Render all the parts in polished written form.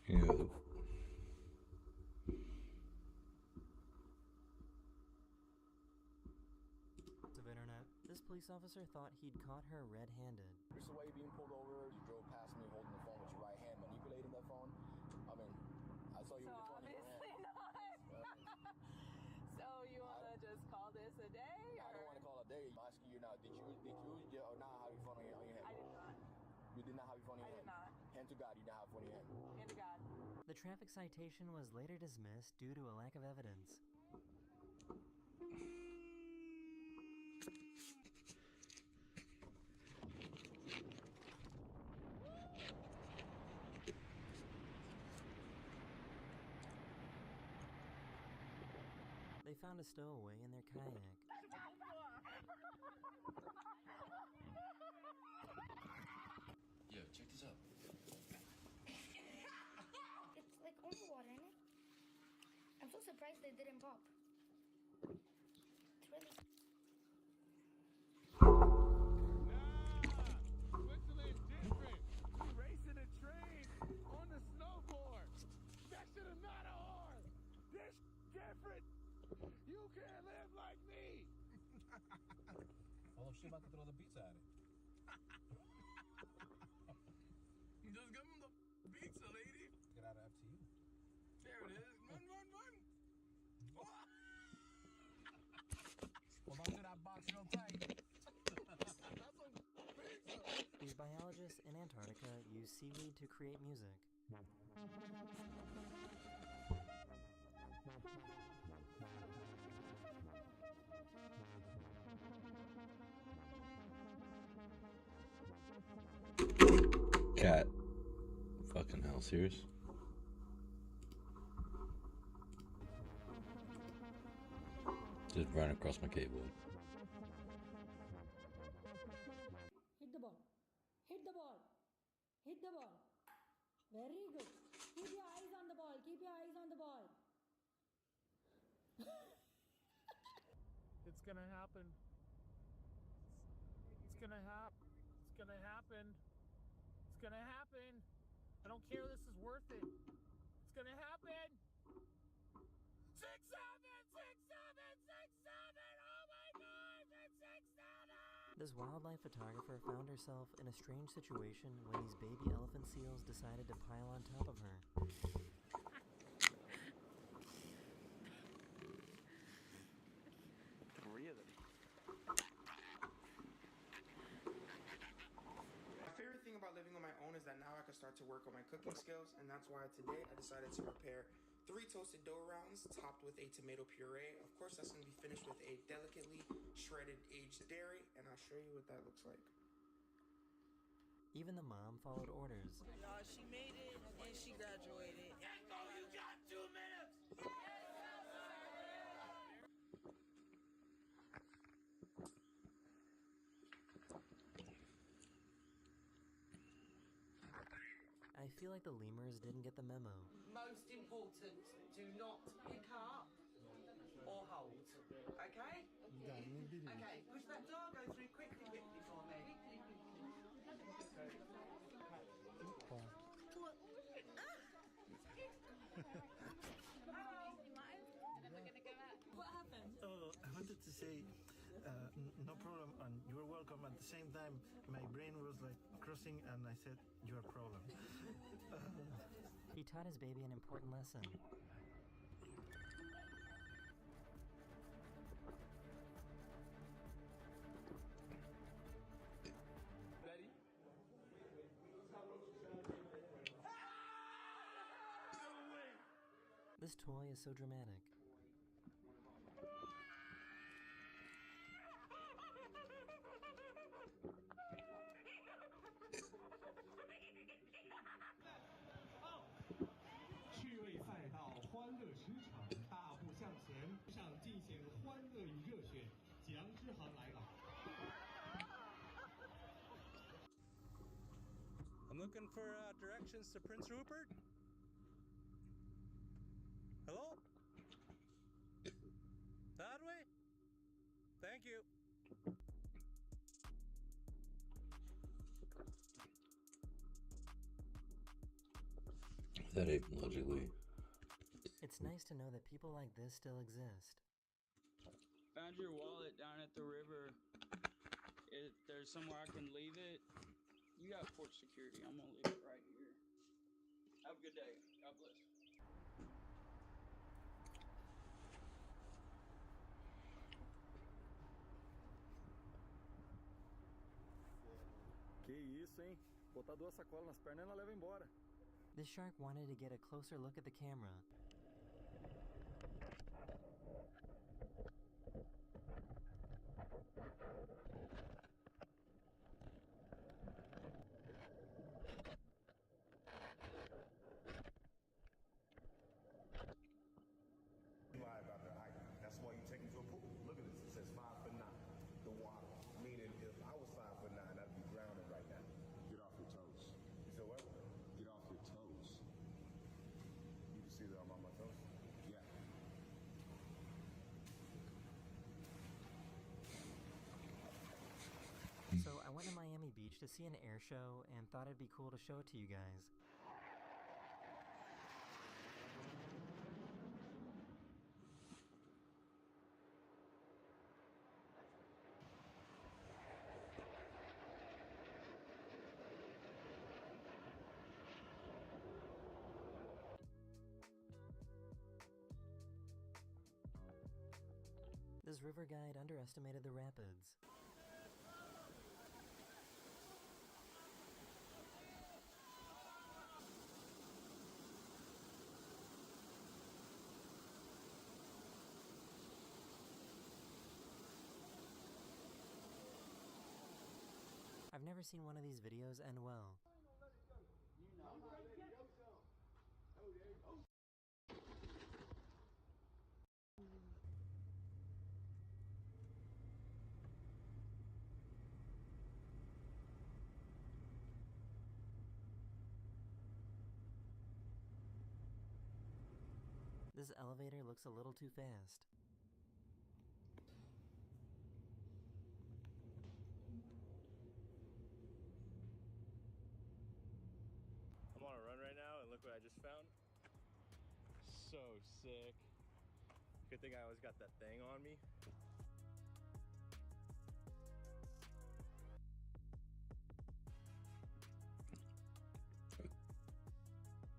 Yeah. Of internet, this police officer thought he'd caught her red-handed. Just the way being pulled over, you drove past me holding the phone with your right hand, manipulating that phone. I mean, I saw you with your phone in your hand. Not. So you wanna just call this a day? I don't want to call it a day. I'm asking you now, did you or not have your phone on your hand? I did not. You did not have your phone in your hand? I did not. Hand to God, you didn't have your phone in your hand. Hand to God. The traffic citation was later dismissed due to a lack of evidence. They found a stowaway in their kayak. Yo, check this out. It's like underwater, isn't it? I'm so surprised they didn't pop. It's really... Switzerland's different. We racing a train on the snowboard. That shit is not a horse. This different. You can't live like me. Oh, she about to throw the pizza at it. Just give him the pizza, lady. Get out of FTU. There it is. Run, run, run. Hold on to that box real tight. That's some pizza. These biologists in Antarctica use seaweed to create music. Cat. Fucking hell, serious? Just run across my keyboard. Hit the ball. Hit the ball. Hit the ball. Very good. Keep your eyes on the ball. Keep your eyes on the ball. It's gonna happen. It's gonna happen. It's gonna happen. It's gonna happen. I don't care. This is worth it. It's gonna happen. 6-7, 6-7, 6-7. Oh my God, it's 6-7. This wildlife photographer found herself in a strange situation when these baby elephant seals decided to pile on top of her. Really? My favorite thing about living on my own is that now I can start to work on my cooking skills, and that's why today I decided to prepare 3 toasted dough rounds topped with a tomato puree. Of course, that's going to be finished with a delicately shredded aged dairy, and I'll show you what that looks like. Even the mom followed orders. She made it and she graduated. Echo, you got 2 minutes. I feel like the lemurs didn't get the memo. Most important, do not pick up or hold. Okay? Okay, push that door, go through quickly for me. What happened? Oh, I wanted to say no problem and you're welcome. At the same time, my brain was like crossing and I said, you're a problem. He taught his baby an important lesson. Ready? This toy is so dramatic. I'm looking for directions to Prince Rupert. Hello? That way? Thank you. That ain't logically. It's nice to know that people like this still exist. Found your wallet down at the river. There's somewhere I can leave it. You got port security. I'm gonna leave it right here. Have a good day. God bless. Que isso, hein? Botar duas sacolas nas pernas e ela leva embora. This shark wanted to get a closer look at the camera. Lie about the height. That's why you take me to a pool. Look at this. It says 5'9". The water. Meaning if I was 5'9", I'd be drowning right now. Get off your toes. You said what? Get off your toes. You can see that I'm on my toes? Yeah. So I went to Miami Beach to see an air show and thought it'd be cool to show it to you guys. This river guide underestimated the rapids. I've never seen one of these videos end well. This elevator looks a little too fast. I'm on a run right now, and look what I just found. So sick. Good thing I always got that thing on me.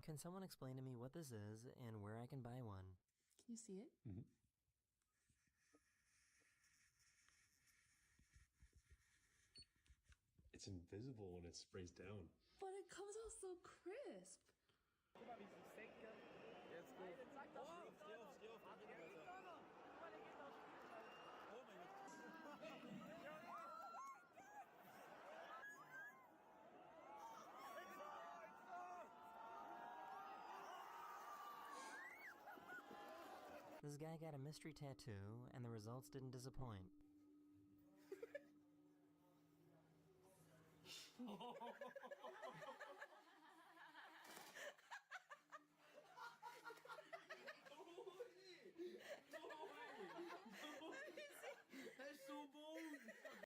Can someone explain to me what this is and where I can buy one? Can you see it? Mm-hmm. It's invisible when it sprays down. But it comes out so crisp. This guy got a mystery tattoo, and the results didn't disappoint. That's so bold.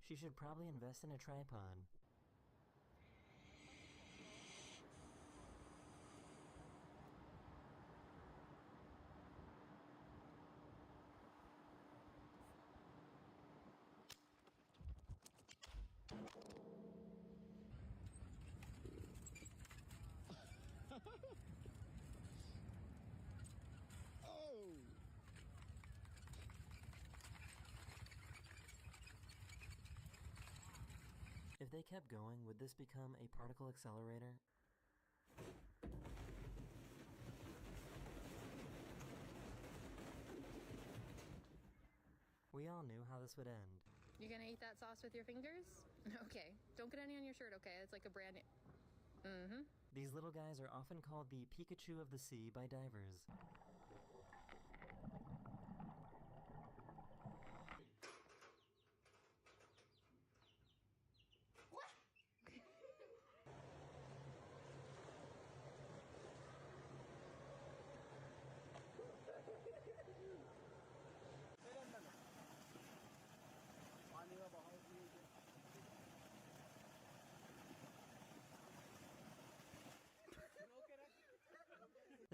She should probably invest in a tripod. If they kept going, would this become a particle accelerator? We all knew how this would end. You're gonna eat that sauce with your fingers? Okay. Don't get any on your shirt, okay? It's like a brand new... Mm-hmm. These little guys are often called the Pikachu of the sea by divers.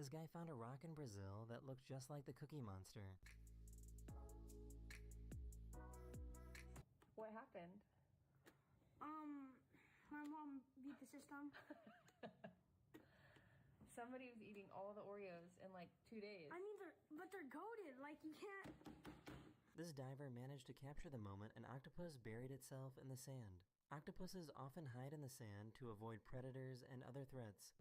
This guy found a rock in Brazil that looked just like the Cookie Monster. What happened? My mom beat the system. Somebody was eating all the Oreos in like 2 days. I mean, they're goated. Like, you can't. This diver managed to capture the moment an octopus buried itself in the sand. Octopuses often hide in the sand to avoid predators and other threats.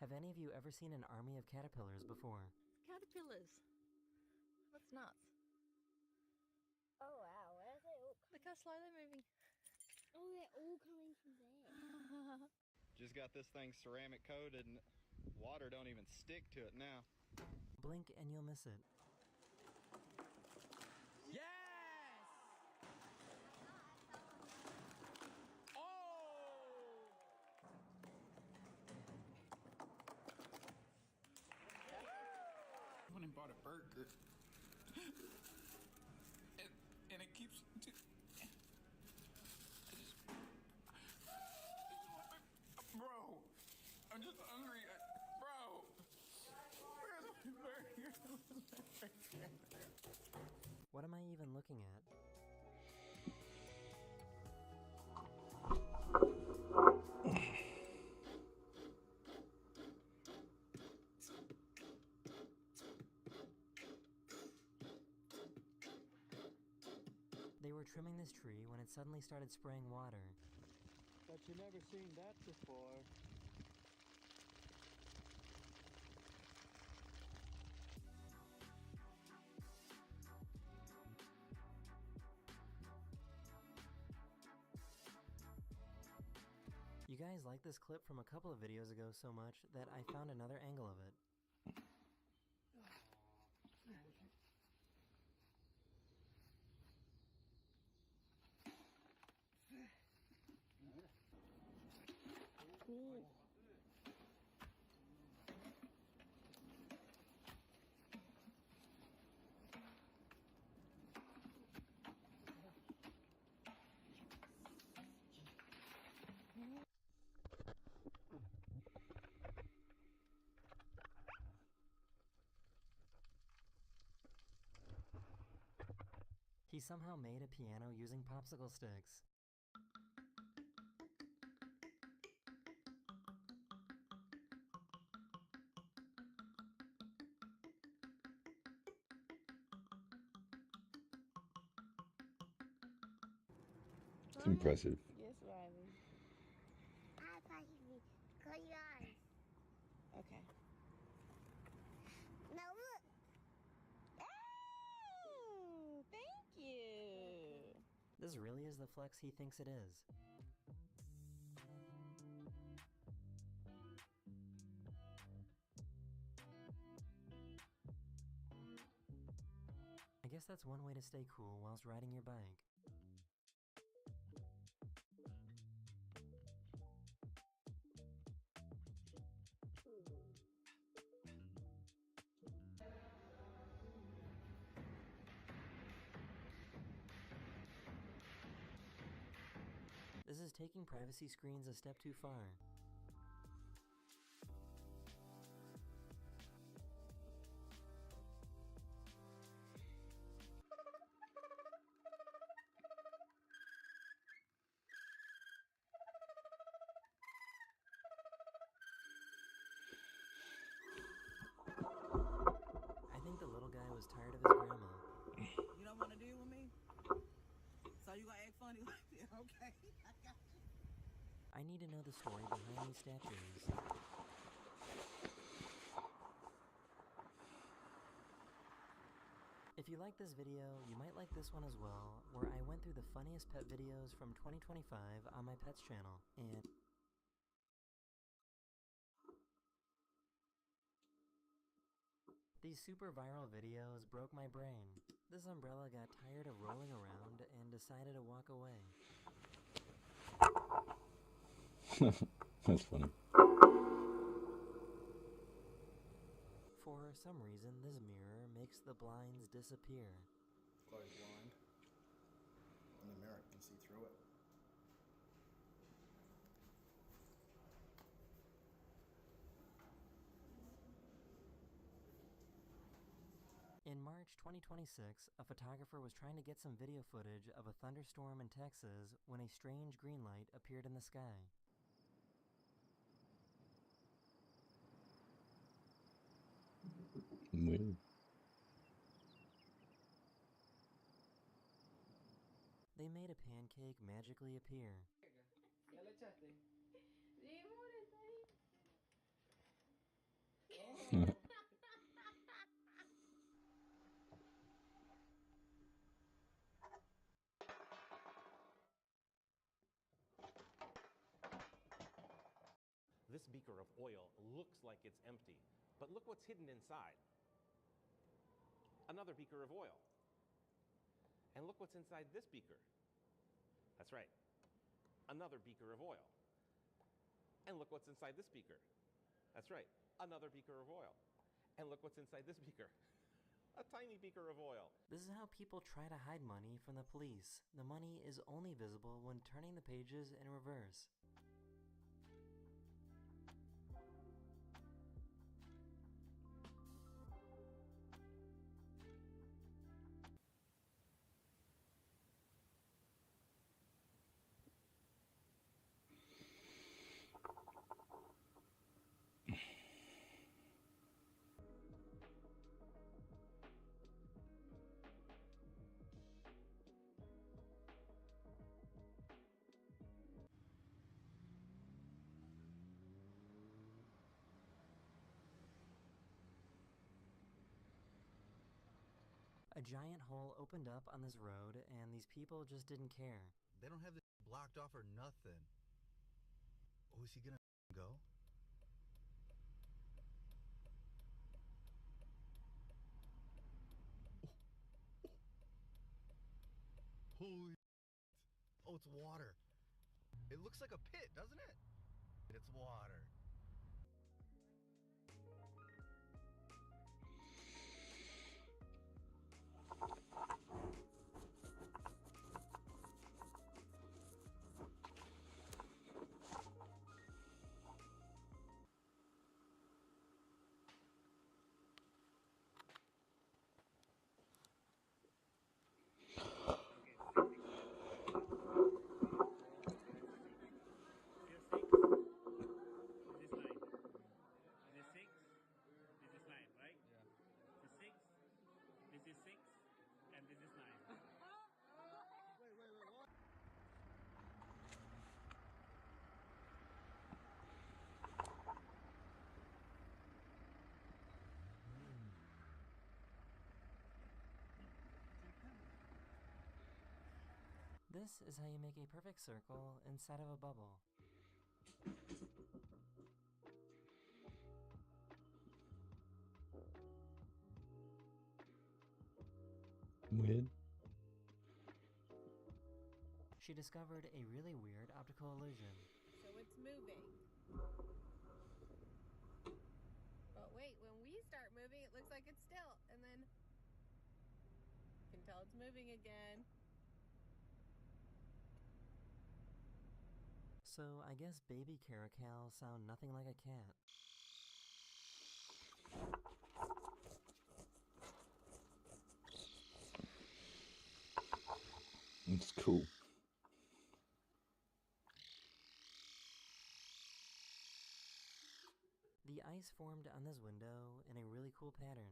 Have any of you ever seen an army of caterpillars before? Caterpillars. That's nuts. Oh, wow. Where are they all? Look how slow they're moving. Oh, they're all coming from there. Just got this thing ceramic coated and water don't even stick to it now. Blink and you'll miss it. Went and bought a burger. and it keeps... Bro, I'm just hungry. Bro, where's my burger? What am I even looking at? They were trimming this tree when it suddenly started spraying water. But you never seen that before. You guys liked this clip from a couple of videos ago so much that I found another angle of it. He somehow made a piano using popsicle sticks. It's impressive. Yes, Riley. I thought you close your eyes. Okay. Now look. Oh, thank you. This really is the flex he thinks it is. I guess that's one way to stay cool whilst riding your bike. This is taking privacy screens a step too far. I think the little guy was tired of his grandma. You don't want to deal with me? So you gonna act funny like that? Okay. I got you. I need to know the story behind these statues. If you like this video, you might like this one as well, where I went through the funniest pet videos from 2025 on my pets channel, and these super viral videos broke my brain. This umbrella got tired of rolling around and decided to walk away. That's funny. For some reason, this mirror makes the blinds disappear. Chloe's blind. In the mirror, you can see through it. In March 2026, a photographer was trying to get some video footage of a thunderstorm in Texas when a strange green light appeared in the sky. Weird. They made a pancake magically appear. ¿Ya le echaste? This beaker of oil looks like it's empty, but look what's hidden inside. Another beaker of oil. And look what's inside this beaker. That's right. Another beaker of oil. And look what's inside this beaker. That's right. Another beaker of oil. And look what's inside this beaker. A tiny beaker of oil. This is how people try to hide money from the police. The money is only visible when turning the pages in reverse. A giant hole opened up on this road, and these people just didn't care. They don't have this blocked off or nothing. Oh, is he gonna go? Holy oh, it's water. It looks like a pit, doesn't it? It's water. This is how you make a perfect circle inside of a bubble. Weird. She discovered a really weird optical illusion. So it's moving. But wait, when we start moving, it looks like it's still. And then you can tell it's moving again. So I guess baby caracals sound nothing like a cat. It's cool. The ice formed on this window in a really cool pattern.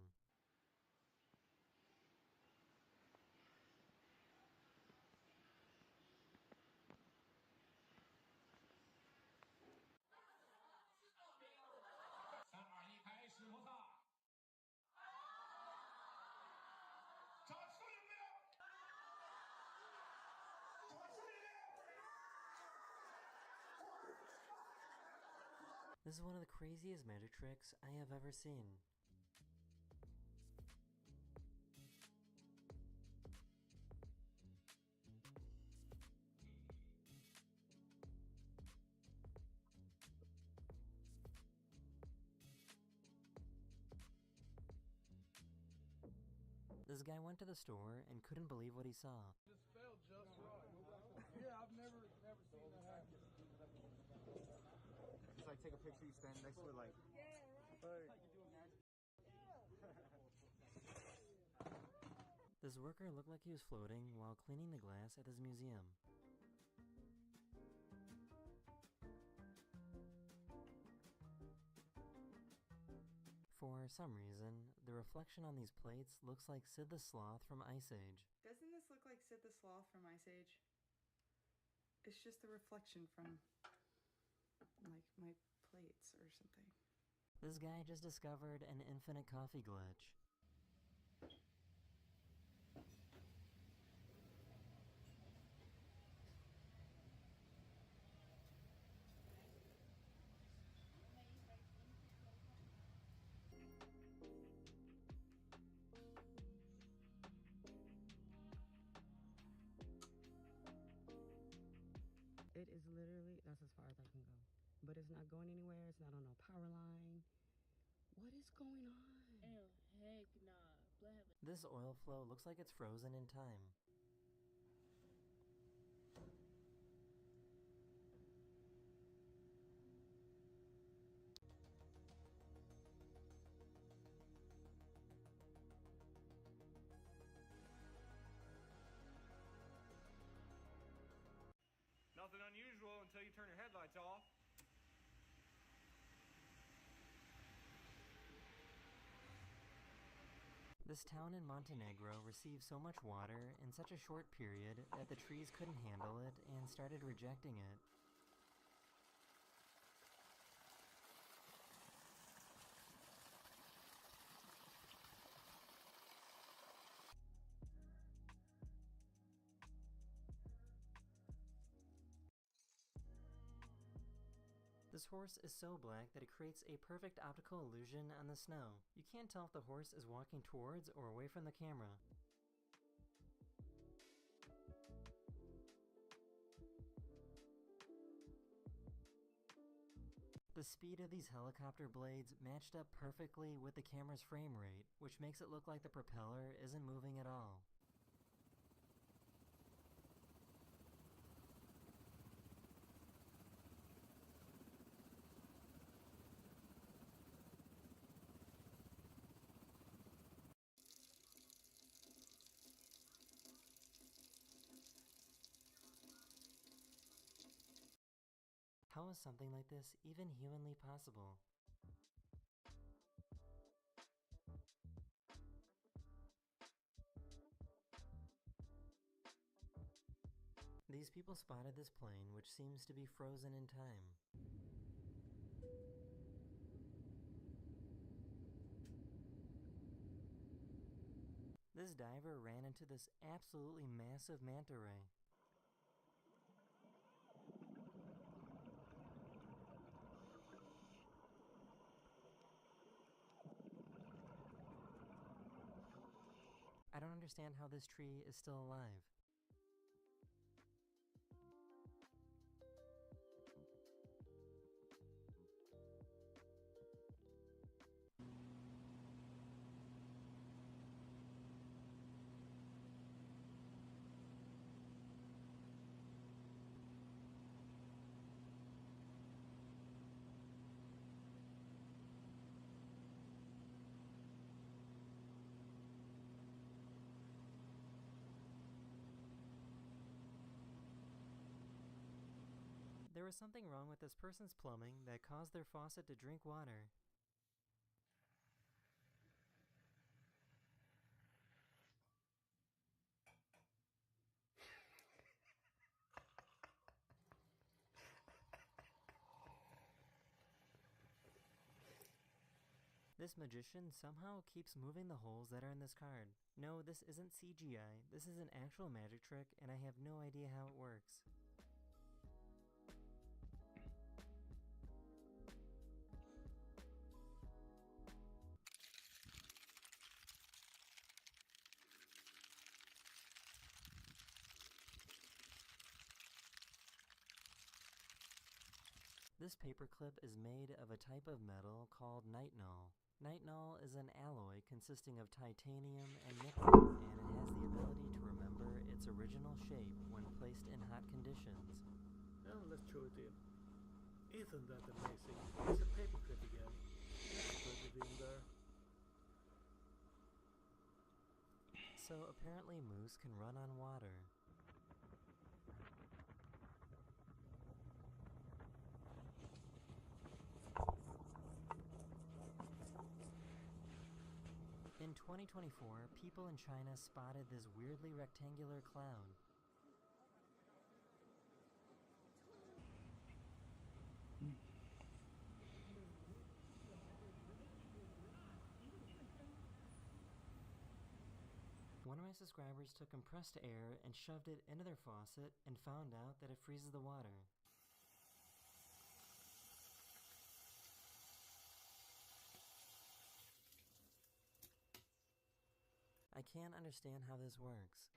This is one of the craziest magic tricks I have ever seen. This guy went to the store and couldn't believe what he saw. Just fell just right. Yeah, I've never seen that happen. Just like take a picture, you stand next to it like. This worker looked like he was floating while cleaning the glass at his museum. For some reason, the reflection on these plates looks like Sid the Sloth from Ice Age. Doesn't this look like Sid the Sloth from Ice Age? It's just a reflection from, like, my plates or something. This guy just discovered an infinite coffee glitch. It is literally, that's as far as I can go. But it's not going anywhere. It's not on no power line. What is going on? Oh, heck nah. This oil flow looks like it's frozen in time. Nothing unusual until you turn your headlights off. This town in Montenegro received so much water in such a short period that the trees couldn't handle it and started rejecting it. This horse is so black that it creates a perfect optical illusion on the snow. You can't tell if the horse is walking towards or away from the camera. The speed of these helicopter blades matched up perfectly with the camera's frame rate, which makes it look like the propeller isn't moving at all. How is something like this even humanly possible? These people spotted this plane, which seems to be frozen in time. This diver ran into this absolutely massive manta ray. I don't understand how this tree is still alive. There was something wrong with this person's plumbing that caused their faucet to drink water. This magician somehow keeps moving the holes that are in this card. No, this isn't CGI. This is an actual magic trick, and I have no idea how it works. This paperclip is made of a type of metal called nitinol. Nitinol is an alloy consisting of titanium and nickel, and it has the ability to remember its original shape when placed in hot conditions. Well, let's throw it in. Isn't that amazing? It's a paperclip again. Let's put it in there. So apparently moose can run on water. In 2024, people in China spotted this weirdly rectangular cloud. One of my subscribers took compressed air and shoved it into their faucet and found out that it freezes the water. I can't understand how this works.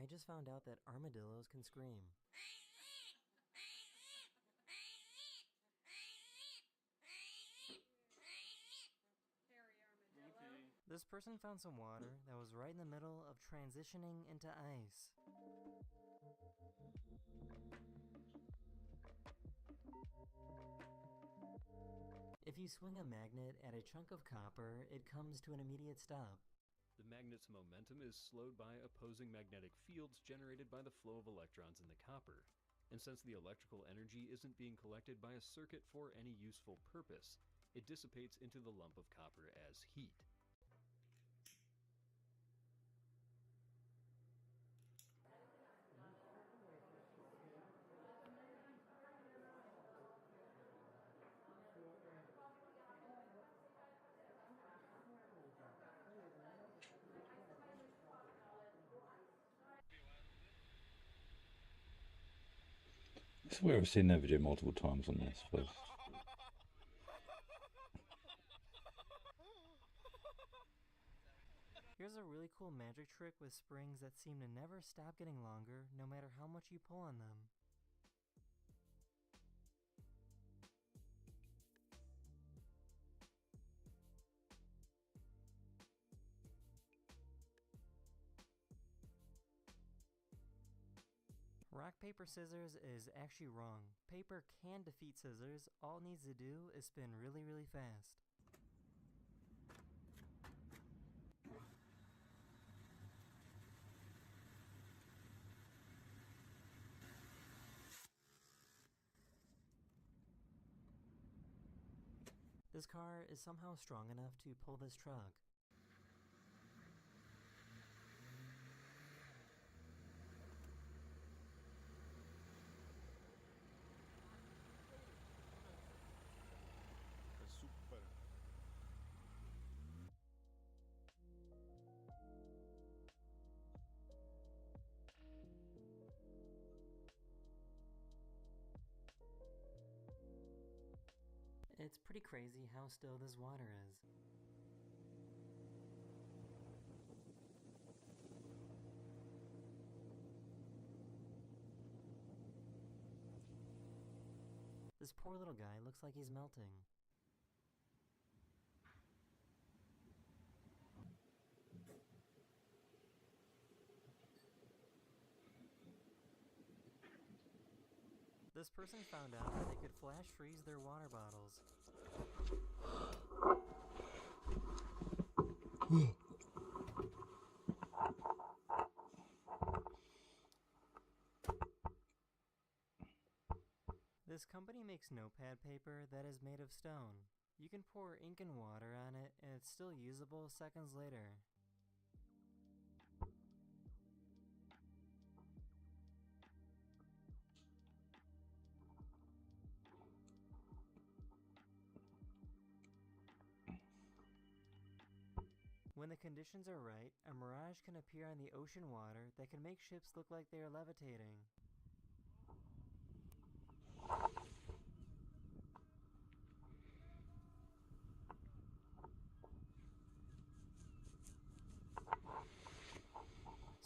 I just found out that armadillos can scream. This person found some water that was right in the middle of transitioning into ice. If you swing a magnet at a chunk of copper, it comes to an immediate stop. The magnet's momentum is slowed by opposing magnetic fields generated by the flow of electrons in the copper. And since the electrical energy isn't being collected by a circuit for any useful purpose, it dissipates into the lump of copper as heat. I swear I've seen that video multiple times on this first. Here's a really cool magic trick with springs that seem to never stop getting longer, no matter how much you pull on them. Rock, paper, scissors is actually wrong. Paper can defeat scissors. All it needs to do is spin really, really fast. This car is somehow strong enough to pull this truck. It's pretty crazy how still this water is. This poor little guy looks like he's melting. This person found out that they could flash freeze their water bottles. This company makes notepad paper that is made of stone. You can pour ink and water on it and it's still usable seconds later. When the conditions are right, a mirage can appear on the ocean water that can make ships look like they are levitating.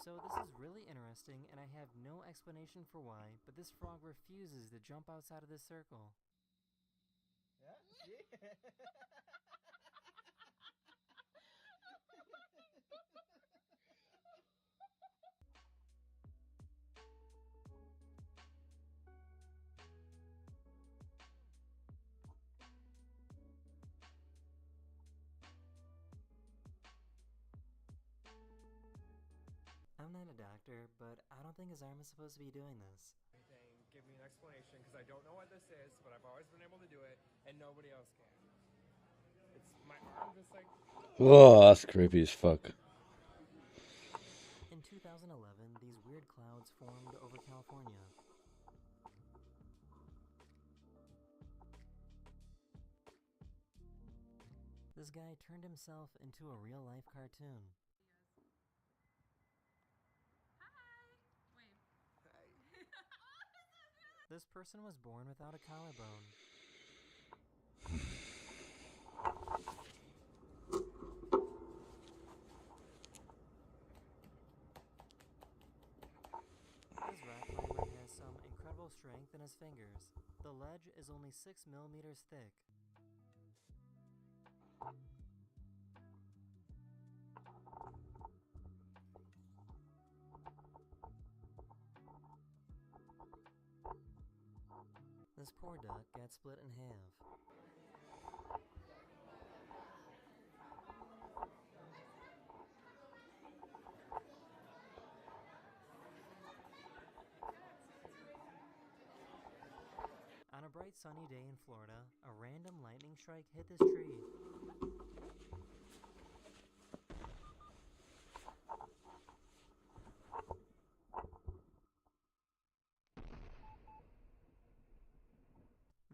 So this is really interesting, and I have no explanation for why, but this frog refuses to jump outside of this circle. I'm not a doctor, but I don't think his arm is supposed to be doing this. Give me an explanation, because I don't know what this is, but I've always been able to do it, and nobody else can. It's my arm just like... Whoa, that's creepy as fuck. In 2011, these weird clouds formed over California. This guy turned himself into a real-life cartoon. This person was born without a collarbone. This rock climber has some incredible strength in his fingers. The ledge is only 6 millimeters thick. This poor duck got split in half. On a bright sunny day in Florida, a random lightning strike hit this tree.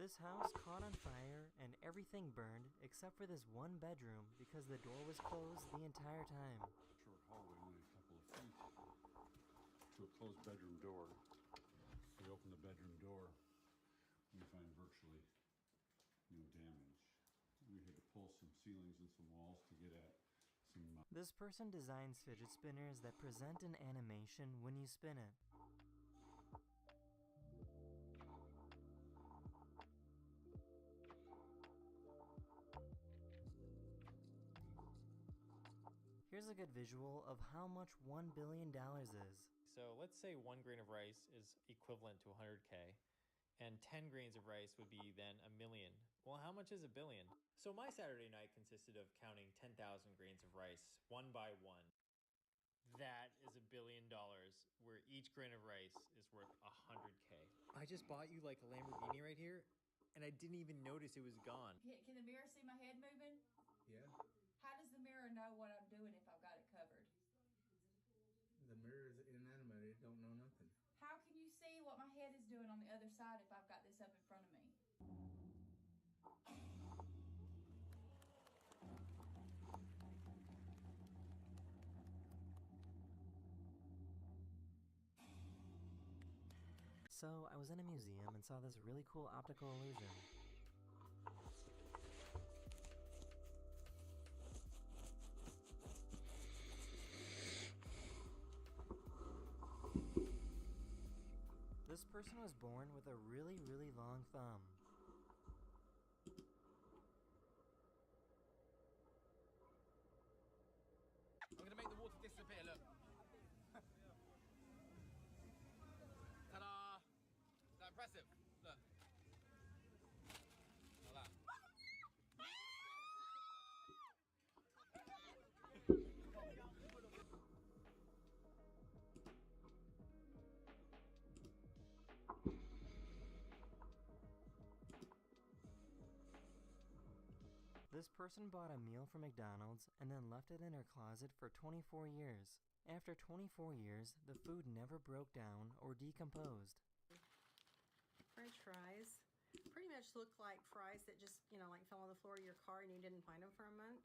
This house caught on fire and everything burned except for this one bedroom because the door was closed the entire time. Short hallway, only a couple of feet to a closed bedroom door. We open the bedroom door, we find virtually no damage. We had to pull some ceilings and some walls to get at some... This person designs fidget spinners that present an animation when you spin it. Here's a good visual of how much $1 billion is. So let's say 1 grain of rice is equivalent to 100K, and 10 grains of rice would be then a million. Well, how much is a billion? So my Saturday night consisted of counting 10,000 grains of rice, one by one. That is $1 billion, where each grain of rice is worth 100K. I just bought you like a Lamborghini right here, and I didn't even notice it was gone. Can the mirror see my head moving? Yeah. How does the mirror know what I'm doing if I've got it covered? The mirror is inanimate. It don't know nothing. How can you see what my head is doing on the other side if I've got this up in front of me? So I was in a museum and saw this really cool optical illusion. This person was born with a really, really long thumb. I'm gonna make the water disappear, look. Ta-da! Is that impressive? Look. Like that. This person bought a meal from McDonald's and then left it in her closet for 24 years. After 24 years, the food never broke down or decomposed. French fries pretty much look like fries that just, like fell on the floor of your car and you didn't find them for a month.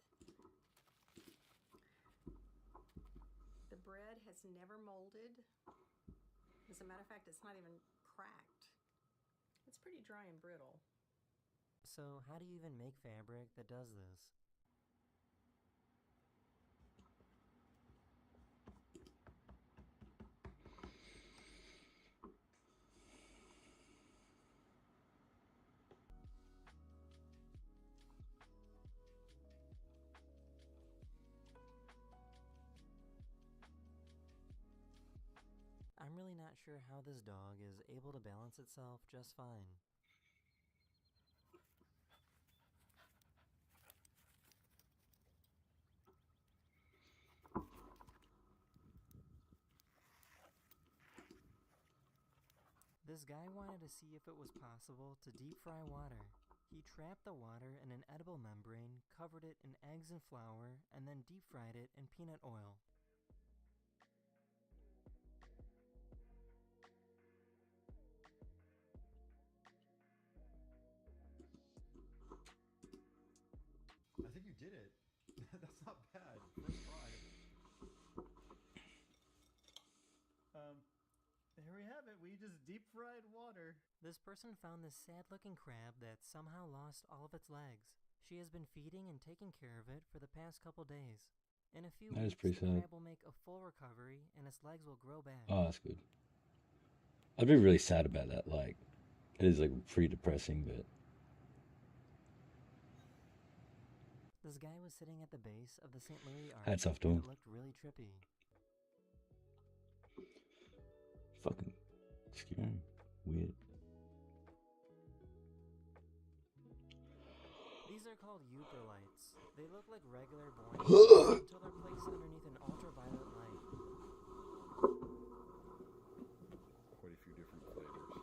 The bread has never molded. As a matter of fact, it's not even cracked. It's pretty dry and brittle. So how do you even make fabric that does this? I'm really not sure how this dog is able to balance itself just fine. This guy wanted to see if it was possible to deep fry water. He trapped the water in an edible membrane, covered it in eggs and flour, and then deep fried it in peanut oil. I think you did it. That's not bad. First try. Here we have it. We just deep fried water. This person found this sad-looking crab that somehow lost all of its legs. She has been feeding and taking care of it for the past couple days. In a few That is weeks, pretty the sad. crab will make a full recovery and its legs will grow back. Oh, that's good. I'd be really sad about that. Like, it is like pretty depressing, but This guy was sitting at the base of the St. Louis Arch, hats off to and him. it looked really trippy. Fucking scary, weird. These are called eutherites. They look like regular boring until they're placed underneath an ultraviolet light. Quite a few different flavors.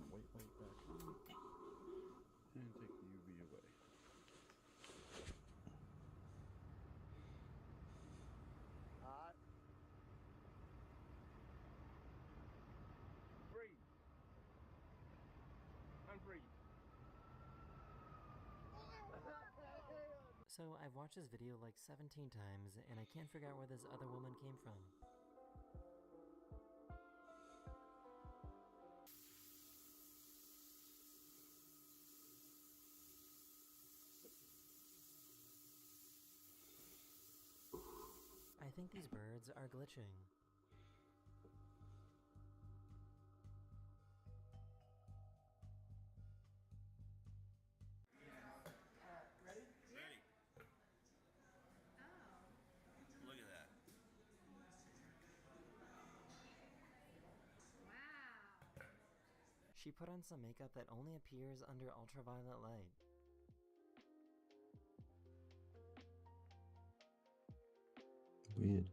White light back on. And take the UV away. Hot. Breathe. Unbreathe. So I've watched this video like 17 times, and I can't figure out where this other woman came from. I think these birds are glitching. Ready? Ready. Look at that. She put on some makeup that only appears under ultraviolet light. Weird.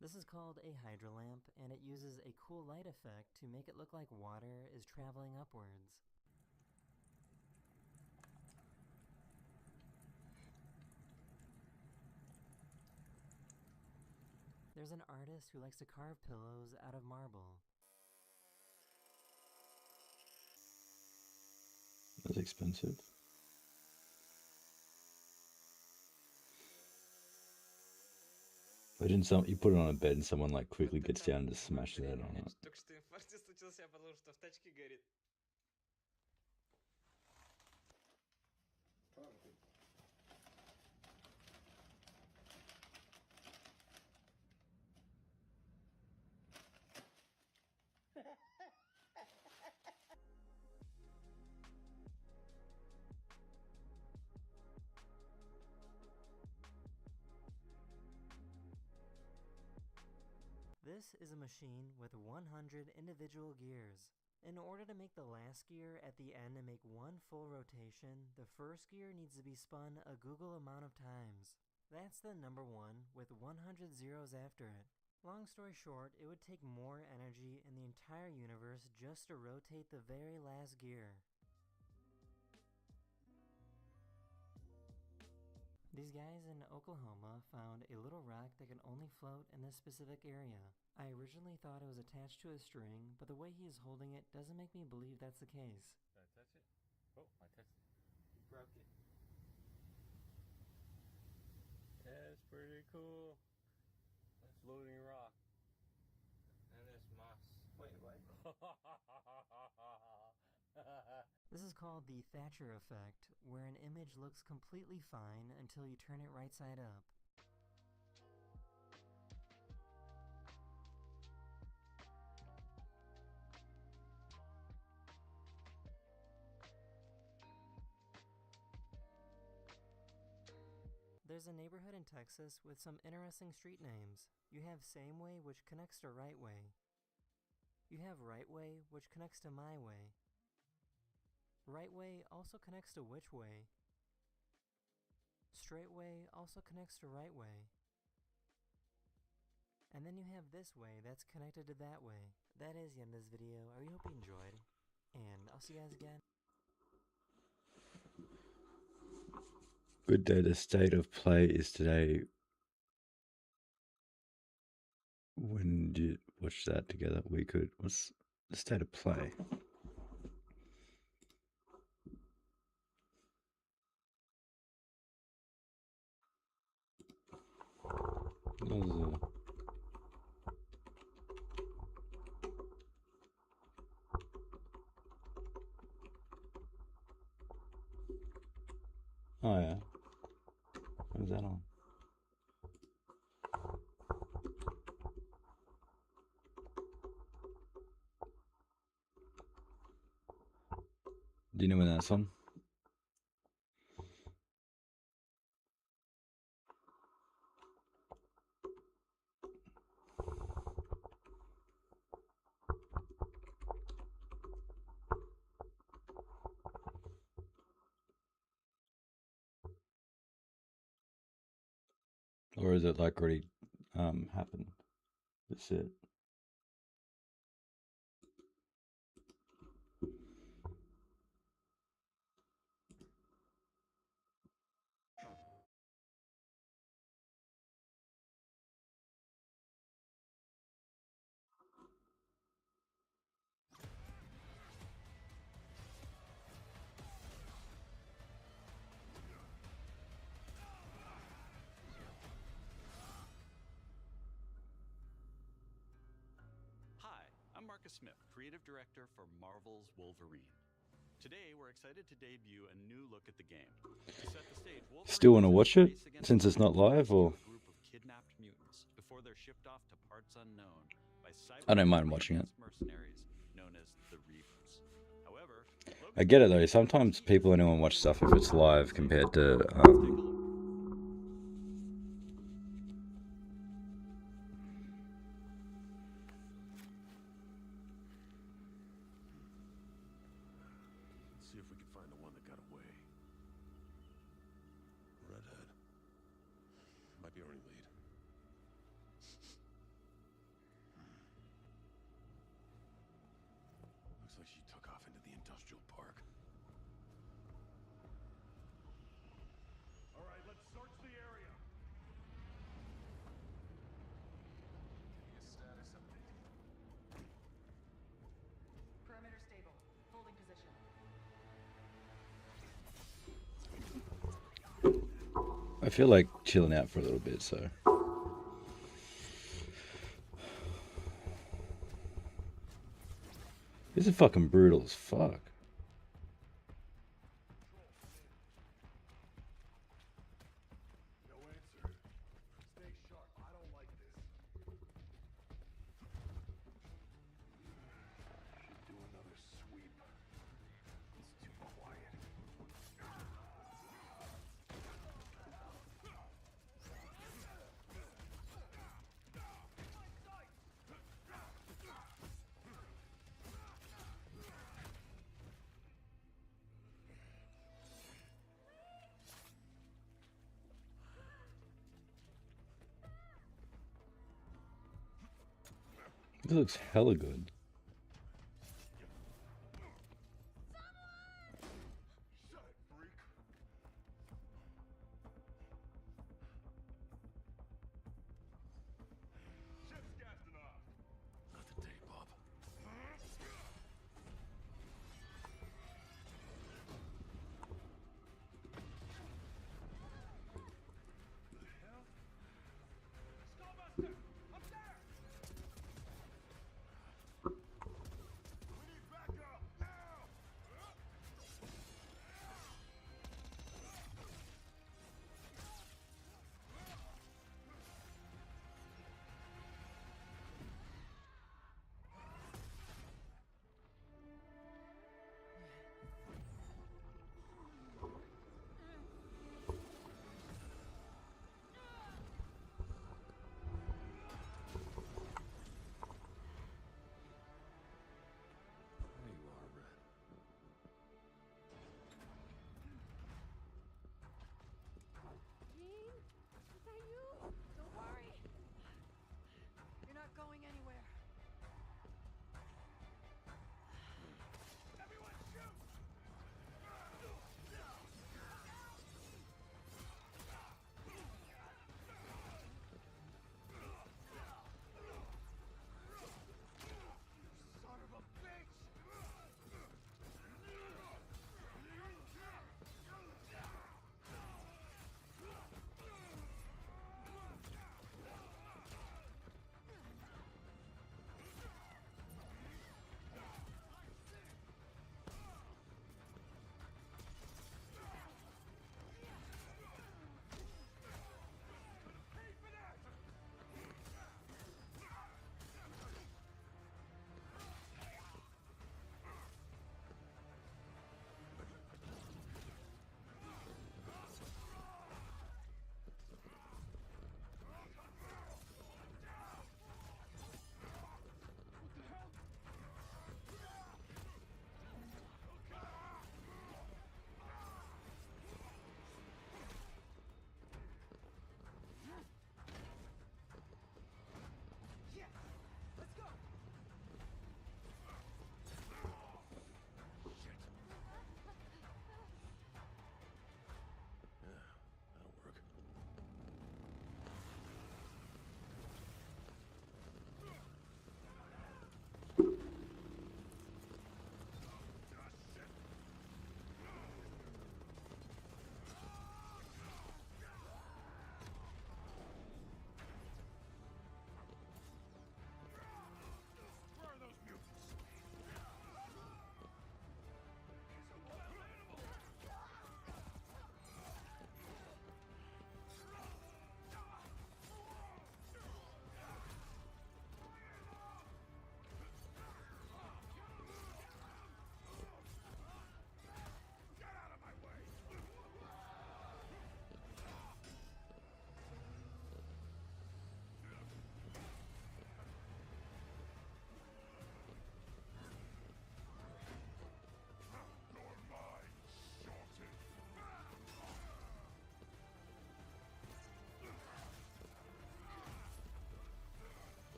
This is called a hydrolamp, and it uses a cool light effect to make it look like water is traveling upwards. There's an artist who likes to carve pillows out of marble. That's expensive. Imagine you put it on a bed and someone like quickly gets down and just smashes that on it. Только что инфаркт случился, я подумал, что в тачке горит. This is a machine with 100 individual gears. In order to make the last gear at the end and make one full rotation, the first gear needs to be spun a Google amount of times. That's the number 1 with 100 zeros after it. Long story short, it would take more energy in the entire universe just to rotate the very last gear. These guys in Oklahoma found a little rock that can only float in this specific area. I originally thought it was attached to a string, but the way he is holding it doesn't make me believe that's the case. Did I touch it? Oh, I touched it. You broke it. That's pretty Very cool. That's floating rock. And this moss. Wait, what? This is called the Thatcher effect, where an image looks completely fine until you turn it right side up. There's a neighborhood in Texas with some interesting street names. You have Same Way, which connects to Right Way. You have Right Way, which connects to My Way. Right Way also connects to Which Way. Straight Way also connects to Right Way. And then you have This Way that's connected to That Way. That is the end of this video. I really hope you enjoyed, and I'll see you guys again. Good day. The state of play is today. When did you watch that together? We could. What's the state of play? Oh yeah. What is that on? Do you know when that's on? Or is it like already happened? That's it. I'm Marcus Smith, Creative Director for Marvel's Wolverine. Today, we're excited to debut a new look at the game. To set the stage, Still want to watch it since it's not live, or? A group of kidnapped mutants before they're shipped off to parts unknown by I don't mind watching it. mercenaries known as the Reapers. However, I get it though. Sometimes people only want to watch stuff if it's live compared to See if we can find the one that got away. Redhead. Might be our only lead. Looks like she took off into the industrial park. All right, let's search the area. Getting a status update. Perimeter stable. Holding position. I feel like chilling out for a little bit, so. This is fucking brutal as fuck. No answer. Stay sharp. I don't like this. Should do another sweep. It's too quiet. This looks hella good. Shut it, freak. Ship's casting off. Not today, Bob. The hell?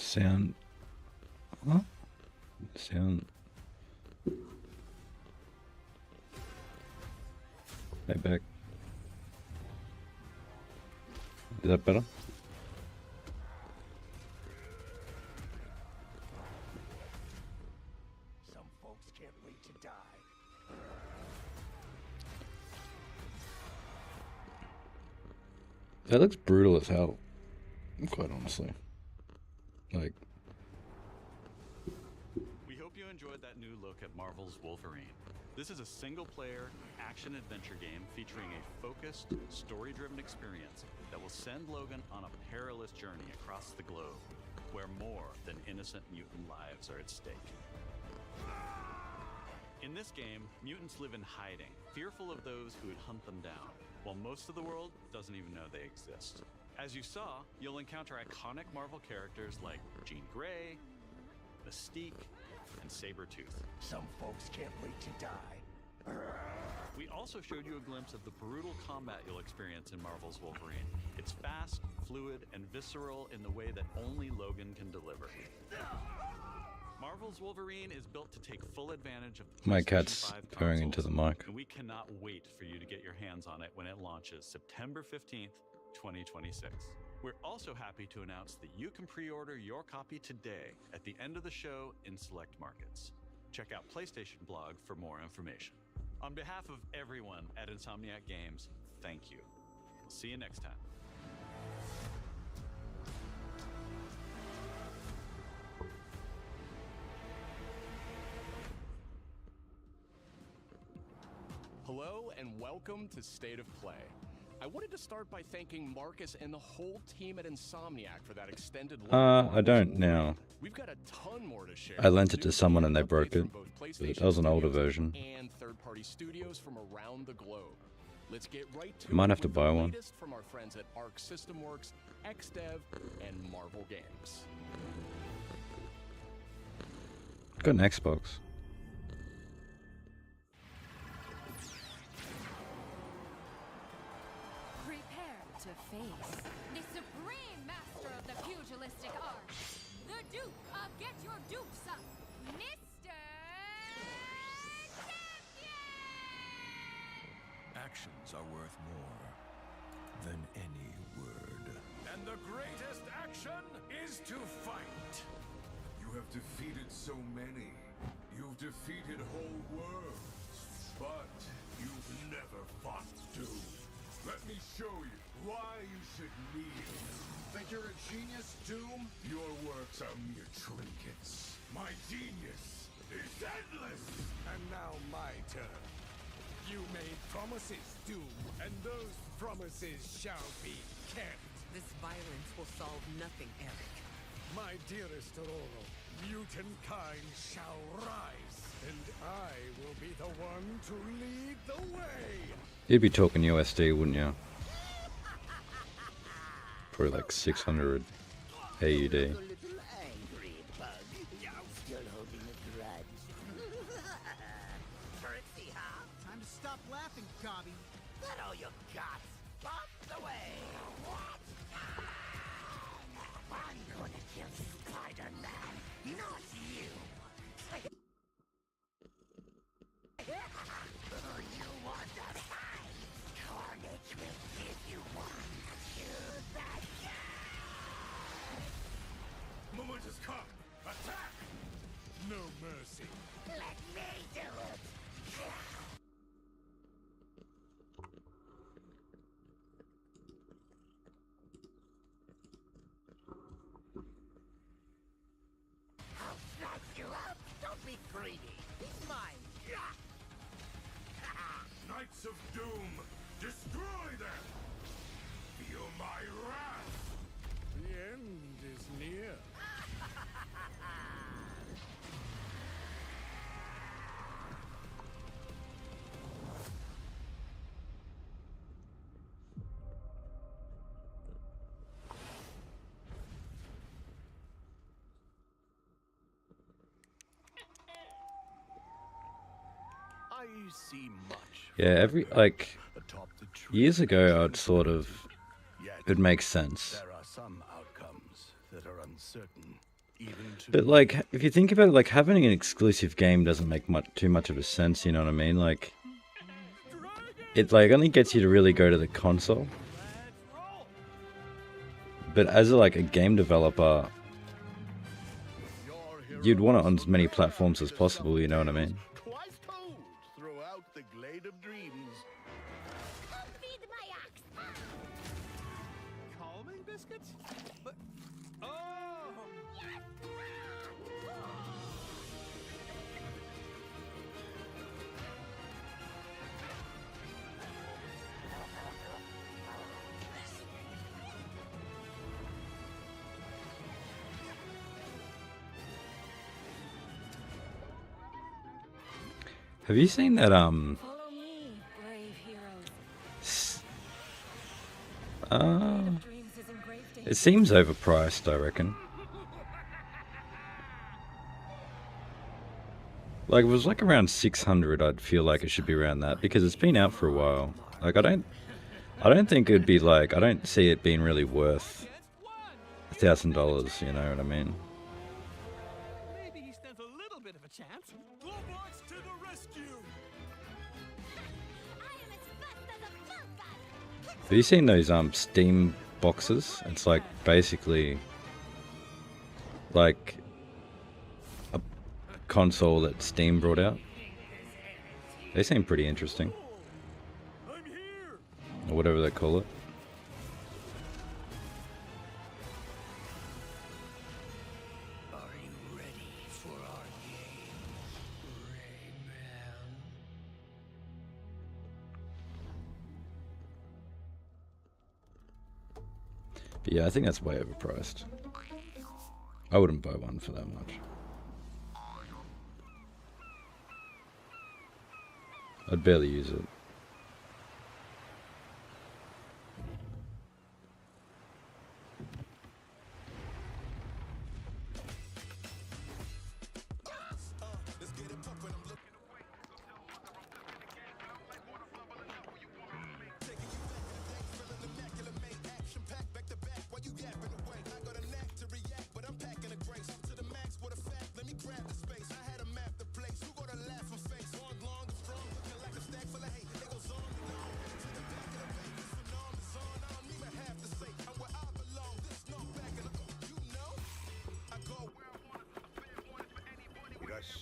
Sound. What? Sound. Hey, back. Is that better? Some folks can't wait to die. That looks brutal as hell. Quite honestly. Like. We hope you enjoyed that new look at Marvel's Wolverine. This is a single-player, action-adventure game featuring a focused, story-driven experience that will send Logan on a perilous journey across the globe, where more than innocent mutant lives are at stake. In this game, mutants live in hiding, fearful of those who would hunt them down, while most of the world doesn't even know they exist. As you saw, you'll encounter iconic Marvel characters like Jean Grey, Mystique, and Sabretooth. Some folks can't wait to die. We also showed you a glimpse of the brutal combat you'll experience in Marvel's Wolverine. It's fast, fluid, and visceral in the way that only Logan can deliver. Marvel's Wolverine is built to take full advantage of the My PlayStation cat's 5 going into the consoles, mic. and we cannot wait for you to get your hands on it when it launches September 15th, 2026. We're also happy to announce that you can pre-order your copy today at the end of the show in select markets. Check out PlayStation Blog for more information. On behalf of everyone at Insomniac Games, thank you. We'll see you next time. Hello and welcome to State of Play. I wanted to start by thanking Marcus and the whole team at Insomniac for that extended look. I don't now. We've got a ton more to share. I lent it to someone and they broke it. But that was an older version. And third-party studios from around the globe. Let's get right to Might it have to with buy the one. latest from our friends at Arc System Works, XDev, and Marvel Games. Got an Xbox. Prepare to face the supreme master of the pugilistic art, the Duke of Get Your Dukes Up, Mr. Actions are worth more than any word. And the greatest action is to fight. You have defeated so many. You've defeated whole worlds. But you've never fought Doom. Let me show you why you should kneel. Think you're a genius, Doom? Your works are mere trinkets. My genius is endless. And now my turn. You made promises, Doom, and those promises shall be kept. This violence will solve nothing, Eric. My dearest Aurora, mutant kind shall rise, and I will be the one to lead the way. You'd be talking USD, wouldn't you? Probably like 600 AUD. Time to stop laughing, Gobby. That all you got? Bump the way. What? I'm gonna kill Spider-Man, not you. You want to fight? Carnage will give you one to the Moment has come. Attack! No mercy. Let me do it. I'll slice you up. Don't be greedy. He's mine. Knights of Doom, destroy them! Feel my wrath! The end is near. I see much. Yeah, years ago I'd sort of, it makes sense. There are some outcomes that are uncertain. But like, if you think about it, like having an exclusive game doesn't make too much of a sense. You know what I mean? Like, it like only gets you to really go to the console. But as like a game developer, you'd want it on as many platforms as possible. You know what I mean? Twice told throughout the glade of dreams. Come feed my ox. Calming biscuits? But oh! Have you seen that Follow me, brave heroes. It seems overpriced, I reckon. Like, if it was like around 600, I'd feel like it should be around that, because it's been out for a while. Like, I don't think it'd be like, I don't see it being really worth $1,000, you know what I mean? Maybe he stands a little bit of a chance. Globots to the rescue! Have you seen those Steam boxes? It's like basically like a console that Steam brought out. They seem pretty interesting. Or whatever they call it. Are you ready for our game, Rayman? But yeah, I think that's way overpriced. I wouldn't buy one for that much. I'd barely use it.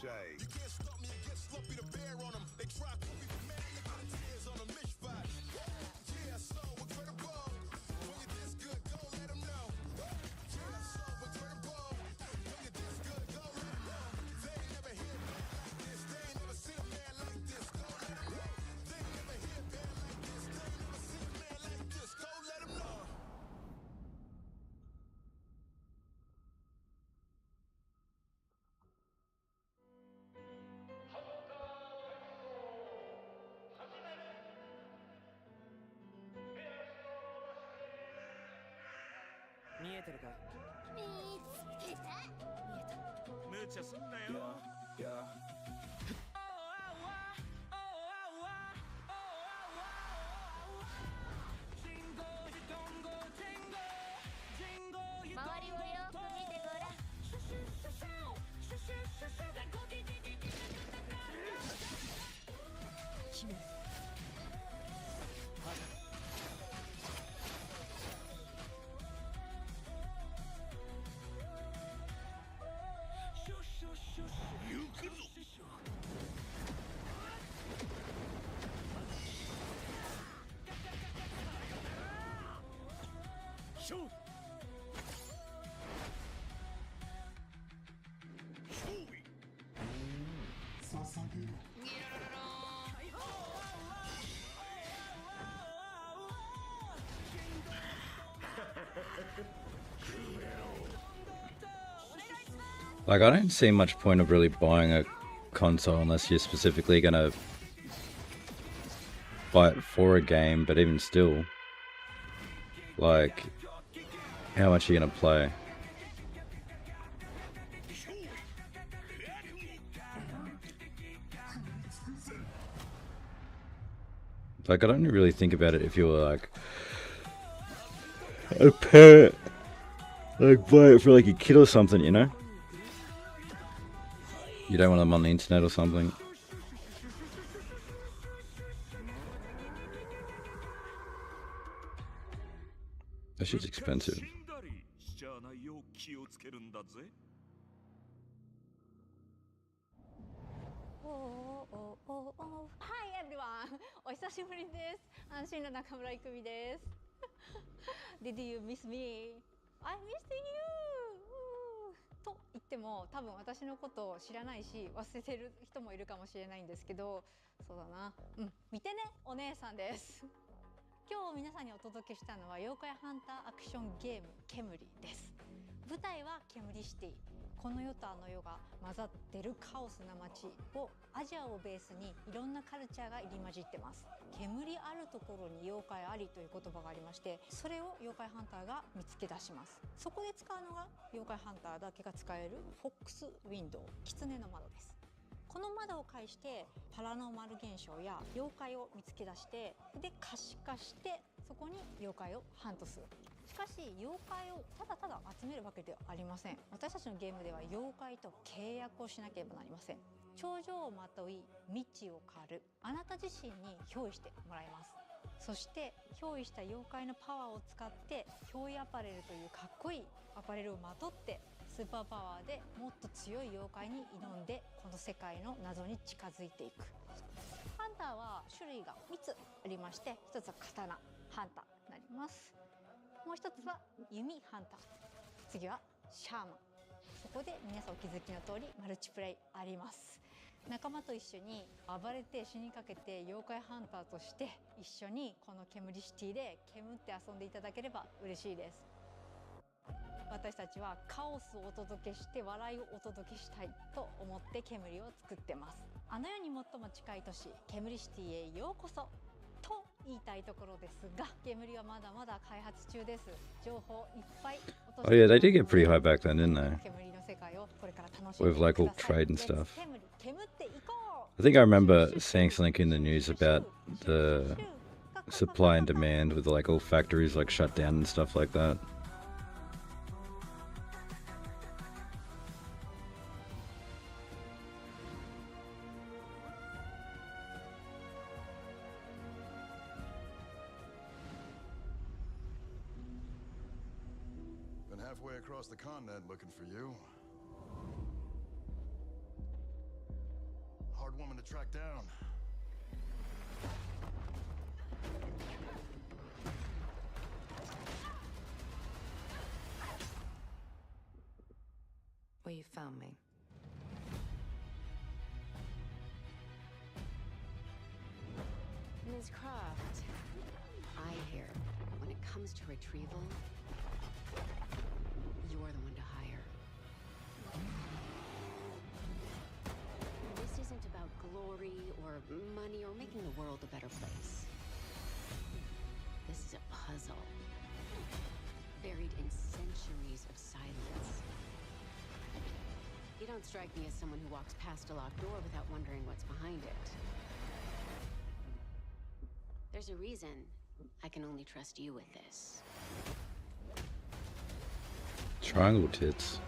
Say. You can't stop me and get Slumpy the bear on them. They try to put me for mad, look at the tears on them. Mishpat. Yeah, so incredible. When you're this good, go let them know. Yeah, so incredible. When you're this good, go let them know. They ain't never hear a man like this. They ain't never seen a man like this. Go let them know. They ain't never hear a man like this. They ain't never seen a man like this. Go let them know. Shoot! Like, I don't see much point of really buying a console unless you're specifically gonna buy it for a game, but even still, like, how much are you gonna play? Like, I don't really think about it if you were like a parent, like buy it for like a kid or something, you know? You don't want them on the internet or something? That shit's expensive. Hi everyone! お久しぶりです。安心の中村いくみです。Did you miss me? I missed you! と言っても多分私のことを知らないし忘れてる人もいるかもしれないんですけど、そうだな、見てねお姉さんです。今日皆さんにお届けしたのは妖怪ハンターアクションゲーム煙です。舞台は煙シティ。この世とあの世が混ざってるカオスな街をアジアをベースにいろんなカルチャーが入り混じってます。煙あるところに妖怪ありという言葉がありまして、それを妖怪ハンターが見つけ出します。そこで使うのが妖怪ハンターだけが使えるフォックスウィンドウ、狐の窓です。この窓を介してパラノーマル現象や妖怪を見つけ出して、で可視化してそこに妖怪をハントする。しかし妖怪をただただ集めるわけではありません。私たちのゲームでは妖怪と契約をしなければなりません。頂上をまとい未知を狩る、あなた自身に憑依してもらいます。そして憑依した妖怪のパワーを使って憑依アパレルというかっこいいアパレルをまとってスーパーパワーでもっと強い妖怪に挑んでこの世界の謎に近づいていく。ハンターは種類が3つありまして、1つは刀ハンターになります。もう1つは弓ハンター、次はシャーマン。そこで皆さんお気づきの通りマルチプレイあります。仲間と一緒に暴れて死にかけて妖怪ハンターとして一緒にこの煙シティで煙って遊んでいただければ嬉しいです。私たちはカオスをお届けして笑いをお届けしたいと思って煙を作ってます。あの世に最も近い都市煙シティへようこそと言いたいところですが、煙はまだまだ開発中です。情報いっぱい Oh yeah, they did get pretty high back then, didn't they? 煙の世界をこれから楽しんで With like く all ださい。 trade and stuff. 煙っていこう。 I think I remember seeing something in the news about the supply and demand with like all factories like shut down and stuff like that. Been halfway across the continent looking for you. Hard woman to track down. Well, you found me. Ms. Croft, I hear when it comes to retrieval, you're the one to hire. This isn't about glory or money or making the world a better place. This is a puzzle, buried in centuries of silence. You don't strike me as someone who walks past a locked door without wondering what's behind it. There's a reason I can only trust you with this. Triangle tits.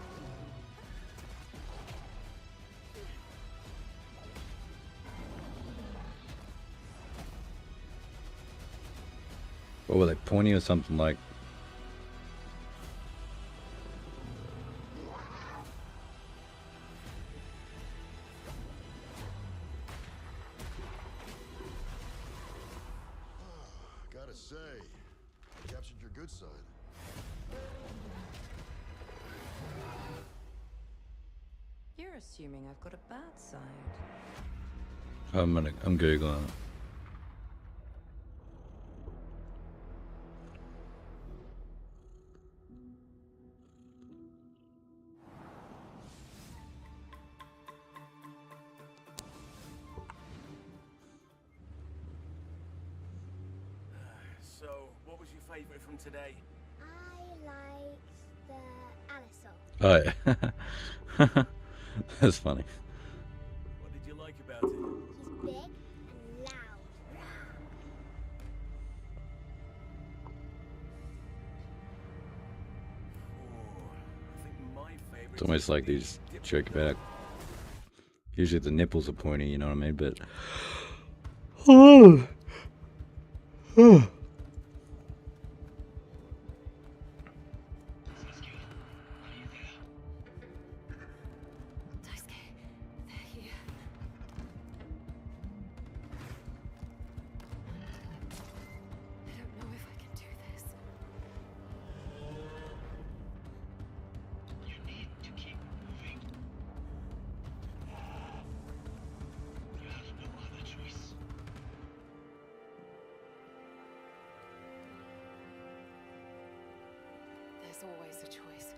What were they, pointy or something like? Gotta say, captured your good side. You're assuming I've got a bad side. I'm Googling it. So, what was your favourite from today? I liked the Alisol. Oh yeah. That's funny. What did you like about it? He's big and loud. I think my favourite. It's almost like these joke about Usually the nipples are pointy, you know what I mean? But oh. Oh. There's always a choice.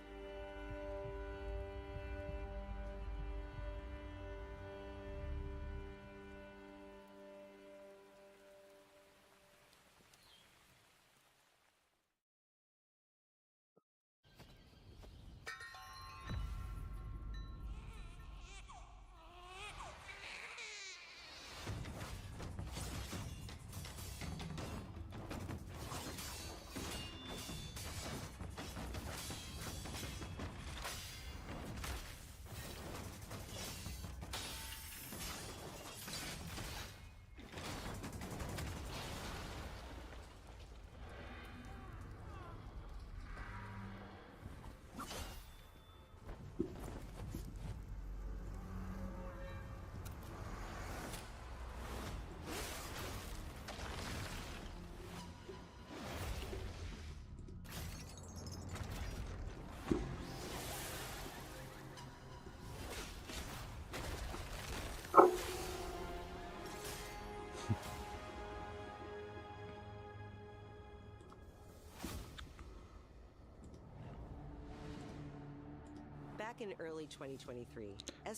Back in early 2023,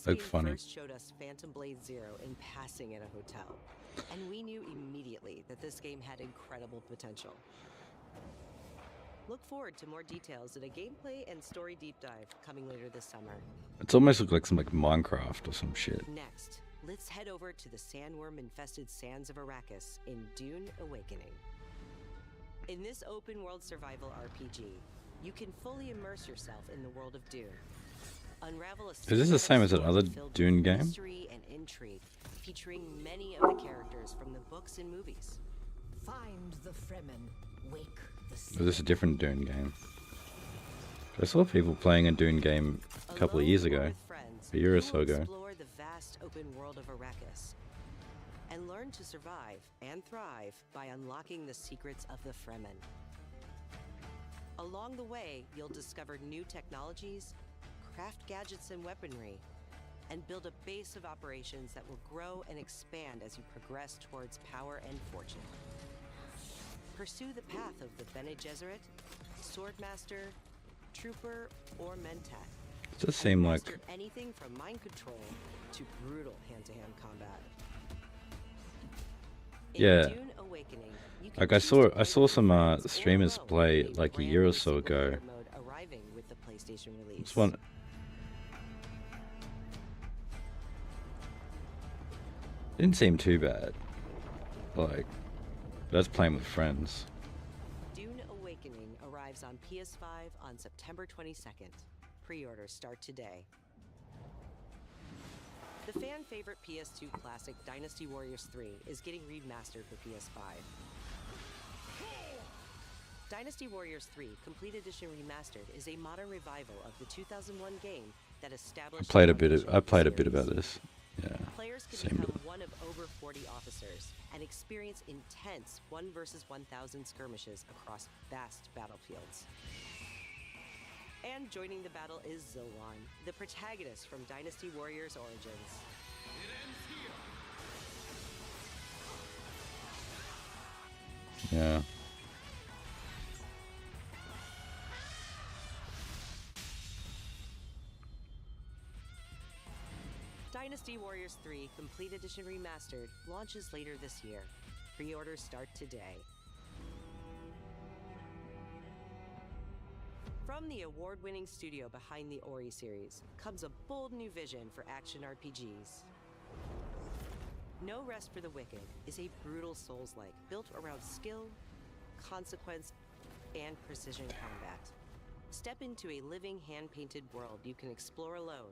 Look SK funny. first showed us Phantom Blade Zero in passing at a hotel, and we knew immediately that this game had incredible potential. Look forward to more details in a gameplay and story deep dive coming later this summer. It's almost looked like some like Minecraft or some shit. Next, let's head over to the sandworm-infested sands of Arrakis in Dune Awakening. In this open-world survival RPG, you can fully immerse yourself in the world of Dune. Unravel a Is this the same as that other filled Dune with game? mystery and intrigue, featuring many of the characters from the books and movies. Find the Fremen, wake the Or is this a different Dune game? I saw people playing a Dune game a couple of years ago, a year or so ago. Explore the vast open world of Arrakis and learn to survive and thrive by unlocking the secrets of the Fremen. Along the way, you'll discover new technologies, craft gadgets and weaponry, and build a base of operations that will grow and expand as you progress towards power and fortune. Pursue the path of the Bene Gesserit, Swordmaster, Trooper, or Mentat. It does seem like Master anything from mind control to brutal hand-to-hand combat. yeah. Dune Awakening, you can Like I choose saw some or streamers alone play in a like a brand year or new so ago. single-player mode arriving with the PlayStation release. This one didn't seem too bad. Like that's playing with friends. Dune Awakening arrives on PS5 on September 22nd. Pre-orders start today. The fan-favorite PS2 classic Dynasty Warriors 3 is getting remastered for PS5. Dynasty Warriors 3 Complete Edition Remastered is a modern revival of the 2001 game that established I played a bit about this. Yeah. Players can Same. become one of over 40 officers and experience intense 1 versus 1,000 skirmishes across vast battlefields. And joining the battle is Zilwan, the protagonist from Dynasty Warriors Origins. Yeah. Dynasty Warriors 3 Complete Edition Remastered launches later this year. Pre-orders start today. From the award-winning studio behind the Ori series comes a bold new vision for action RPGs. No Rest for the Wicked is a brutal Souls-like built around skill, consequence, and precision combat. Step into a living hand-painted world you can explore alone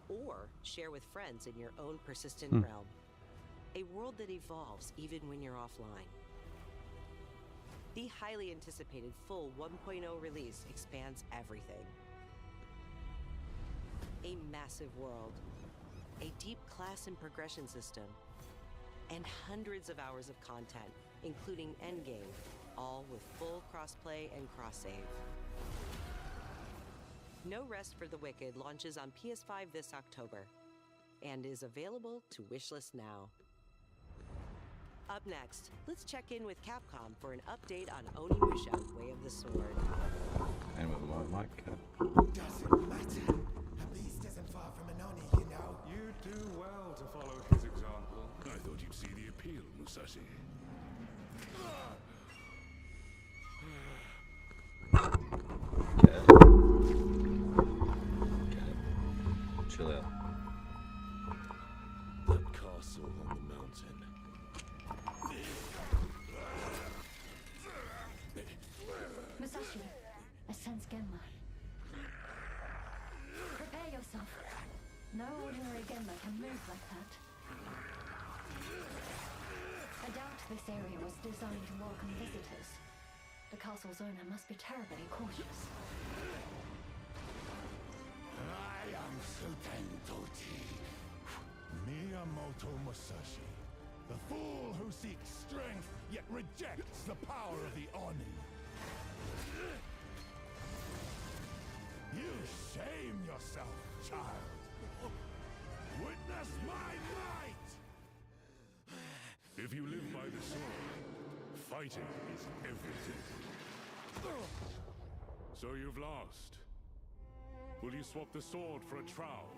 or share with friends in your own persistent Hmm. realm. A world that evolves even when you're offline. The highly anticipated full 1.0 release expands everything. A massive world, a deep class and progression system, and hundreds of hours of content, including endgame, all with full crossplay and cross-save. No Rest for the Wicked launches on PS5 this October and is available to wishlist now. Up next, let's check in with Capcom for an update on Onimusha: Way of the Sword. And with my mic. Doesn't matter. At least isn't far from an Oni, you know. You do well to follow his example. I thought you'd see the appeal, Musashi. Chill out. That castle on the mountain. Musashi, I sense Genma. Prepare yourself. No ordinary Genma can move like that. I doubt this area was designed to welcome visitors. The castle's owner must be terribly cautious. I am Suten Tochi. Miyamoto Musashi. The fool who seeks strength yet rejects the power of the Oni. You shame yourself, child. Witness my might! If you live by the sword, fighting is everything. So you've lost. Will you swap the sword for a trowel?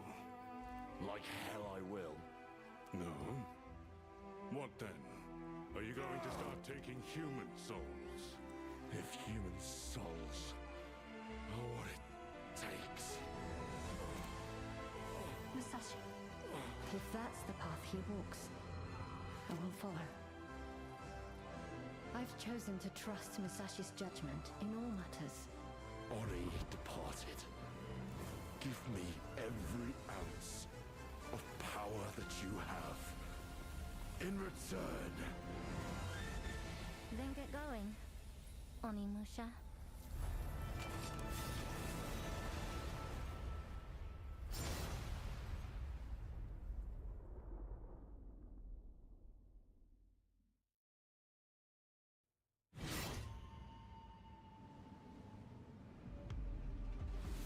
Like hell I will. No? What then? Are you going to start taking human souls? If human souls are what it takes. Musashi, if that's the path he walks, I will follow. I've chosen to trust Musashi's judgment in all matters. Ori departed. Give me every ounce of power that you have. In return. Then get going, Onimusha.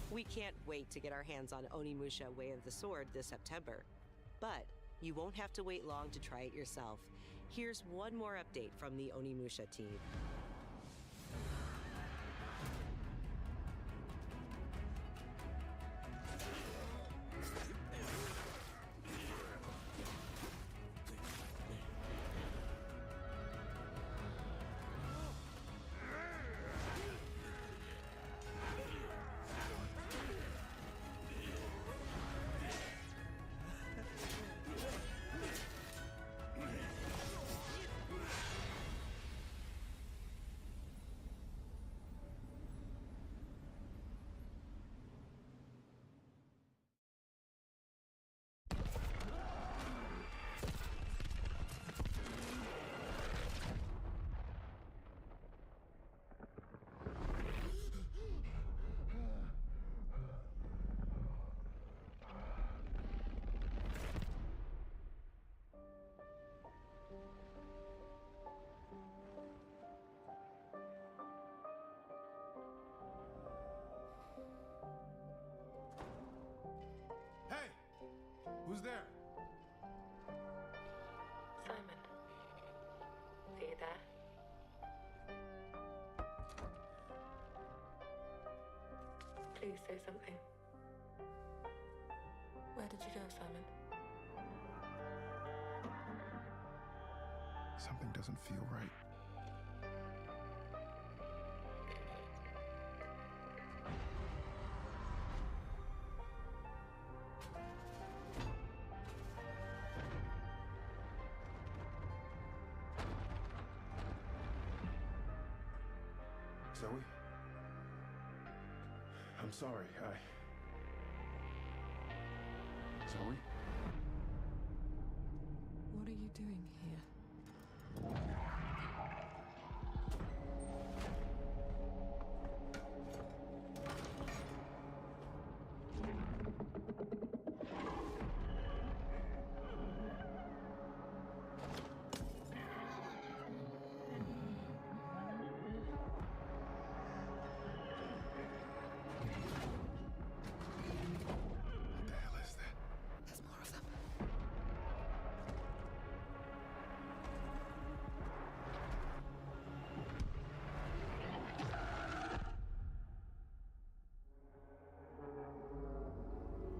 We can't wait to get our hands on Onimusha: Way of the Sword this September. But you won't have to wait long to try it yourself. Here's one more update from the Onimusha team. Hey! Who's there? Simon, are you there? Please say something. Where did you go, Simon? Something doesn't feel right. Zoe? I'm sorry, Sorry? What are you doing here? What the hell is that? There's more of them.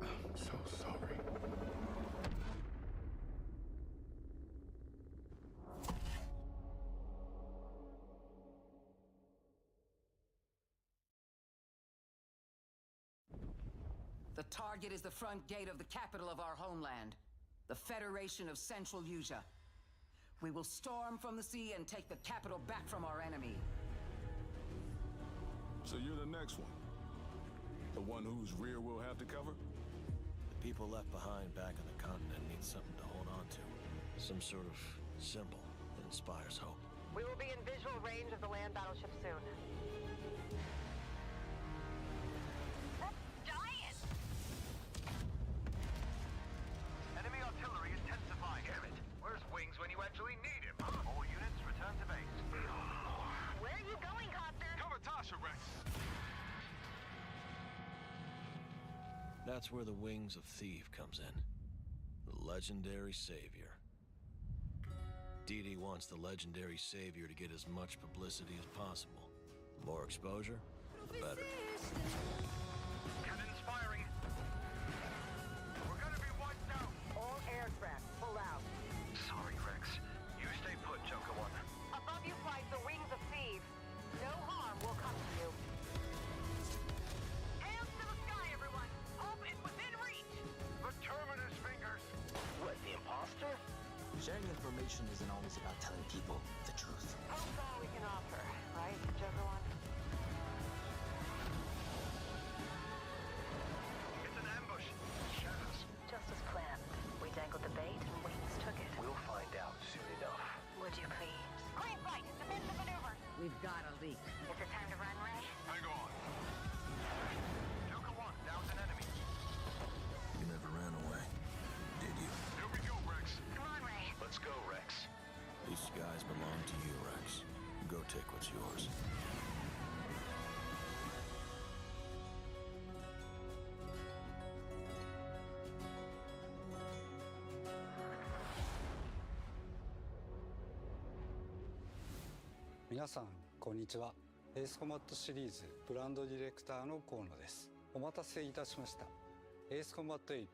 I'm so sorry. The target is the front gate of the capital of our homeland, the Federation of Central Asia. We will storm from the sea and take the capital back from our enemy. So you're the next one? The one whose rear we'll have to cover? The people left behind back on the continent need something to hold on to. Some sort of symbol that inspires hope. We will be in visual range of the land battleship soon. Enemy artillery intensifying. Damn it. Where's Wings when you actually need him? All units return to base. Where are you going, Copter? Cover Tasha, Rex. That's where the Wings of Thief comes in. The legendary savior. Dee Dee wants the legendary savior to get as much publicity as possible. The more exposure, the better. Cannons firing. We're gonna be wiped out. All aircraft, pull out. Sorry, Rex. You stay put, Joker One. Above you flies the Wings of Thieves. No harm will come to you. Hands to the sky, everyone. Hope is within reach. The Terminus fingers. What, the imposter? Sharing information isn't always about telling people the truth. Hope's all we can offer, right, Joker One? It's an ambush. Shadows. Just as planned. We dangled the bait and Wings took it. We'll find out soon enough. Would you please? Green flight, defensive maneuver. We've got a leak. Is it time to run, Ray? Hang on. Joker One, down's an enemy. You never ran away, did you? Here we go, Rex. Come on, Ray. Let's go, Rex. These skies belong to you, Rex. Go take what's yours.皆さんこんにちは。エースコマットシリーズブランドディレクターの河野です。お待たせいたしました。エースコンバット8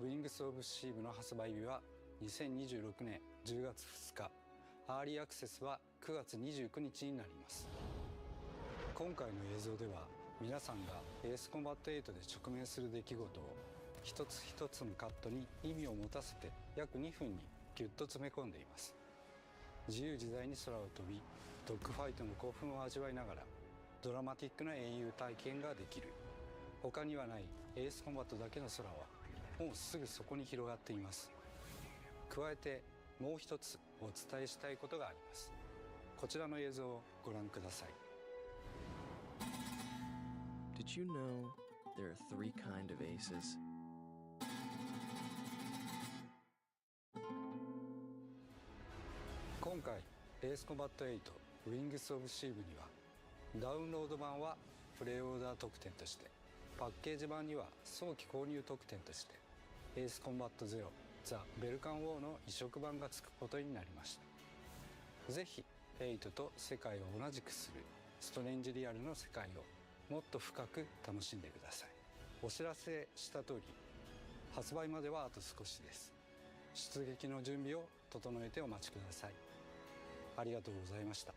ウィングスオブシーブの発売日は2026年10月2日、アーリーアクセスは9月29日になります。今回の映像では皆さんがエースコンバット8で直面する出来事を一つ一つのカットに意味を持たせて約2分にギュッと詰め込んでいます。自由自在に空を飛び、ドッグファイトの興奮を味わいながらドラマティックな英雄体験ができる。他にはないエースコンバットだけの空はもうすぐそこに広がっています。加えてもう一つお伝えしたいことがあります。こちらの映像をご覧ください。 Did you know there are 3 kinds of aces? 今回エースコンバット8ウィングスオブシーブにはダウンロード版はプレイオーダー特典として、パッケージ版には早期購入特典としてエースコンバット0ザ・ベルカンウォーの移植版がつくことになりました。ぜひ8と世界を同じくするストレンジリアルの世界をもっと深く楽しんでください。お知らせした通り発売まではあと少しです。出撃の準備を整えてお待ちください。ありがとうございました。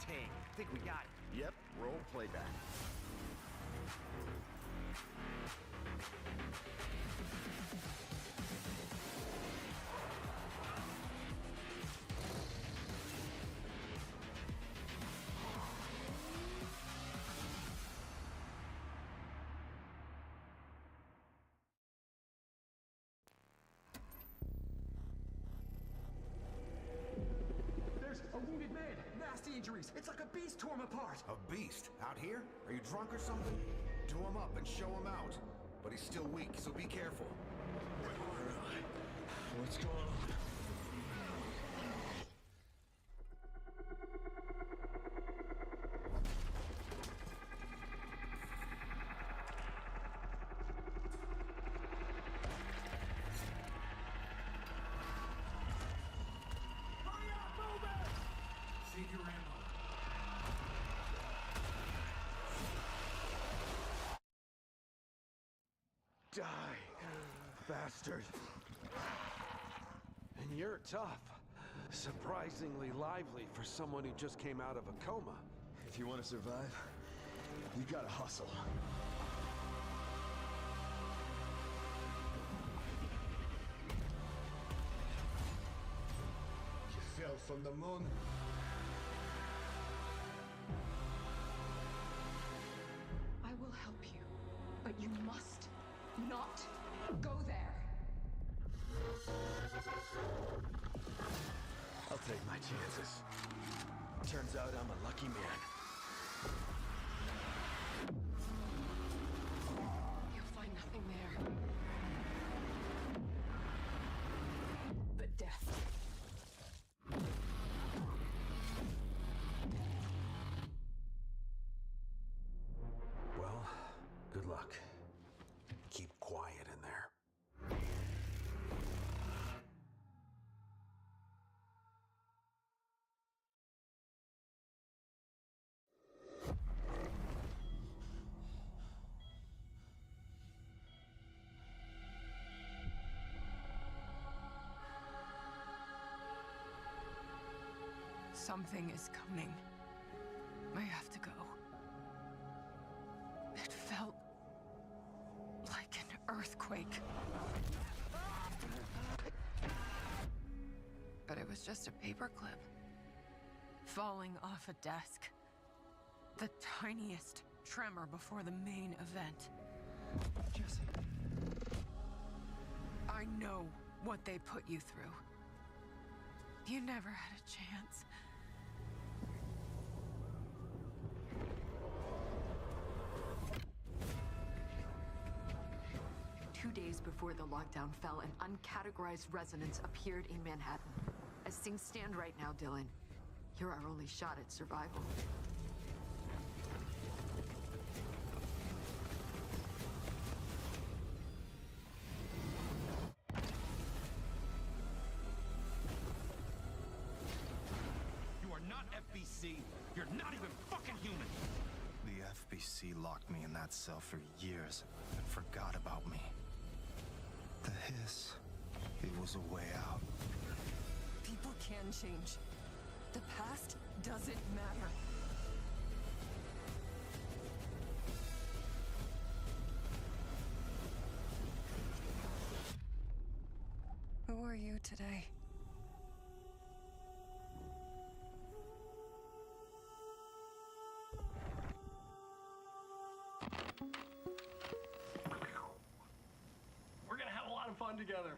Ting. Think we got it. Yep, roll playback. There's a wounded man. Nasty injuries. It's like a beast tore him apart. A beast? Out here? Are you drunk or something? Do him up and show him out. But he's still weak, so be careful. What's going on? Save your ammo. Die, bastard. And you're tough. Surprisingly lively for someone who just came out of a coma. If you want to survive, you gotta hustle. You fell from the moon? I will help you, but you must not go there. I'll take my chances. Turns out I'm a lucky man. You'll find nothing there. But death. Well, good luck. Keep quiet in there. Something is coming. I have to go. It felt like an earthquake. But it was just a paperclip falling off a desk. The tiniest tremor before the main event. Jesse. I know what they put you through. You never had a chance. 2 days before the lockdown fell, an uncategorized resonance appeared in Manhattan. As things stand right now, Dylan, you're our only shot at survival. You are not FBC. You're not even fucking human. The FBC locked me in that cell for years and forgot about me. The hiss, it was a way out. People can change. The past doesn't matter. Who are you today? We're gonna have a lot of fun together.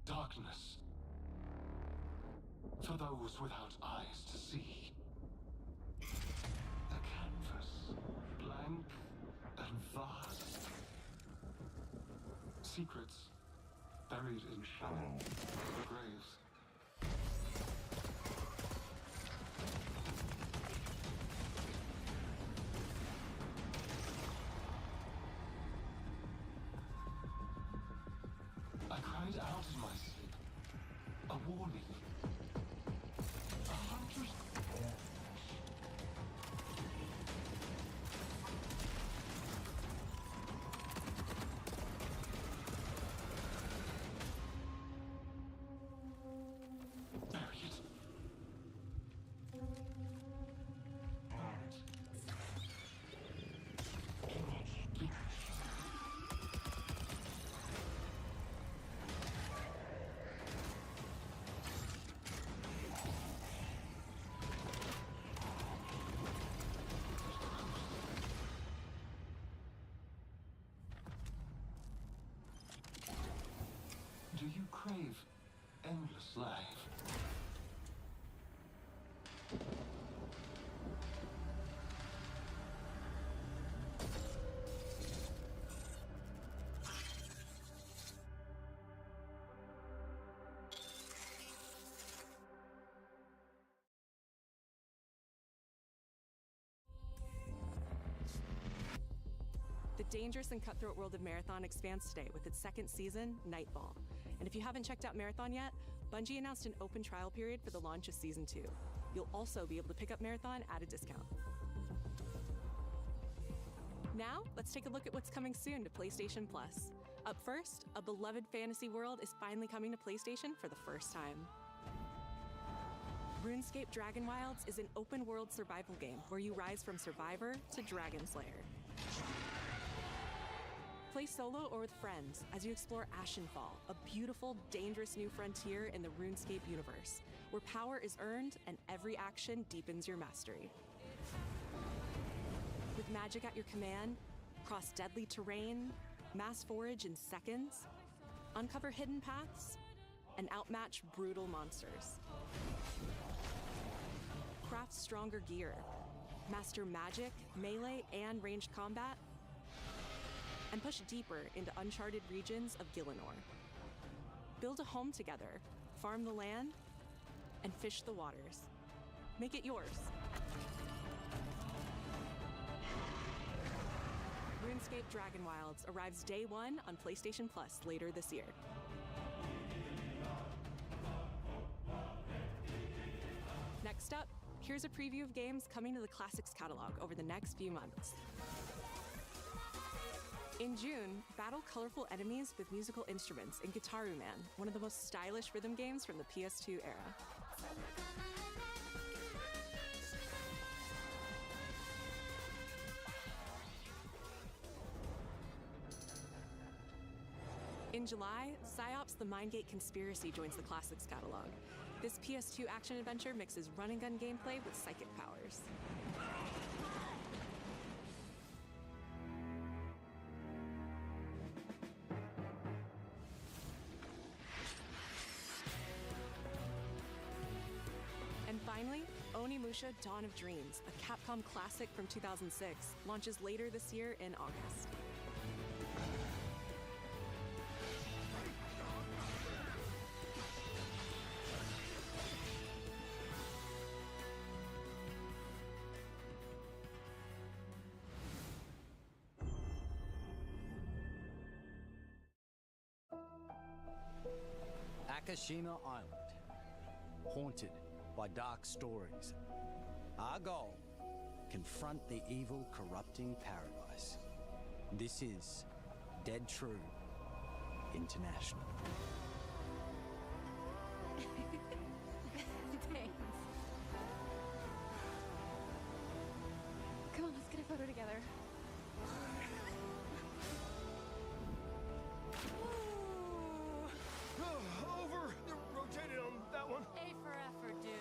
Darkness. For those without eyes to see. The canvas, blank and vast. Secrets buried in shadow. The graves. dangerous and cutthroat world of Marathon expands today with its second season, Nightfall. And if you haven't checked out Marathon yet, Bungie announced an open trial period for the launch of Season 2. You'll also be able to pick up Marathon at a discount. Now, let's take a look at what's coming soon to PlayStation Plus. Up first, a beloved fantasy world is finally coming to PlayStation for the first time. RuneScape Dragon Wilds is an open-world survival game where you rise from survivor to dragon slayer. Play solo or with friends as you explore Ashenfall, a beautiful, dangerous new frontier in the RuneScape universe, where power is earned and every action deepens your mastery. With magic at your command, cross deadly terrain, mass forage in seconds, uncover hidden paths, and outmatch brutal monsters. Craft stronger gear, master magic, melee, and ranged combat, and push deeper into uncharted regions of Gielinor. Build a home together, farm the land, and fish the waters. Make it yours. RuneScape Dragon Wilds arrives day one on PlayStation Plus later this year. Next up, here's a preview of games coming to the Classics catalog over the next few months. In June, battle colorful enemies with musical instruments in Guitaru Man, one of the most stylish rhythm games from the PS2 era. In July, PsyOps: The Mindgate Conspiracy joins the Classics catalog. This PS2 action-adventure mixes run-and-gun gameplay with psychic powers. And finally, Onimusha: Dawn of Dreams, a Capcom classic from 2006, launches later this year in August. Akashima Island, haunted by dark stories. Our goal, confront the evil corrupting paradise. This is Dead True International. Thanks. Come on, let's get a photo together. Over! Rotated on that one. A for effort, dude.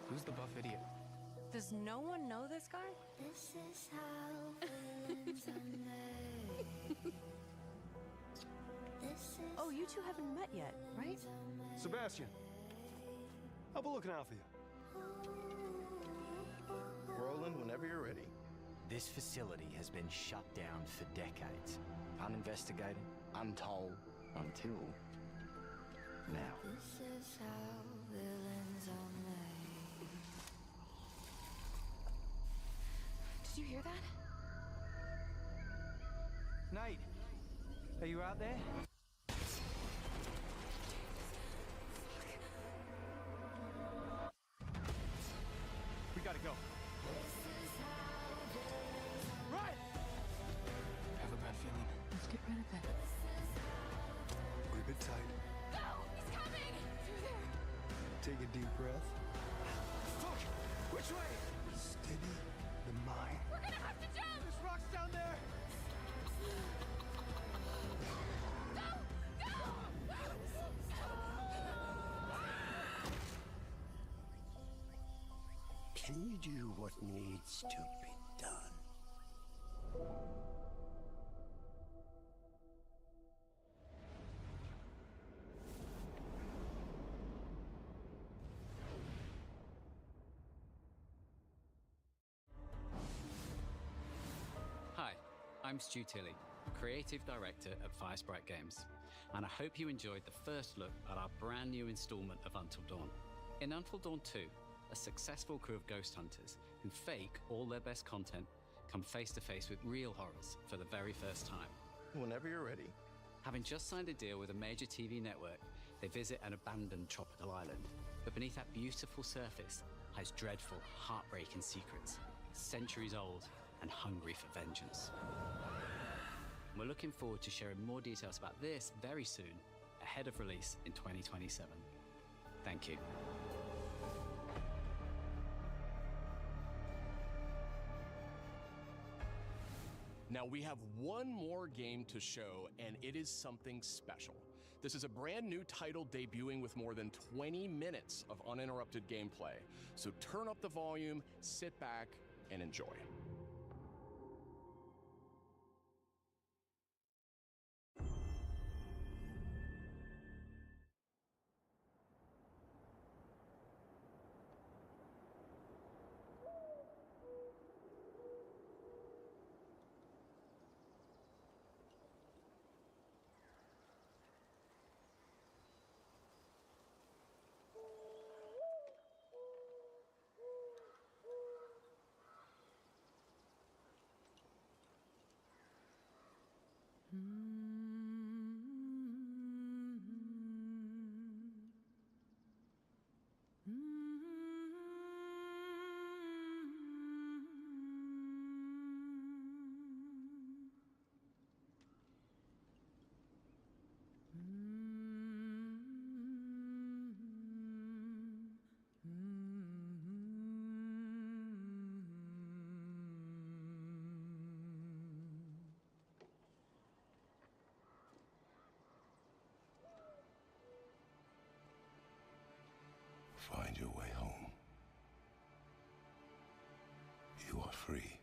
Who's the buff idiot? Does no one know this guy? This is how villains are made. Oh, you two haven't met yet, right? Sebastian, I'll be looking out for you. Roland, whenever you're ready. This facility has been shut down for decades. Uninvestigated, untold, until now. This is how villains are made. Did you hear that? Nate, are you out there? We gotta go. Right! I have a bad feeling. Let's get rid of it. Grip it tight. No! He's coming! Through there! Take a deep breath. Fuck! Which way? Steady the mind. We're gonna have to jump! There's rocks down there! Go! Go! Can you do what needs to be done? Hi, I'm Stu Tilley, Creative Director at Firesprite Games, and I hope you enjoyed the first look at our brand new installment of Until Dawn. In Until Dawn 2, a successful crew of ghost hunters who fake all their best content come face to face with real horrors for the very first time. Whenever you're ready. Having just signed a deal with a major TV network, they visit an abandoned tropical island. But beneath that beautiful surface lies dreadful, heartbreaking secrets, centuries old and hungry for vengeance. We're looking forward to sharing more details about this very soon, ahead of release in 2027. Thank you. Now we have one more game to show, and it is something special. This is a brand new title debuting with more than 20 minutes of uninterrupted gameplay. So turn up the volume, sit back, and enjoy. Find your way home. You are free.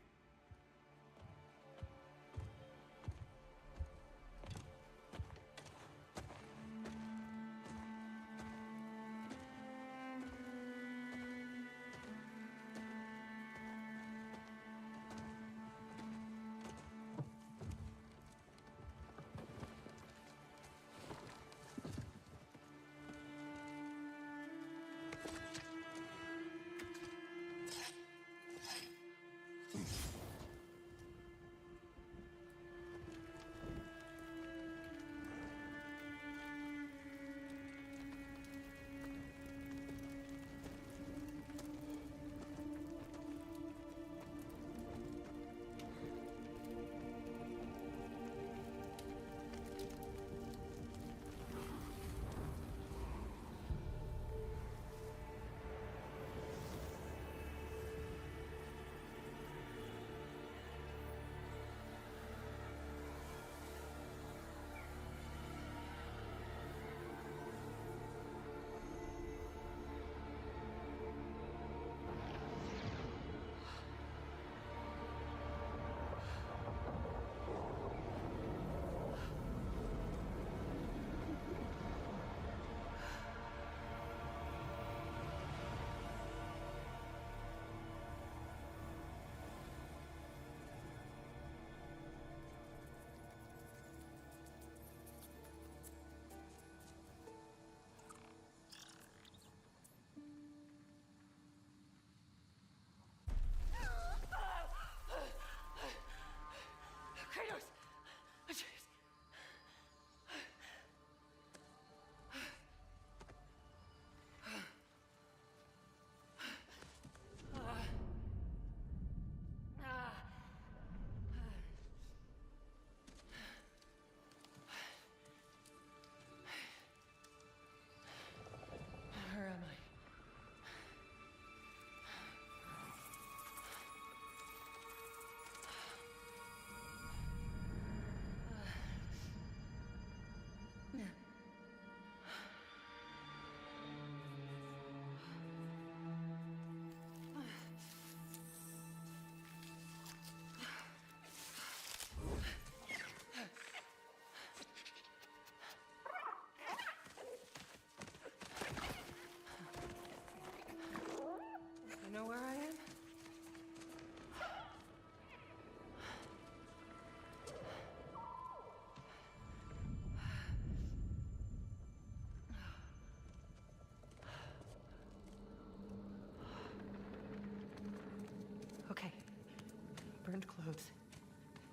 burned clothes.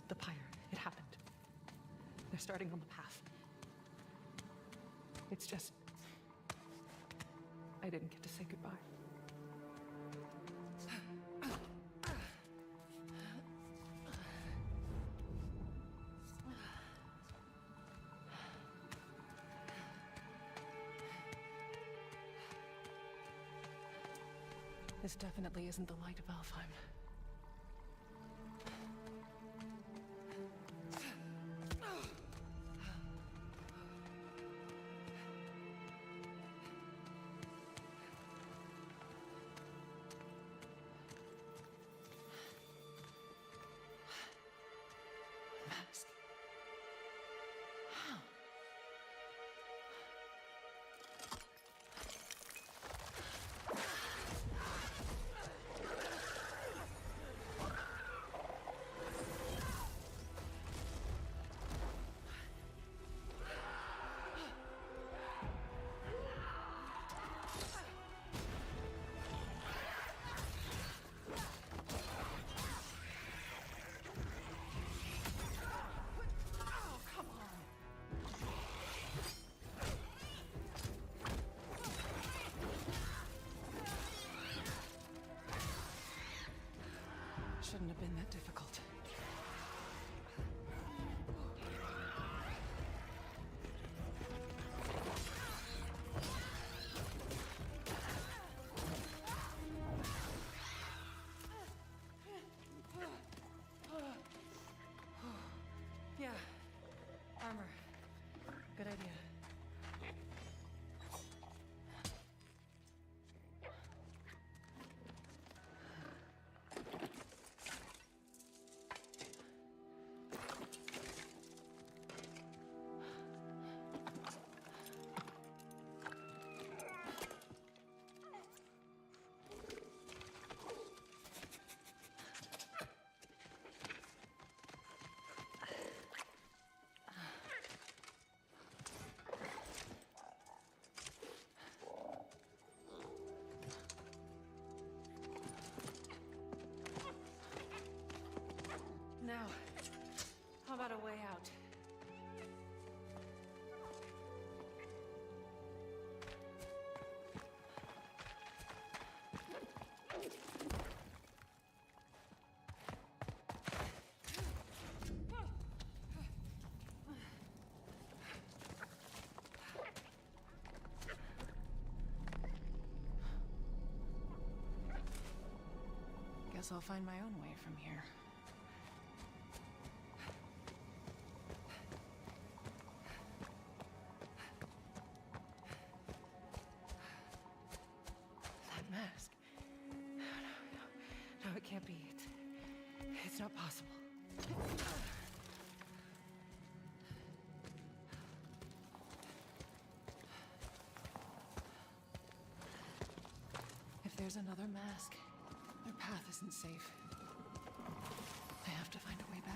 The pyre. It happened. They're starting on the path. It's just... I didn't get to say goodbye. This definitely isn't the light of Alfheim. Mask. How? Shouldn't have been that difficult. Yeah. Armor. Good idea. Now, how about a way out? Guess I'll find my own way from here. Mask. No, it can't be. It's not possible. If there's another mask, their path isn't safe. I have to find a way back.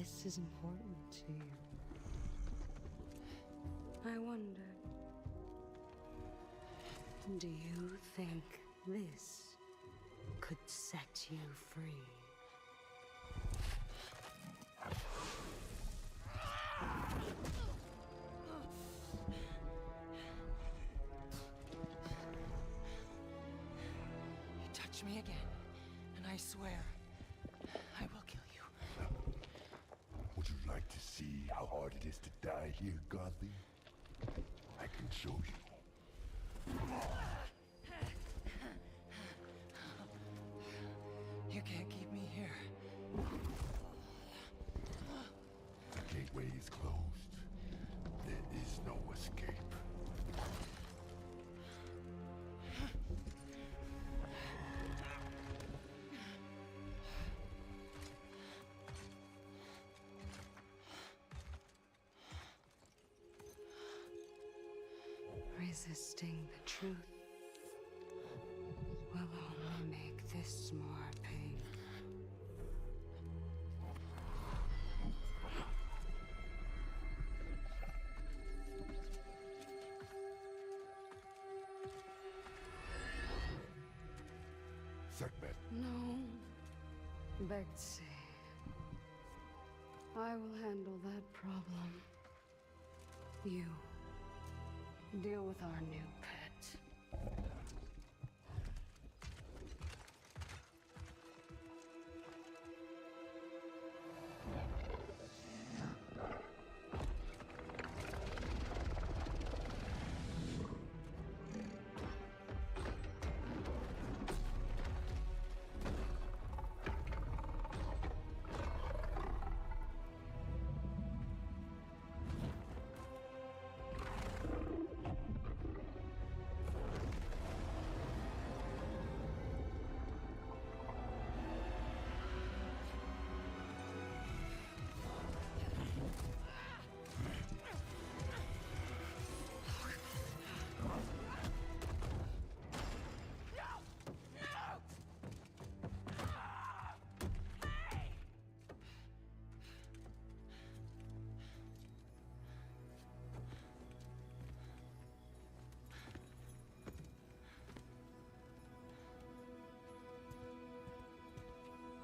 this is important to you. I wonder, do you think this could set you free? You touch me again, and I swear, I will kill you. Would you like to see how hard it is to die here, Godly? I can show you. You can't keep me here. The gateway is closed. There is no escape. Resisting the truth will only make this more pain. Segment. No, Betsy. I will handle that problem. You deal with our new pet.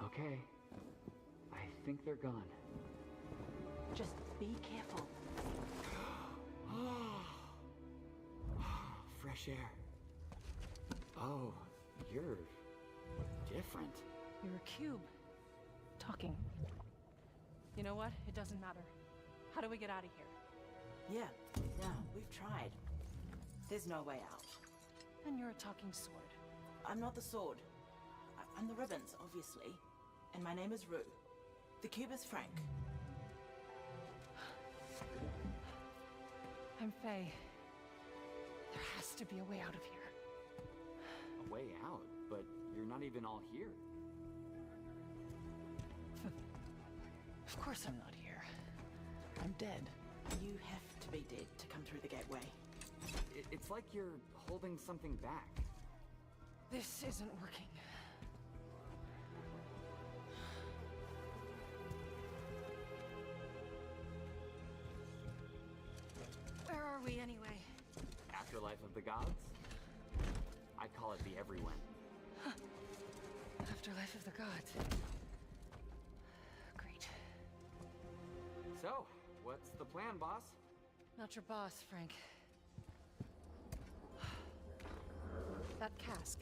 Okay. I think they're gone. Just be careful. Fresh air. Oh, you're different. You're a cube. Talking. You know what? It doesn't matter. How do we get out of here? Yeah, we've tried. There's no way out. And you're a talking sword. I'm not the sword. I'm the ribbons, obviously. And my name is Rue. The cube is Frank. I'm Faye. There has to be a way out of here. A way out? But you're not even all here. Of course I'm not here. I'm dead. You have to be dead to come through the gateway. It's like you're holding something back. This isn't working. Where are we anyway? Afterlife of the gods? I call it the everyone. Afterlife of the gods. Great. So, what's the plan, boss? Not your boss, Frank. That cask.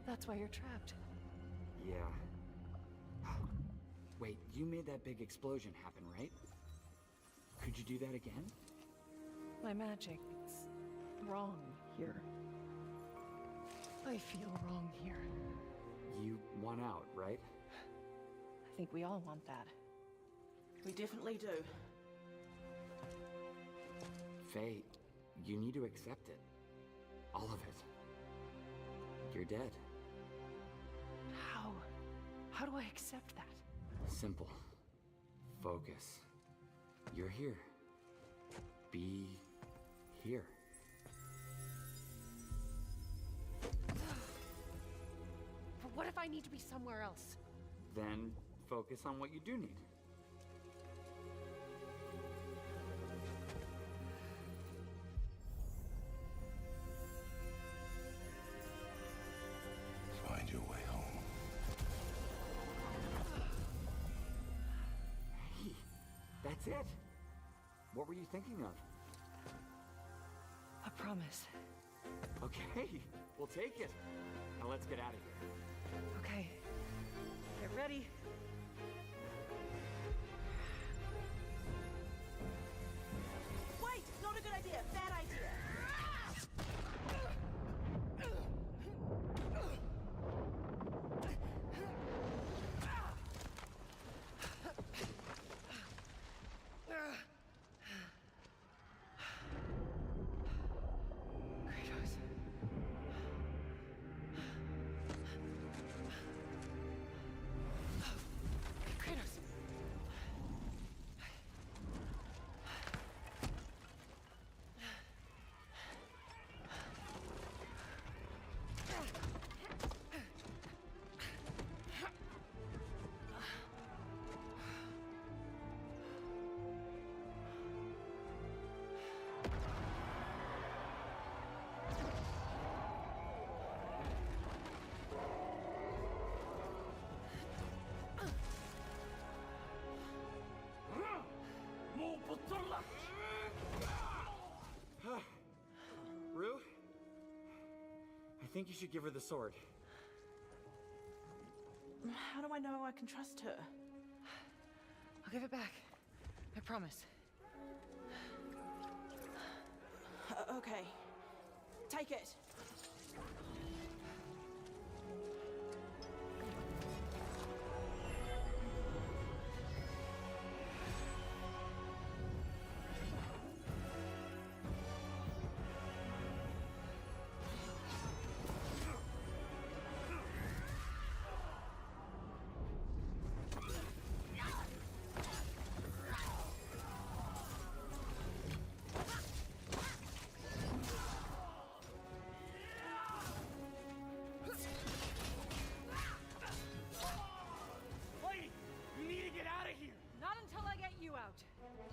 That's why you're trapped. Yeah. Wait, you made that big explosion happen, right? Could you do that again? My magic, it's wrong here. I feel wrong here. You want out, right? I think we all want that. We definitely do. Faye, you need to accept it. All of it. You're dead. How? How do I accept that? Simple. Focus. You're here. Be here. But what if I need to be somewhere else? Then focus on what you do need. That's it? What were you thinking of? A promise. Okay, we'll take it. Now let's get out of here. Okay. Get ready. Wait! Not a good idea! Bad idea! Rue? I think you should give her the sword. How do I know I can trust her? I'll give it back. I promise. Okay. Take it.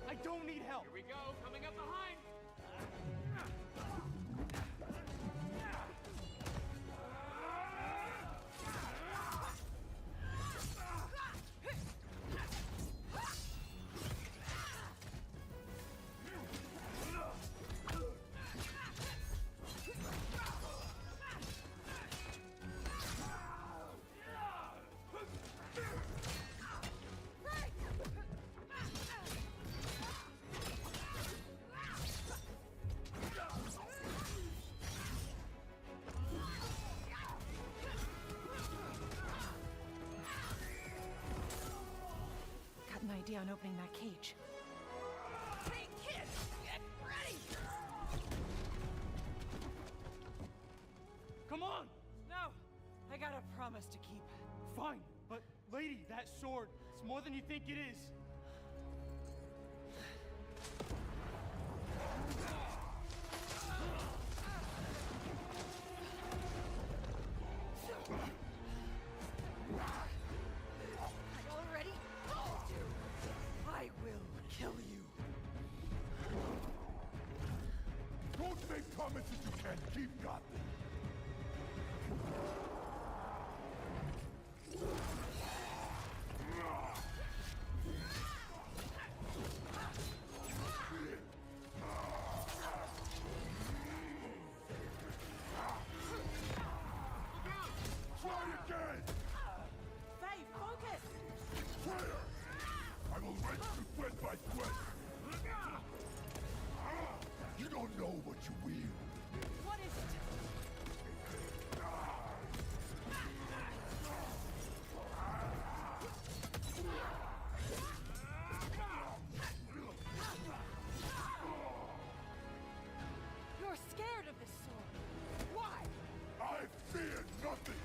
I don't need help. Here we go, coming up behind. On opening that cage. Hey kids, get ready! Come on! No, I got a promise to keep. Fine, but lady, that sword, it's more than you think it is. Promises you can't keep, Gotham. Try again! Faye, focus! Prayer! I will wrench you thread by thread! You don't know what you wield. What is it? You're scared of this sword. Why? I fear nothing!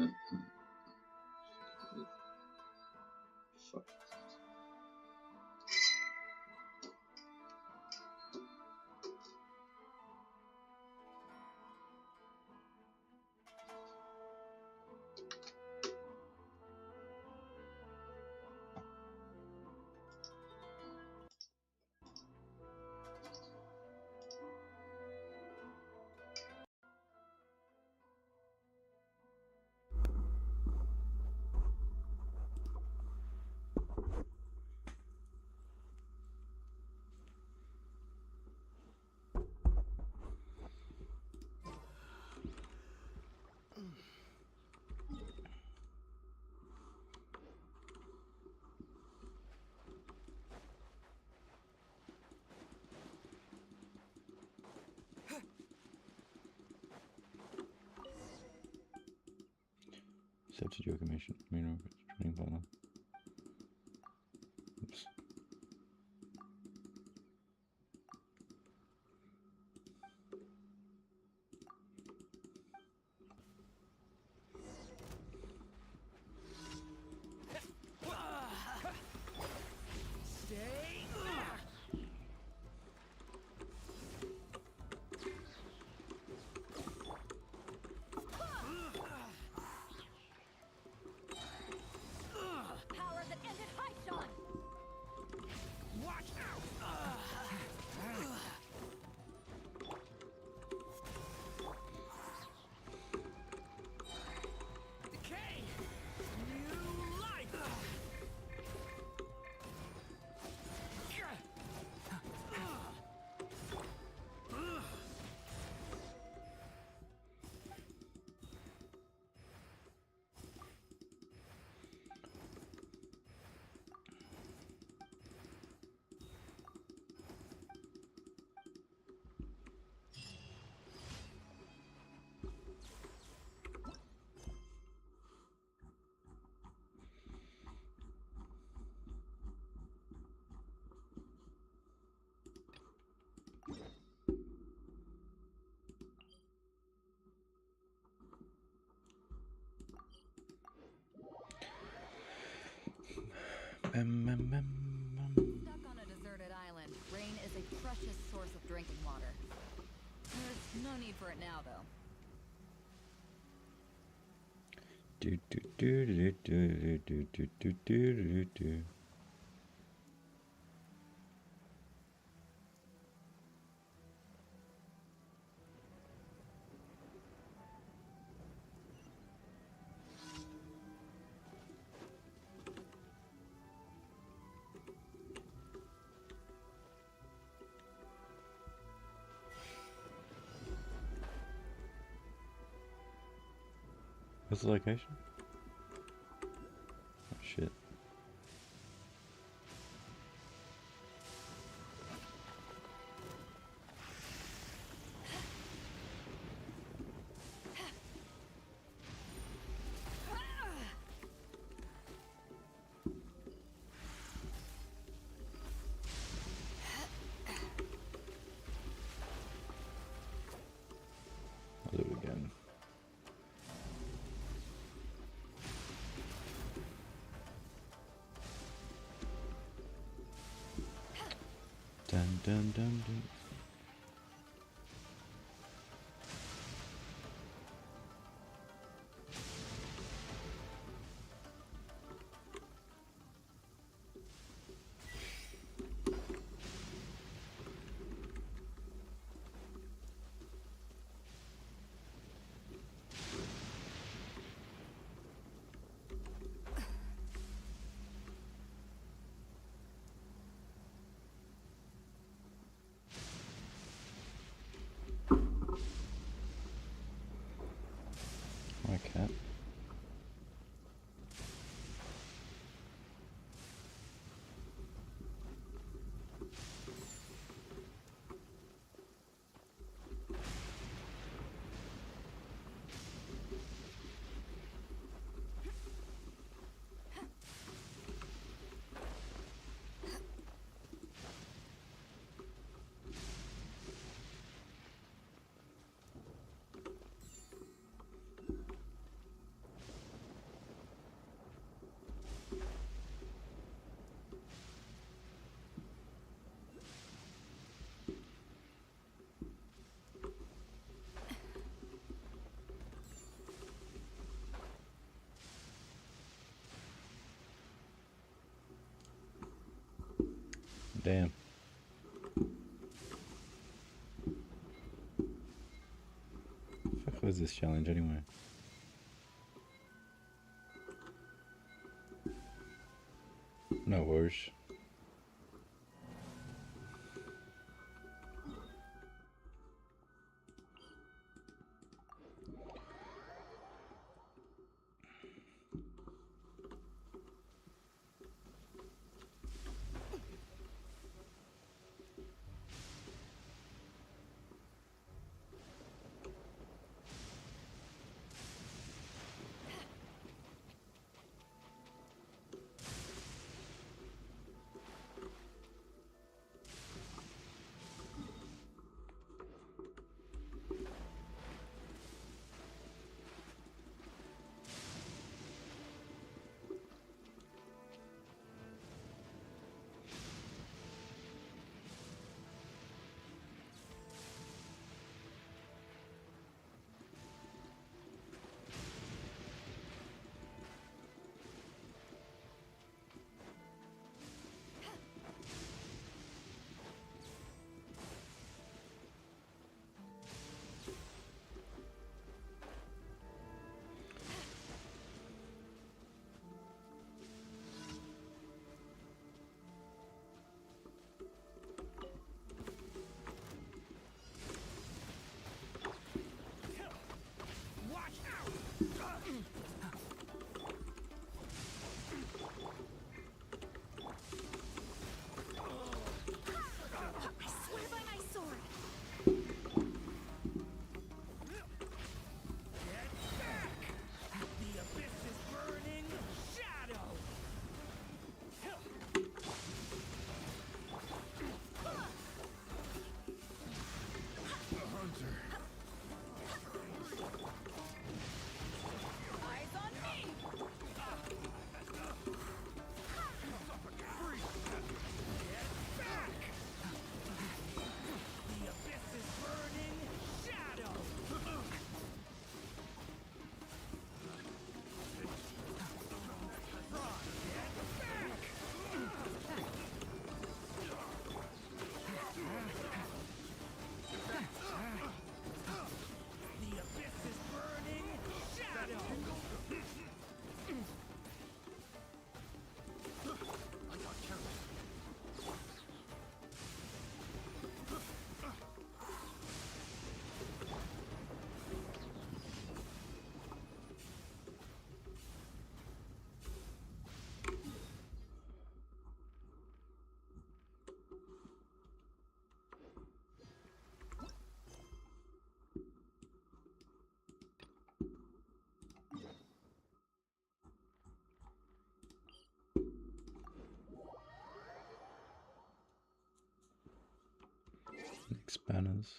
Fuck. Set to joke mission. Training partner. Oops. Power that ended Haishan! Watch out! Decay! New life! Stuck on a deserted island, rain is a precious source of drinking water. There's no need for it now, though. Do do do do do do do do do do. What's the location? Oh shit. I'll do it again. Dun dun dun dun. My cat. Damn. Fuck was this challenge anyway? No worries. Banners.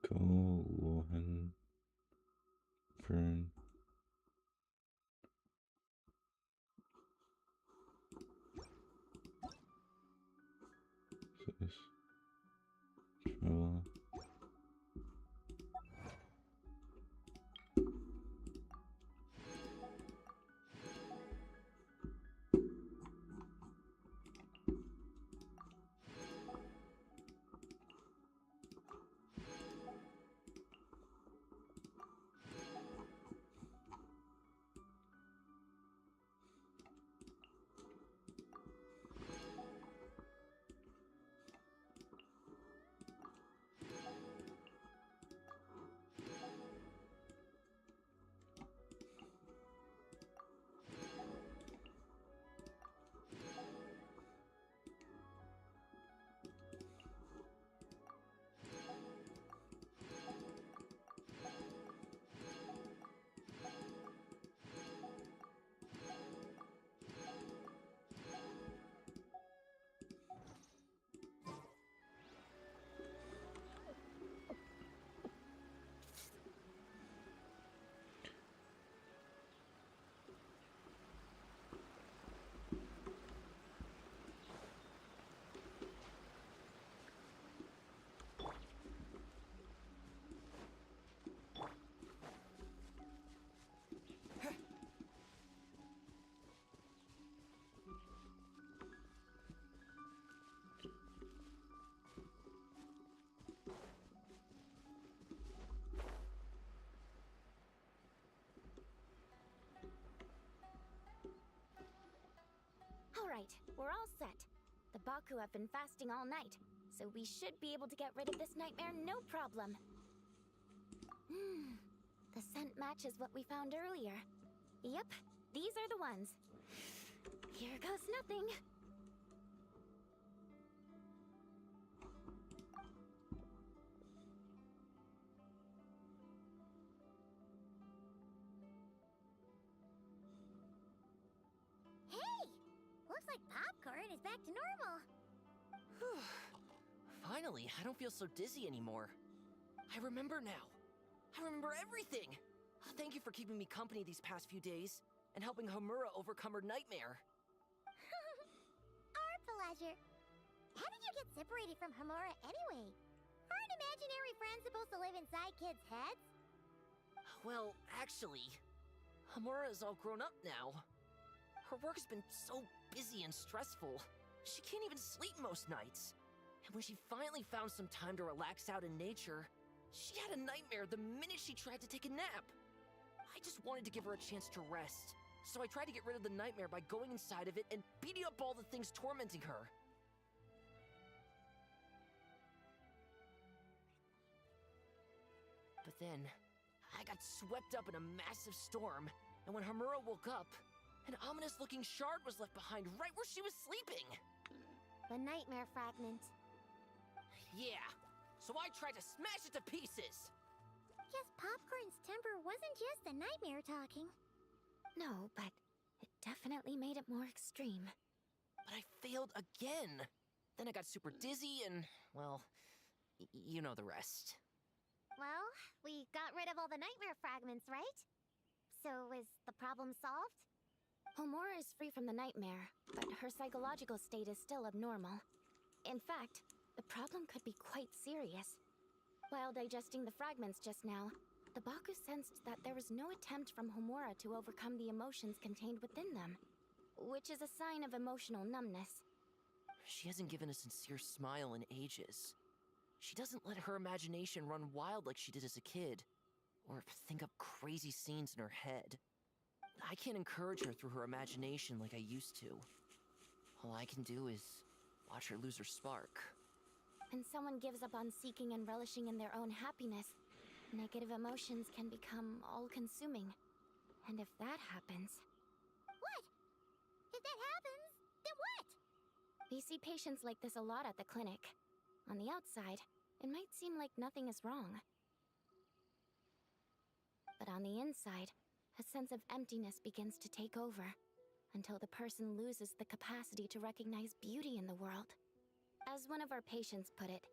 Nicole, Lohan, Fern. So this. Traveler. right. We're all set. The Baku have been fasting all night, so we should be able to get rid of this nightmare no problem. The scent matches what we found earlier. Yep, these are the ones. Here goes nothing. Hey! Looks like popcorn is back to normal. Finally, I don't feel so dizzy anymore. I remember now. I remember everything! Thank you for keeping me company these past few days, and helping Homura overcome her nightmare. Our pleasure. How did you get separated from Homura anyway? Aren't imaginary friends supposed to live inside kids' heads? Well, actually, Homura is all grown up now. Her work has been so busy and stressful, she can't even sleep most nights. And when she finally found some time to relax out in nature, she had a nightmare the minute she tried to take a nap. I just wanted to give her a chance to rest, so I tried to get rid of the nightmare by going inside of it and beating up all the things tormenting her. But then, I got swept up in a massive storm, and when Homura woke up, an ominous-looking shard was left behind right where she was sleeping. The nightmare fragment. Yeah, so I tried to smash it to pieces. Guess Popcorn's temper wasn't just the nightmare talking. No, but it definitely made it more extreme. But I failed again. Then I got super dizzy and, well, you know the rest. Well, we got rid of all the nightmare fragments, right? So is the problem solved? Homura is free from the nightmare, but her psychological state is still abnormal. In fact, the problem could be quite serious. While digesting the fragments just now, the Baku sensed that there was no attempt from Homura to overcome the emotions contained within them, which is a sign of emotional numbness. She hasn't given a sincere smile in ages. She doesn't let her imagination run wild like she did as a kid, or think up crazy scenes in her head. I can't encourage her through her imagination like I used to. All I can do is watch her lose her spark. When someone gives up on seeking and relishing in their own happiness, negative emotions can become all-consuming. And if that happens... What? If that happens, then what? We see patients like this a lot at the clinic. On the outside, it might seem like nothing is wrong. But on the inside, a sense of emptiness begins to take over, until the person loses the capacity to recognize beauty in the world. As one of our patients put it,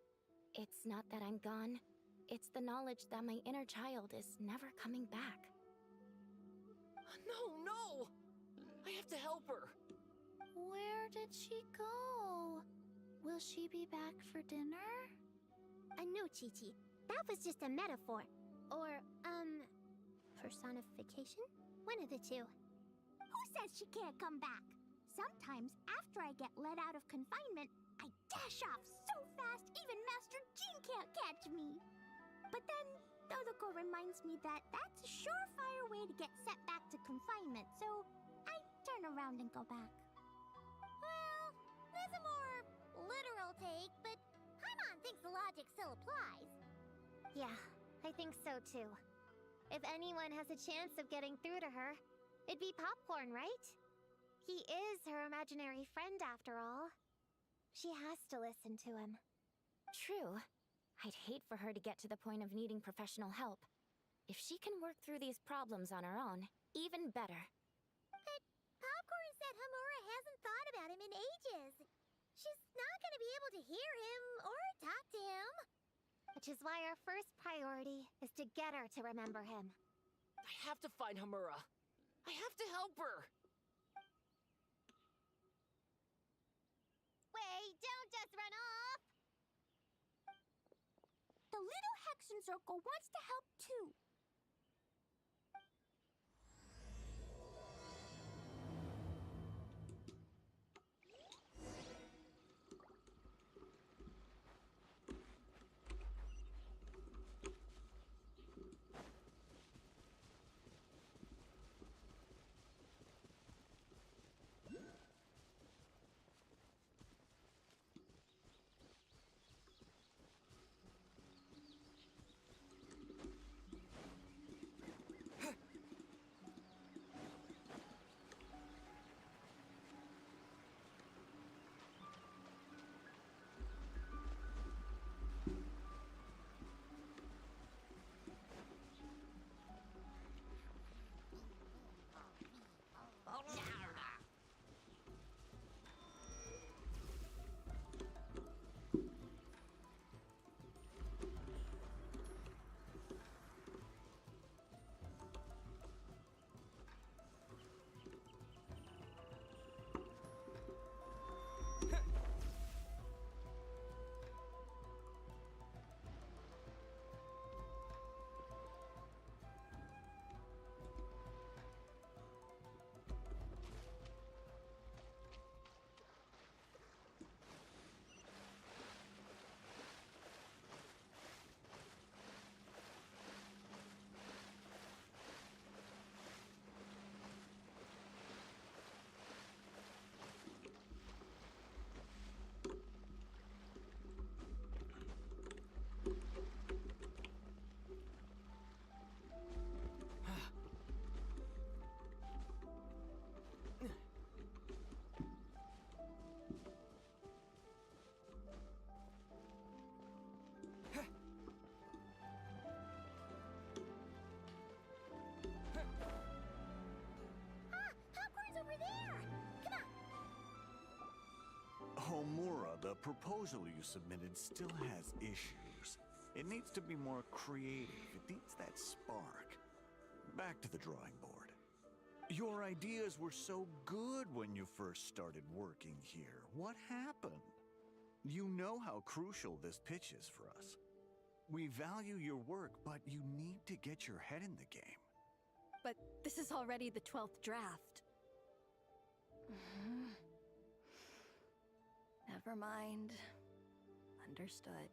it's not that I'm gone, it's the knowledge that my inner child is never coming back. No! I have to help her! Where did she go? Will she be back for dinner? No, Chi-Chi. That was just a metaphor. Or, personification? One of the two. Who says she can't come back? Sometimes, after I get let out of confinement, I dash off so fast even Master Jean can't catch me. But then, Dodoko reminds me that that's a surefire way to get sent back to confinement, so I turn around and go back. Well, there's a more literal take, but Paimon thinks the logic still applies. Yeah, I think so too. If anyone has a chance of getting through to her, it'd be Popcorn, right? He is her imaginary friend after all. She has to listen to him. True. I'd hate for her to get to the point of needing professional help. If she can work through these problems on her own, even better. But Popcorn said Homura hasn't thought about him in ages. She's not gonna be able to hear him or talk to him. Which is why our first priority is to get her to remember him. I have to find Homura. I have to help her. Wait, don't just run off! The little Hexen Circle wants to help too. proposal you submitted still has issues. It needs to be more creative. It needs that spark. Back to the drawing board. Your ideas were so good when you first started working here. What happened? You know how crucial this pitch is for us. We value your work, but you need to get your head in the game. But this is already the 12th draft. Never mind. Understood.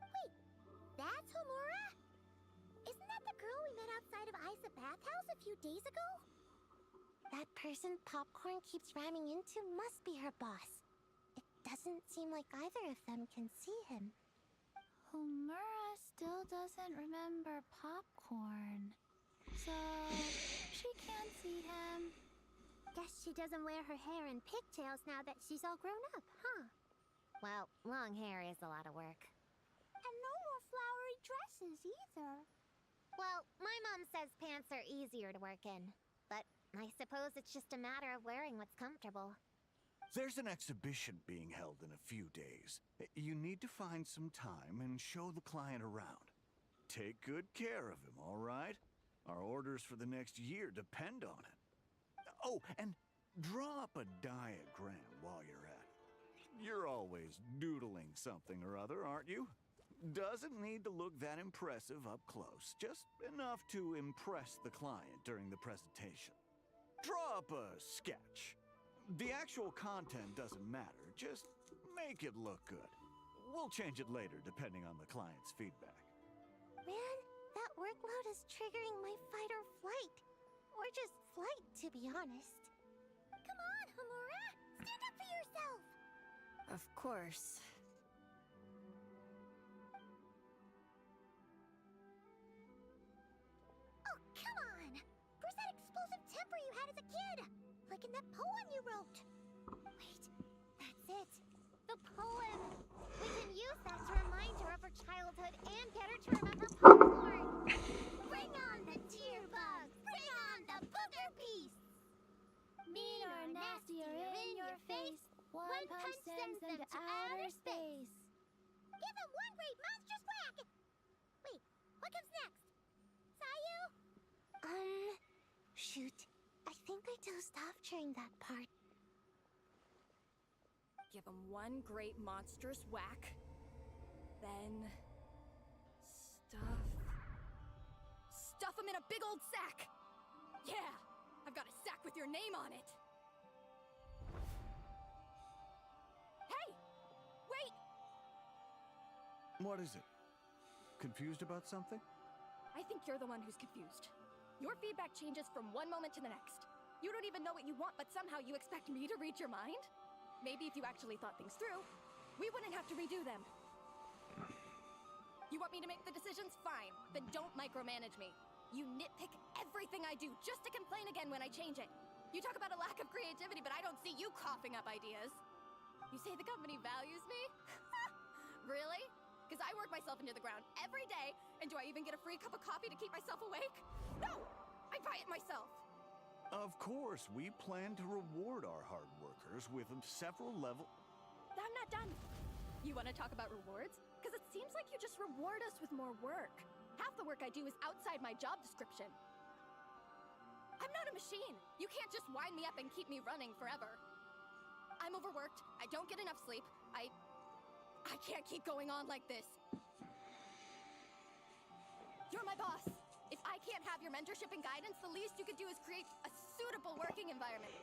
Wait, that's Homura? Isn't that the girl we met outside of Isa Bathhouse a few days ago? That person Popcorn keeps ramming into must be her boss. It doesn't seem like either of them can see him. Homura still doesn't remember Popcorn. So, she can't see him. Guess she doesn't wear her hair in pigtails now that she's all grown up, huh? Well, long hair is a lot of work. And no more flowery dresses either. Well, my mom says pants are easier to work in. But I suppose it's just a matter of wearing what's comfortable. There's an exhibition being held in a few days. You need to find some time and show the client around. Take good care of him, all right? Our orders for the next year depend on it. Oh, and draw up a diagram while you're at it. You're always doodling something or other, aren't you? Doesn't need to look that impressive up close, just enough to impress the client during the presentation. Draw up a sketch. The actual content doesn't matter, just make it look good. We'll change it later depending on the client's feedback. Man, that workload is triggering my fight or flight. Or just flight, to be honest. Come on, Homura! Stand up for yourself! Of course. Oh, come on! Where's that explosive temper you had as a kid? Like in that poem you wrote. Wait, that's it. The poem! We can use that to remind her of her childhood and get her to remember Popcorn! Bring on the tear bugs! Bring on the booger beasts! Mean or nasty or in your face, one punch sends them to outer space. Give them one great monstrous whack! Wait, what comes next? Sayu? Shoot. I think I dozed off during that part. Give him one great monstrous whack. Then... Stuff him in a big old sack! Yeah! I've got a sack with your name on it! Hey! Wait! What is it? Confused about something? I think you're the one who's confused. Your feedback changes from one moment to the next. You don't even know what you want, but somehow you expect me to read your mind? Maybe if you actually thought things through, we wouldn't have to redo them. You want me to make the decisions? Fine. Then don't micromanage me. You nitpick everything I do just to complain again when I change it. You talk about a lack of creativity, but I don't see you coughing up ideas. You say the company values me? Really? Because I work myself into the ground every day, and do I even get a free cup of coffee to keep myself awake? No! I buy it myself! Of course, we plan to reward our hard workers with several levels. I'm not done. You want to talk about rewards? Because it seems like you just reward us with more work. Half the work I do is outside my job description. I'm not a machine. You can't just wind me up and keep me running forever. I'm overworked. I don't get enough sleep. I can't keep going on like this. You're my boss. If I can't have your mentorship and guidance, the least you could do is create a suitable working environment.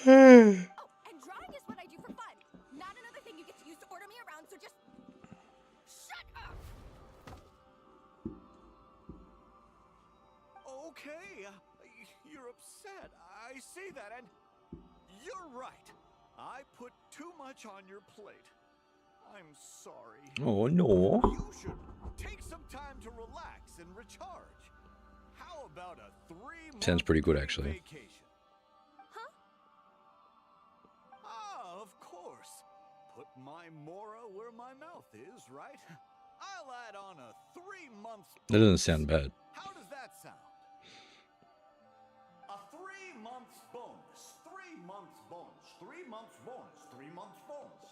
Oh, and drawing is what I do for fun. Not another thing you get to use to order me around, so just... shut up! Okay, you're upset. I see that, and you're right. I put too much on your plate. I'm sorry. Oh no. You should take some time to relax and recharge. How about a 3-month Sounds pretty good, actually. vacation? Huh? Ah, of course. Put my Mora where my mouth is, right? I'll add on a 3-month. That doesn't sound bad. How does that sound? A 3-month bonus. 3 months bonus. 3 months bonus. 3 months bonus.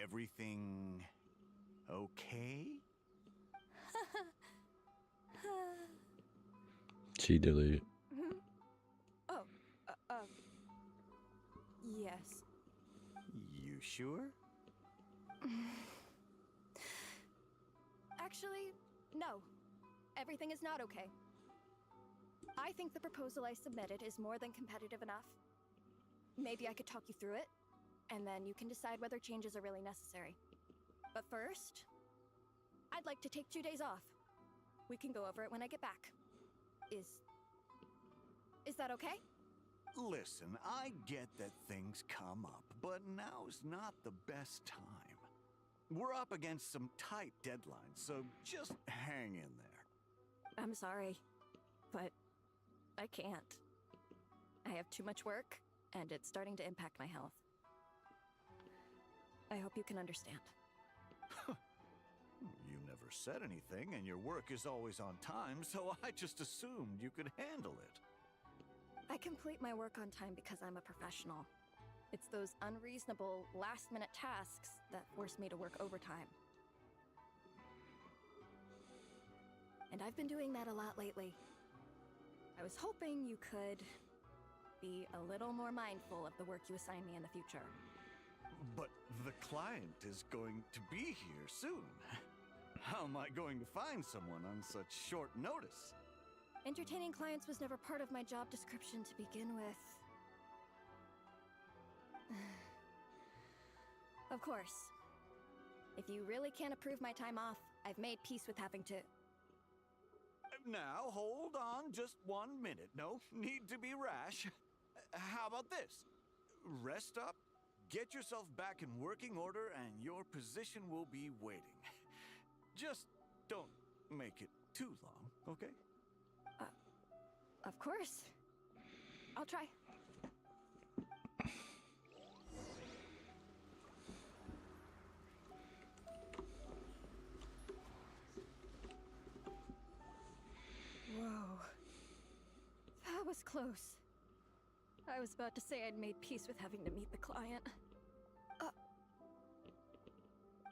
Everything okay? She deleted. Oh, yes. You sure? Actually, no. Everything is not okay. I think the proposal I submitted is more than competitive enough. Maybe I could talk you through it, and then you can decide whether changes are really necessary. But first, I'd like to take 2 days off. We can go over it when I get back. Is that okay? Listen, I get that things come up, but now's not the best time. We're up against some tight deadlines, so just hang in there. I'm sorry, but I can't. I have too much work, and it's starting to impact my health. I hope you can understand. You never said anything, and your work is always on time, so I just assumed you could handle it. I complete my work on time because I'm a professional. It's those unreasonable, last-minute tasks that force me to work overtime. And I've been doing that a lot lately. I was hoping you could be a little more mindful of the work you assign me in the future. But the client is going to be here soon. How am I going to find someone on such short notice? Entertaining clients was never part of my job description to begin with. Of course. If you really can't approve my time off, I've made peace with having to... Now, hold on just 1 minute. No need to be rash. How about this? Rest up, get yourself back in working order, and your position will be waiting. Just don't make it too long, okay? Of course. I'll try. Whoa. That was close. I was about to say I'd made peace with having to meet the client.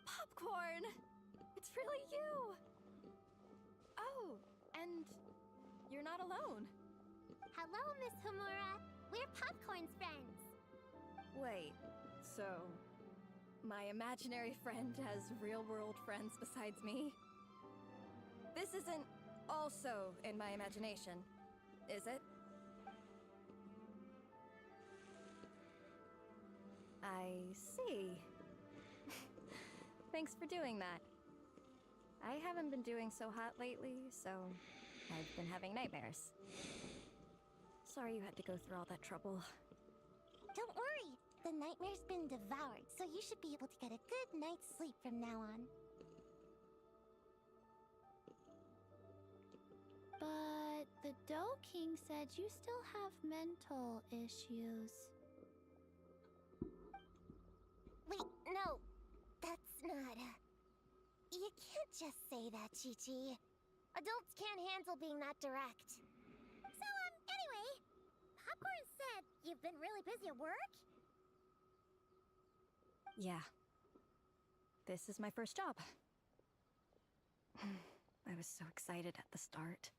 Popcorn! It's really you! Oh, and you're not alone. Hello, Miss Homura. We're Popcorn's friends. Wait, so my imaginary friend has real-world friends besides me? This isn't also in my imagination, is it? I see. Thanks for doing that. I haven't been doing so hot lately, so I've been having nightmares. Sorry you had to go through all that trouble. Don't worry. The nightmare's been devoured, so you should be able to get a good night's sleep from now on. But the Dough King said you still have mental issues. Wait, no. That's not... You can't just say that, Chi-Chi. Adults can't handle being that direct. So, anyway, Popcorn said you've been really busy at work? Yeah. This is my first job. I was so excited at the start,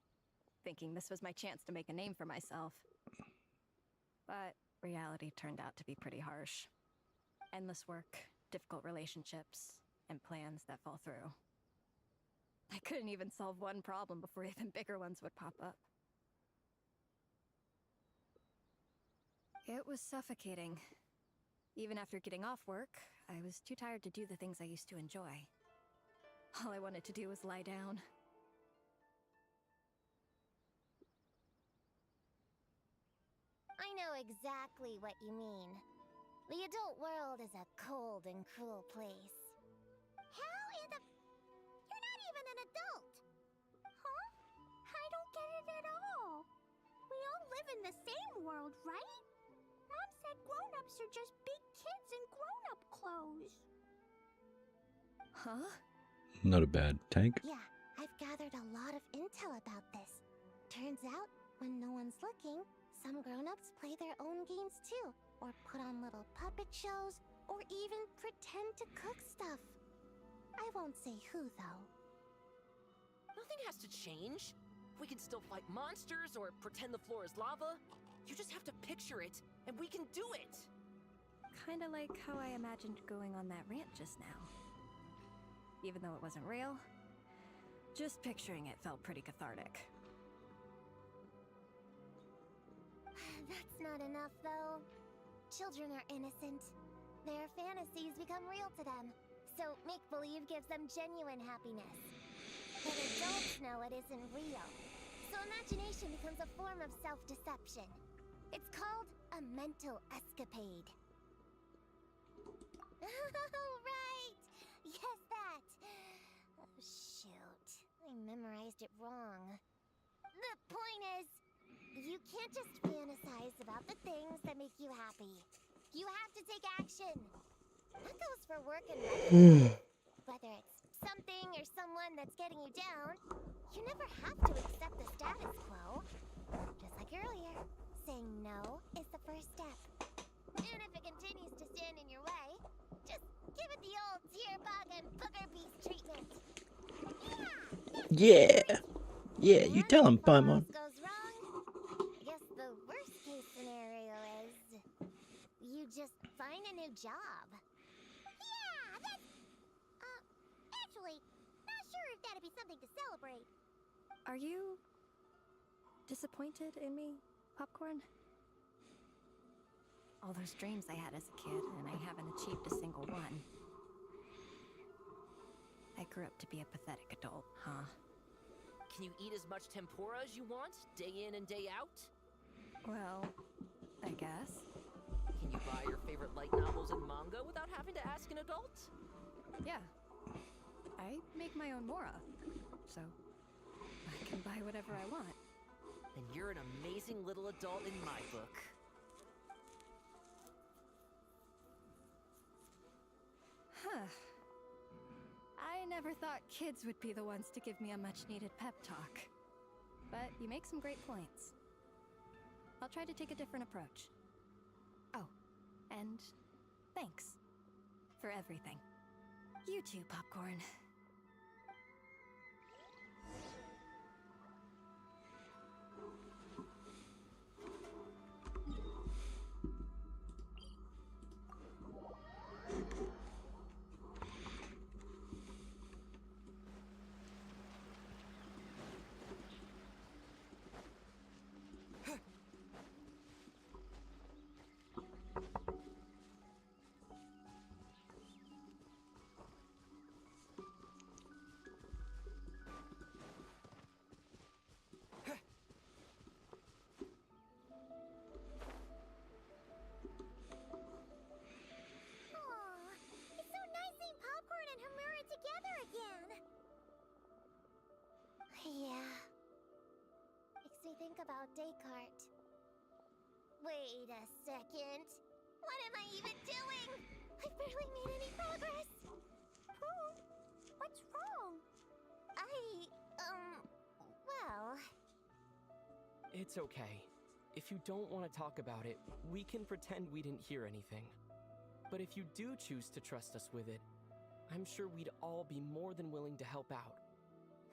thinking this was my chance to make a name for myself. But reality turned out to be pretty harsh. Endless work, difficult relationships, and plans that fall through. I couldn't even solve one problem before even bigger ones would pop up. It was suffocating. Even after getting off work, I was too tired to do the things I used to enjoy. All I wanted to do was lie down. I know exactly what you mean. The adult world is a cold and cruel place. How in the... You're not even an adult! Huh? I don't get it at all. We all live in the same world, right? Mom said grown-ups are just big kids in grown-up clothes. Huh? Not a bad tank. Yeah, I've gathered a lot of intel about this. Turns out, when no one's looking, some grown-ups play their own games too, or put on little puppet shows, Or even pretend to cook stuff. I won't say who, though. Nothing has to change. We can still fight monsters or pretend the floor is lava. You just have to picture it, and we can do it! Kinda like how I imagined going on that rant just now. Even though it wasn't real, just picturing it felt pretty cathartic. That's not enough, though. Children are innocent. Their fantasies become real to them, so make-believe gives them genuine happiness. But adults know it isn't real, so imagination becomes a form of self-deception. It's called a mental escapade. Oh, right! Yes, that! Oh, shoot. I memorized it wrong. The point is, you can't just fantasize about the things that make you happy. You have to take action. That goes for work and life. Whether it's something or someone that's getting you down, you never have to accept the status quo. Just like earlier, saying no is the first step. And if it continues to stand in your way, just give it the old deer bug and booger beast treatment. Yeah. Yeah, you tell him, Paimon. Goes wrong, I guess the worst case scenario is you just find a new job. Yeah, that's... actually, not sure if that'd be something to celebrate. Are you disappointed in me, Popcorn? All those dreams I had as a kid, and I haven't achieved a single one. I grew up to be a pathetic adult, huh? Can you eat as much tempura as you want, day in and day out? Well, I guess. Can you buy your favorite light novels and manga without having to ask an adult? Yeah. I make my own mora, so I can buy whatever I want. Then you're an amazing little adult in my book. Huh. I never thought kids would be the ones to give me a much-needed pep talk. But you make some great points. I'll try to take a different approach. Oh, and thanks for everything. You too, Popcorn. Yeah. Makes me think about Descartes. Wait a second. What am I even doing? I've barely made any progress. Pooh, what's wrong? Well... It's okay. If you don't want to talk about it, we can pretend we didn't hear anything. But if you do choose to trust us with it, I'm sure we'd all be more than willing to help out.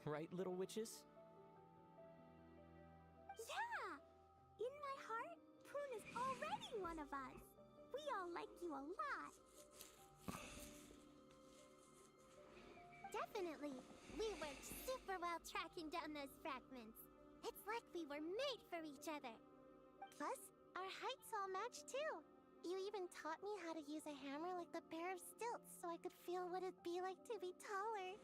Right, little witches? Yeah! In my heart, Prune is already one of us. We all like you a lot. Definitely. We worked super well tracking down those fragments. It's like we were made for each other. Plus, our heights all match too. You even taught me how to use a hammer like the Bear of Stilts so I could feel what it'd be like to be taller.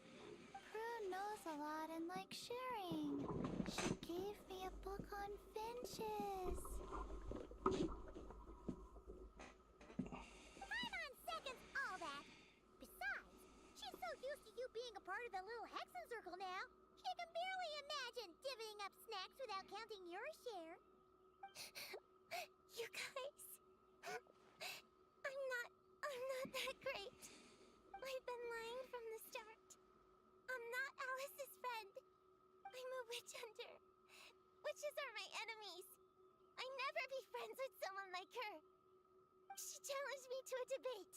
Prune knows a lot and likes sharing. She gave me a book on finches. Paimon seconds all that. Besides, she's so used to you being a part of the little Hexen Circle now, she can barely imagine divvying up snacks without counting your share. You guys, I'm not that great. I've been lying from the start. I'm not Alice's friend. I'm a witch hunter. Witches are my enemies. I'd never be friends with someone like her. She challenged me to a debate.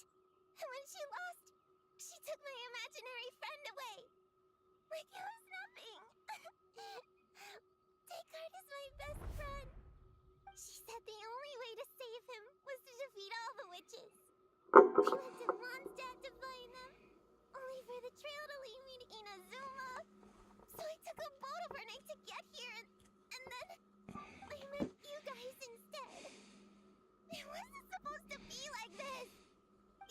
And when she lost, she took my imaginary friend away. Like it was nothing. Descartes is my best friend. She said the only way to save him was to defeat all the witches. We went to Mondstadt to find them, only for the trail to lead me to Inazuma. So I took a boat overnight to get here, and then I met you guys instead. It wasn't supposed to be like this.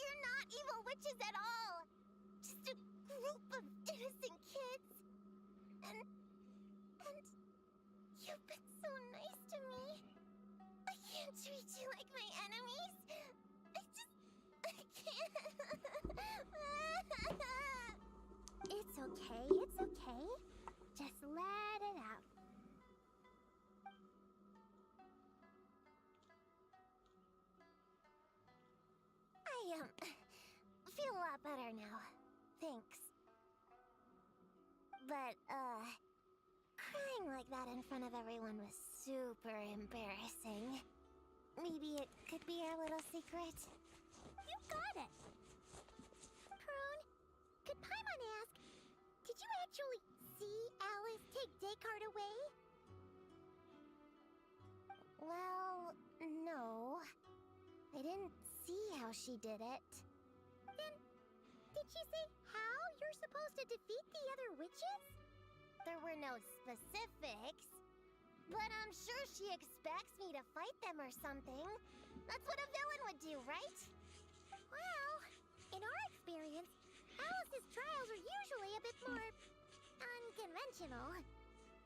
You're not evil witches at all. Just a group of innocent kids. And you've been so nice to me. I can't treat you like my enemies. I can't. It's okay, it's okay. Just let it out. I feel a lot better now. Thanks. But, crying like that in front of everyone was super embarrassing. Maybe it could be our little secret. You got it! Prune, could Paimon ask, did you actually see Alice take Descartes away? Well, no. I didn't see how she did it. Then, did she say how you're supposed to defeat the other witches? There were no specifics. But I'm sure she expects me to fight them or something. That's what a villain would do, right? Well, in our experience, Alice's trials are usually a bit more unconventional.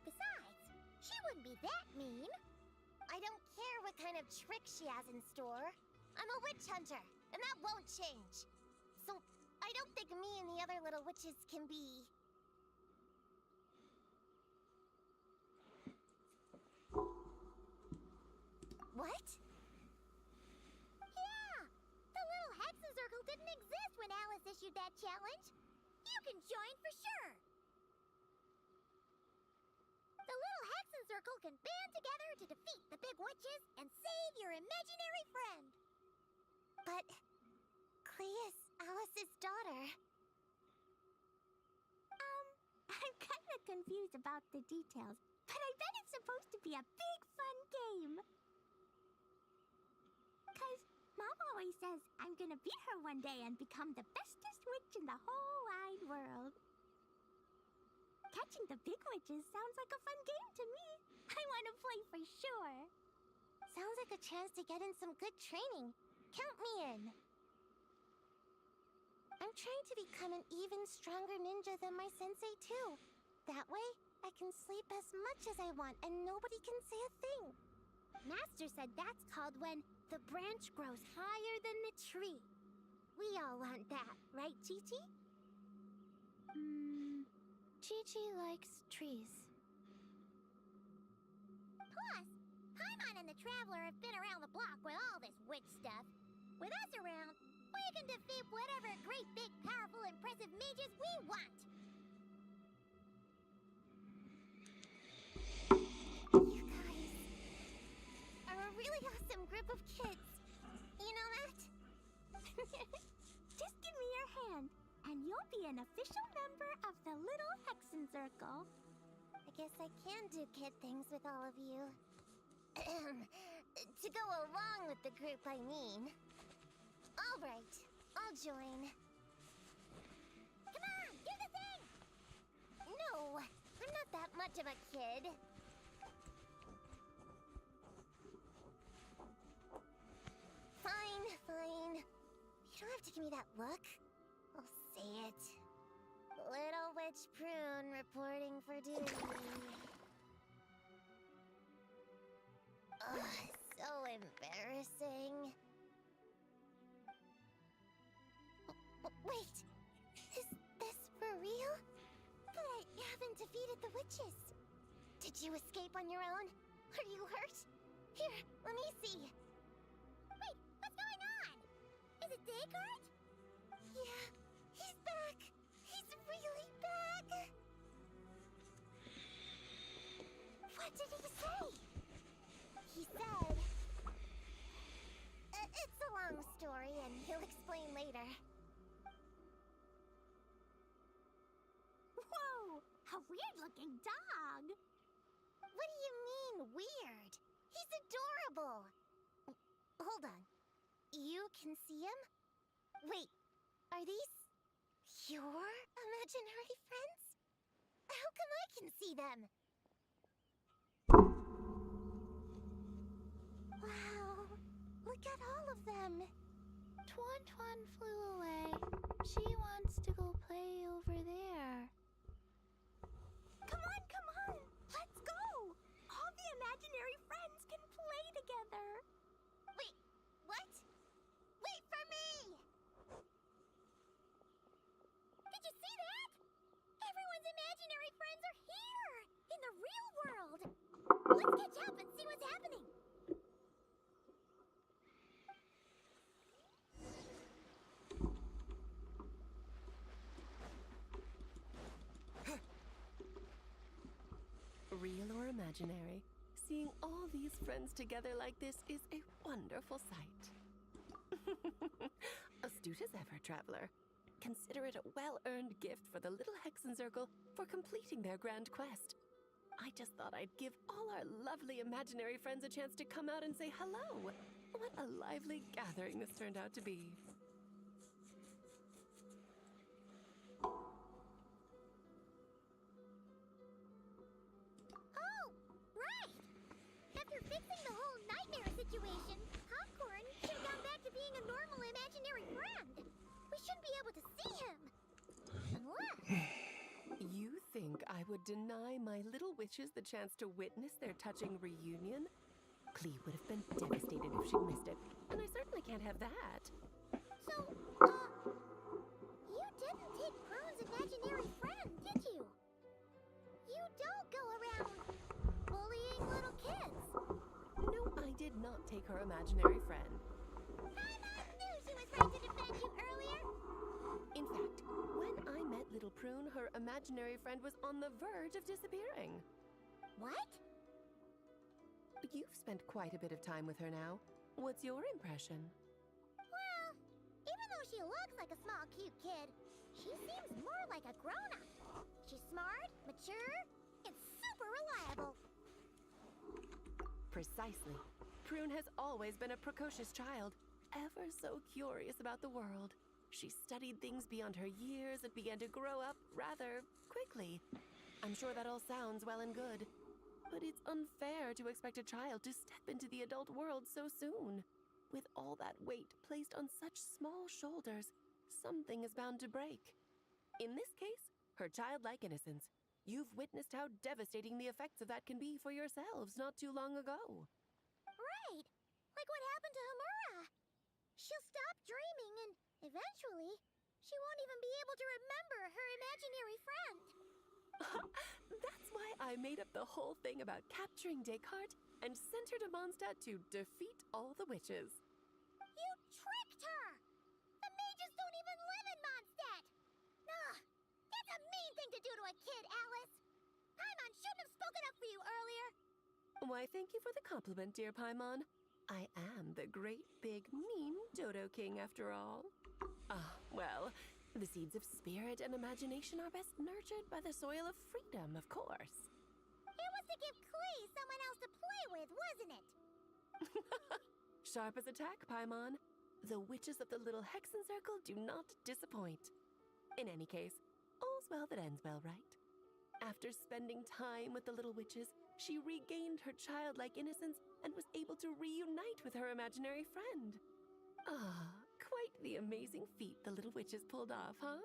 Besides, she wouldn't be that mean. I don't care what kind of trick she has in store. I'm a witch hunter, and that won't change. So, I don't think me and the other little witches can be... What? Yeah! The little Hexen Circle didn't exist when Alice issued that challenge. You can join for sure! The little Hexen Circle can band together to defeat the big witches and save your imaginary friend. But... Clea's Alice's daughter. I'm kind of confused about the details, but I bet it's supposed to be a big fun game. 'Cause Mom always says I'm gonna beat her one day and become the bestest witch in the whole wide world. Catching the big witches sounds like a fun game to me. I want to play for sure. Sounds like a chance to get in some good training. Count me in. I'm trying to become an even stronger ninja than my sensei too. That way, I can sleep as much as I want and nobody can say a thing. Master said that's called when the branch grows higher than the tree. We all want that, right, Chi-Chi? Chi-Chi likes trees. Plus, Paimon and the Traveler have been around the block with all this witch stuff. With us around, we can defeat whatever great, big, powerful, impressive mages we want. You guys are a really awesome group of kids. You know that? Just give me your hand, and you'll be an official member of the Little Hexen Circle. I guess I can do kid things with all of you. To go along with the group, I mean. All right, I'll join. Come on, do the thing! No, I'm not that much of a kid. Fine, fine. You don't have to give me that look. I'll say it. Little Witch Prune reporting for duty. Ugh, so embarrassing. Wait, is this for real? But I haven't defeated the witches. Did you escape on your own? Are you hurt? Here, let me see. Wait, what's going on? Is it Descartes? Yeah, he's back. He's really back. What did he say? He said... it's a long story and he'll explain later. weird-looking dog. What do you mean, weird? He's adorable. Hold on. You can see him? Wait, are these your imaginary friends? How come I can see them? Wow, look at all of them. Tuan flew away. She wants to go play over there. Come on! Let's go! All the imaginary friends can play together. Wait, what? Wait for me! Did you see that? Everyone's imaginary friends are here! In the real world! Let's catch up and see what's happening! Real or imaginary, seeing all these friends together like this is a wonderful sight. Astute as ever, traveler. Consider it a well-earned gift for the Little Hexen Circle for completing their grand quest. I just thought I'd give all our lovely imaginary friends a chance to come out and say hello. What a lively gathering this turned out to be. Oh, right! After fixing the whole nightmare situation, Popcorn should have gone back to being a normal imaginary friend. We shouldn't be able to see him. Unless... You think I would deny my little witches the chance to witness their touching reunion? Clee would have been devastated if she'd missed it, and I certainly can't have that. So, you didn't take Prune's imaginary friend, did you? You don't go around bullying little kids. No, I did not take her imaginary friend. Paimon knew she was right to defend you earlier. In fact, when I met little Prune, her imaginary friend was on the verge of disappearing. What? You've spent quite a bit of time with her now. What's your impression? Well, even though she looks like a small, cute kid, she seems more like a grown-up. She's smart, mature, and super reliable. Precisely. Prune has always been a precocious child, ever so curious about the world. She studied things beyond her years and began to grow up rather quickly. I'm sure that all sounds well and good, but it's unfair to expect a child to step into the adult world so soon. With all that weight placed on such small shoulders, something is bound to break. In this case, her childlike innocence. You've witnessed how devastating the effects of that can be for yourselves not too long ago. Right! Like what happened to Hamura. She'll stop dreaming and, eventually, she won't even be able to remember her imaginary friend. That's why I made up the whole thing about capturing Descartes and sent her to Mondstadt to defeat all the witches. You tricked her! The mages don't even live in Mondstadt! Ugh! That's a mean thing to do to a kid, Alice! Paimon shouldn't have spoken up for you earlier! Why, thank you for the compliment, dear Paimon. I am the great, big, mean Dodo King, after all. Well, the seeds of spirit and imagination are best nurtured by the soil of freedom, of course. It was to give Klee someone else to play with, wasn't it? Sharp as a tack, Paimon. The witches of the Little Hexen Circle do not disappoint. In any case, all's well that ends well, right? After spending time with the little witches, she regained her childlike innocence and was able to reunite with her imaginary friend. Quite the amazing feat the little witches pulled off, huh?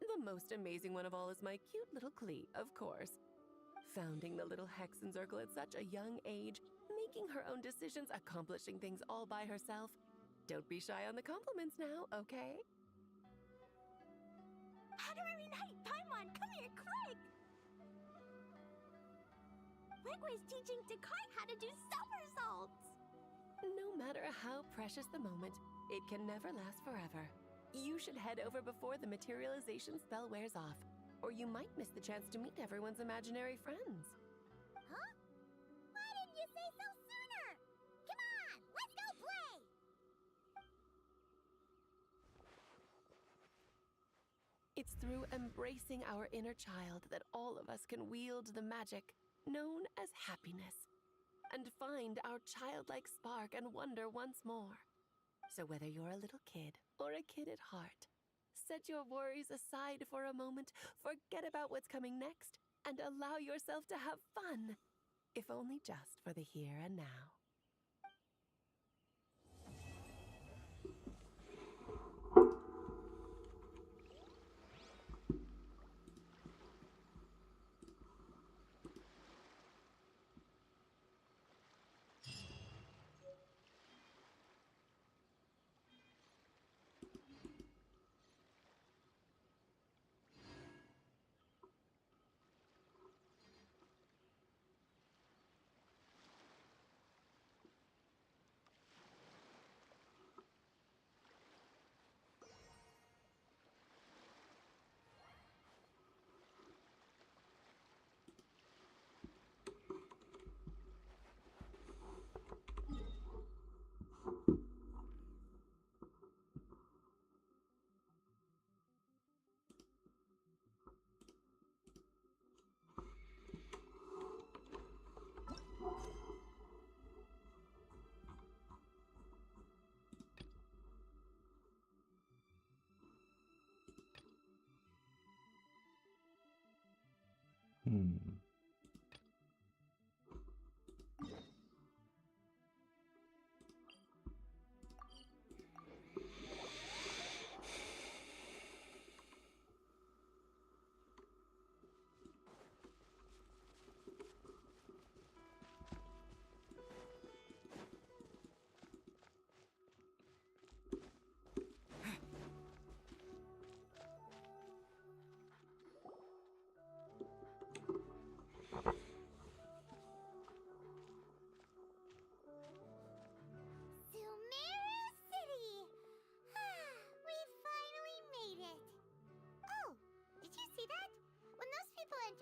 The most amazing one of all is my cute little Klee, of course. Founding the Little Hexen Circle at such a young age, making her own decisions, accomplishing things all by herself. Don't be shy on the compliments now, okay? Honorary Knight, Paimon, come here, quick! Wegway's teaching Descartes how to do somersaults! No matter how precious the moment, it can never last forever. You should head over before the materialization spell wears off, or you might miss the chance to meet everyone's imaginary friends. Huh? Why didn't you say so sooner? Come on, let's go play! It's through embracing our inner child that all of us can wield the magic known as happiness and find our childlike spark and wonder once more. So whether you're a little kid or a kid at heart, set your worries aside for a moment, forget about what's coming next, and allow yourself to have fun, if only just for the here and now.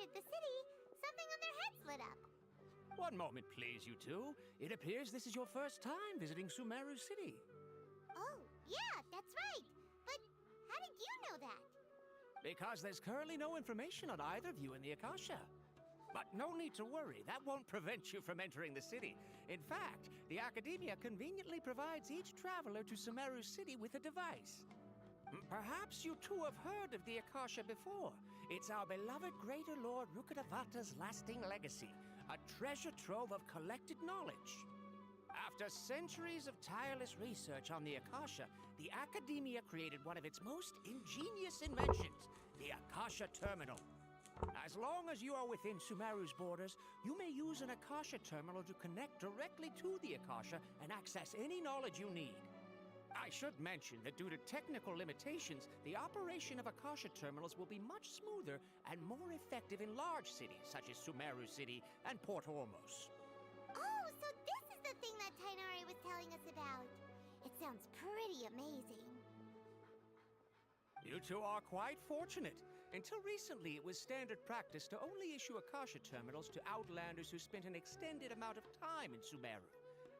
The city, something on their heads lit up. One moment, please, you two. It appears this is your first time visiting Sumeru City. Oh, yeah, that's right. But how did you know that? Because there's currently no information on either of you in the Akasha. But no need to worry, that won't prevent you from entering the city. In fact, the Academia conveniently provides each traveler to Sumeru City with a device. Perhaps you two have heard of the Akasha before. It's our beloved Greater Lord Rukkhadevata's lasting legacy, a treasure trove of collected knowledge. After centuries of tireless research on the Akasha, the Academia created one of its most ingenious inventions, the Akasha Terminal. As long as you are within Sumeru's borders, you may use an Akasha Terminal to connect directly to the Akasha and access any knowledge you need. I should mention that due to technical limitations, the operation of Akasha terminals will be much smoother and more effective in large cities such as Sumeru City and Port Ormos. Oh, so this is the thing that Tainari was telling us about. It sounds pretty amazing. You two are quite fortunate. Until recently, it was standard practice to only issue Akasha terminals to outlanders who spent an extended amount of time in Sumeru.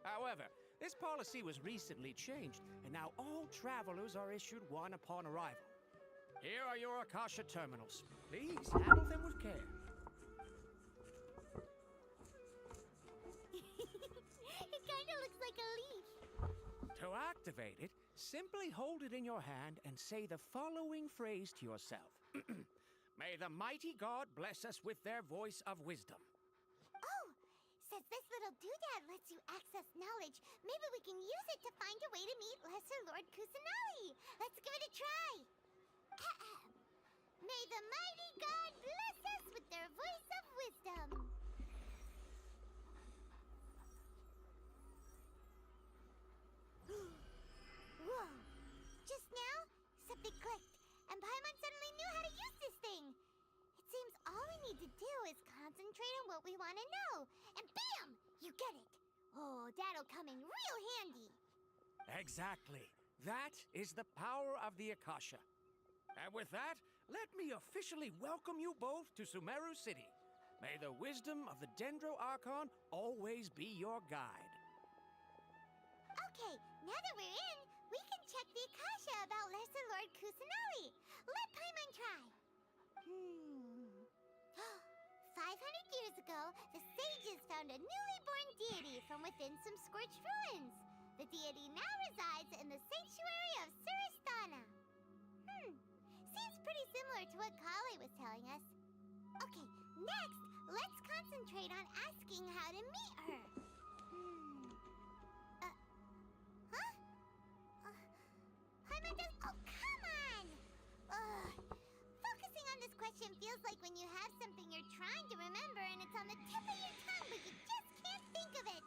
However, this policy was recently changed, and now all travelers are issued one upon arrival. Here are your Akasha terminals. Please handle them with care. It kinda looks like a leaf. To activate it, simply hold it in your hand and say the following phrase to yourself. May the mighty God bless us with their voice of wisdom. Oh, since this little doodad lets you access knowledge, maybe we can use it to find a way to meet Lesser Lord Kusanali. Let's give it a try. May the mighty God bless us with their voice of wisdom. Whoa. Just now, something clicked, and Paimon suddenly knew how to use this thing. It seems all we need to do is concentrate on what we want to know, and bam! You get it. Oh, that'll come in real handy. Exactly. That is the power of the Akasha. And with that, let me officially welcome you both to Sumeru City. May the wisdom of the Dendro Archon always be your guide. Okay, now that we're in, We can check the Akasha about Lesser Lord Kusanali. Let Paimon try. 500 years ago, the sages found a newly born deity from within some scorched ruins. The deity now resides in the sanctuary of Surasthana. Seems pretty similar to what Kali was telling us. Okay, next, let's concentrate on asking how to meet her. Paimon does— oh, come on! Focusing on this question feels like when you have something you're trying to remember and it's on the tip of your tongue, but you just can't think of it.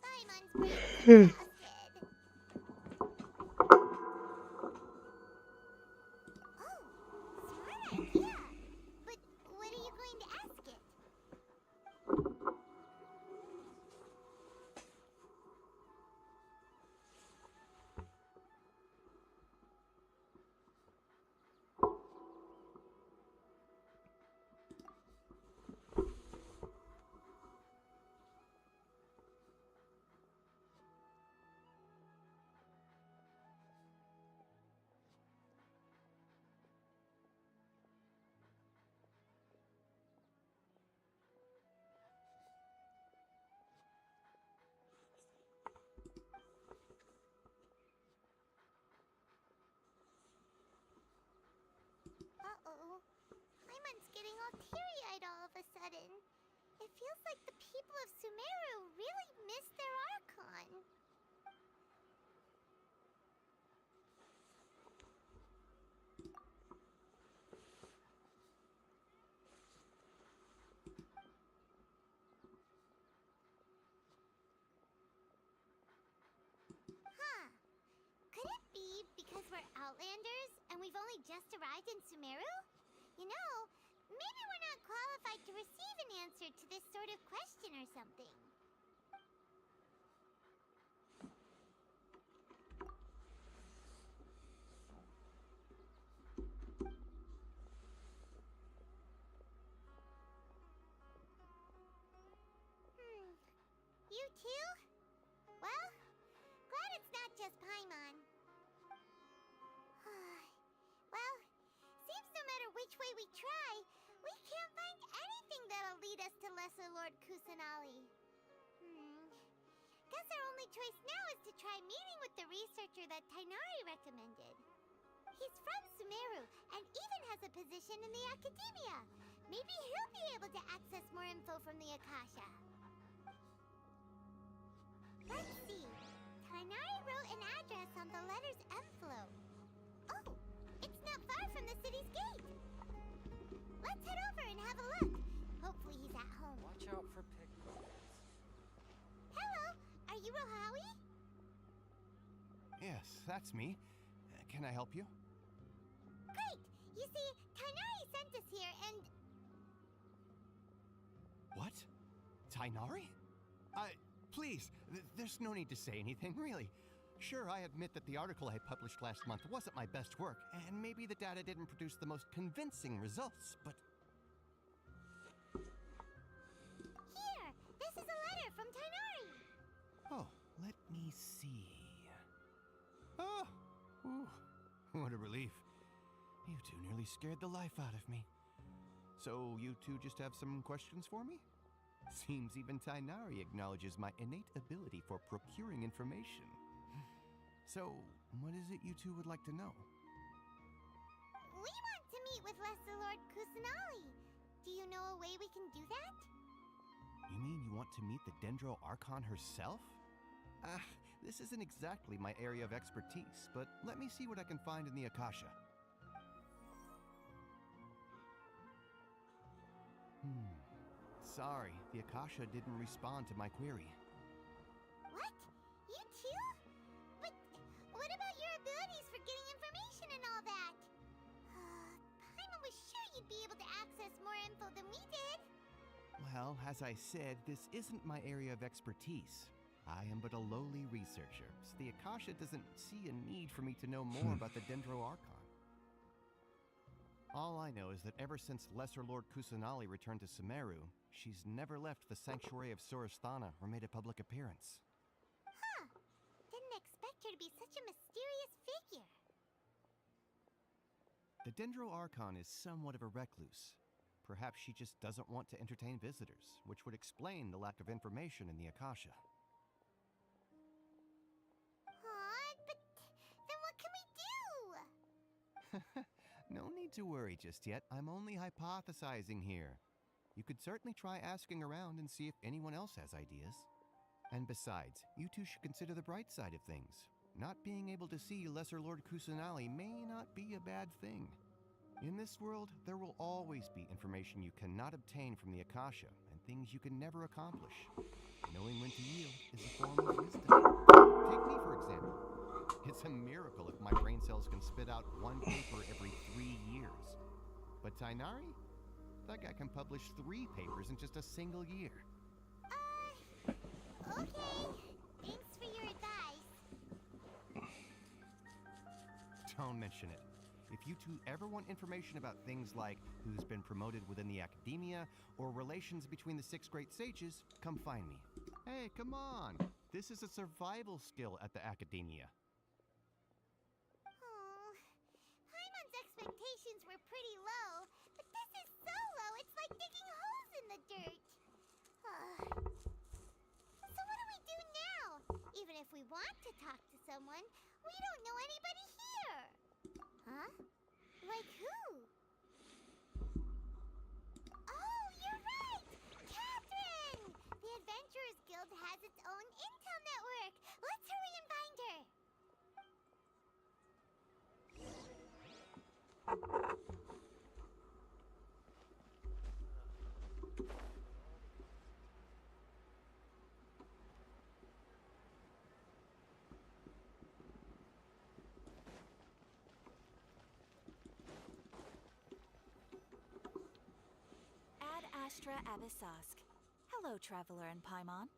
Paimon's brain is exhausted. Smart idea. But what are you going to ask it? Uh-oh. Paimon's getting all teary-eyed all of a sudden. It feels like the people of Sumeru really miss their Archon. Could it be because we're Outlanders and we've only just arrived in Sumeru? You know, maybe we're not qualified to receive an answer to this sort of question or something. You too? Well, glad it's not just Paimon. Well, seems no matter which way we try, we can't find anything that'll lead us to Lesser Lord Kusanali. Guess our only choice now is to try meeting with the researcher that Tainari recommended. He's from Sumeru and even has a position in the Academia. Maybe he'll be able to access more info from the Akasha. Let's see. Tainari wrote an address on the letter's envelope. Oh, it's not far from the city's gate. Let's head over and have a look. Hopefully he's at home. Watch out for pickpockets. Hello, are you Rohawi? Yes, that's me. Can I help you? Great! You see, Tainari sent us here and... What? Tainari? Please, there's no need to say anything, really. Sure, I admit that the article I published last month wasn't my best work, and maybe the data didn't produce the most convincing results, but... Here! This is a letter from Tainari! Oh, let me see... Oh! Ooh, what a relief. You two nearly scared the life out of me. So, you two just have some questions for me? Seems even Tainari acknowledges my innate ability for procuring information. So, what is it you two would like to know? We want to meet with Lesser Lord Kusanali. Do you know a way we can do that? You mean you want to meet the Dendro Archon herself? This isn't exactly my area of expertise, but let me see what I can find in the Akasha. Sorry, the Akasha didn't respond to my query. What? You too? But what about your abilities for getting information and all that? Paimon was sure you'd be able to access more info than we did. Well, as I said, this isn't my area of expertise. I am but a lowly researcher, so the Akasha doesn't see a need for me to know more about the Dendro Archon. All I know is that ever since Lesser Lord Kusanali returned to Sumeru, she's never left the sanctuary of Surasthana or made a public appearance. expect her to be such a mysterious figure? The Dendro Archon is somewhat of a recluse. Perhaps she just doesn't want to entertain visitors, which would explain the lack of information in the Akasha. Aw, but then what can we do? No need to worry just yet. I'm only hypothesizing here. You could certainly try asking around and see if anyone else has ideas. And besides, you two should consider the bright side of things. Not being able to see Lesser Lord Kusanali may not be a bad thing. In this world, there will always be information you cannot obtain from the Akasha and things you can never accomplish. Knowing when to yield is a form of wisdom. Take me, for example. It's a miracle if my brain cells can spit out one paper every 3 years. But Tainari? That guy can publish 3 papers in just a single year. Okay. Thanks for your advice. Don't mention it. If you two ever want information about things like who's been promoted within the academia or relations between the 6 great sages, come find me. Hey, come on! This is a survival skill at the academia. Oh, Paimon's expectations were pretty low, but this is so low it's like digging holes in the dirt. So what do we do now? Even if we want to talk to someone, we don't know anybody here. Huh? Like who? Oh, you're right! Catherine! The Adventurers Guild has its own intel network. Let's hurry and find her. Astra Abyssosque. Hello, Traveler and Paimon.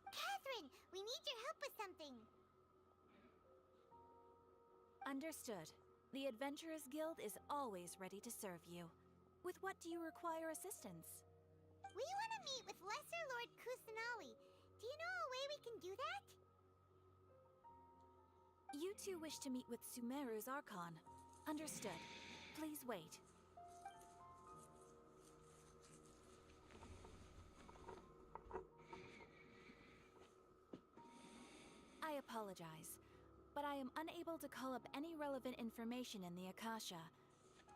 Catherine, we need your help with something. Understood. The Adventurers Guild is always ready to serve you. With what do you require assistance? We want to meet with Lesser Lord Kusanali. Do you know a way we can do that? You two wish to meet with Sumeru's Archon. Understood. Please wait. I apologize, but I am unable to call up any relevant information in the Akasha.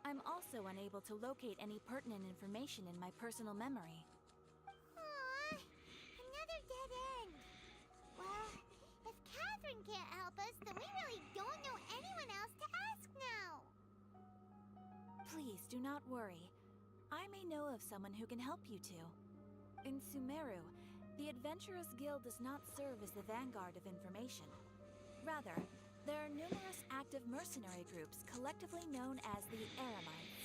I'm also unable to locate any pertinent information in my personal memory. Aww, another dead end. Well, if Catherine can't help us, then we really don't know anyone else to ask now. Please do not worry. I may know of someone who can help you two. In Sumeru, the Adventurers Guild does not serve as the vanguard of information. Rather, there are numerous active mercenary groups collectively known as the Eremites.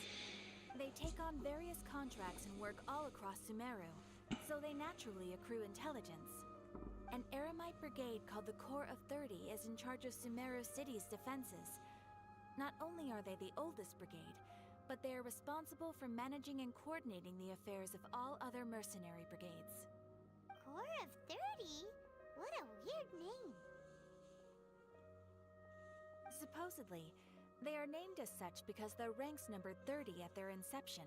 They take on various contracts and work all across Sumeru, so they naturally accrue intelligence. An Eremite brigade called the Corps of 30 is in charge of Sumeru City's defenses. Not only are they the oldest brigade, but they are responsible for managing and coordinating the affairs of all other mercenary brigades. Corps of 30? What a weird name. Supposedly, they are named as such because their ranks numbered 30 at their inception.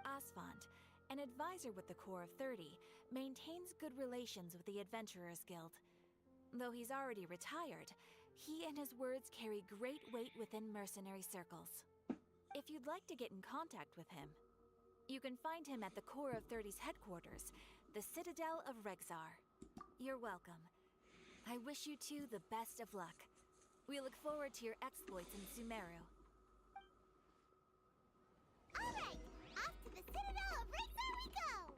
Asfand, an advisor with the Corps of 30, maintains good relations with the Adventurers Guild. Though he's already retired, he and his words carry great weight within mercenary circles. If you'd like to get in contact with him, you can find him at the Corps of 30's headquarters, the Citadel of Rexar. You're welcome. I wish you two the best of luck. We look forward to your exploits in Sumeru. All right, off to the Citadel of Rexar we go!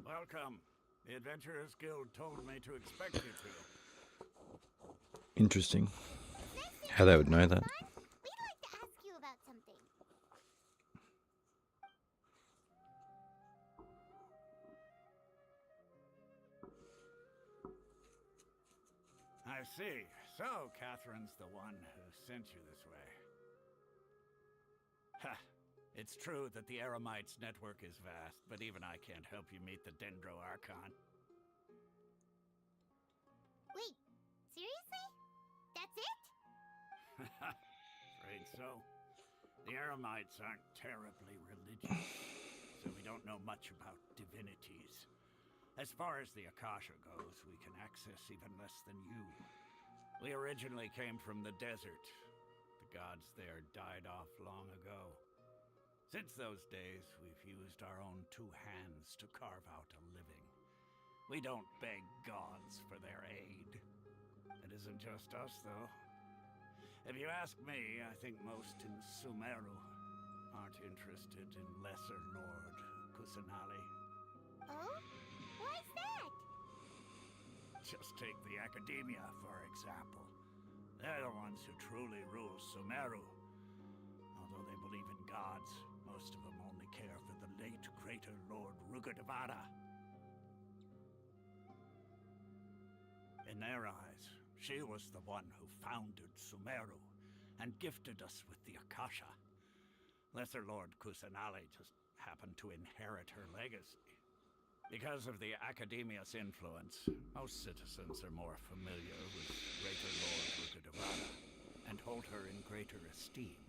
Welcome. The Adventurers Guild told me to expect you to. Interesting. How they would know that. We'd like to ask you about I see. So, Catherine's the one who sent you this way. Ha! It's true that the Eremites' network is vast, but even I can't help you meet the Dendro Archon. Wait, seriously? That's it? Afraid so. The Eremites aren't terribly religious, so we don't know much about divinities. As far as the Akasha goes, we can access even less than you. We originally came from the desert. The gods there died off long ago. Since those days, we've used our own two hands to carve out a living. We don't beg gods for their aid. It isn't just us, though. If you ask me, I think most in Sumeru aren't interested in Lesser Lord Kusanali. Oh? Why's that? Just take the Academia, for example. They're the ones who truly rule Sumeru. Although they believe in gods, most of them only care for the late greater Lord Rugadavada. In their eyes, she was the one who founded Sumeru and gifted us with the Akasha. Lesser Lord Kusanali just happened to inherit her legacy. Because of the Academia's influence, most citizens are more familiar with Greater Lord Rugadavada and hold her in greater esteem.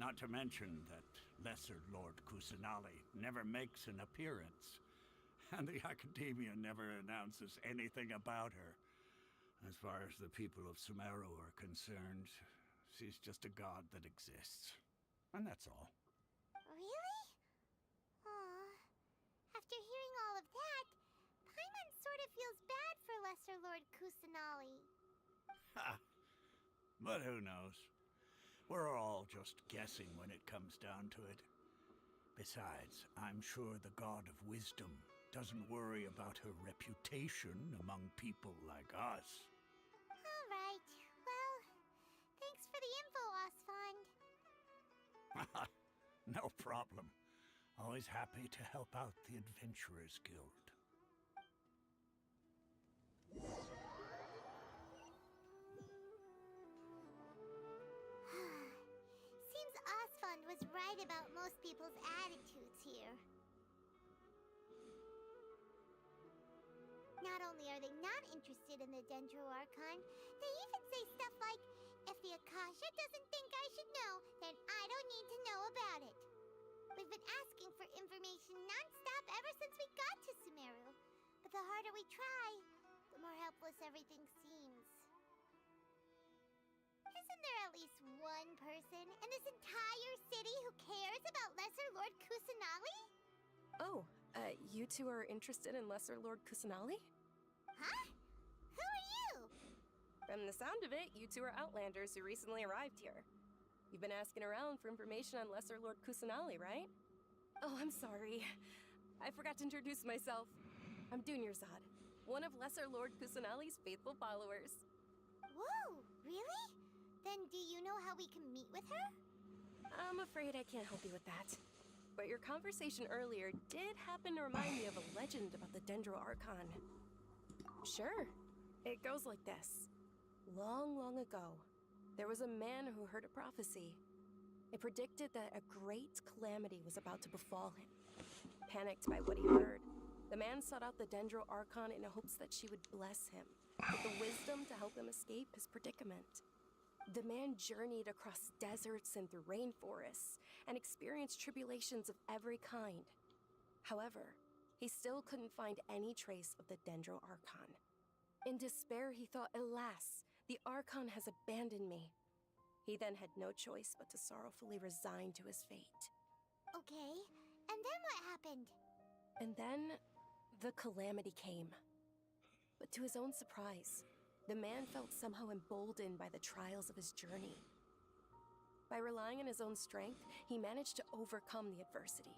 Not to mention that Lesser Lord Kusanali never makes an appearance, and the Academia never announces anything about her. As far as the people of Sumeru are concerned, she's just a god that exists. And that's all. Really? Aw. After hearing all of that, Paimon sort of feels bad for Lesser Lord Kusanali. Ha! But who knows? We're all just guessing when it comes down to it. Besides, I'm sure the God of Wisdom doesn't worry about her reputation among people like us. All right. Well, thanks for the info, Osfond. No problem. Always happy to help out the Adventurers Guild. Seems Osfond was right about most people's attitudes here. Not only are they not interested in the Dendro Archon, they even say stuff like, if the Akasha doesn't think I should know, then I don't need to know about it. We've been asking for information non-stop ever since we got to Sumeru. But the harder we try, the more helpless everything seems. Isn't there at least one person in this entire city who cares about Lesser Lord Kusanali? Oh, you two are interested in Lesser Lord Kusanali? Huh? Who are you? From the sound of it, you two are Outlanders who recently arrived here. You've been asking around for information on Lesser Lord Kusanali, right? Oh, I'm sorry. I forgot to introduce myself. I'm Dunyarzad, one of Lesser Lord Kusanali's faithful followers. Whoa, really? Then do you know how we can meet with her? I'm afraid I can't help you with that. But your conversation earlier did happen to remind me of a legend about the Dendro Archon. Sure, it goes like this. Long, long ago, there was a man who heard a prophecy. It predicted that a great calamity was about to befall him. Panicked by what he heard, the man sought out the Dendro Archon in hopes that she would bless him with the wisdom to help him escape his predicament. The man journeyed across deserts and through rainforests and experienced tribulations of every kind. However, he still couldn't find any trace of the Dendro Archon. In despair, he thought, alas, the Archon has abandoned me. He then had no choice but to sorrowfully resign to his fate. Okay, and then what happened? And then, the calamity came. But to his own surprise, the man felt somehow emboldened by the trials of his journey. By relying on his own strength, he managed to overcome the adversity.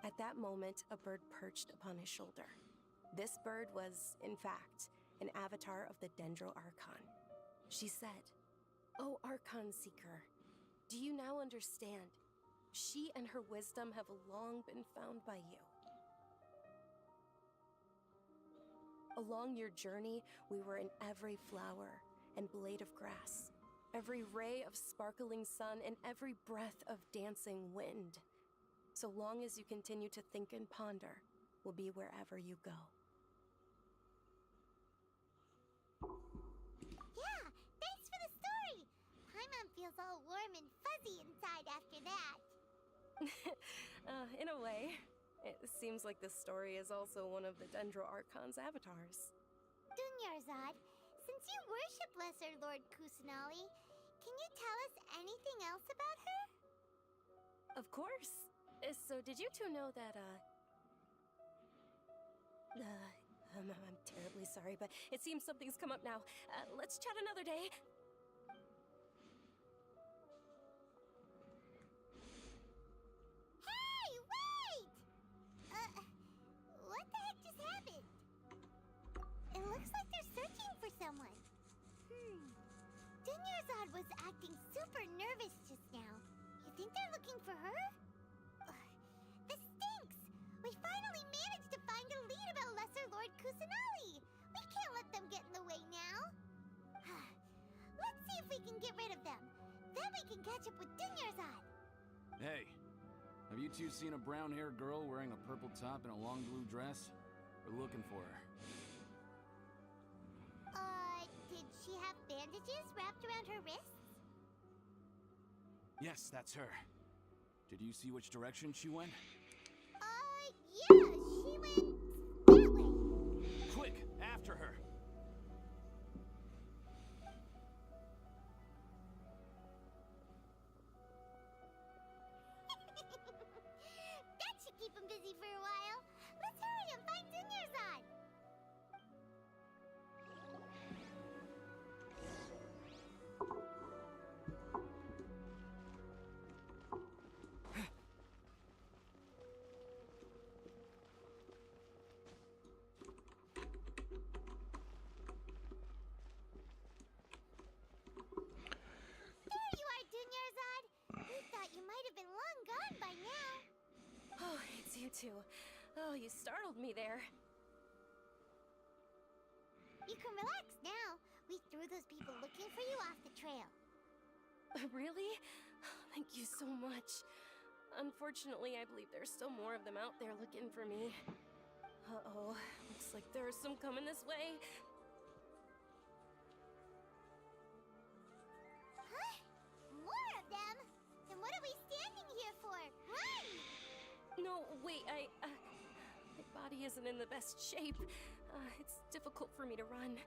At that moment, a bird perched upon his shoulder. This bird was, in fact, an avatar of the Dendro Archon. She said, "O Archon Seeker, do you now understand? She and her wisdom have long been found by you." Along your journey, we were in every flower and blade of grass, every ray of sparkling sun, and every breath of dancing wind. So long as you continue to think and ponder, we'll be wherever you go. Yeah, thanks for the story! Paimon feels all warm and fuzzy inside after that. In a way. It seems like this story is also one of the Dendro Archon's avatars. Dunyarzad, since you worship Lesser Lord Kusanali, can you tell us anything else about her? Of course. So did you two know that, I'm terribly sorry, but it seems something's come up now. Let's chat another day. Hey, wait! What the heck just happened? It looks like they're searching for someone. Dunyarzad was acting super nervous just now. You think they're looking for her? This stinks! We finally managed to find a lead about Lesser Lord Kusanali! We can't let them get in the way now! Let's see if we can get rid of them. Then we can catch up with Dunyarzad! Hey, have you two seen a brown-haired girl wearing a purple top and a long blue dress? We're looking for her. Did she have bandages wrapped around her wrists? Yes, that's her. Did you see which direction she went? Yeah, she went that way. Quick, after her! That should keep him busy for a while. Let's hurry and find Dunyarzad. There you are, Dunyarzad. We thought you might have been long gone by now. Oh, it's you two. Oh, you startled me there. You can relax now. We threw those people looking for you off the trail. Really? Thank you so much. Unfortunately, I believe there's still more of them out there looking for me. Uh-oh, looks like there's some coming this way. Huh? More of them? Then what are we standing here for? Run! No, wait, my body isn't in the best shape. It's difficult for me to run.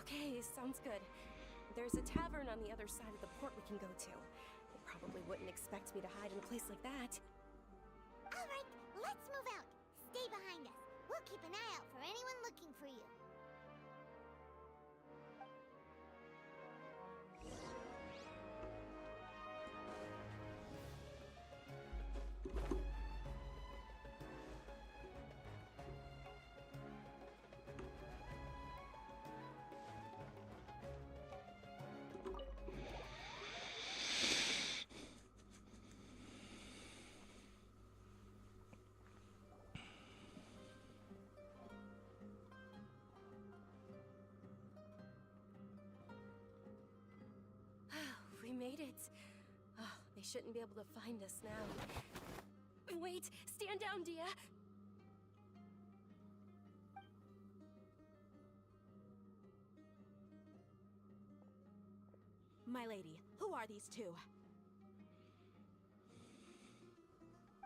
Okay, sounds good. There's a tavern on the other side of the port we can go to. They probably wouldn't expect me to hide in a place like that. All right, let's move out. Stay behind us. We'll keep an eye out for anyone looking for you. We made it. Oh, they shouldn't be able to find us now. Wait, stand down, Dia. My lady, who are these two?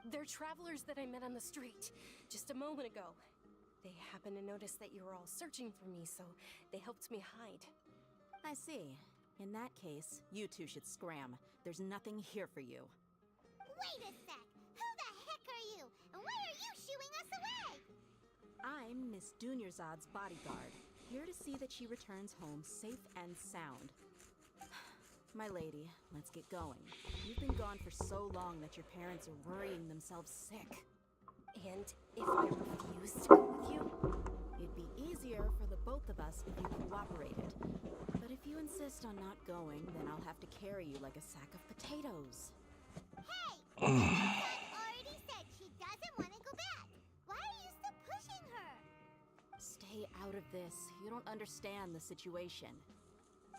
They're travelers that I met on the street just a moment ago. They happened to notice that you were all searching for me, so they helped me hide. I see. In that case, you two should scram. There's nothing here for you. Wait a sec! Who the heck are you? And why are you shooing us away? I'm Miss Dunyarzad's bodyguard, here to see that she returns home safe and sound. My lady, let's get going. You've been gone for so long that your parents are worrying themselves sick. And if I refuse to go with you? It'd be easier for the both of us if you cooperated. But if you insist on not going, then I'll have to carry you like a sack of potatoes. Hey! Dunyarzad already said she doesn't want to go back. Why are you still pushing her? Stay Stay out of this. You don't understand the situation.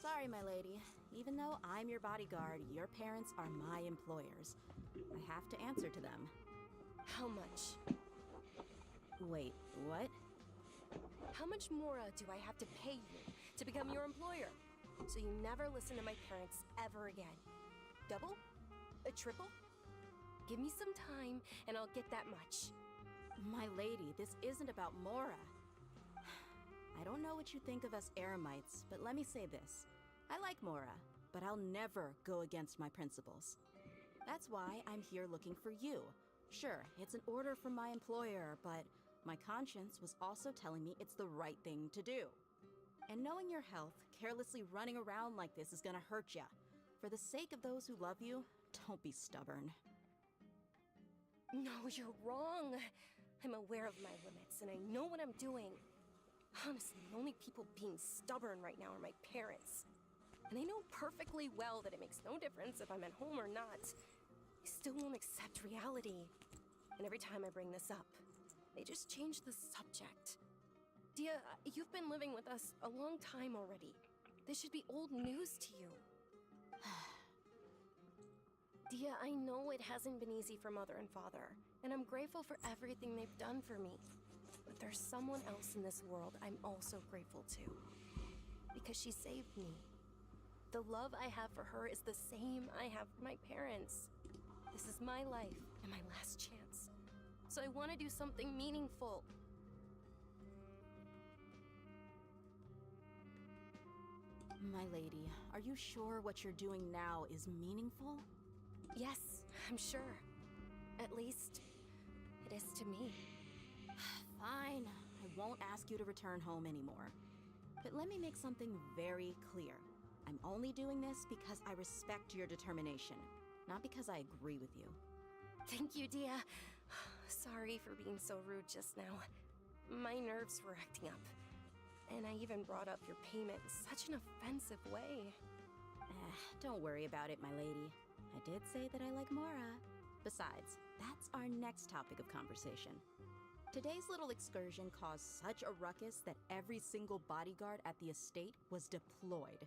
Sorry, my lady. Even though I'm your bodyguard, your parents are my employers. I have to answer to them. How much? Wait, what? How much more do I have to pay you to become your employer? So you never listen to my parents ever again. Double? A triple? Give me some time and I'll get that much. My lady, this isn't about Mora. I don't know what you think of us Eremites, but let me say this. I like Mora, but I'll never go against my principles. That's why I'm here looking for you. Sure, it's an order from my employer, but my conscience was also telling me it's the right thing to do. And knowing your health, carelessly running around like this is gonna hurt ya. For the sake of those who love you, don't be stubborn. No, you're wrong. I'm aware of my limits and I know what I'm doing. Honestly, the only people being stubborn right now are my parents. And they know perfectly well that it makes no difference if I'm at home or not. They still won't accept reality. And every time I bring this up, they just change the subject. Dia, you've been living with us a long time already. This should be old news to you. Dia, I know it hasn't been easy for Mother and Father, and I'm grateful for everything they've done for me. But there's someone else in this world I'm also grateful to. Because she saved me. The love I have for her is the same I have for my parents. This is my life and my last chance. So I want to do something meaningful. My lady, are you sure what you're doing now is meaningful? Yes, I'm sure. At least, it is to me. Fine. I won't ask you to return home anymore. But let me make something very clear. I'm only doing this because I respect your determination, not because I agree with you. Thank you, Dia. Sorry for being so rude just now. My nerves were acting up. And I even brought up your payment in such an offensive way. Don't worry about it, my lady. I did say that I like Mora. Besides, that's our next topic of conversation. Today's little excursion caused such a ruckus that every single bodyguard at the estate was deployed.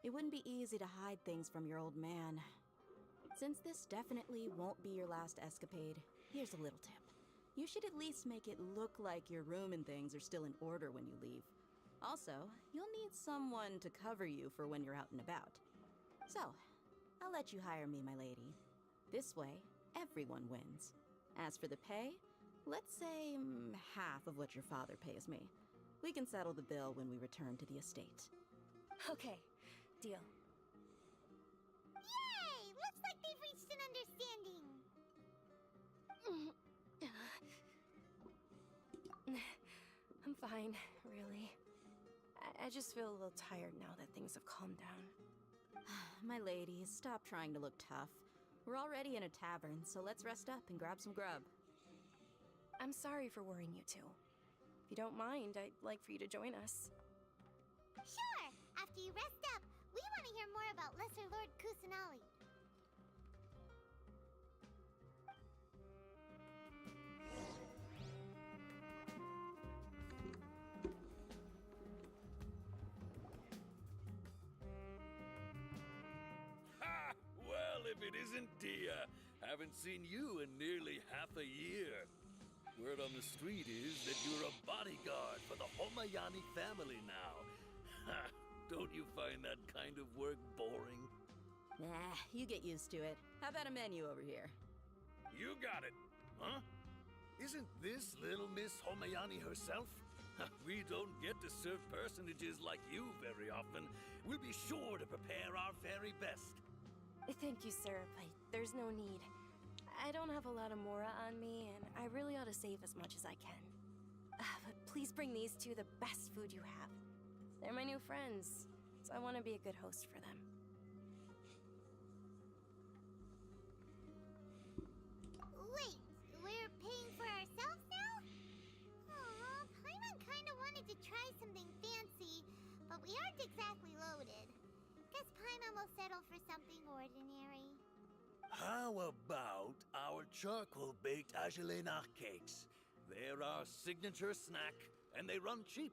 It wouldn't be easy to hide things from your old man. Since this definitely won't be your last escapade, here's a little tip. You should at least make it look like your room and things are still in order when you leave. Also, you'll need someone to cover you for when you're out and about. So, I'll let you hire me, my lady. This way, everyone wins. As for the pay, let's say half of what your father pays me. We can settle the bill when we return to the estate. Okay, deal. Yay! Looks like they've reached an understanding. I'm fine, really. I just feel a little tired now that things have calmed down. My lady, stop trying to look tough. We're already in a tavern, so let's rest up and grab some grub. I'm sorry for worrying you two. If you don't mind, I'd like for you to join us. Sure! After you rest up, we want to hear more about Lesser Lord Kusanali. Ha! Well, if it isn't Dia. Haven't seen you in nearly half a year. Word on the street is that you're a bodyguard for the Homayani family now. Ha! Don't you find that kind of work boring? Nah, you get used to it. How about a menu over here? You got it, huh? Isn't this little Miss Homayani herself? We don't get to serve personages like you very often. We'll be sure to prepare our very best. Thank you, sir, but there's no need. I don't have a lot of Mora on me, and I really ought to save as much as I can. But please bring these two the best food you have. They're my new friends, so I want to be a good host for them. Wait, we're paying for ourselves now? Aw, Paimon kinda wanted to try something fancy, but we aren't exactly loaded. Guess Paimon will settle for something ordinary. How about our charcoal-baked Agelena cakes? They're our signature snack, and they run cheap.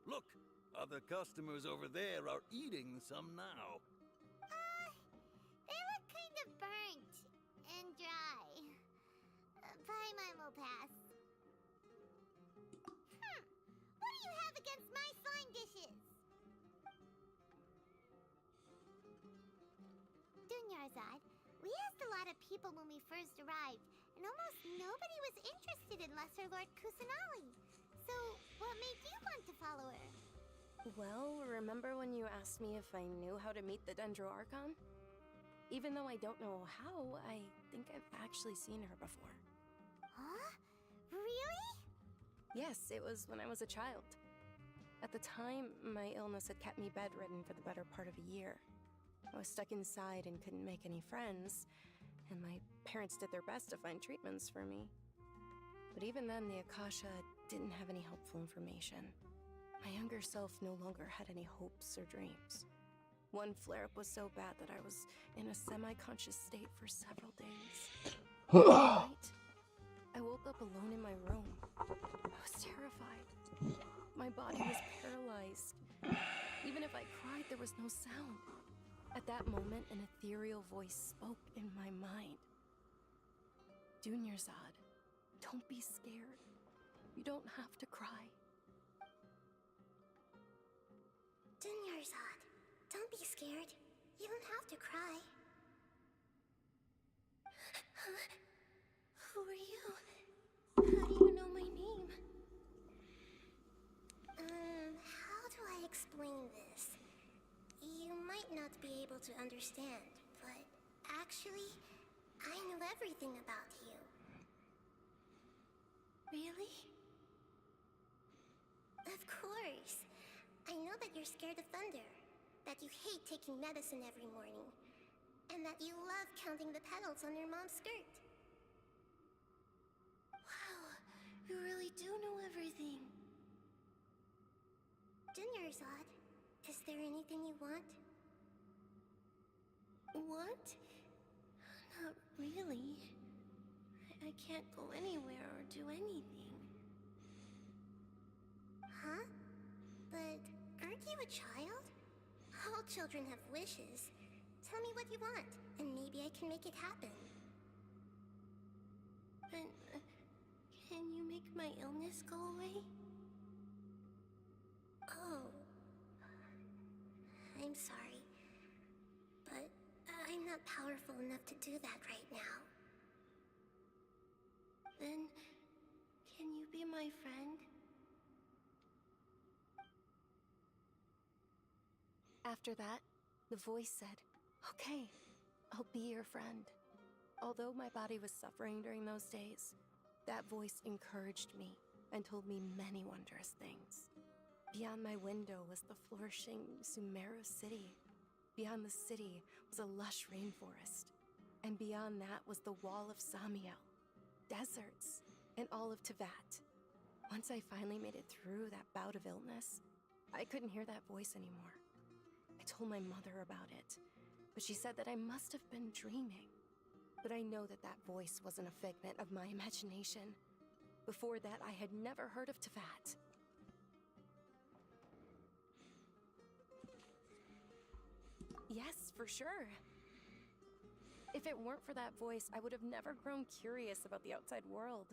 Look, other customers over there are eating some now. They look kind of burnt and dry. Buy my pass. What do you have against my slime dishes? Dunyarzad, we asked a lot of people when we first arrived, and almost nobody was interested in Lesser Lord Kusanali. So, what made you want to follow her? Well, remember when you asked me if I knew how to meet the Dendro Archon? Even though I don't know how, I think I've actually seen her before. Huh? Really? Yes, it was when I was a child. At the time, my illness had kept me bedridden for the better part of a year. I was stuck inside and couldn't make any friends, and my parents did their best to find treatments for me. But even then, the Akasha didn't have any helpful information. My younger self no longer had any hopes or dreams. One flare-up was so bad that I was in a semi-conscious state for several days. One night, I woke up alone in my room. I was terrified. My body was paralyzed. Even if I cried, there was no sound. At that moment, an ethereal voice spoke in my mind. Dunyarzad, don't be scared. You don't have to cry. Dunyarzad, don't be scared. You don't have to cry. Who are you? How do you know my name? How do I explain this? You might not be able to understand, but actually, I know everything about you. Really? Of course. I know that you're scared of thunder, that you hate taking medicine every morning, and that you love counting the petals on your mom's skirt. Wow, you really do know everything. Dunyarzad, is there anything you want? Want? Not really. I can't go anywhere or do anything. Huh? But aren't you a child? All children have wishes. Tell me what you want, and maybe I can make it happen. But, can you make my illness go away? Oh. I'm sorry. But I'm not powerful enough to do that right now. Then, can you be my friend? After that, the voice said, "Okay, I'll be your friend." Although my body was suffering during those days, that voice encouraged me and told me many wondrous things. Beyond my window was the flourishing Sumeru city. Beyond the city was a lush rainforest. And beyond that was the wall of Samiel, deserts, and all of Teyvat. Once I finally made it through that bout of illness, I couldn't hear that voice anymore. I told my mother about it, but she said that I must have been dreaming. But I know that that voice wasn't a figment of my imagination. Before that, I had never heard of Teyvat. Yes, for sure. If it weren't for that voice, I would have never grown curious about the outside world,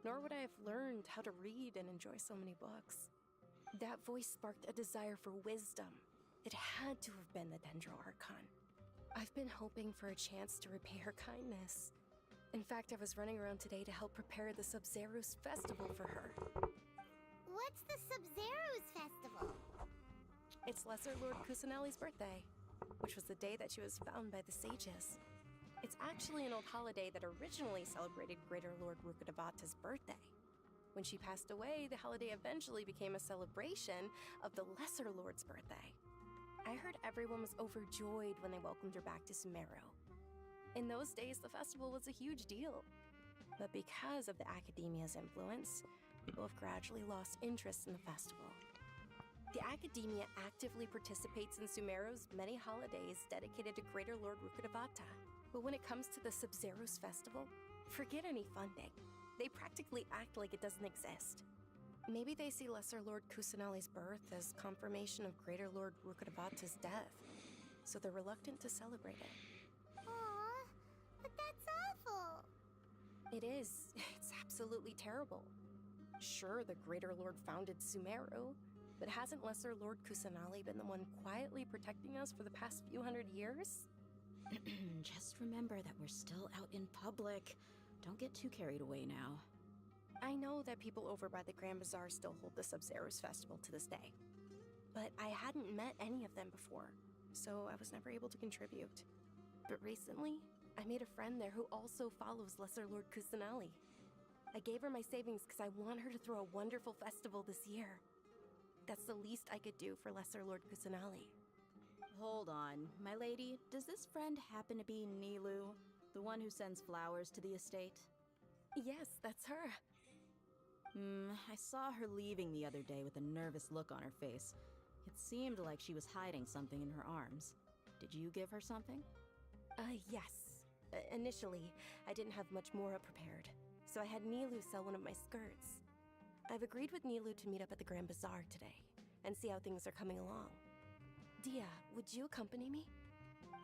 nor would I have learned how to read and enjoy so many books. That voice sparked a desire for wisdom. It had to have been the Dendro Archon. I've been hoping for a chance to repay her kindness. In fact, I was running around today to help prepare the Sub-Zerus festival for her. What's the Sub-Zerus festival? It's Lesser Lord Kusanali's birthday, which was the day that she was found by the sages. It's actually an old holiday that originally celebrated Greater Lord Rukkhadevata's birthday. When she passed away, the holiday eventually became a celebration of the Lesser Lord's birthday. I heard everyone was overjoyed when they welcomed her back to Sumeru. In those days, the festival was a huge deal. But because of the Academia's influence, people have gradually lost interest in the festival. The Academia actively participates in Sumeru's many holidays dedicated to Greater Lord Rukkhadevata. But when it comes to the Sub-Zerus festival, forget any funding. They practically act like it doesn't exist. Maybe they see Lesser Lord Kusanali's birth as confirmation of Greater Lord Rukkhadevata's death, so they're reluctant to celebrate it. Aw, but that's awful. It is. It's absolutely terrible. Sure, the Greater Lord founded Sumeru, but hasn't Lesser Lord Kusanali been the one quietly protecting us for the past few hundred years? Just remember that we're still out in public. Don't get too carried away now. I know that people over by the Grand Bazaar still hold the Sub-Zero's festival to this day, but I hadn't met any of them before, so I was never able to contribute. But recently, I made a friend there who also follows Lesser Lord Kusanali. I gave her my savings because I want her to throw a wonderful festival this year. That's the least I could do for Lesser Lord Kusanali. Hold on, my lady. Does this friend happen to be Nilu, the one who sends flowers to the estate? Yes, that's her. I saw her leaving the other day with a nervous look on her face. It seemed like she was hiding something in her arms. Did you give her something? Yes. Initially, I didn't have much more prepared, so I had Nilu sell one of my skirts. I've agreed with Nilu to meet up at the Grand Bazaar today, and see how things are coming along. Dia, would you accompany me?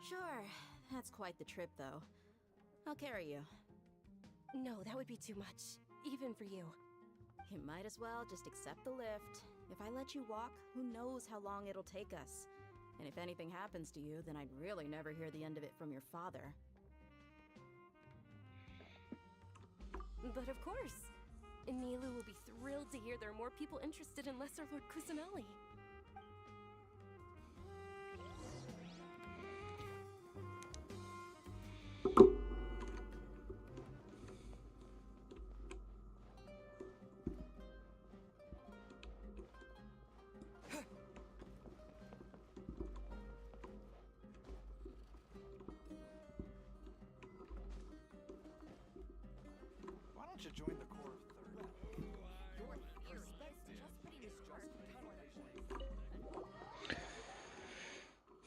Sure. That's quite the trip, though. I'll carry you. No, that would be too much, even for you. You might as well just accept the lift. If I let you walk, who knows how long it'll take us. And if anything happens to you, then I'd really never hear the end of it from your father. But of course! Nilu will be thrilled to hear there are more people interested in Lesser Lord Kusanali. Why don't you join the Corps of Third?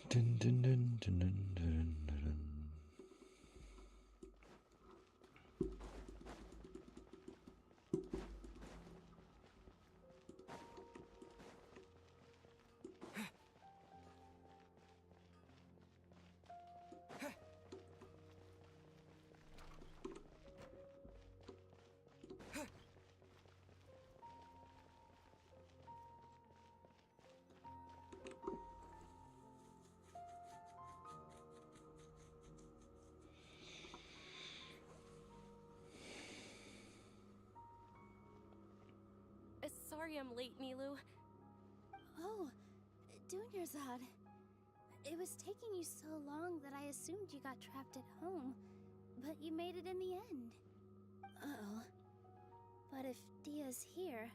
Dun, dun, dun, dun, dun, dun, dun. Sorry I'm late, Nilu. Oh, Dunyarzad. It was taking you so long that I assumed you got trapped at home, but you made it in the end. Uh-oh. But if Dia's here,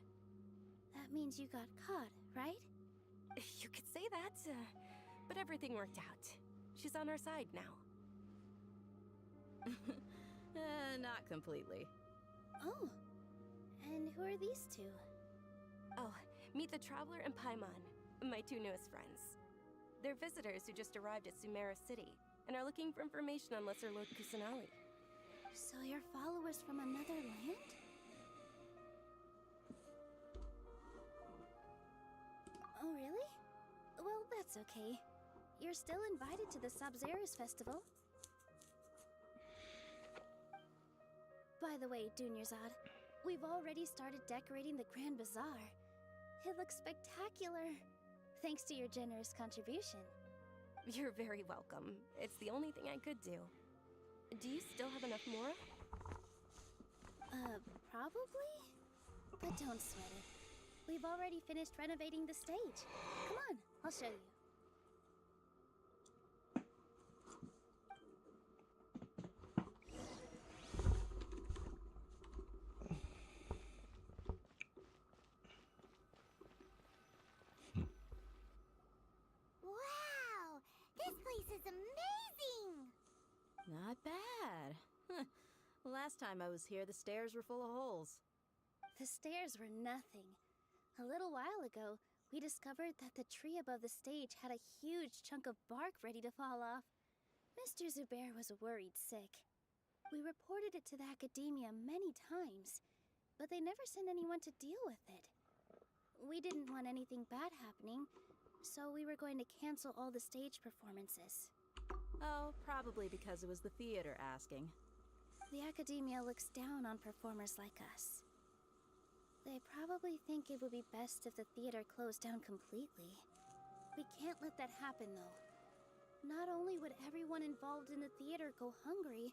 that means you got caught, right? You could say that, but everything worked out. She's on our side now. Not completely. Oh, and who are these two? Oh, meet the Traveler and Paimon, my two newest friends. They're visitors who just arrived at Sumeru City and are looking for information on Lesser Lord Kusanali. So you're followers from another land? Oh, really? Well, that's okay. You're still invited to the Sub-Zero's festival. By the way, Dunyarzad, we've already started decorating the Grand Bazaar. It looks spectacular, thanks to your generous contribution. You're very welcome. It's the only thing I could do. Do you still have enough Mora? Probably? But don't sweat it. We've already finished renovating the stage. Come on, I'll show you. Wow! This place is amazing! Not bad. Last time I was here, the stairs were full of holes. The stairs were nothing. A little while ago, we discovered that the tree above the stage had a huge chunk of bark ready to fall off. Mr. Zubair was worried sick. We reported it to the academia many times, but they never sent anyone to deal with it. we didn't want anything bad happening, so we were going to cancel all the stage performances. Oh, probably because it was the theater asking. The Academia looks down on performers like us. They probably think it would be best if the theater closed down completely. We can't let that happen, though. Not only would everyone involved in the theater go hungry,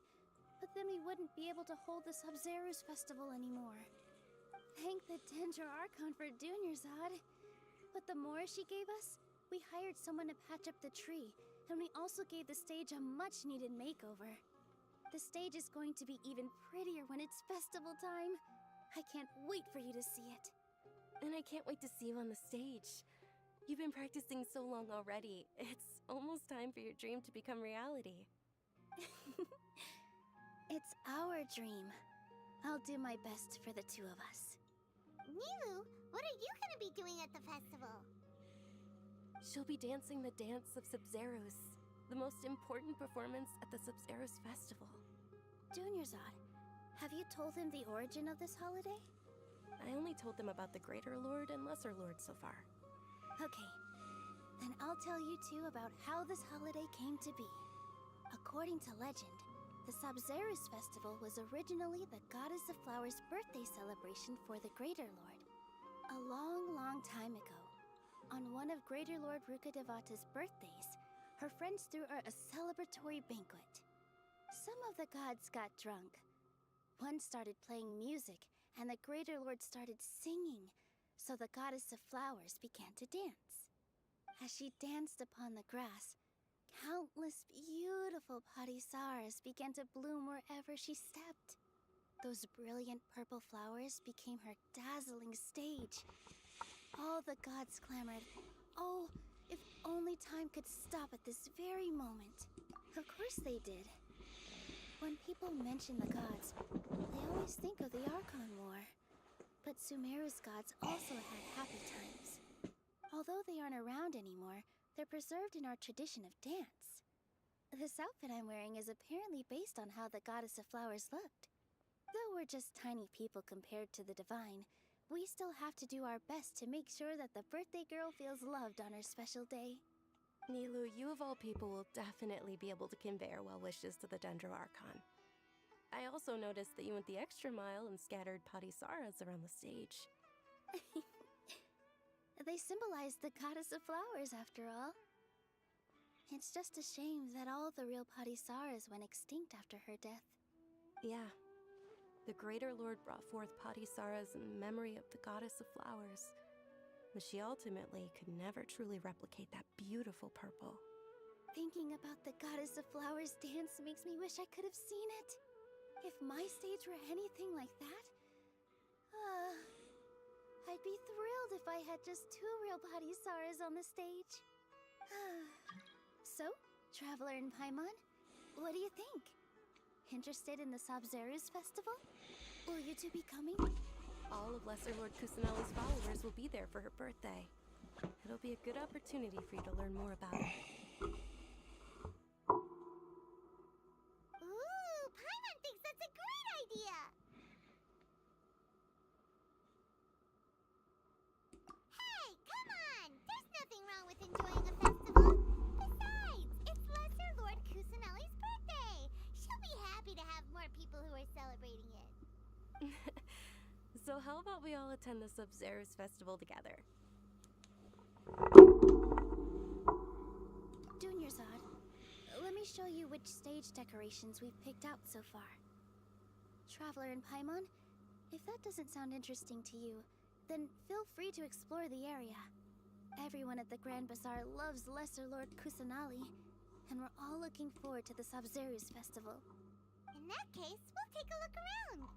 but then we wouldn't be able to hold the Sub-Zero's festival anymore. Thank the Dendro Archon for Dunyarzad. But the more she gave us, we hired someone to patch up the tree, and we also gave the stage a much-needed makeover. The stage is going to be even prettier when it's festival time. I can't wait for you to see it. And I can't wait to see you on the stage. You've been practicing so long already. It's almost time for your dream to become reality. It's our dream. I'll do my best for the two of us. Nilu, what are you gonna be doing at the festival? She'll be dancing the dance of Sub-Zeros, the most important performance at the Sub-Zeros festival. Dunyarzad, have you told him the origin of this holiday? I only told them about the Greater Lord and Lesser Lord so far. Okay, then I'll tell you two about how this holiday came to be. According to legend, the Sub-Zeros festival was originally the Goddess of Flowers' birthday celebration for the Greater Lord. A long, long time ago, on one of Greater Lord Rukkhadevata's birthdays, her friends threw her a celebratory banquet. Some of the gods got drunk. One started playing music, and the Greater Lord started singing, so the Goddess of Flowers began to dance. As she danced upon the grass, countless beautiful Parisaras began to bloom wherever she stepped. Those brilliant purple flowers became her dazzling stage. All the gods clamored, "Oh, if only time could stop at this very moment." Of course they did. When people mention the gods, they always think of the Archon War. But Sumeru's gods also had happy times. Although they aren't around anymore, they're preserved in our tradition of dance. This outfit I'm wearing is apparently based on how the Goddess of Flowers looked. Though we're just tiny people compared to the divine, we still have to do our best to make sure that the birthday girl feels loved on her special day. Nilu, you of all people will definitely be able to convey our well wishes to the Dendro Archon. I also noticed that you went the extra mile and scattered Parisaras around the stage. They symbolize the Goddess of Flowers, after all. It's just a shame that all the real Parisaras went extinct after her death. Yeah. The Greater Lord brought forth Parisaras in memory of the Goddess of Flowers, but she ultimately could never truly replicate that beautiful purple. Thinking about the Goddess of Flowers dance makes me wish I could have seen it. If my stage were anything like that, I'd be thrilled if I had just two real Parisaras on the stage. So, Traveler and Paimon, what do you think? Interested in the Sub-Zeros festival? Will you two be coming? All of Lesser Lord Kusanali's followers will be there for her birthday. It'll be a good opportunity for you to learn more about it. Ooh, Paimon thinks that's a great idea! Hey, come on! There's nothing wrong with enjoying a festival. Besides, it's Lesser Lord Kusanali's birthday. She'll be happy to have more people who are celebrating it. So how about we all attend the Sub-Zeros festival together? Dunyarzad, let me show you which stage decorations we've picked out so far. Traveler and Paimon, if that doesn't sound interesting to you, then feel free to explore the area. Everyone at the Grand Bazaar loves Lesser Lord Kusanali, and we're all looking forward to the Sub-Zeros festival. In that case, we'll take a look around.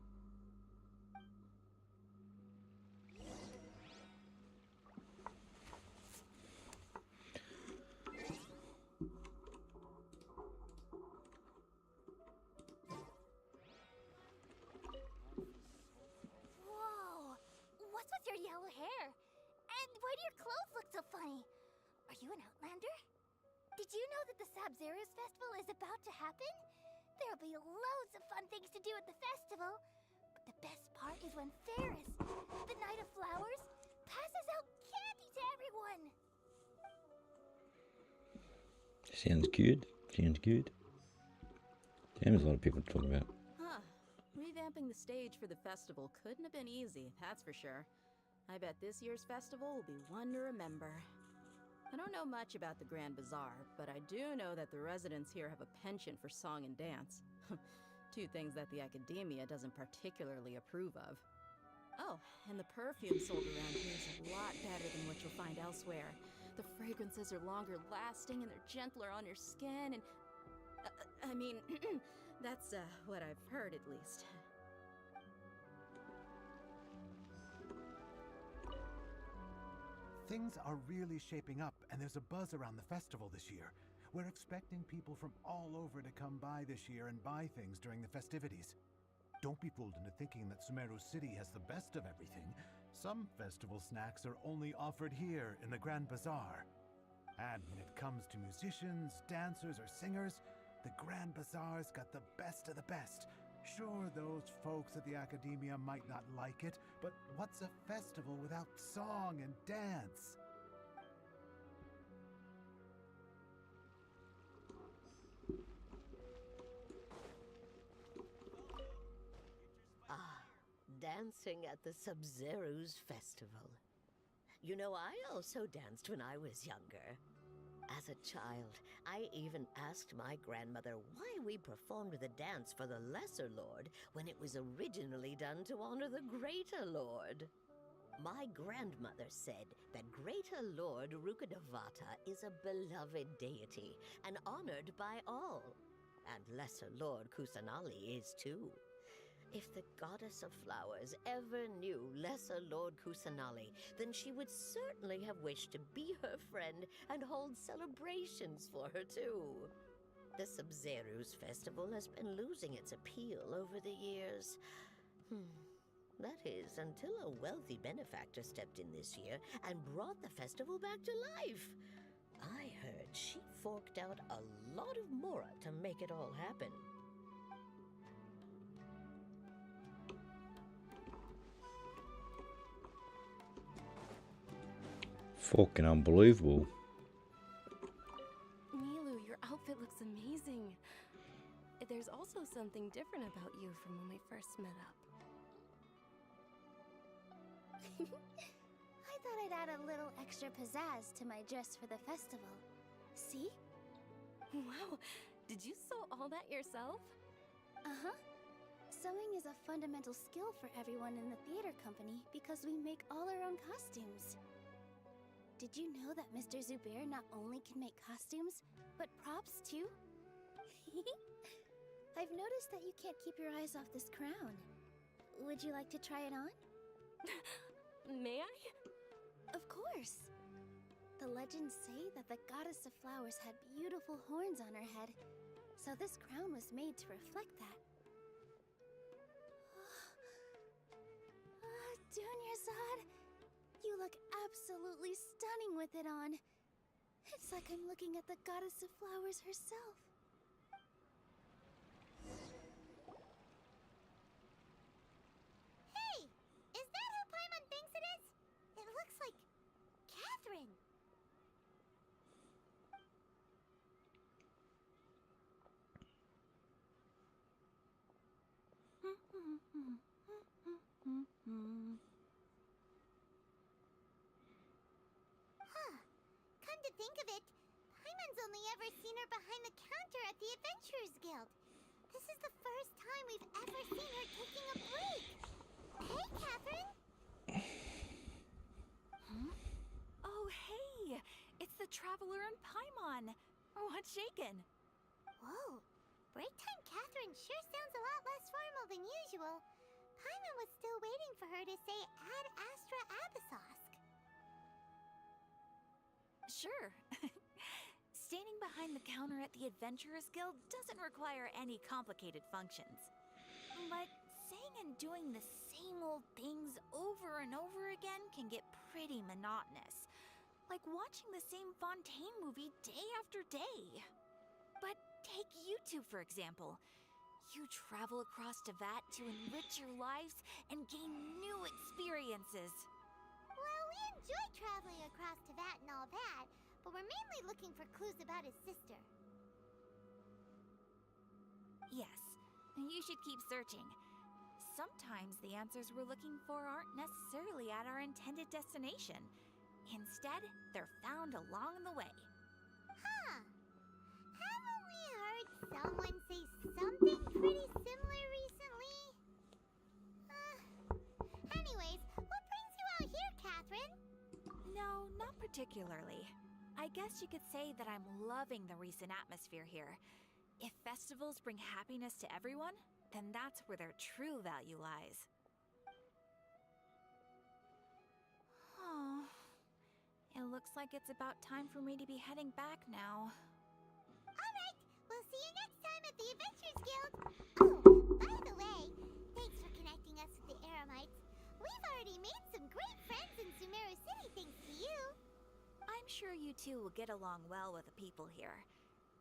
What's with your yellow hair? And why do your clothes look so funny? Are you an Outlander? Did you know that the Sub-Zeros festival is about to happen? There'll be loads of fun things to do at the festival. But the best part is when Ferris, the Knight of Flowers, passes out candy to everyone. Sounds good. Sounds good. Damn, there's a lot of people to talk about. Huh. Revamping the stage for the festival couldn't have been easy, that's for sure. I bet this year's festival will be one to remember. I don't know much about the Grand Bazaar, but I do know that the residents here have a penchant for song and dance. Two things that the academia doesn't particularly approve of. Oh, and the perfume sold around here is a lot better than what you'll find elsewhere. The fragrances are longer lasting and they're gentler on your skin and... I mean, that's what I've heard at least. Things are really shaping up, and there's a buzz around the festival this year. We're expecting people from all over to come by this year and buy things during the festivities. Don't be fooled into thinking that Sumeru City has the best of everything. Some festival snacks are only offered here in the Grand Bazaar. And when it comes to musicians, dancers, or singers, the Grand Bazaar's got the best of the best. Sure, those folks at the Academia might not like it, but what's a festival without song and dance? Dancing at the Sub-Zero's festival. You know, I also danced when I was younger. As a child, I even asked my grandmother why we performed the dance for the Lesser Lord when it was originally done to honor the Greater Lord. My grandmother said that Greater Lord Rukkhadevata is a beloved deity and honored by all. And Lesser Lord Kusanali is too. If the goddess of flowers ever knew Lesser Lord Kusanali, then she would certainly have wished to be her friend and hold celebrations for her too. The Sub-Zero's festival has been losing its appeal over the years. That is, until a wealthy benefactor stepped in this year and brought the festival back to life. I heard she forked out a lot of mora to make it all happen. Fucking unbelievable. Milu, your outfit looks amazing. There's also something different about you from when we first met up. I thought I'd add a little extra pizzazz to my dress for the festival. See? Wow, did you sew all that yourself? Uh-huh. Sewing is a fundamental skill for everyone in the theater company because we make all our own costumes. Did you know that Mr. Zubair not only can make costumes, but props too? I've noticed that you can't keep your eyes off this crown. Would you like to try it on? May I? Of course. The legends say that the goddess of flowers had beautiful horns on her head, so this crown was made to reflect that. Dunyarzad, you look absolutely stunning with it on. It's like I'm looking at the goddess of flowers herself. Hey! Is that who Paimon thinks it is? It looks like Catherine. Come to think of it, Paimon's only ever seen her behind the counter at the Adventurers Guild. This is the first time we've ever seen her taking a break. Hey, Catherine! Oh, hey! It's the Traveler and Paimon! What's shaken? Whoa, break time Catherine sure sounds a lot less formal than usual. Paimon was still waiting for her to say Ad Astra Abyssosque. Sure. Standing behind the counter at the Adventurers Guild doesn't require any complicated functions. But saying and doing the same old things over and over again can get pretty monotonous. Like watching the same Fontaine movie day after day. But take you two, for example. You travel across Teyvat to enrich your lives and gain new experiences. Well, we enjoyed traveling across Teyvat and all that, but we're mainly looking for clues about his sister. Yes, you should keep searching. Sometimes the answers we're looking for aren't necessarily at our intended destination. Instead, they're found along the way. Huh. Haven't we heard someone say something pretty similar recently? Anyways, what brings you out here, Catherine? No, not particularly. I guess you could say that I'm loving the recent atmosphere here. If festivals bring happiness to everyone, then that's where their true value lies. Oh, it looks like it's about time for me to be heading back now. Alright, we'll see you next time at the Adventurers Guild. Oh, by the way, thanks for connecting us with the Eremites. We've already made some great friends in Sumeru City thanks to you. I'm sure you two will get along well with the people here.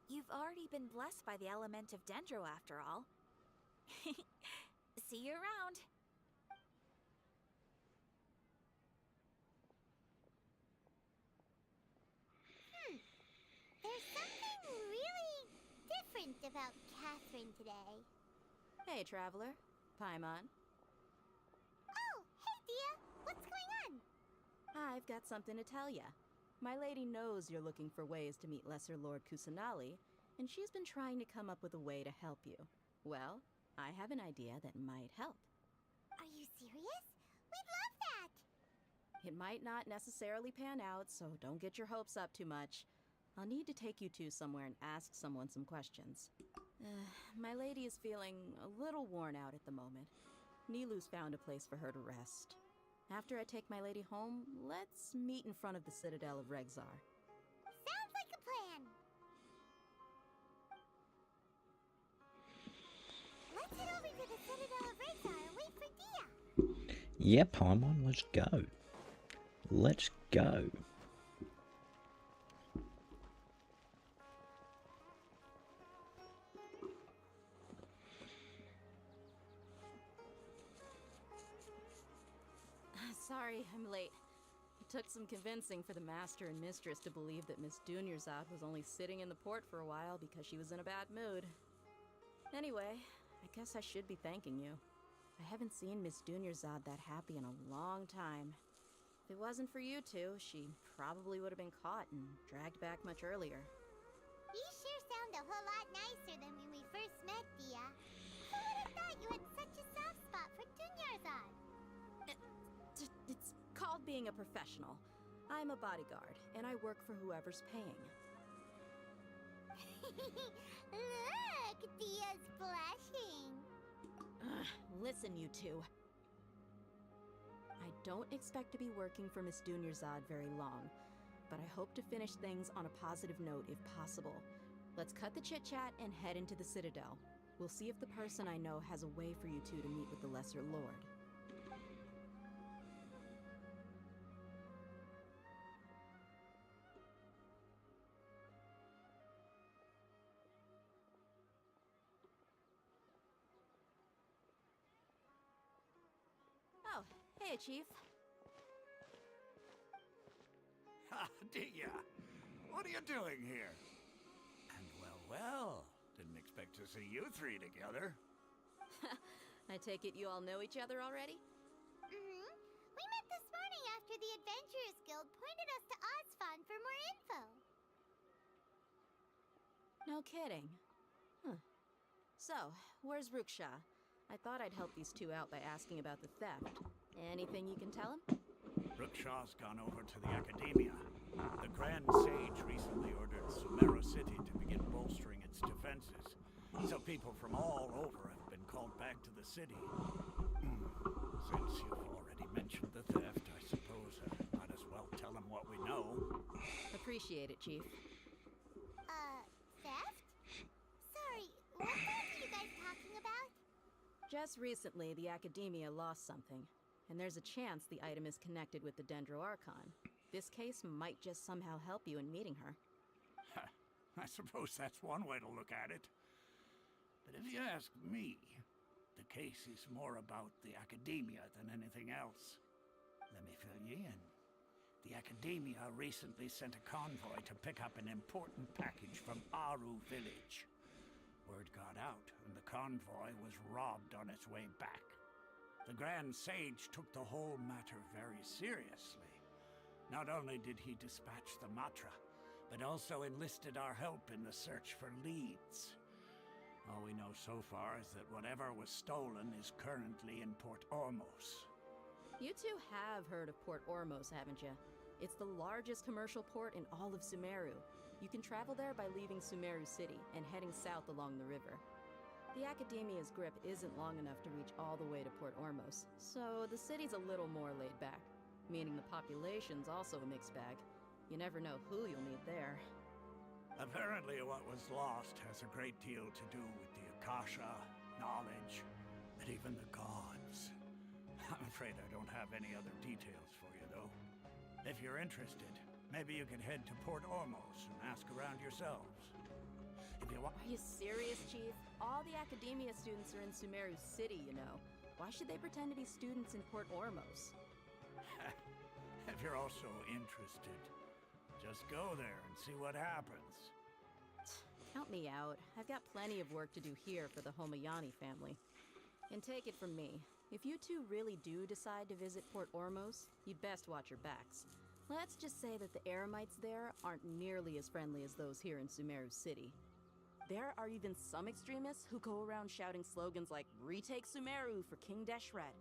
You've already been blessed by the element of Dendro after all. See you around. There's something really different about Catherine today. Hey, traveler. Paimon. Oh, hey, Dia. What's going on? I've got something to tell ya. My lady knows you're looking for ways to meet Lesser Lord Kusanali, and she's been trying to come up with a way to help you. Well, I have an idea that might help. Are you serious? We'd love that! It might not necessarily pan out, so don't get your hopes up too much. I'll need to take you two somewhere and ask someone some questions. My lady is feeling a little worn out at the moment. Nilu's found a place for her to rest. After I take my lady home, let's meet in front of the Citadel of Regzar. Sounds like a plan! Let's head over to the Citadel of Regzar and wait for Dia! Yeah, Paimon, let's go. Let's go. Sorry, I'm late. It took some convincing for the master and mistress to believe that Miss Dunyarzad was only sitting in the port for a while because she was in a bad mood. Anyway, I guess I should be thanking you. I haven't seen Miss Dunyarzad that happy in a long time. If it wasn't for you two, she probably would have been caught and dragged back much earlier. You sure sound a whole lot nicer than when we first met, Dia. Who would have thought you had such a soft spot for Dunyarzad? It's called being a professional. I'm a bodyguard, and I work for whoever's paying. Look, Dia's blushing. Listen, you two. I don't expect to be working for Miss Dunyarzad very long, but I hope to finish things on a positive note if possible. Let's cut the chit-chat and head into the Citadel. We'll see if the person I know has a way for you two to meet with the Lesser Lord. Oh, hey, Chief. Ha, Dia! What are you doing here? And well, didn't expect to see you three together. I take it you all know each other already? Mm-hmm. We met this morning after the Adventurers Guild pointed us to Ozfon for more info. No kidding. Huh. So, where's Ruksha? I thought I'd help these two out by asking about the theft. Anything you can tell him? Rukshaw's gone over to the Academia. The Grand Sage recently ordered Sumeru City to begin bolstering its defenses. So people from all over have been called back to the city. Since you've already mentioned the theft, I suppose I might as well tell him what we know. Appreciate it, Chief. Theft? Sorry, what theft are you guys talking about? Just recently, the Academia lost something, and there's a chance the item is connected with the Dendro Archon. This case might just somehow help you in meeting her. I suppose that's one way to look at it. But if you ask me, the case is more about the Academia than anything else. Let me fill you in. The Academia recently sent a convoy to pick up an important package from Aru village. Word got out, and the convoy was robbed on its way back. The Grand Sage took the whole matter very seriously. Not only did he dispatch the Matra, but also enlisted our help in the search for leads. All we know so far is that whatever was stolen is currently in Port Ormos. You two have heard of Port Ormos, haven't you? It's the largest commercial port in all of Sumeru. You can travel there by leaving Sumeru City and heading south along the river. The Academia's grip isn't long enough to reach all the way to Port Ormos, so the city's a little more laid back, meaning the population's also a mixed bag. You never know who you'll meet there. Apparently what was lost has a great deal to do with the Akasha, knowledge, and even the gods. I'm afraid I don't have any other details for you, though. If you're interested, maybe you can head to Port Ormos and ask around yourselves. If you want... Are you serious, Chief? All the Academia students are in Sumeru City, you know. Why should they pretend to be students in Port Ormos? If you're also interested, just go there and see what happens. Count me out. I've got plenty of work to do here for the Homayani family. And take it from me, if you two really do decide to visit Port Ormos, you'd best watch your backs. Let's just say that the Eremites there aren't nearly as friendly as those here in Sumeru City. There are even some extremists who go around shouting slogans like, "Retake Sumeru for King Deshret."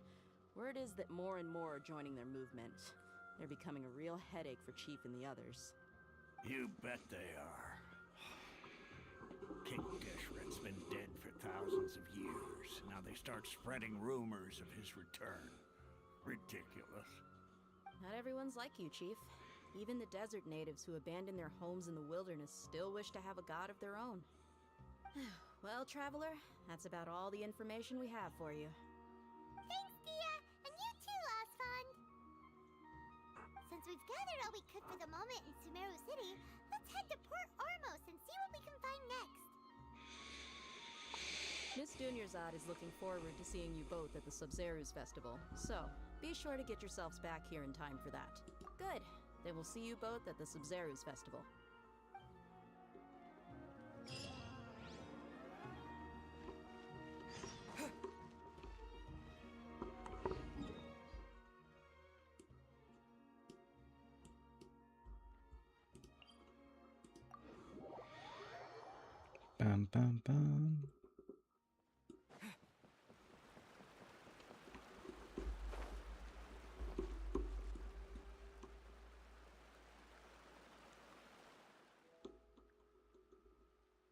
Word is that more and more are joining their movement. They're becoming a real headache for Chief and the others. You bet they are. King Deshret's been dead for thousands of years. Now they start spreading rumors of his return. Ridiculous. Not everyone's like you, Chief. Even the desert natives who abandoned their homes in the wilderness still wish to have a god of their own. Well, Traveler, that's about all the information we have for you. Thanks, Dia! And you too, Osfond! Since we've gathered all we could for the moment in Sumeru City, let's head to Port Ormos and see what we can find next. Miss Dunyarzad is looking forward to seeing you both at the Sub-Zerus Festival, so be sure to get yourselves back here in time for that. Good. Then we'll see you both at the Sub-Zerus Festival. Bam, bam, bam.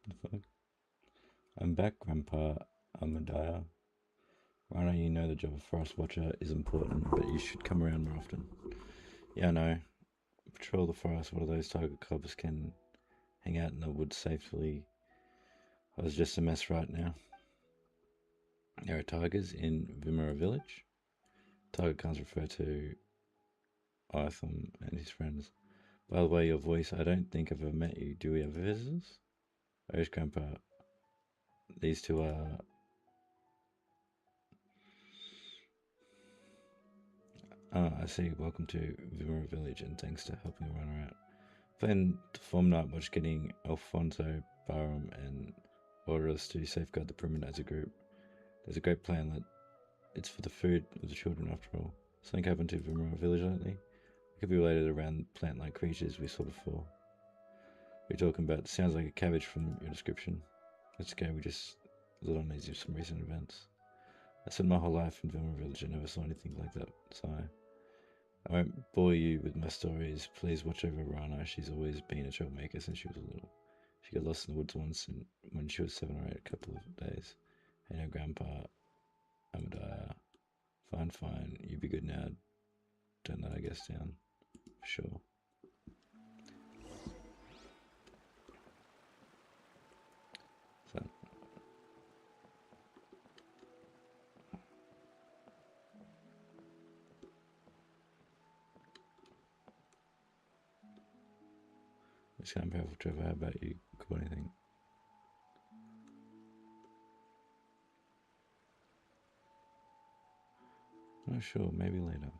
The fuck? I'm back, Grandpa Amadaya. Right now, you know the job of Forest Watcher is important, but you should come around more often. Yeah, I know. Patrol the forest while those tiger cubs can hang out in the woods safely. I was just a mess right now. There are tigers in Vimera village. Tiger cubs refer to Itham and his friends. By the way, your voice, I don't think I've ever met you. Do we have visitors? Where's Grandpa? These two are... Ah, I see. Welcome to Vimera village and thanks to helping run her out. Plan to form Night Watch, getting Alfonso, Barham and orders to safeguard the perimeter as a group. There's a great plan that it's for the food of the children after all. Something happened to Vimera village lately. It could be related around plant-like creatures we saw before. We're talking about, sounds like a cabbage from your description. It's okay, we just a little uneasy with some recent events. I spent my whole life in Vimera village and never saw anything like that, so I won't bore you with my stories. Please watch over Rana. She's always been a troublemaker since she was little. She got lost in the woods once and when she was 7 or 8, a couple of days. Hey now, Grandpa Amadaya. Fine. You be good now. Don't let our guests down. For sure. So. Just kind of powerful, Trevor. How about you? Got anything? Oh, sure. Maybe later.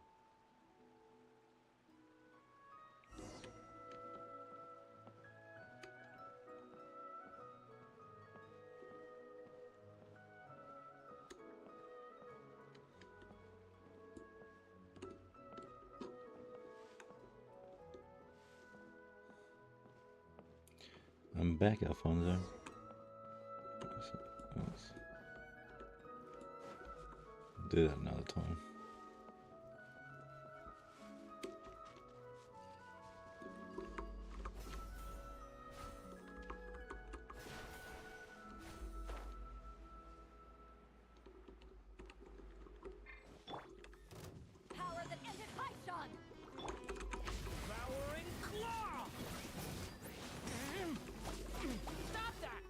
Welcome back, Alfonso. Do that another time. Power that ended Haishan! Devouring claw! Stop that!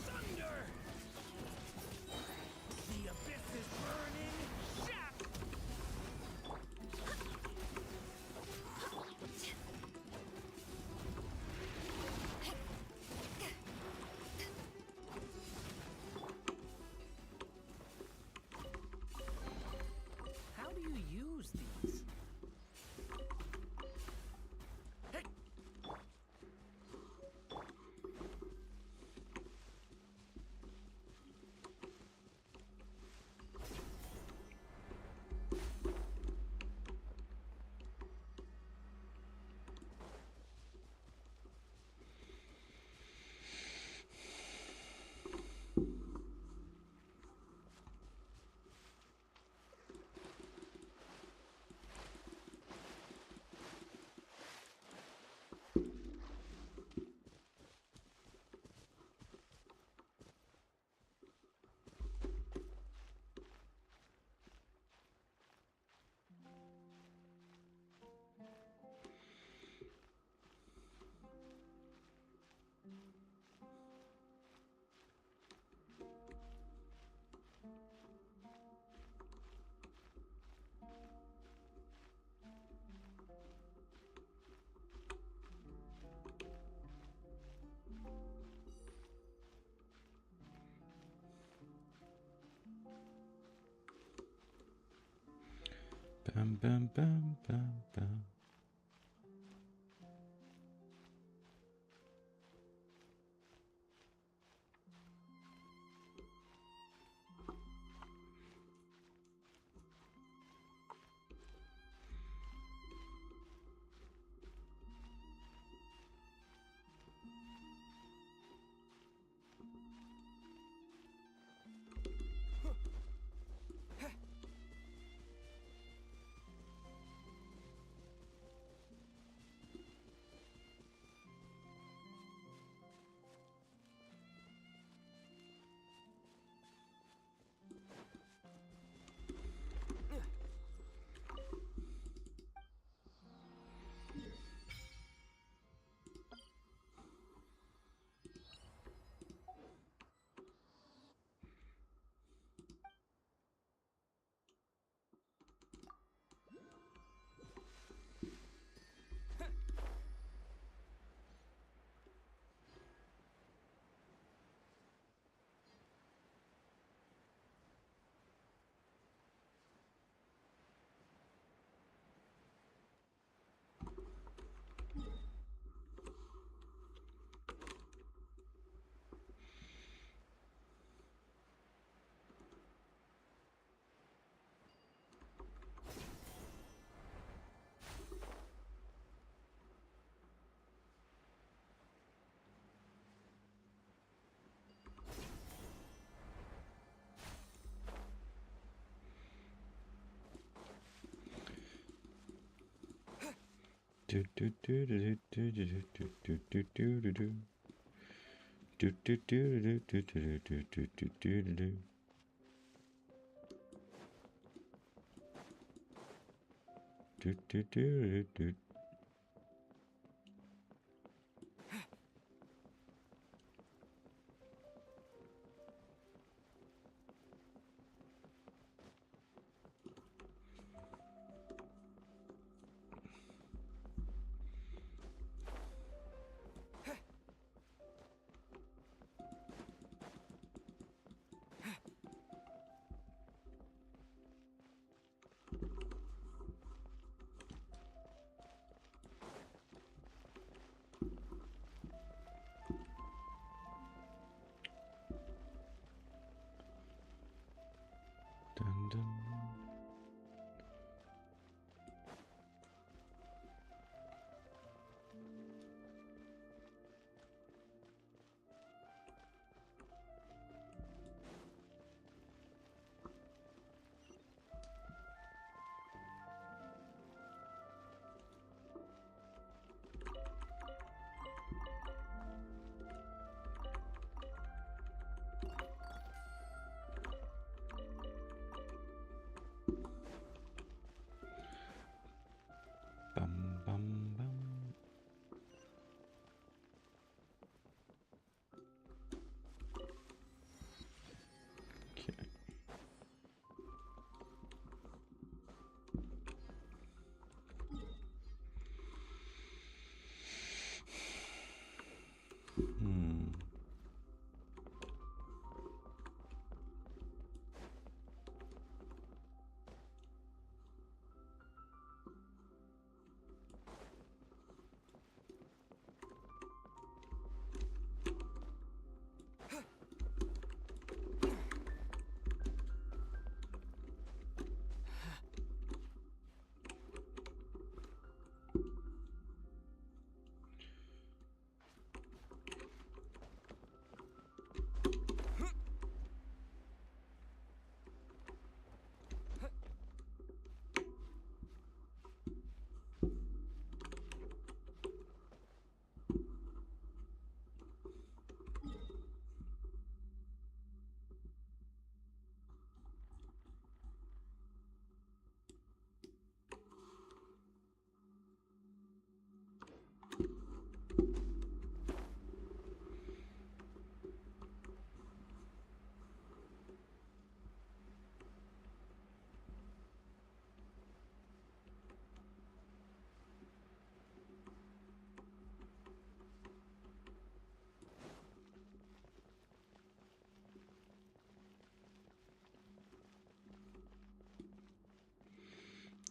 Thunder! The abyss is burning! Shaft! How do you use these? Bam, bam, bam, bam, bam. Do do do do do do do do do do do do. Do do do do do do do do do do do do. Do do do do do.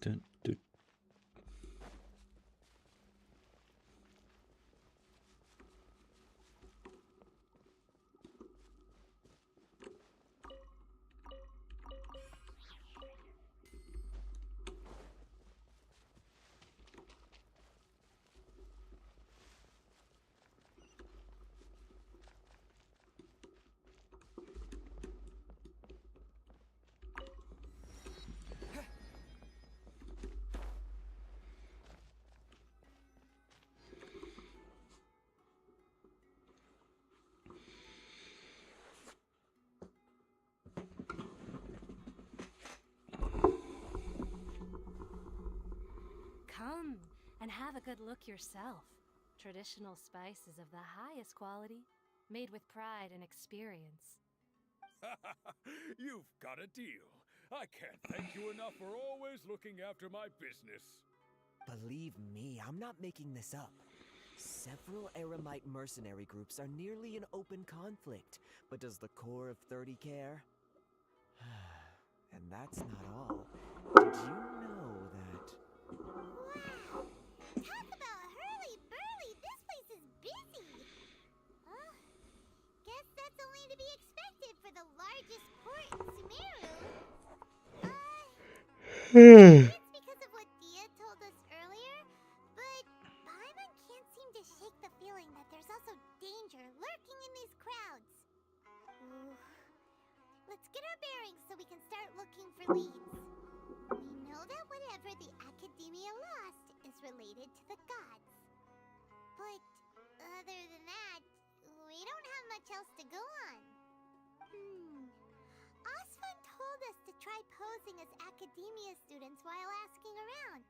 Dun, dun. Come and have a good look yourself. Traditional spices of the highest quality, made with pride and experience. You've got a deal. I can't thank you enough for always looking after my business. Believe me, I'm not making this up. Several Eremite mercenary groups are nearly in open conflict, but does the core of 30 care? And that's not all. Did you know that... Wow! Talk about hurly-burly! This place is busy! Guess that's only to be expected for the largest port in Sumeru. It's because of what Dia told us earlier, but Paimon can't seem to shake the feeling that there's also danger lurking in these crowds. Ooh. Let's get our bearings so we can start looking for leads. We know that whatever the Academia lost is related to the gods. But other than that, we don't have much else to go on. Osvan told us to try posing as Academia students while asking around.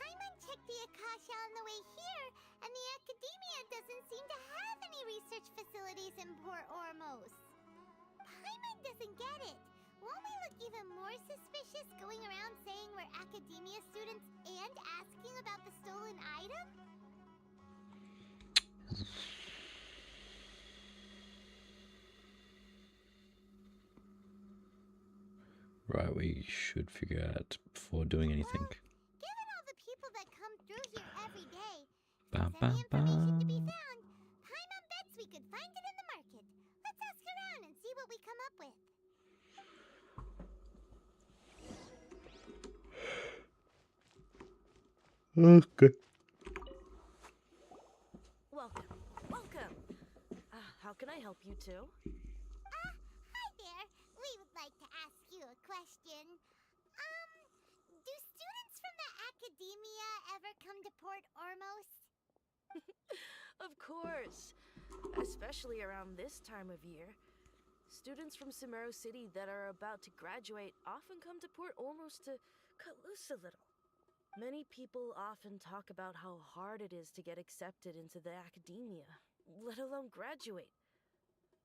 Paimon checked the Akasha on the way here, and the Academia doesn't seem to have any research facilities in Port Ormos. Paimon doesn't get it. Won't we look even more suspicious going around saying we're Academia students and asking about the stolen item? Right, we should figure out before doing anything. Given all the people that come through here every day, Bam, if there's bam, any information to be bam. found, Paimon bets we could find it in the market. Let's ask around and see what we come up with. Okay. Welcome. Welcome. How can I help you two? Hi there. We would like to ask you a question. Do students from the Academia ever come to Port Ormos? Of course. Especially around this time of year. Students from Sumeru City that are about to graduate often come to Port Ormos to cut loose a little. Many people often talk about how hard it is to get accepted into the Academia, let alone graduate.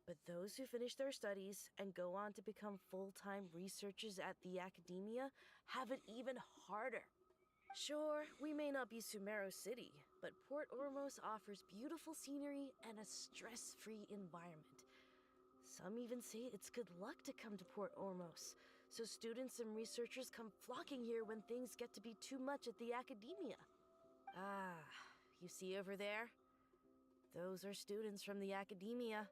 But those who finish their studies and go on to become full-time researchers at the Academia have it even harder. Sure, we may not be Sumeru City, but Port Ormos offers beautiful scenery and a stress-free environment. Some even say it's good luck to come to Port Ormos, so students and researchers come flocking here when things get to be too much at the Academia. Ah, you see over there? Those are students from the Academia.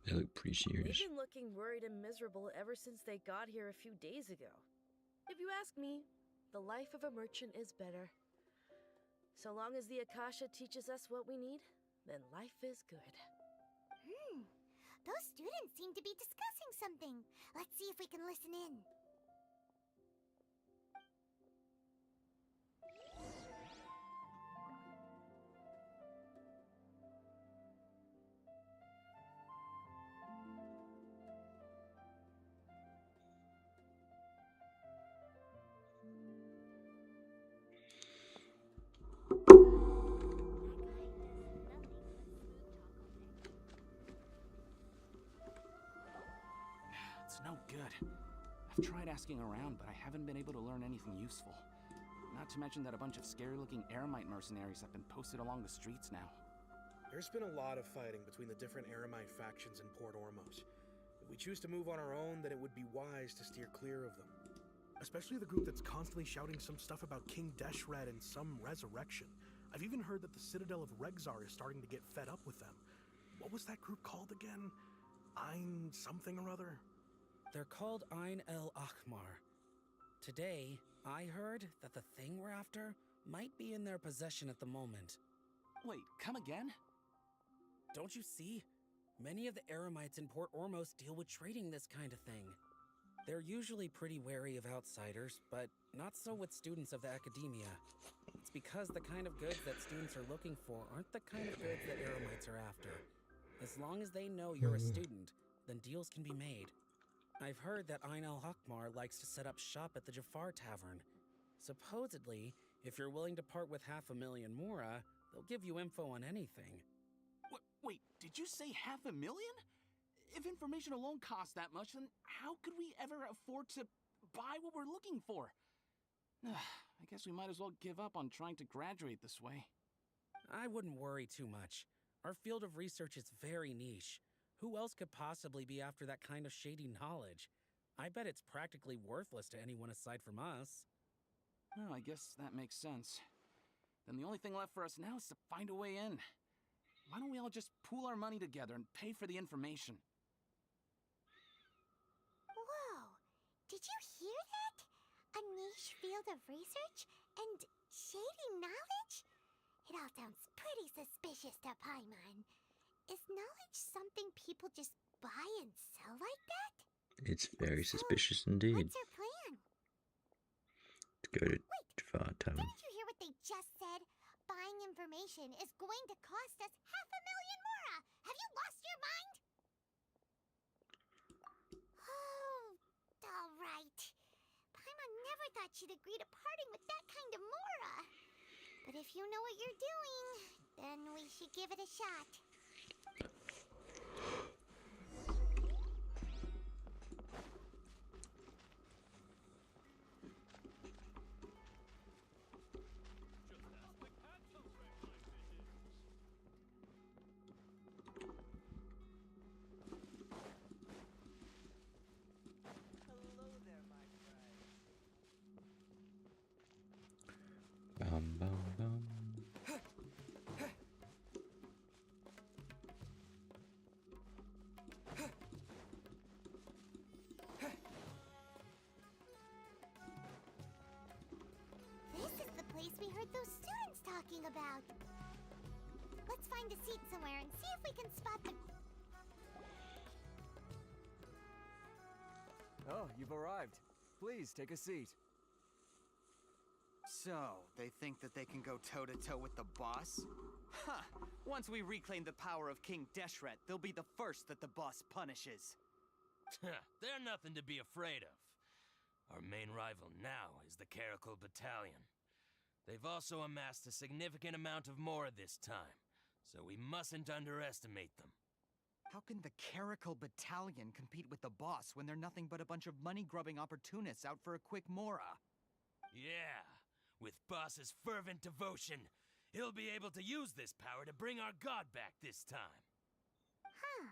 They look pretty serious. They've been looking worried and miserable ever since they got here a few days ago. If you ask me, the life of a merchant is better. So long as the Akasha teaches us what we need, then life is good. Those students seem to be discussing something. Let's see if we can listen in. It's no good. I've tried asking around, but I haven't been able to learn anything useful. Not to mention that a bunch of scary-looking Eremite mercenaries have been posted along the streets now. There's been a lot of fighting between the different Eremite factions in Port Ormos. If we choose to move on our own, then it would be wise to steer clear of them. Especially the group that's constantly shouting some stuff about King Deshret and some resurrection. I've even heard that the Citadel of Regzar is starting to get fed up with them. What was that group called again? Ein something or other? They're called Ein El Akhmar. Today, I heard that the thing we're after might be in their possession at the moment. Wait, come again? Don't you see? Many of the Eremites in Port Ormos deal with trading this kind of thing. They're usually pretty wary of outsiders, but not so with students of the Academia. It's because the kind of goods that students are looking for aren't the kind of goods that Eremites are after. As long as they know you're a student, then deals can be made. I've heard that Ein El Hakmar likes to set up shop at the Jafar Tavern. Supposedly, if you're willing to part with 500,000 Mora, they'll give you info on anything. Wait, did you say 500,000? If information alone costs that much, then how could we ever afford to buy what we're looking for? I guess we might as well give up on trying to graduate this way. I wouldn't worry too much. Our field of research is very niche. Who else could possibly be after that kind of shady knowledge? I bet it's practically worthless to anyone aside from us. Well, I guess that makes sense. Then the only thing left for us now is to find a way in. Why don't we all just pool our money together and pay for the information? Whoa! Did you hear that? A niche field of research and shady knowledge? It all sounds pretty suspicious to Paimon. Is knowledge something people just buy and sell like that? It's very suspicious indeed. What's your plan? To go to Jafar Tavern. Didn't you hear what they just said? Buying information is going to cost us 500,000 Mora! Have you lost your mind? Oh, alright. Paimon never thought she'd agree to parting with that kind of Mora. But if you know what you're doing, then we should give it a shot. Bum, bum, bum. This is the place we heard those students talking about. Let's find a seat somewhere and see if we can spot the... Oh, you've arrived. Please, take a seat. So, they think that they can go toe-to-toe with the boss? Ha! Once we reclaim the power of King Deshret, they'll be the first that the boss punishes. They're nothing to be afraid of. Our main rival now is the Caracal Battalion. They've also amassed a significant amount of Mora this time, so we mustn't underestimate them. How can the Caracal Battalion compete with the boss when they're nothing but a bunch of money-grubbing opportunists out for a quick Mora? Yeah, with Boss's fervent devotion, he'll be able to use this power to bring our god back this time. Huh.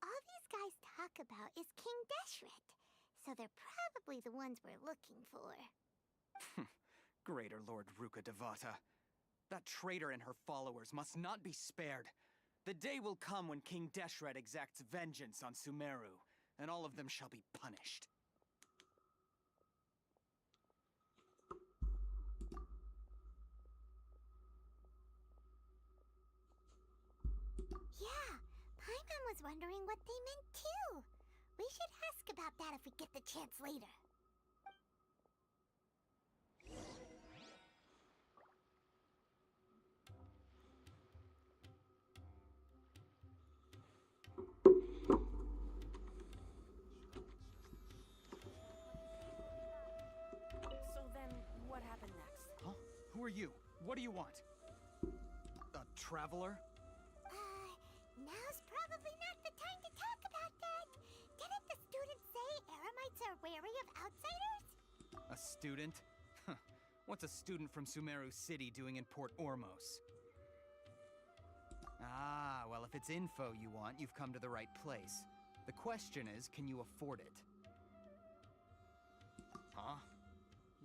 All these guys talk about is King Deshret, so they're probably the ones we're looking for. Greater Lord Ruka Devata. That traitor and her followers must not be spared. The day will come when King Deshret exacts vengeance on Sumeru, and all of them shall be punished. Yeah, Paimon was wondering what they meant too. We should ask about that if we get the chance later. So then, what happened next? Huh? Who are you? What do you want? A traveler? Now's probably not the time to talk about that. Didn't the students say Eremites are wary of outsiders? A student? Huh. What's a student from Sumeru City doing in Port Ormos? Ah, well, if it's info you want, you've come to the right place. The question is, can you afford it? Huh?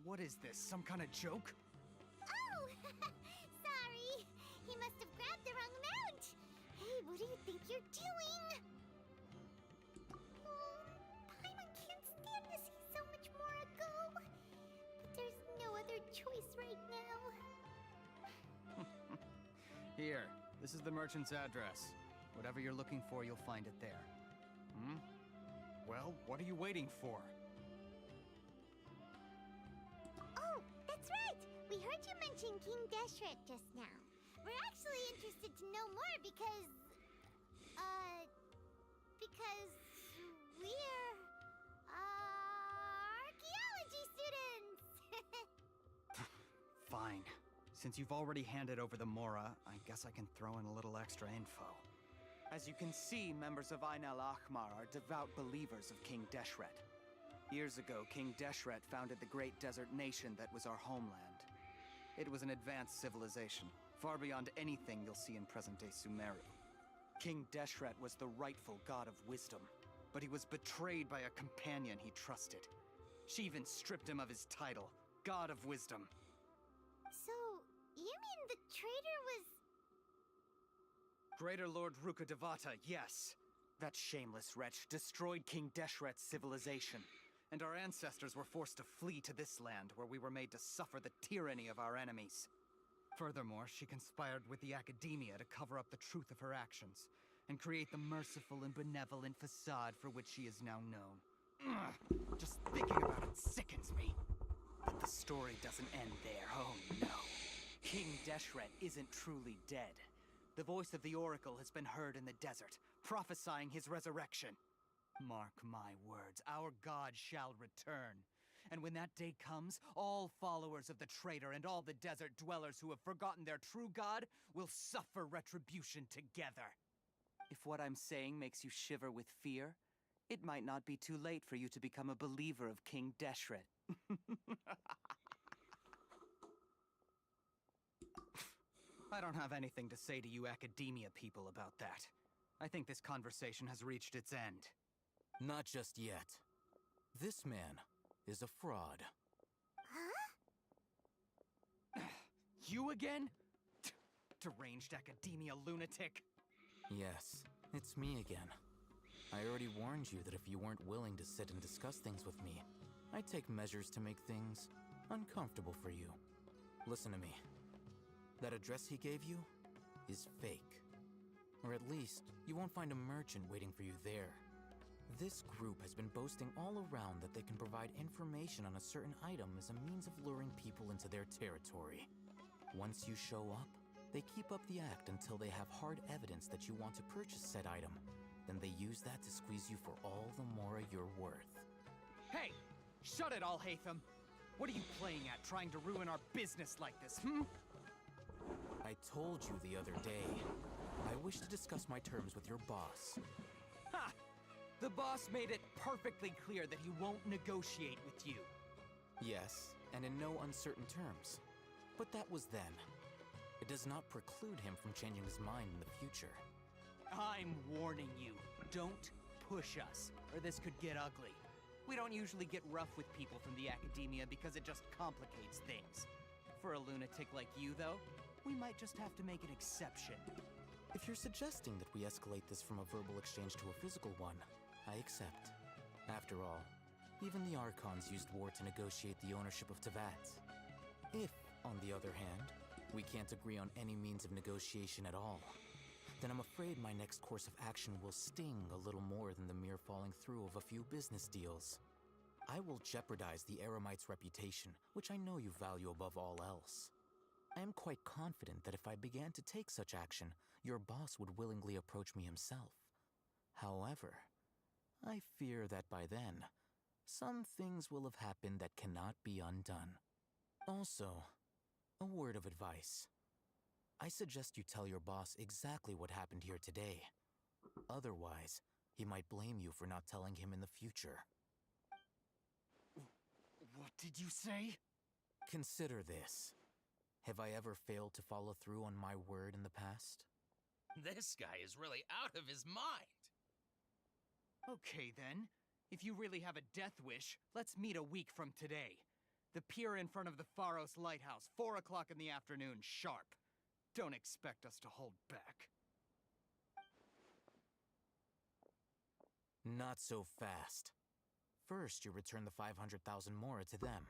What is this, some kind of joke? Oh! Sorry! He must have grabbed the wrong amount! Hey, what do you think you're doing? Oh, Paimon can't stand to see so much more go. But there's no other choice right now. Here, this is the merchant's address. Whatever you're looking for, you'll find it there. Hmm? Well, what are you waiting for? Oh, that's right! We heard you mention King Deshret just now. We're actually interested to know more because we're, archaeology students! Fine. Since you've already handed over the Mora, I guess I can throw in a little extra info. As you can see, members of Ain al-Ahmar are devout believers of King Deshret. Years ago, King Deshret founded the great desert nation that was our homeland. It was an advanced civilization, far beyond anything you'll see in present-day Sumeru. King Deshret was the rightful god of wisdom, but he was betrayed by a companion he trusted. She even stripped him of his title, God of Wisdom. So, you mean the traitor was... Greater Lord Ruka Devata, yes. That shameless wretch destroyed King Deshret's civilization, and our ancestors were forced to flee to this land where we were made to suffer the tyranny of our enemies. Furthermore, she conspired with the Academia to cover up the truth of her actions, and create the merciful and benevolent facade for which she is now known. Ugh, just thinking about it sickens me. But the story doesn't end there, oh no. King Deshret isn't truly dead. The voice of the Oracle has been heard in the desert, prophesying his resurrection. Mark my words, our god shall return. And when that day comes, all followers of the traitor and all the desert dwellers who have forgotten their true god will suffer retribution together. If what I'm saying makes you shiver with fear, it might not be too late for you to become a believer of King Deshret. I don't have anything to say to you Academia people about that. I think this conversation has reached its end. Not just yet. This man is a fraud. Huh? You again? Deranged Academia lunatic. Yes, it's me again. I already warned you that if you weren't willing to sit and discuss things with me, I'd take measures to make things uncomfortable for you. Listen to me. That address he gave you is fake. Or at least, you won't find a merchant waiting for you there. This group has been boasting all around that they can provide information on a certain item as a means of luring people into their territory. Once you show up, they keep up the act until they have hard evidence that you want to purchase said item. Then they use that to squeeze you for all the more you're worth. Hey! Shut it all, Hatham! What are you playing at, trying to ruin our business like this, hmm? I told you the other day. I wish to discuss my terms with your boss. Ha! The boss made it perfectly clear that he won't negotiate with you. Yes, and in no uncertain terms. But that was then. It does not preclude him from changing his mind in the future. I'm warning you, don't push us, or this could get ugly. We don't usually get rough with people from the Academia because it just complicates things. For a lunatic like you, though, we might just have to make an exception. If you're suggesting that we escalate this from a verbal exchange to a physical one, I accept. After all, even the Archons used war to negotiate the ownership of Teyvat. If, on the other hand, we can't agree on any means of negotiation at all, then I'm afraid my next course of action will sting a little more than the mere falling through of a few business deals. I will jeopardize the Eremite's reputation, which I know you value above all else. I am quite confident that if I began to take such action, your boss would willingly approach me himself. However, I fear that by then, some things will have happened that cannot be undone. Also, a word of advice. I suggest you tell your boss exactly what happened here today. Otherwise, he might blame you for not telling him in the future. What did you say? Consider this. Have I ever failed to follow through on my word in the past? This guy is really out of his mind. Okay, then. If you really have a death wish, let's meet a week from today. The pier in front of the Pharos Lighthouse, 4 o'clock in the afternoon, sharp. Don't expect us to hold back. Not so fast. First, you return the 500,000 mora to them.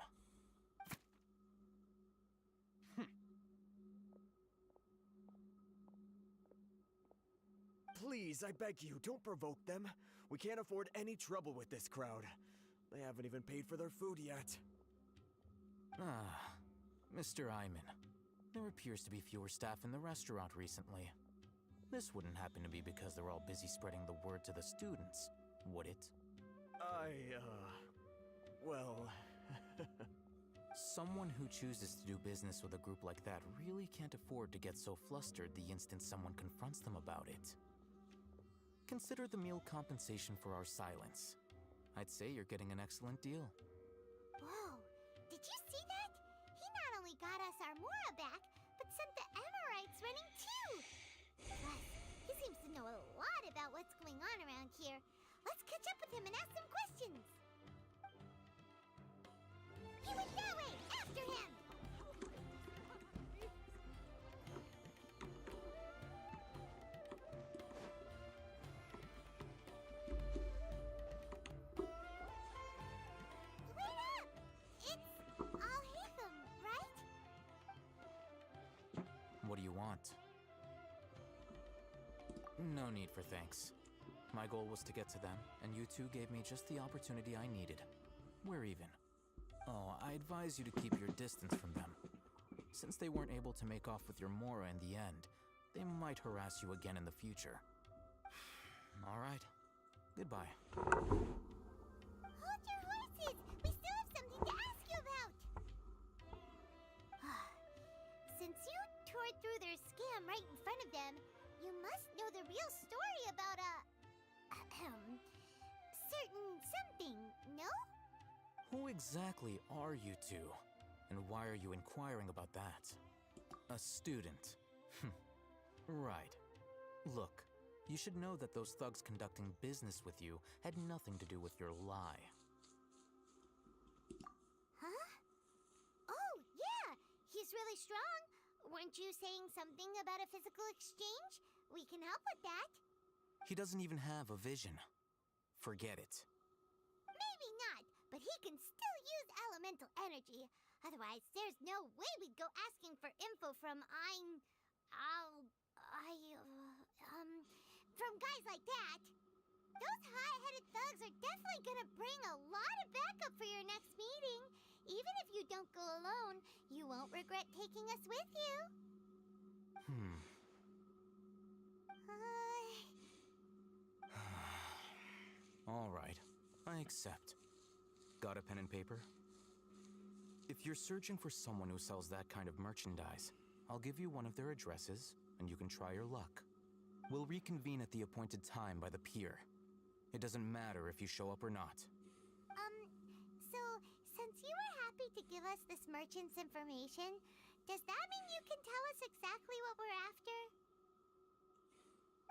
Please, I beg you, don't provoke them. We can't afford any trouble with this crowd. They haven't even paid for their food yet. Ah, Mr. Iman. There appears to be fewer staff in the restaurant recently. This wouldn't happen to be because they're all busy spreading the word to the students, would it? Well... Someone who chooses to do business with a group like that really can't afford to get so flustered the instant someone confronts them about it. Consider the meal compensation for our silence. I'd say you're getting an excellent deal. Whoa, did you see that? He not only got us our Mora back, but sent the Amorites running too! Plus, he seems to know a lot about what's going on around here. Let's catch up with him and ask some questions! He went that way! After him! What do you want? No need for thanks. My goal was to get to them, and you two gave me just the opportunity I needed. We're even. Oh, I advise you to keep your distance from them. Since they weren't able to make off with your Mora in the end, they might harass you again in the future. All right. Goodbye. Hold your horses! We still have something to ask you about! Since you tore through their scam right in front of them, you must know the real story about certain something, no? Who exactly are you two? And why are you inquiring about that? A student. Right. Look, you should know that those thugs conducting business with you had nothing to do with your lie. Huh? Oh, yeah! He's really strong! Weren't you saying something about a physical exchange? We can help with that. He doesn't even have a vision. Forget it. Maybe not, but he can still use elemental energy. Otherwise, there's no way we'd go asking for info from from guys like that. Those high-headed thugs are definitely gonna bring a lot of backup for your next meeting. Even if you don't go alone, you won't regret taking us with you. All right, I accept. Got a pen and paper? If you're searching for someone who sells that kind of merchandise, I'll give you one of their addresses, and you can try your luck. We'll reconvene at the appointed time by the pier. It doesn't matter if you show up or not. So, since you were happy to give us this merchant's information, does that mean you can tell us exactly what we're after?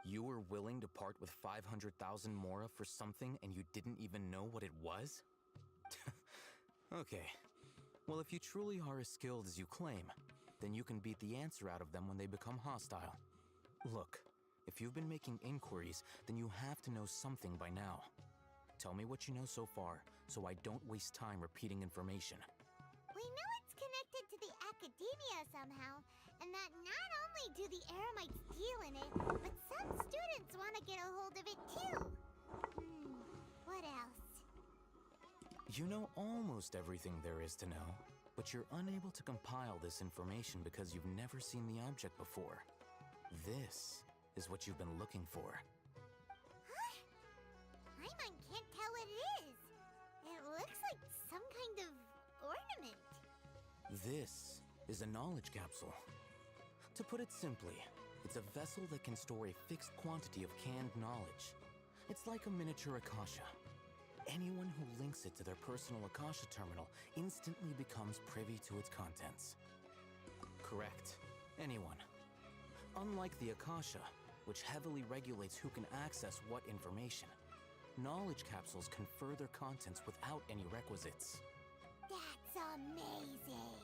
You were willing to part with 500,000 mora for something and you didn't even know what it was? Okay. Well, if you truly are as skilled as you claim, then you can beat the answer out of them when they become hostile. Look, if you've been making inquiries, then you have to know something by now. Tell me what you know so far, so I don't waste time repeating information. We know it's connected to the Academia somehow, and that not only do the Eremites deal in it, but some students want to get a hold of it too. What else? You know almost everything there is to know, but you're unable to compile this information because you've never seen the object before. This is what you've been looking for. Huh? Paimon can't tell what it is. It looks like some kind of ornament. This is a knowledge capsule. To put it simply, it's a vessel that can store a fixed quantity of canned knowledge. It's like a miniature Akasha. Anyone who links it to their personal Akasha terminal instantly becomes privy to its contents. Correct. Anyone. Unlike the Akasha, which heavily regulates who can access what information, knowledge capsules confer their contents without any requisites. That's amazing!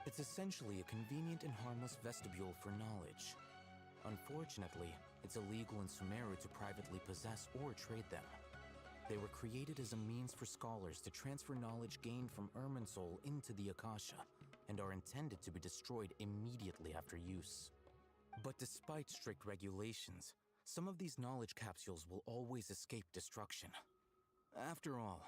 It's essentially a convenient and harmless vestibule for knowledge. Unfortunately, it's illegal in Sumeru to privately possess or trade them. They were created as a means for scholars to transfer knowledge gained from Irminsul into the Akasha, and are intended to be destroyed immediately after use. But despite strict regulations, some of these knowledge capsules will always escape destruction. After all,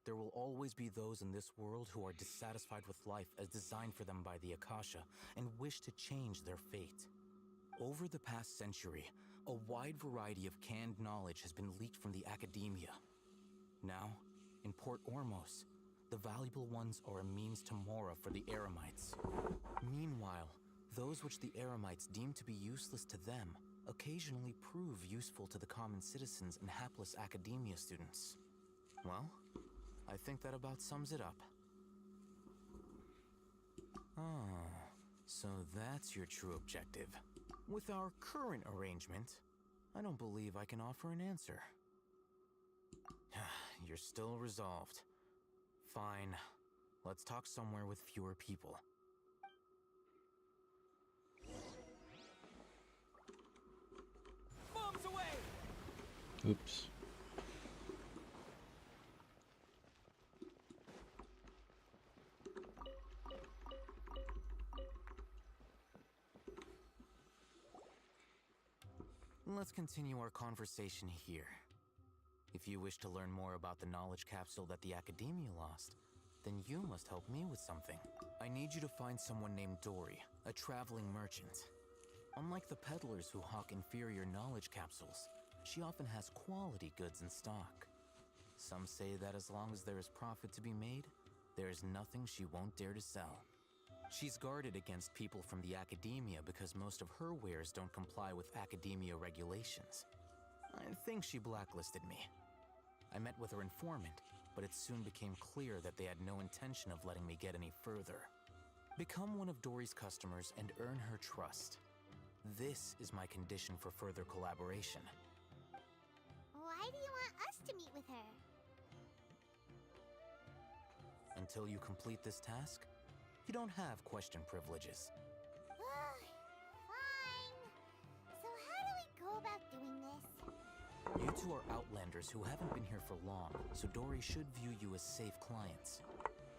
there will always be those in this world who are dissatisfied with life as designed for them by the Akasha and wish to change their fate. Over the past century, a wide variety of canned knowledge has been leaked from the academia. Now, in Port Ormos, the valuable ones are a means to Mora for the Eremites. Meanwhile, those which the Eremites deem to be useless to them occasionally prove useful to the common citizens and hapless academia students. Well, I think that about sums it up. Ah, so that's your true objective. With our current arrangement, I don't believe I can offer an answer. You're still resolved. Fine. Let's talk somewhere with fewer people. Bombs away! Oops. Let's continue our conversation here. If you wish to learn more about the knowledge capsule that the Academia lost, then you must help me with something. I need you to find someone named Dory, a traveling merchant. Unlike the peddlers who hawk inferior knowledge capsules, she often has quality goods in stock. Some say that as long as there is profit to be made, there is nothing she won't dare to sell. She's guarded against people from the Academia because most of her wares don't comply with Academia regulations. I think she blacklisted me. I met with her informant, but it soon became clear that they had no intention of letting me get any further. Become one of Dory's customers and earn her trust. This is my condition for further collaboration. Why do you want us to meet with her? Until you complete this task, you don't have question privileges. Fine. So how do we go about doing this? You two are outlanders who haven't been here for long, so Dory should view you as safe clients.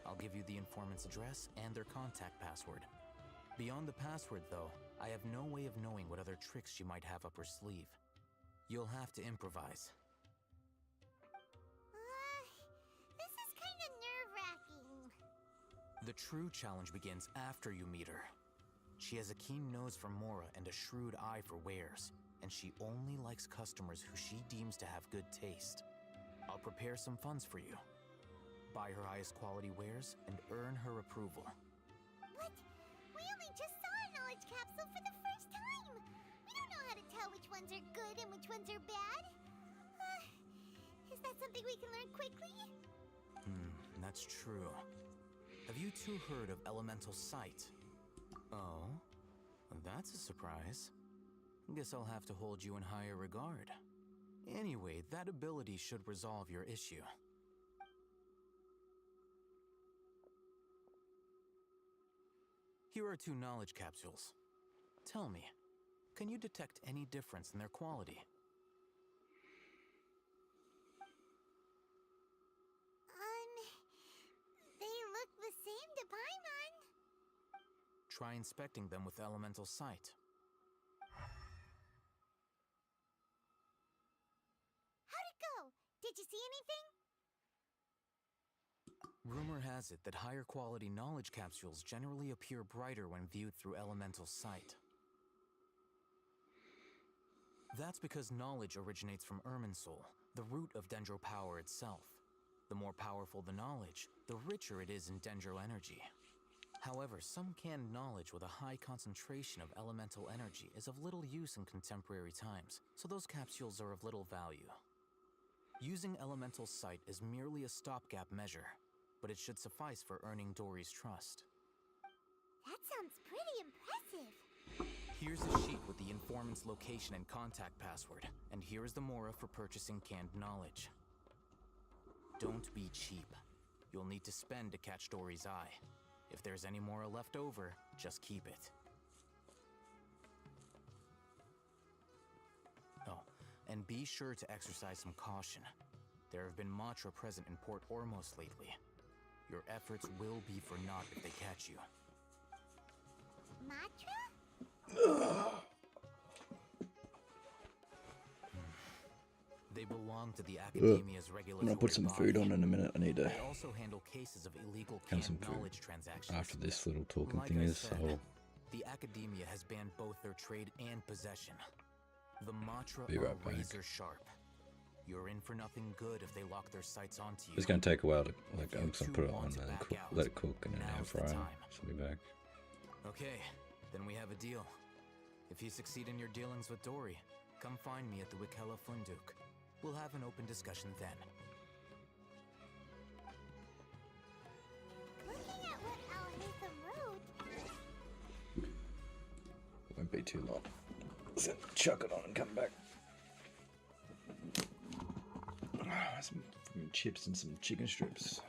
I'll give you the informant's address and their contact password. Beyond the password, though, I have no way of knowing what other tricks she might have up her sleeve. You'll have to improvise. This is kind of nerve-wracking. The true challenge begins after you meet her. She has a keen nose for Mora and a shrewd eye for wares, and she only likes customers who she deems to have good taste. I'll prepare some funds for you. Buy her highest quality wares and earn her approval. But we only just saw a knowledge capsule for the first time. We don't know how to tell which ones are good and which ones are bad. Is that something we can learn quickly? That's true. Have you two heard of elemental sight? Oh, that's a surprise. Guess I'll have to hold you in higher regard. Anyway, that ability should resolve your issue. Here are 2 knowledge capsules. Tell me, can you detect any difference in their quality? They look the same to Paimon. Try inspecting them with elemental sight. How'd it go? Did you see anything? Rumor has it that higher quality knowledge capsules generally appear brighter when viewed through elemental sight. That's because knowledge originates from Irminsul, the root of Dendro power itself. The more powerful the knowledge, the richer it is in Dendro energy. However, some canned knowledge with a high concentration of elemental energy is of little use in contemporary times, so those capsules are of little value. Using elemental sight is merely a stopgap measure, but it should suffice for earning Dory's trust. That sounds pretty impressive. Here's a sheet with the informant's location and contact password, and here is the mora for purchasing canned knowledge. Don't be cheap. You'll need to spend to catch Dory's eye. If there's any mora left over, just keep it. Oh, and be sure to exercise some caution. There have been Matra present in Port Ormos lately. Your efforts will be for naught if they catch you. Matra? They belong to the Academia's regulatory I'm gonna put some body. food on in a minute. I need to They also handle cases of illegal have some canned food knowledge transactions. after this little talking Like thing I is. said, So the Academia has banned both their trade and possession. The Matra Be are right back. razor sharp. You're in for nothing good if they lock their sights onto you. it's gonna take a while to like. I'm just you gonna put it want on to and back cook, out, let it cook and then air now's the fry. time. So I'll be back. Okay, then we have a deal. If you succeed in your dealings with Dory, come find me at the Wikella Funduk. We'll have an open discussion then. Looking at what Al Haytham wrote, Won't be too long. So chuck it on and come back. Some fucking chips and some chicken strips.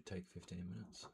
take 15 minutes.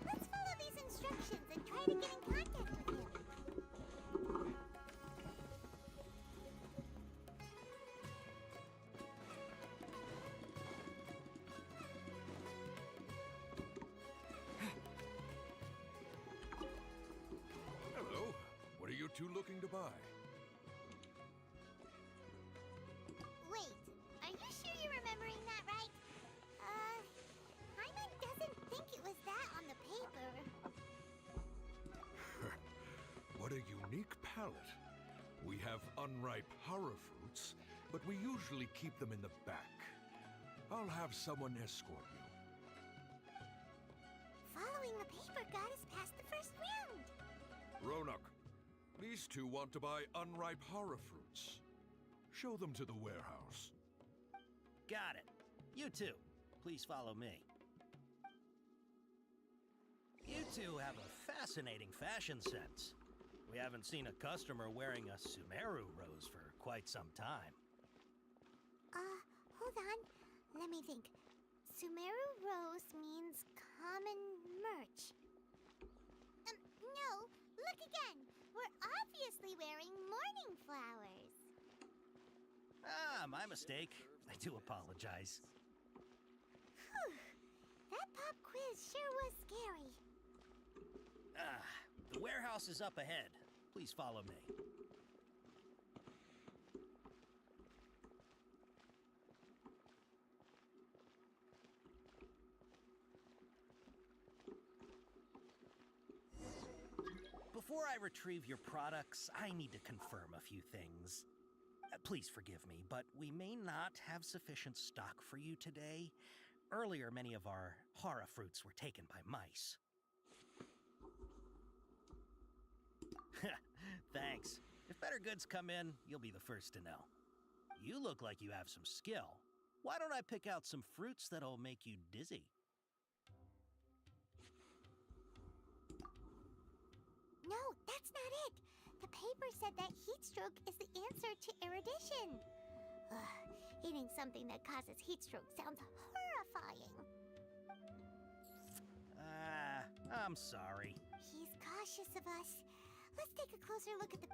Let's follow these instructions and try to get in contact with him. Hello. What are you two looking to buy? Wait, are you sure you're remembering that right? Hyman doesn't think it was that on the paper. What a unique palette. We have unripe horror fruits, but we usually keep them in the back. I'll have someone escort you. Following the paper got us past the first round. Ronak, these two want to buy unripe horror fruits. Show them to the warehouse. Got it. You two, please follow me. You two have a fascinating fashion sense. We haven't seen a customer wearing a Sumeru rose for quite some time. Hold on. Let me think. Sumeru Rose means common merch. No, look again. We're obviously wearing morning flowers. Ah, my mistake. I do apologize. Whew. That pop quiz sure was scary. The warehouse is up ahead. Please follow me. Before I retrieve your products, I need to confirm a few things. Please forgive me, but we may not have sufficient stock for you today. Earlier, many of our hara fruits were taken by mice. Thanks. If better goods come in, you'll be the first to know. You look like you have some skill. Why don't I pick out some fruits that'll make you dizzy? No, that's not it. The paper said that heat stroke is the answer to erudition. Eating something that causes heat stroke sounds horrifying. I'm sorry. He's cautious of us. Let's take a closer look at the...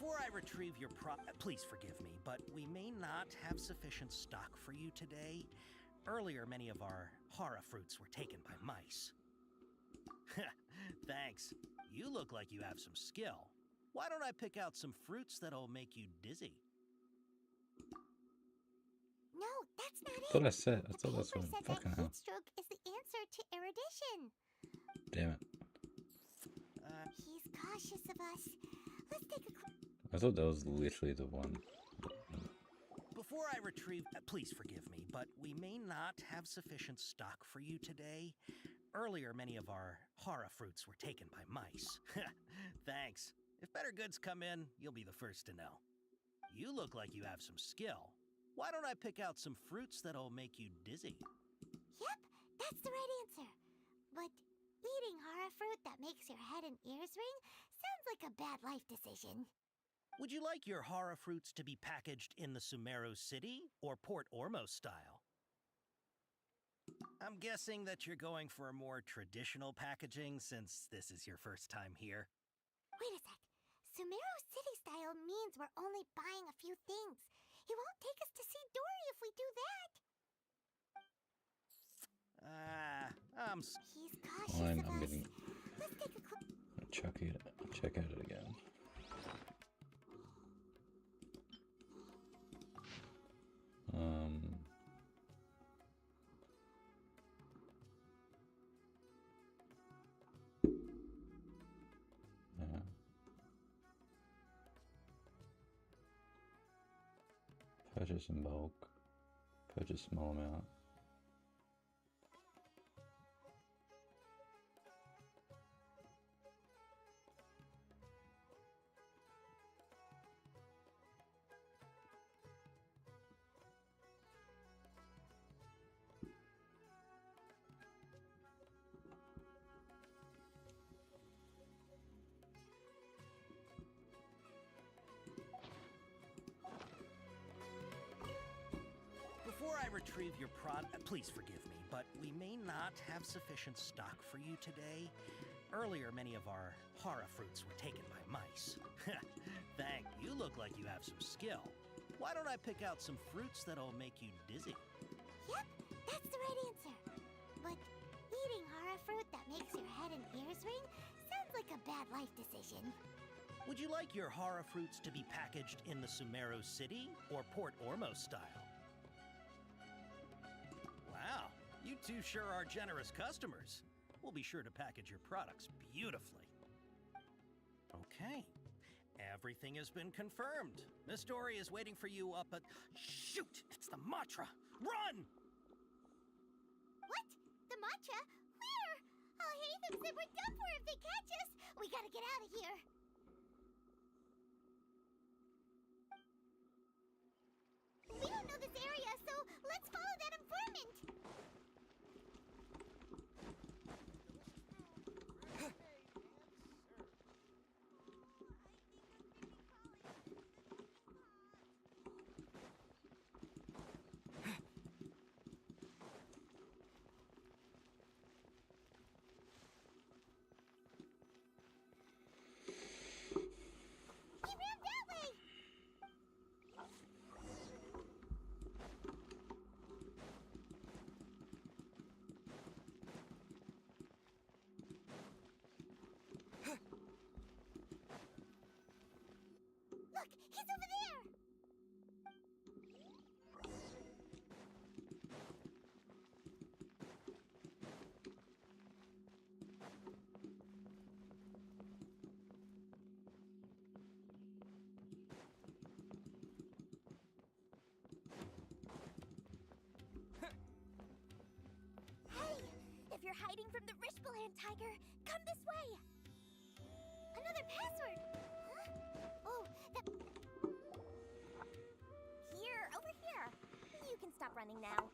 Before I retrieve your please forgive me, but we may not have sufficient stock for you today. Earlier, many of our hara fruits were taken by mice. Thanks. You look like you have some skill. Why don't I pick out some fruits that'll make you dizzy? No, that's not it. I thought that's what. Said Fucking that hell. heat stroke is the answer to erudition. Damn it. He's cautious of us. Let's take a quick... I thought that was literally the one. Before I retrieve... please forgive me, but we may not have sufficient stock for you today. Earlier, many of our hara fruits were taken by mice. Thanks. If better goods come in, you'll be the first to know. You look like you have some skill. Why don't I pick out some fruits that'll make you dizzy? Yep, that's the right answer. But eating hara fruit that makes your head and ears ring sounds like a bad life decision. Would you like your hara fruits to be packaged in the Sumeru City or Port Ormos style? I'm guessing that you're going for a more traditional packaging since this is your first time here. Wait a sec. Sumeru City style means we're only buying a few things. He won't take us to see Dory if we do that. He's cautious Fine, of I'm us. getting. Let's take a quick... Check out it again. Purchase in bulk. Purchase small amount. Before I retrieve your please forgive me, but we may not have sufficient stock for you today. Earlier, many of our hara fruits were taken by mice. You look like you have some skill. Why don't I pick out some fruits that'll make you dizzy? Yep, that's the right answer. But eating hara fruit that makes your head and ears ring sounds like a bad life decision. Would you like your hara fruits to be packaged in the Sumeru City or Port Ormos style? Wow, you two sure are generous customers. We'll be sure to package your products beautifully. Okay, everything has been confirmed. Miss Dory is waiting for you up at... Shoot, it's the Matra! Run! What? The Matra? Where? I'll hate them if we're done for if they catch us. We gotta get out of here. We don't know this area, so let's follow that informant. He ran that way. Look, he's over there! Hey! If you're hiding from the Rishbaland tiger, come this way! Another password! Huh? Oh, that... Here, over here! You can stop running now.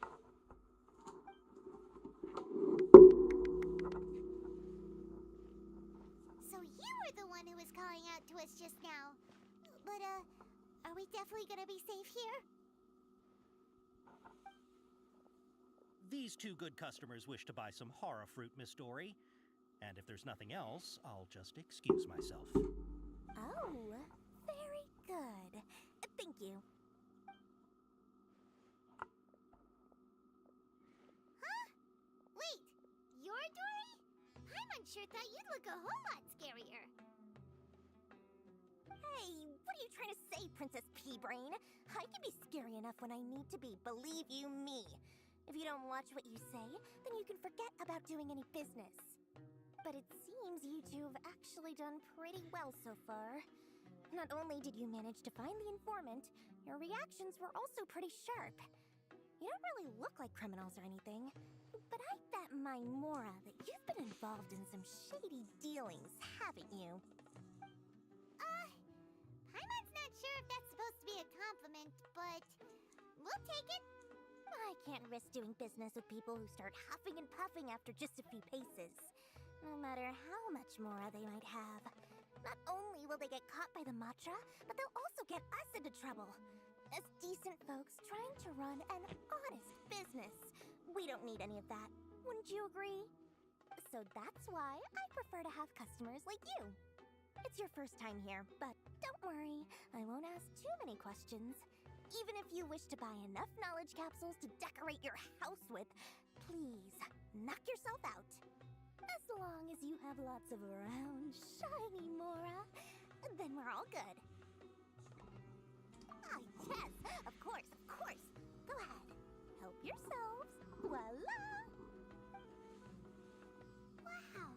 So you were the one who was calling out to us just now. But, are we definitely gonna be safe here? These two good customers wish to buy some hara fruit, Miss Dory. And if there's nothing else, I'll just excuse myself. Oh, very you. Huh? Wait, you're Dory? Paimon sure thought you'd look a whole lot scarier. Hey, what are you trying to say, Princess Pea-Brain? I can be scary enough when I need to be, believe you me. If you don't watch what you say, then you can forget about doing any business. But it seems you two have actually done pretty well so far. Not only did you manage to find the informant, your reactions were also pretty sharp. You don't really look like criminals or anything, but I bet my Mora that you've been involved in some shady dealings, haven't you? Paimon's not sure if that's supposed to be a compliment, but we'll take it. I can't risk doing business with people who start huffing and puffing after just a few paces. No matter how much Mora they might have. Not only will they get caught by the Matra, but they'll also get us into trouble. As decent folks trying to run an honest business. We don't need any of that. Wouldn't you agree? So that's why I prefer to have customers like you. It's your first time here, but don't worry, I won't ask too many questions. Even if you wish to buy enough knowledge capsules to decorate your house with, please, knock yourself out. As long as you have lots of round, shiny Mora, then we're all good. Ah, yes, of course, of course. Go ahead, help yourselves. Voila! Wow,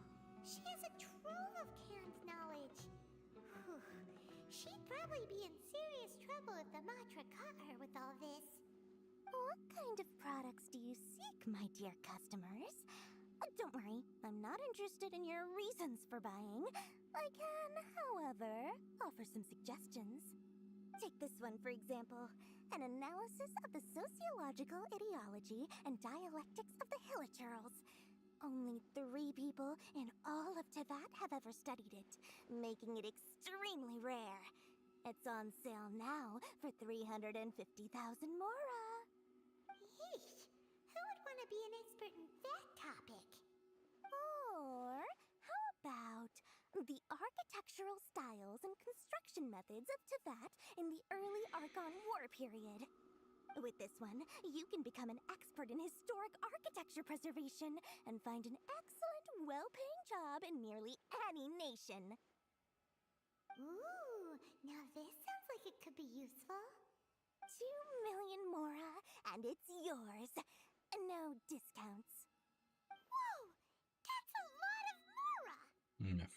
she has a trove of canned knowledge. Whew. She'd probably be in serious trouble if the Matra caught her with all this. What kind of products do you seek, my dear customers? Don't worry, I'm not interested in your reasons for buying. I can, however, offer some suggestions. Take this one, for example. An analysis of the sociological ideology and dialectics of the Hilichurls. Only 3 people in all of Teyvat have ever studied it, making it extremely rare. It's on sale now for 350,000 Mora. Yeesh, who would want to be an expert in that topic? Or how about the architectural styles and construction methods of Teyvat in the early Archon War period? With this one, you can become an expert in historic architecture preservation and find an excellent, well-paying job in nearly any nation. Ooh, now this sounds like it could be useful. 2 million Mora, and it's yours. No discounts. Whoa! That's a lot of Mora!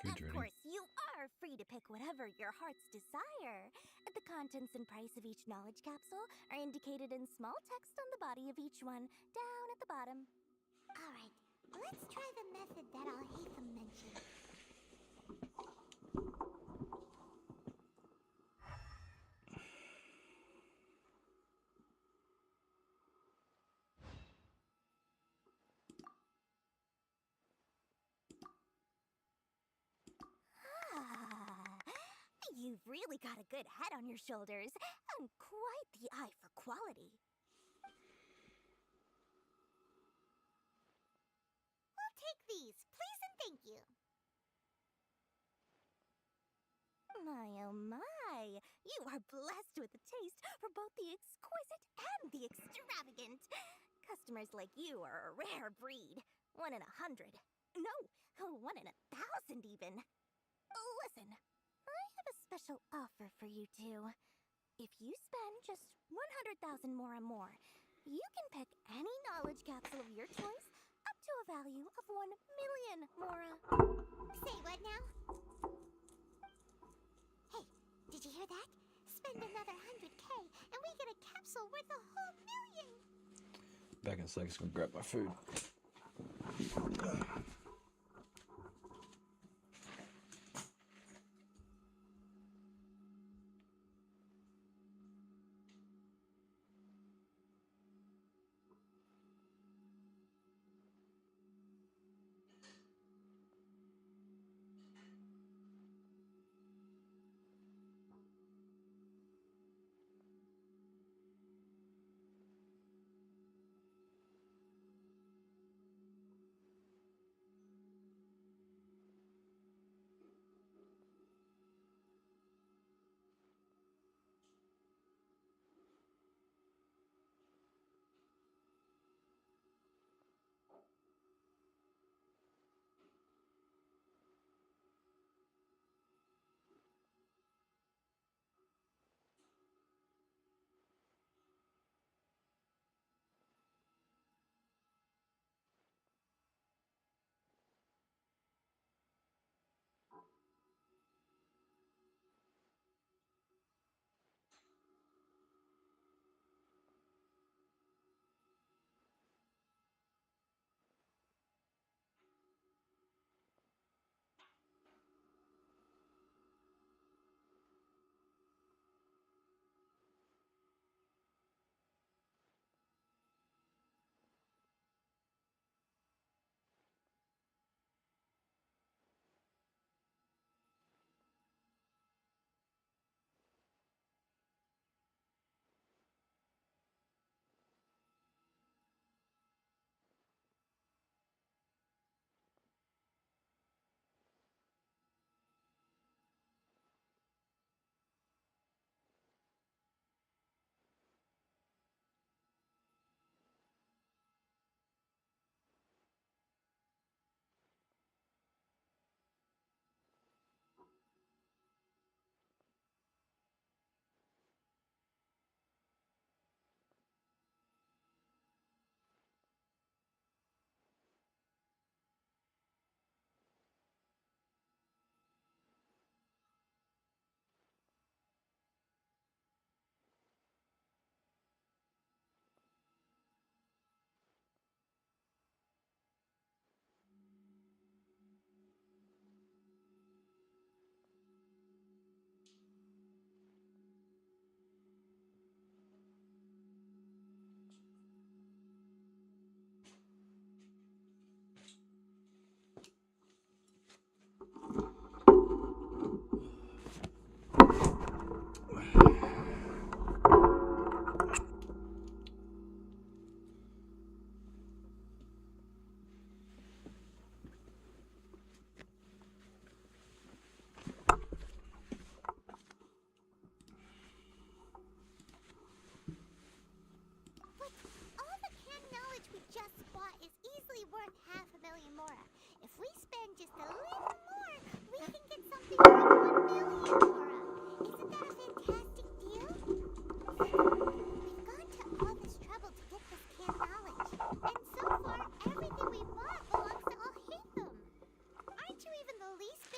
Food's Of ready. course, you are free to pick whatever your heart's desire. The contents and price of each knowledge capsule are indicated in small text on the body of each one, down at the bottom. Alright, let's try the method that Al-Haytham mentioned. You've really got a good head on your shoulders, and quite the eye for quality. We'll take these, please and thank you. My oh my, you are blessed with a taste for both the exquisite and the extravagant. Customers like you are a rare breed. 1 in 100. No, 1 in 1,000 even. Listen, I have a special offer for you two. If you spend just 100,000 more, you can pick any knowledge capsule of your choice up to a value of 1 million Mora. Say what now? Hey, did you hear that? Spend another 100K and we get a capsule worth a whole million! Back in a second, gonna grab my food.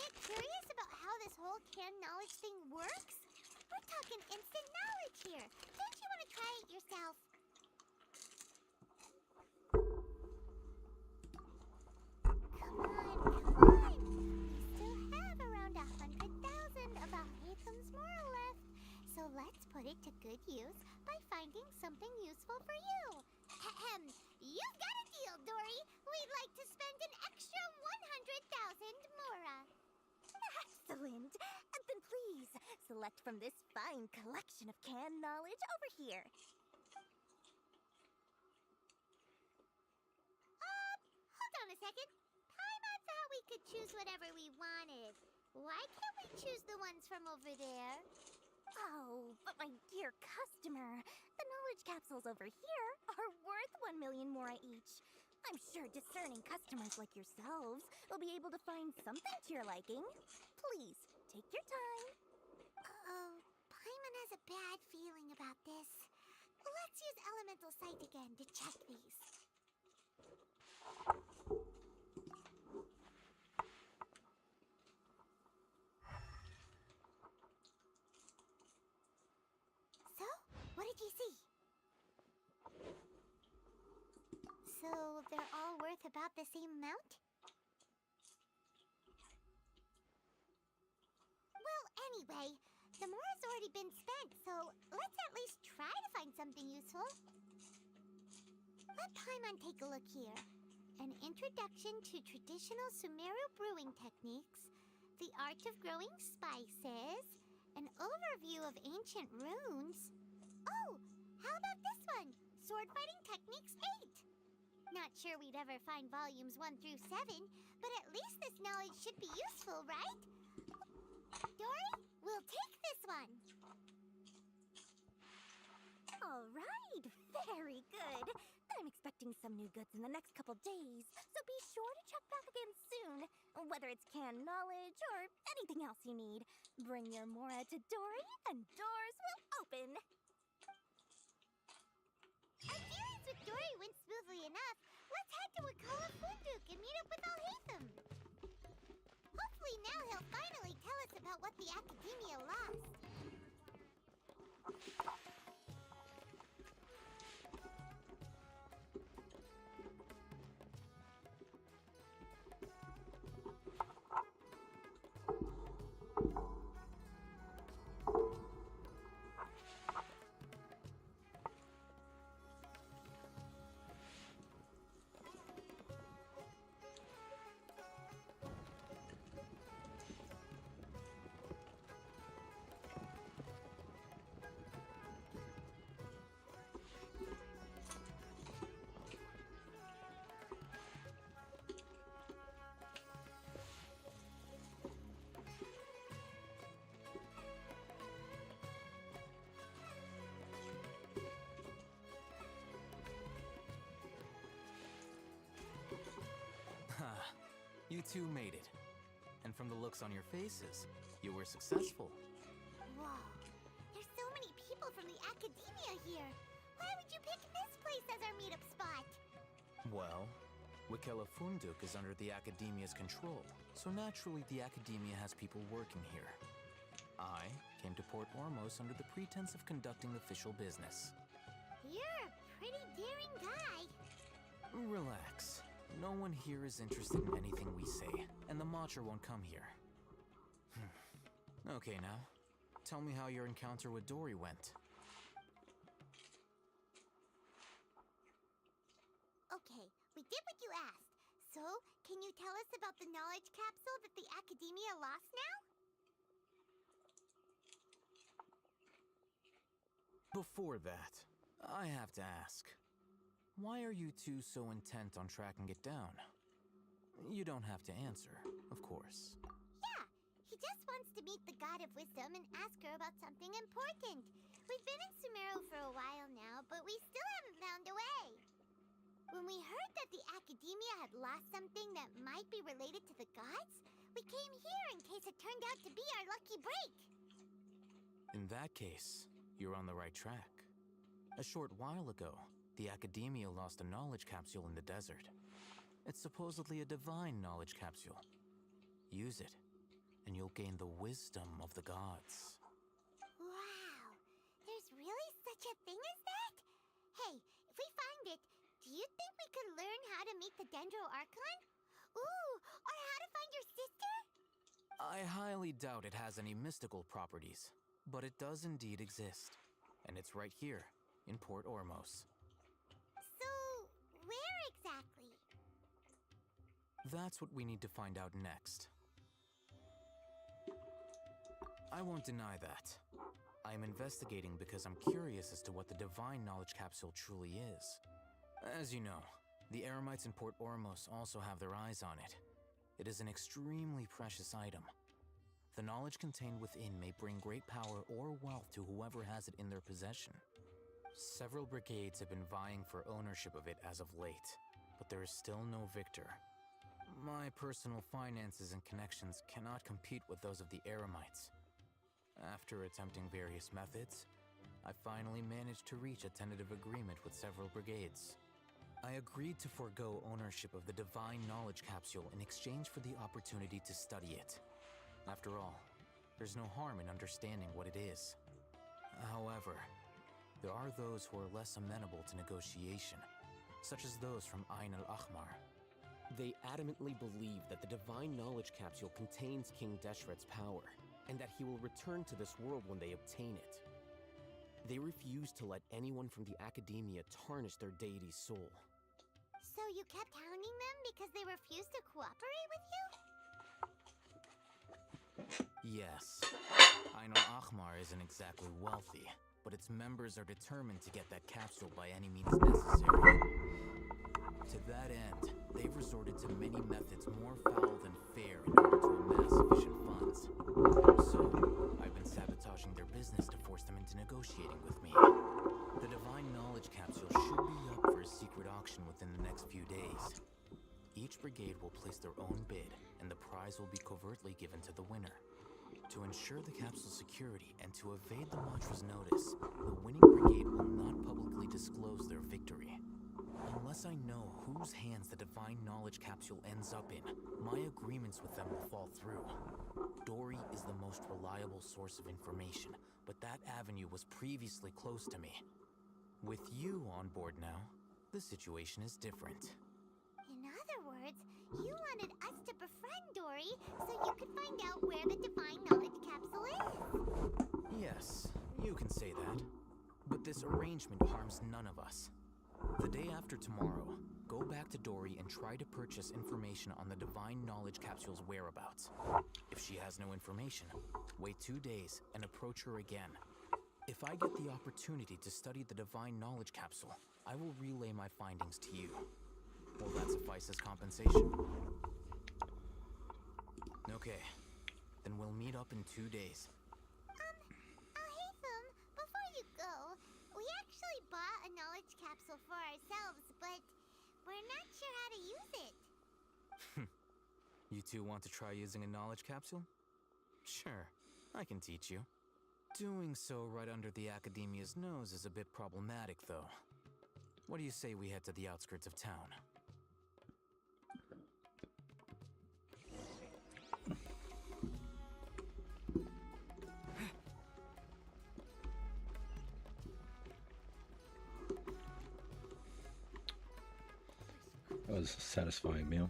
get curious about how this whole canned knowledge thing works? We're talking instant knowledge here. Don't you want to try it yourself? Come on. We still have around 100,000 of Al-Haytham's moral left. So let's put it to good use by finding something useful for you. Ahem. You've got a deal, Dory. We'd like to spend an extra 100,000 mora. Excellent. And then please, select from this fine collection of canned knowledge over here. Hold on a second. Paimon thought we could choose whatever we wanted. Why can't we choose the ones from over there? Oh, but my dear customer, the knowledge capsules over here are worth 1 million mora each. I'm sure discerning customers like yourselves will be able to find something to your liking. Please, take your time. Uh-oh. Paimon has a bad feeling about this. Let's use Elemental Sight again to check these. So, what did you see? So, they're all worth about the same amount? Well, anyway, the mora's already been spent, so let's at least try to find something useful. Let Paimon take a look here. An introduction to traditional Sumeru brewing techniques, the art of growing spices, an overview of ancient runes. Oh, how about this one? Sword Fighting Techniques 8. Not sure we'd ever find volumes 1 through 7, but at least this knowledge should be useful, right? Dory, we'll take this one. All right, very good. I'm expecting some new goods in the next couple days, so be sure to check back again soon. Whether it's canned knowledge or anything else you need, bring your mora to Dory and doors will open. Our dealings with Dory went smoothly enough. Let's head to Wakala Funduk and meet up with Al-Haytham. Hopefully now he'll finally tell us about what the Academia lost. You two made it. And from the looks on your faces, you were successful. Whoa. There's so many people from the Academia here. Why would you pick this place as our meetup spot? Well, Wakela Funduk is under the Academia's control, so naturally the Academia has people working here. I came to Port Ormos under the pretense of conducting official business. You're a pretty daring guy. Relax. No one here is interested in anything we say, and the Matcha won't come here. Okay, now, tell me how your encounter with Dory went. Okay, we did what you asked. So, can you tell us about the knowledge capsule that the Academia lost now? Before that, I have to ask. Why are you two so intent on tracking it down? You don't have to answer, of course. Yeah, he just wants to meet the God of Wisdom and ask her about something important. We've been in Sumeru for a while now, but we still haven't found a way. When we heard that the Academia had lost something that might be related to the gods, we came here in case it turned out to be our lucky break. In that case, you're on the right track. A short while ago, the Academia lost a knowledge capsule in the desert. It's supposedly a divine knowledge capsule. Use it, and you'll gain the wisdom of the gods. Wow, there's really such a thing as that? Hey, if we find it, do you think we could learn how to meet the Dendro Archon? Ooh, or how to find your sister? I highly doubt it has any mystical properties, but it does indeed exist. And it's right here, in Port Ormos. So, where exactly? That's what we need to find out next. I won't deny that. I am investigating because I'm curious as to what the Divine Knowledge Capsule truly is. As you know, the Eremites in Port Ormos also have their eyes on it. It is an extremely precious item. The knowledge contained within may bring great power or wealth to whoever has it in their possession. Several brigades have been vying for ownership of it as of late, but there is still no victor. My personal finances and connections cannot compete with those of the Eremites. After attempting various methods, I finally managed to reach a tentative agreement with several brigades. I agreed to forego ownership of the Divine Knowledge Capsule in exchange for the opportunity to study it. After all, there's no harm in understanding what it is. However, there are those who are less amenable to negotiation, such as those from Ain al-Ahmar. They adamantly believe that the Divine Knowledge Capsule contains King Deshret's power, and that he will return to this world when they obtain it. They refuse to let anyone from the Academia tarnish their deity's soul. So you kept hounding them because they refused to cooperate with you? Yes, Ain al-Ahmar isn't exactly wealthy, but its members are determined to get that capsule by any means necessary. To that end, they've resorted to many methods more foul than fair in order to amass sufficient funds. So, I've been sabotaging their business to force them into negotiating with me. The Divine Knowledge Capsule should be up for a secret auction within the next few days. Each brigade will place their own bid, and the prize will be covertly given to the winner. To ensure the capsule's security and to evade the Mantra's notice, the winning brigade will not publicly disclose their victory. Unless I know whose hands the Divine Knowledge Capsule ends up in, my agreements with them will fall through. Dory is the most reliable source of information, but that avenue was previously closed to me. With you on board now, the situation is different. In other words, you wanted us to befriend Dory so you could find out where the Divine Knowledge Capsule is. Yes, you can say that. But this arrangement harms none of us. The day after tomorrow, go back to Dory and try to purchase information on the Divine Knowledge Capsule's whereabouts. If she has no information, wait 2 days and approach her again. If I get the opportunity to study the Divine Knowledge Capsule, I will relay my findings to you. Will that suffice as compensation? Okay, then we'll meet up in 2 days. Haytham, before you go, we actually bought a knowledge capsule for ourselves, but we're not sure how to use it. You two want to try using a knowledge capsule? Sure, I can teach you. Doing so right under the Academia's nose is a bit problematic, though. What do you say we head to the outskirts of town? That was a satisfying meal.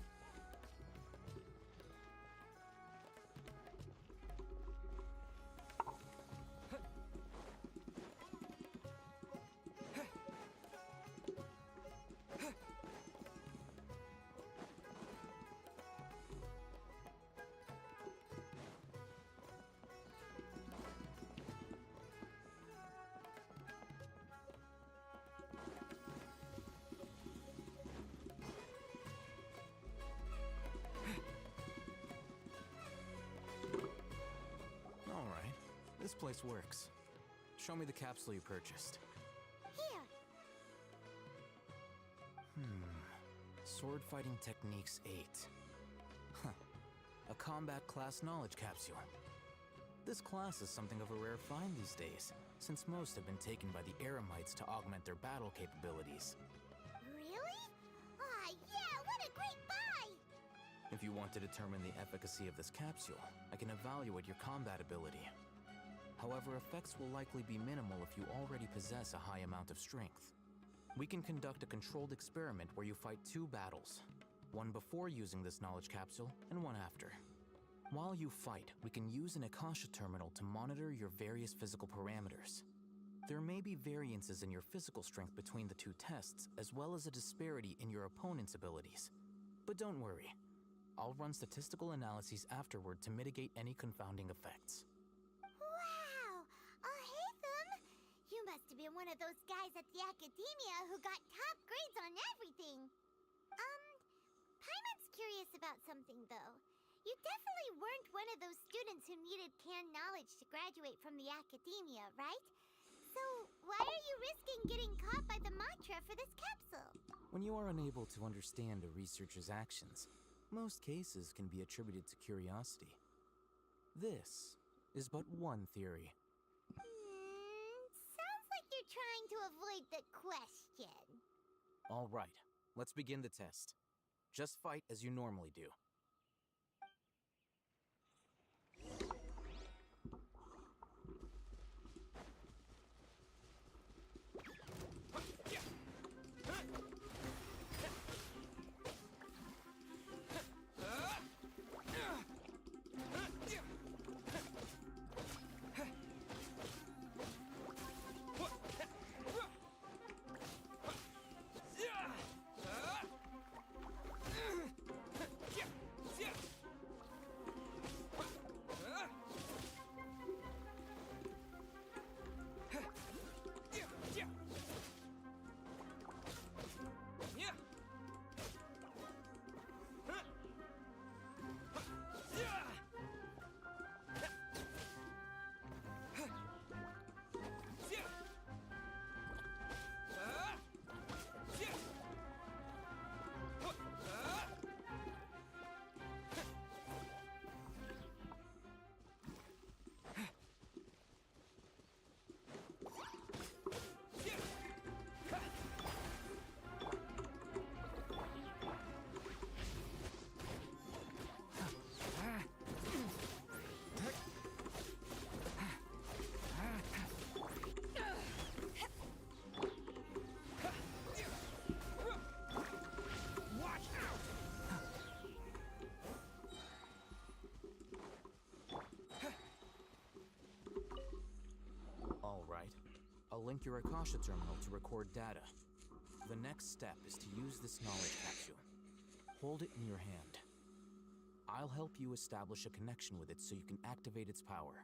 This place works. Show me the capsule you purchased. Here. Sword Fighting Techniques 8. Huh. A combat class knowledge capsule. This class is something of a rare find these days, since most have been taken by the Eremites to augment their battle capabilities. Really? Ah, yeah, what a great buy! If you want to determine the efficacy of this capsule, I can evaluate your combat ability. However, effects will likely be minimal if you already possess a high amount of strength. We can conduct a controlled experiment where you fight 2 battles, one before using this knowledge capsule and one after. While you fight, we can use an Akasha terminal to monitor your various physical parameters. There may be variances in your physical strength between the 2 tests, as well as a disparity in your opponent's abilities. But don't worry, I'll run statistical analyses afterward to mitigate any confounding effects. Wow! Haytham! You must have been one of those guys at the Academia who got top grades on everything. Paimon's curious about something, though. You definitely weren't one of those students who needed canned knowledge to graduate from the Academia, right? So, why are you risking getting caught by the mantra for this capsule? When you are unable to understand a researcher's actions, most cases can be attributed to curiosity. This is but one theory. Sounds like you're trying to avoid the question. All right, let's begin the test. Just fight as you normally do. I'll link your Akasha terminal to record data. The next step is to use this knowledge capsule. Hold it in your hand. I'll help you establish a connection with it so you can activate its power.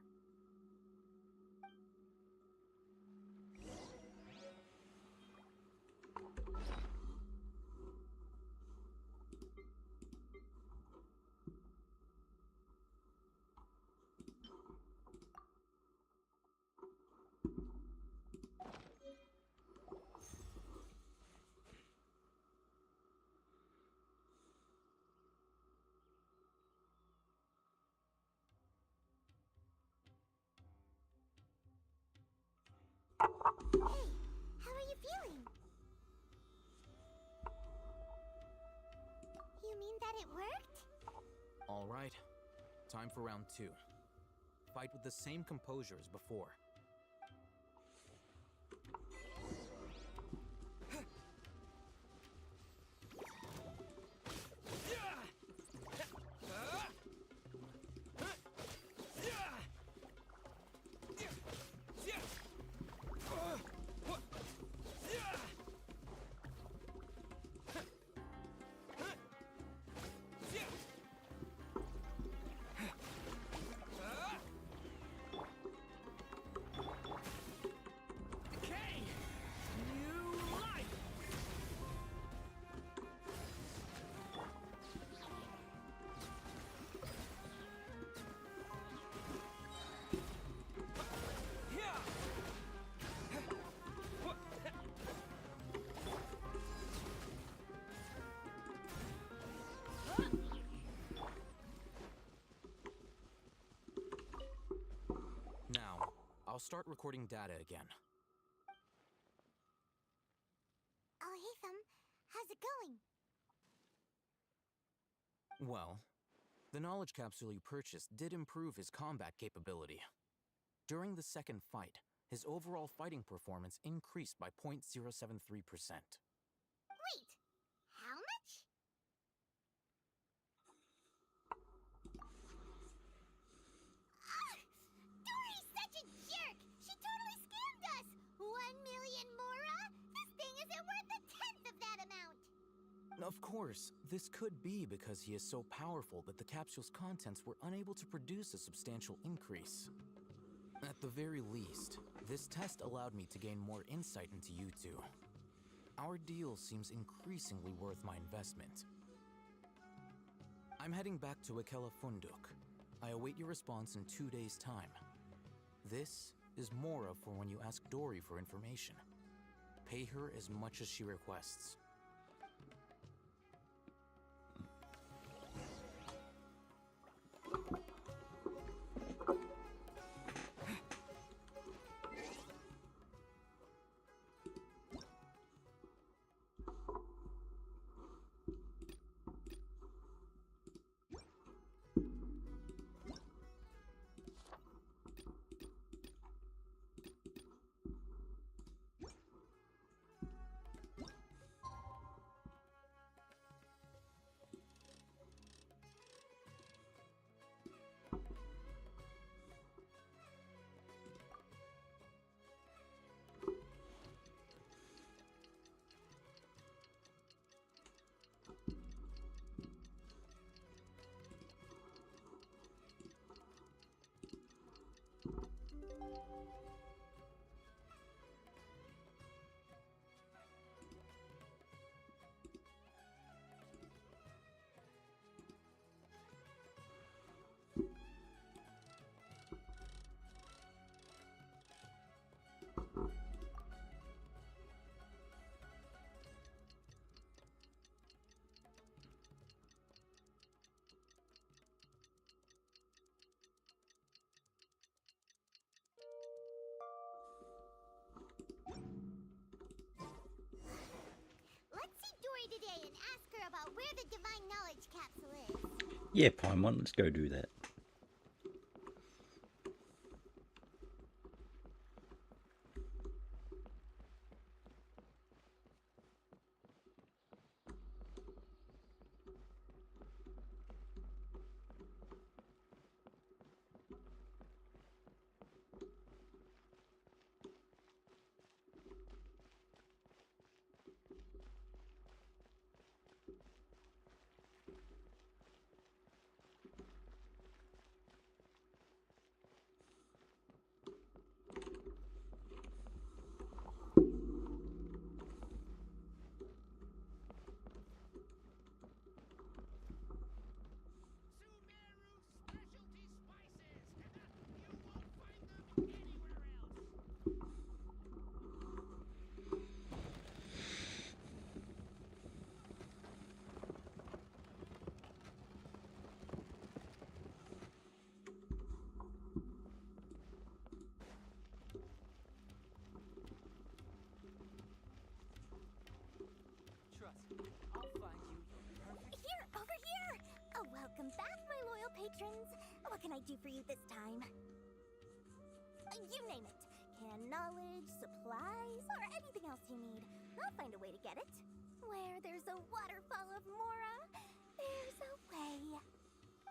Hey, how are you feeling? You mean that it worked? All right, time for round 2. Fight with the same composure as before. I'll start recording data again. Oh, Haytham, how's it going? Well, the knowledge capsule you purchased did improve his combat capability. During the second fight, his overall fighting performance increased by 0.073%. Wait, how much? Dory's such a jerk! She totally scammed us! 1,000,000 mora? This thing isn't worth a tenth of that amount! Of course, this could be because he is so powerful that the capsule's contents were unable to produce a substantial increase. At the very least, this test allowed me to gain more insight into you two. Our deal seems increasingly worth my investment. I'm heading back to Akela Funduk. I await your response in 2 days' time. This is Mora for when you ask Dory for information. Pay her as much as she requests. Let's see Dory today and ask her about where the Divine Knowledge Capsule is. Yeah, Paimon, let's go do that. Here, over here! Oh, welcome back, my loyal patrons. What can I do for you this time? You name it. Canned knowledge, supplies, or anything else you need. I'll find a way to get it. Where there's a waterfall of Mora, there's a way.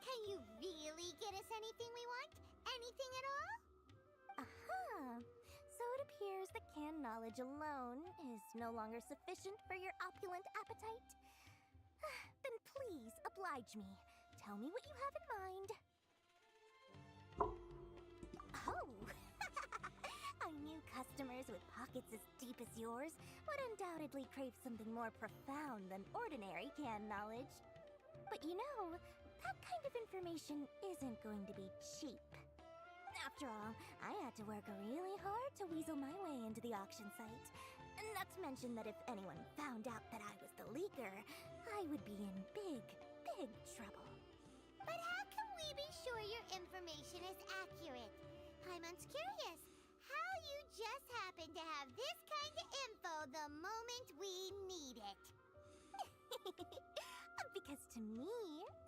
Can you really get us anything we want? Anything at all? So it appears that canned knowledge alone is no longer sufficient for your opulent appetite. Then please oblige me. Tell me what you have in mind. Oh! I knew customers with pockets as deep as yours would undoubtedly crave something more profound than ordinary canned knowledge. But you know, that kind of information isn't going to be cheap. After all, I had to work really hard to weasel my way into the auction site. Not to mention that if anyone found out that I was the leaker, I would be in big, big trouble. But how can we be sure your information is accurate? Paimon's curious how you just happen to have this kind of info the moment we need it. because to me,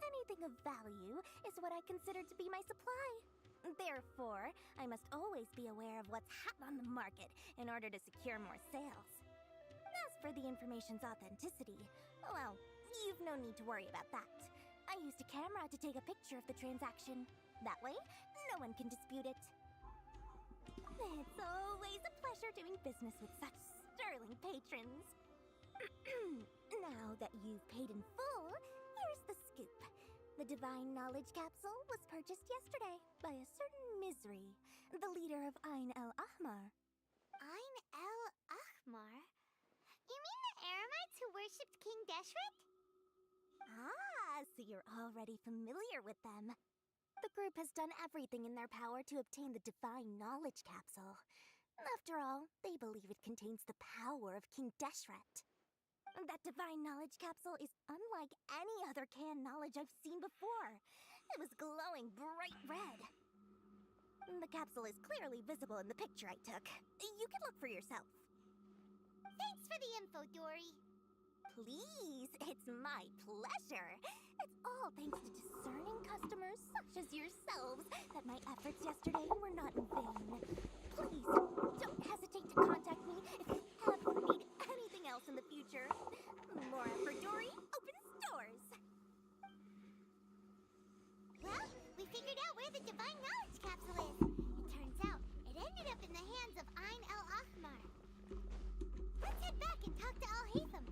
anything of value is what I consider to be my supply. Therefore, I must always be aware of what's hot on the market in order to secure more sales. As for the information's authenticity, well, you've no need to worry about that. I used a camera to take a picture of the transaction. That way, no one can dispute it. It's always a pleasure doing business with such sterling patrons. Now that you've paid in full, here's the scoop. The Divine Knowledge Capsule was purchased yesterday by a certain Misery, the leader of Ain el-Ahmar. Ain el-Ahmar? You mean the Eremites who worshipped King Deshret? Ah, so you're already familiar with them. The group has done everything in their power to obtain the Divine Knowledge Capsule. After all, they believe it contains the power of King Deshret. That Divine Knowledge Capsule is unlike any other canned knowledge I've seen before. It was glowing bright red. The capsule is clearly visible in the picture I took. You can look for yourself. Thanks for the info, Dory. Please, it's my pleasure. It's all thanks to discerning customers such as yourselves that my efforts yesterday were not in vain. Please, don't hesitate to contact me if you ever need anything else in the future. More effort, Dory, opens doors. Well, we figured out where the Divine Knowledge Capsule is. It turns out it ended up in the hands of Ain el-Ahmar. Let's head back and talk to Al-Haytham.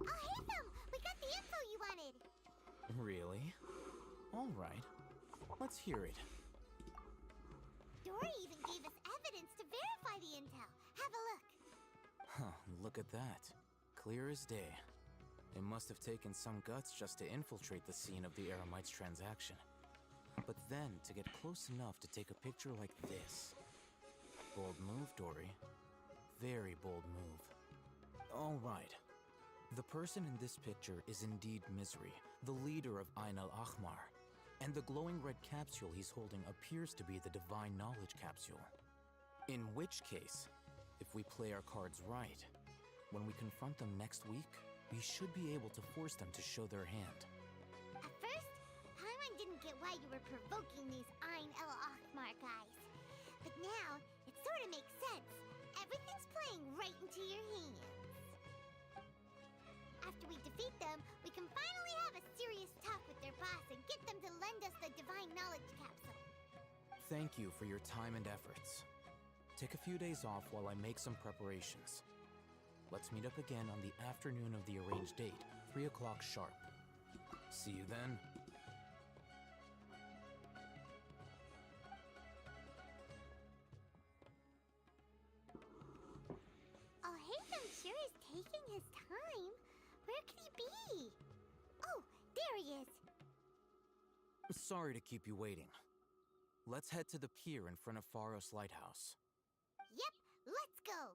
Al-Haytham, we got the info you wanted. Really? All right. Let's hear it. Dory even gave us evidence to verify the intel. Have a look. Huh, look at that. Clear as day. It must have taken some guts just to infiltrate the scene of the Eremites transaction. But then to get close enough to take a picture like this. Bold move, Dory. Very bold move. All right. The person in this picture is indeed Misery, the leader of Ain el-Ahmar. And the glowing red capsule he's holding appears to be the Divine Knowledge Capsule. In which case, if we play our cards right, when we confront them next week, we should be able to force them to show their hand. At first, Paimon didn't get why you were provoking these Ain el-Ahmar guys. But now, it sort of makes sense. Everything's playing right into your hands. After we defeat them, we can finally have a serious talk with their boss and get them to lend us the Divine Knowledge Capsule. Thank you for your time and efforts. Take a few days off while I make some preparations. Let's meet up again on the afternoon of the arranged date, 3 o'clock sharp. See you then. Al-Haytham sure is taking his time. Where could he be? Oh, there he is. Sorry to keep you waiting. Let's head to the pier in front of Pharos Lighthouse. Yep, let's go.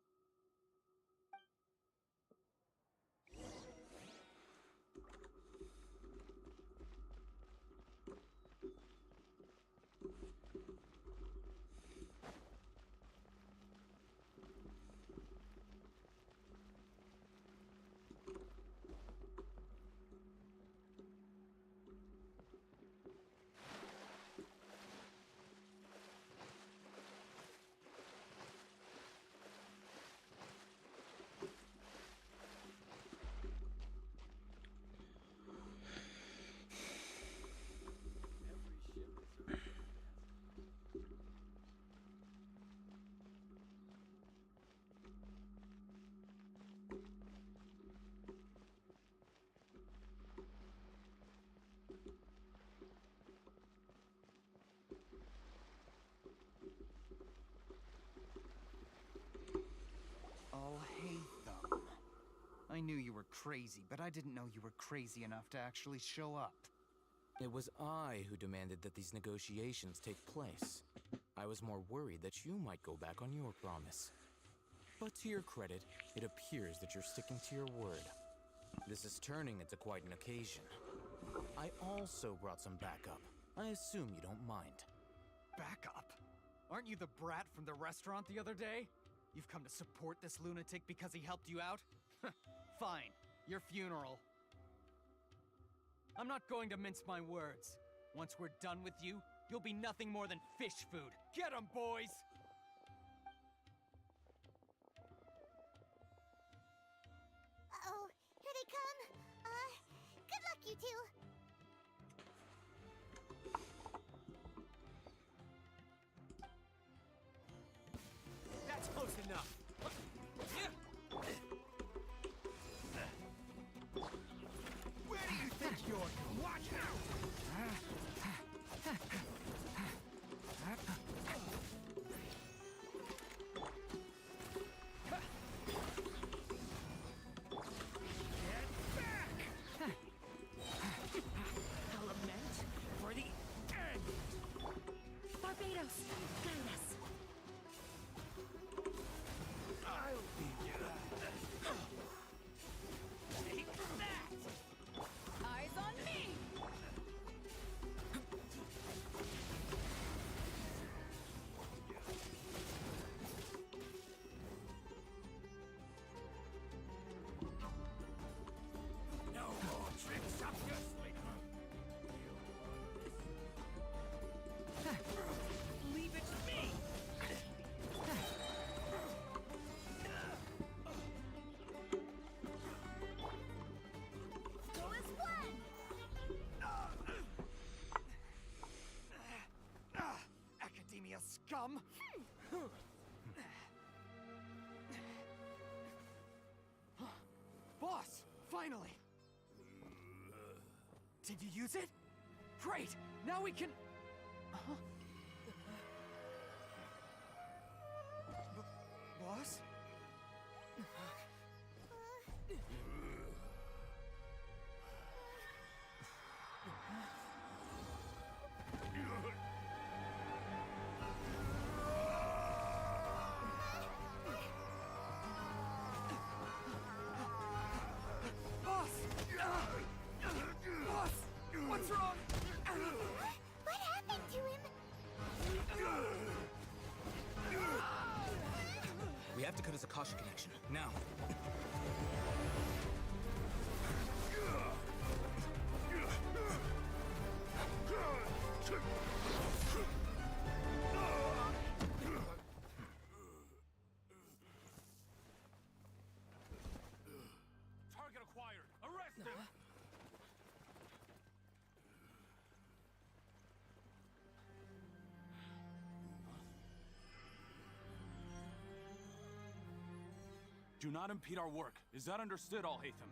Al-Haytham. I knew you were crazy, but I didn't know you were crazy enough to actually show up. It was I who demanded that these negotiations take place. I was more worried that you might go back on your promise. But to your credit, it appears that you're sticking to your word. This is turning into quite an occasion. I also brought some backup. I assume you don't mind. Backup? Aren't you the brat from the restaurant the other day? You've come to support this lunatic because he helped you out? Fine, your funeral. I'm not going to mince my words. Once we're done with you, you'll be nothing more than fish food. Get 'em, boys! Uh-oh, here they come. Good luck, you two. That's close enough. Where do you think you're going? Watch out! Get back! Element for the end! Barbados, guide us. I'll be Take that! Eyes on me! No more tricks up your sleeve! Leave it to me! Go as one! Academia scum! Boss! Finally! Did you use it? Great! Now we can... Boss? Boss! Boss! What's wrong? What happened to him? We have to cut his Akasha connection, now. Target acquired! Arrest him! Do not impede our work. Is that understood, Alhaitham?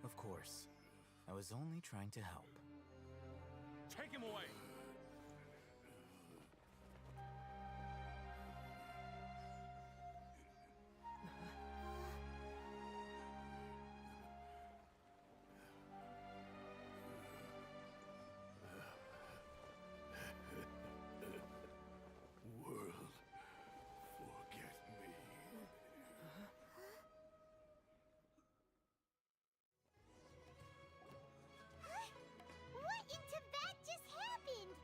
Of course. I was only trying to help. Take him away! World, forget me. What in Tibet just happened?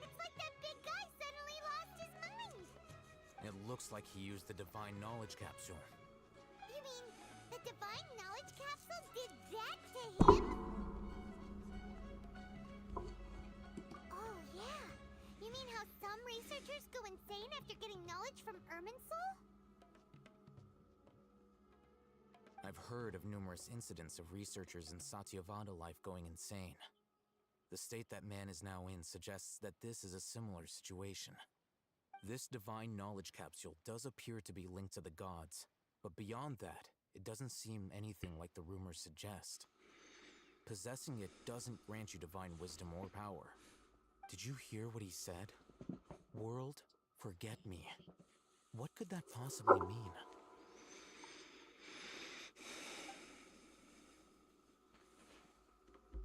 It's like that big guy suddenly lost his mind. It looks like he used the Divine Knowledge Capsule. You mean the Divine Knowledge Capsule did that to him? Oh, yeah. You mean how some researchers go insane after getting knowledge from Irminsul? I've heard of numerous incidents of researchers in Satyavada life going insane. The state that man is now in suggests that this is a similar situation. This divine knowledge capsule does appear to be linked to the gods, but beyond that, it doesn't seem anything like the rumors suggest. Possessing it doesn't grant you divine wisdom or power. Did you hear what he said? World, forget me. What could that possibly mean?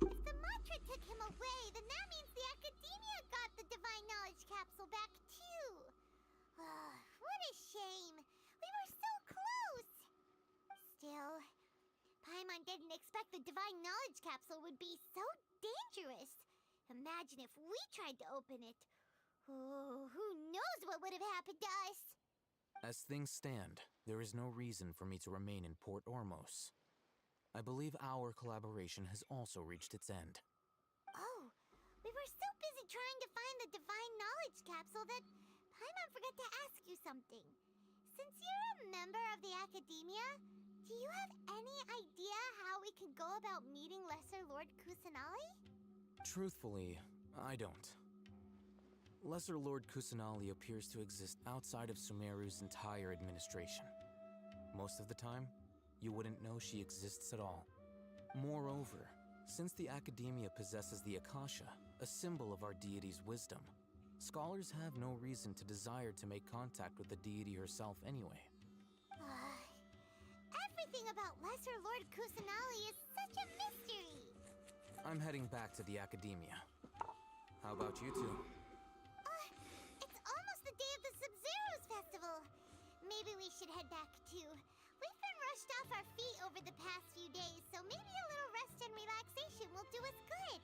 If the mantra took him away, then that means the Academia got the Divine Knowledge Capsule back too. What a shame. We were so close. Still, Paimon didn't expect the Divine Knowledge Capsule would be so dangerous. Imagine if we tried to open it. Oh, who knows what would have happened to us? As things stand, there is no reason for me to remain in Port Ormos. I believe our collaboration has also reached its end. Oh, we were so busy trying to find the Divine Knowledge Capsule that Paimon forgot to ask you something. Since you're a member of the Academia, do you have any idea how we can go about meeting Lesser Lord Kusanali? Truthfully, I don't. Lesser Lord Kusanali appears to exist outside of Sumeru's entire administration. Most of the time, you wouldn't know she exists at all. Moreover, since the Academia possesses the Akasha, a symbol of our deity's wisdom, scholars have no reason to desire to make contact with the deity herself anyway. Everything about Lesser Lord Kusanali is such a mystery! I'm heading back to the Academia. How about you two? It's almost the day of the Sub-Zero's festival. Maybe we should head back too. We've been rushed off our feet over the past few days, so maybe a little rest and relaxation will do us good.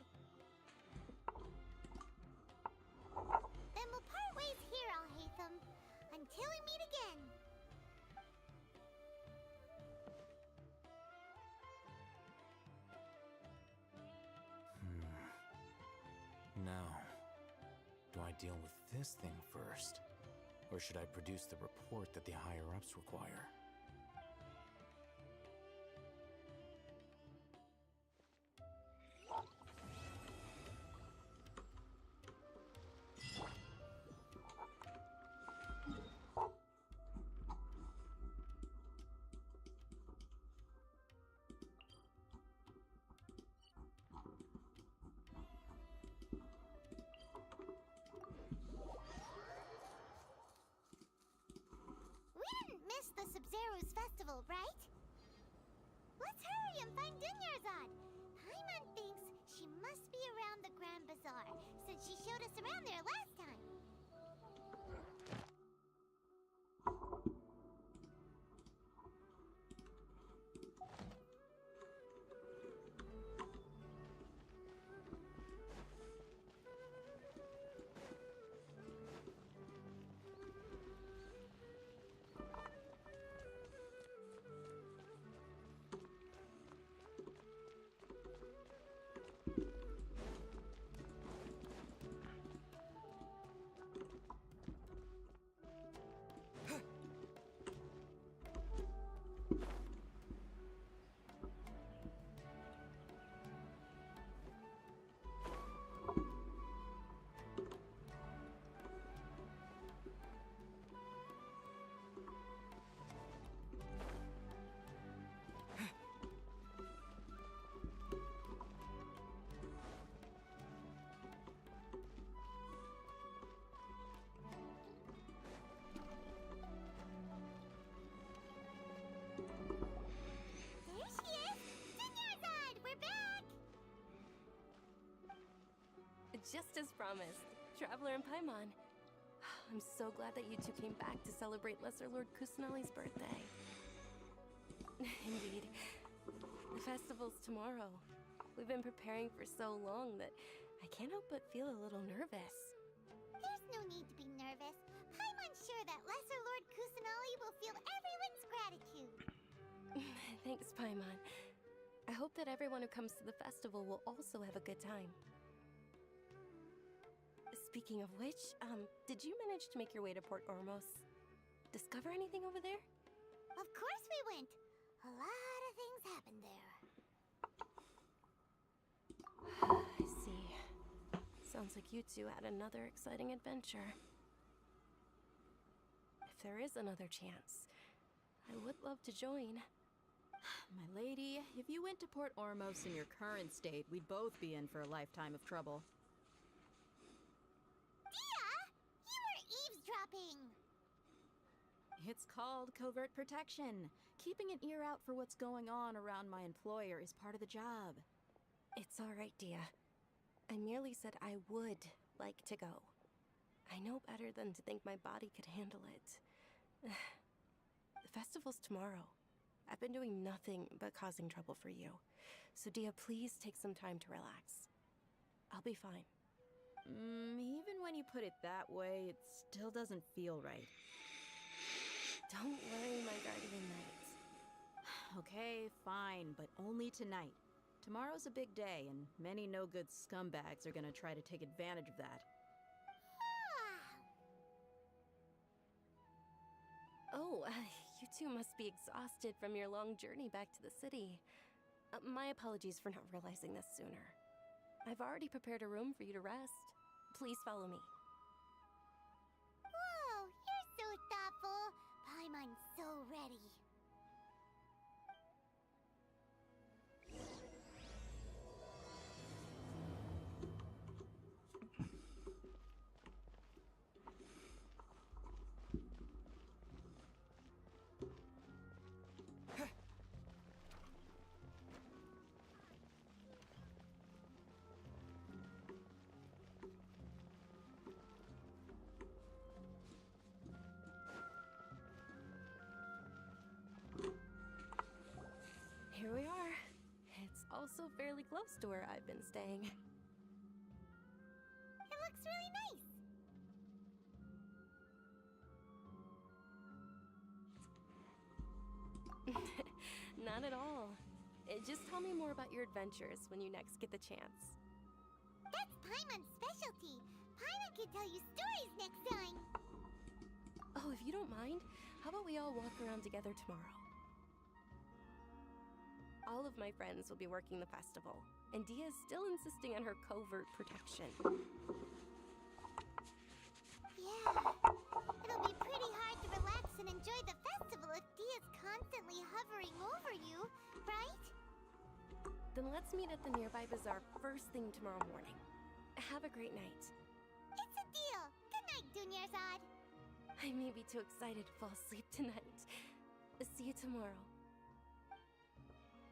Then we'll part ways here, Alhaitham. Until we meet again. Now, do I deal with this thing first? Or should I produce the report that the higher-ups require? The Sub-Zero's festival, right? Let's hurry and find Dunyarzad. Paimon thinks she must be around the Grand Bazaar, since she showed us around there last time. Just as promised, Traveler and Paimon. I'm so glad that you two came back to celebrate Lesser Lord Kusanali's birthday. Indeed. The festival's tomorrow. We've been preparing for so long that I can't help but feel a little nervous. There's no need to be nervous. Paimon's sure that Lesser Lord Kusanali will feel everyone's gratitude. Thanks, Paimon. I hope that everyone who comes to the festival will also have a good time. Speaking of which, did you manage to make your way to Port Ormos? Discover anything over there? Of course we went. A lot of things happened there. I see. Sounds like you two had another exciting adventure. If there is another chance, I would love to join. My lady, if you went to Port Ormos in your current state, we'd both be in for a lifetime of trouble. You were eavesdropping! It's called covert protection. Keeping an ear out for what's going on around my employer is part of the job. It's all right, Dia. I merely said I would like to go. I know better than to think my body could handle it. The festival's tomorrow. I've been doing nothing but causing trouble for you. So Dia, please take some time to relax. I'll be fine. Even when you put it that way, it still doesn't feel right. Don't worry, my guardian knight. Okay, fine, but only tonight. Tomorrow's a big day, and many no-good scumbags are gonna try to take advantage of that. Oh, you two must be exhausted from your long journey back to the city. My apologies for not realizing this sooner. I've already prepared a room for you to rest. Please follow me. Whoa, you're so thoughtful. Paimon's so ready. Here we are. It's also fairly close to where I've been staying. It looks really nice. Not at all. Just tell me more about your adventures when you next get the chance. That's Paimon's specialty. Paimon can tell you stories next time. Oh, if you don't mind, how about we all walk around together tomorrow? All of my friends will be working the festival, and Dia is still insisting on her covert protection. Yeah, it'll be pretty hard to relax and enjoy the festival if Dia's constantly hovering over you, right? Then let's meet at the nearby bazaar first thing tomorrow morning. Have a great night. It's a deal. Good night, Dunyarzad. I may be too excited to fall asleep tonight. See you tomorrow.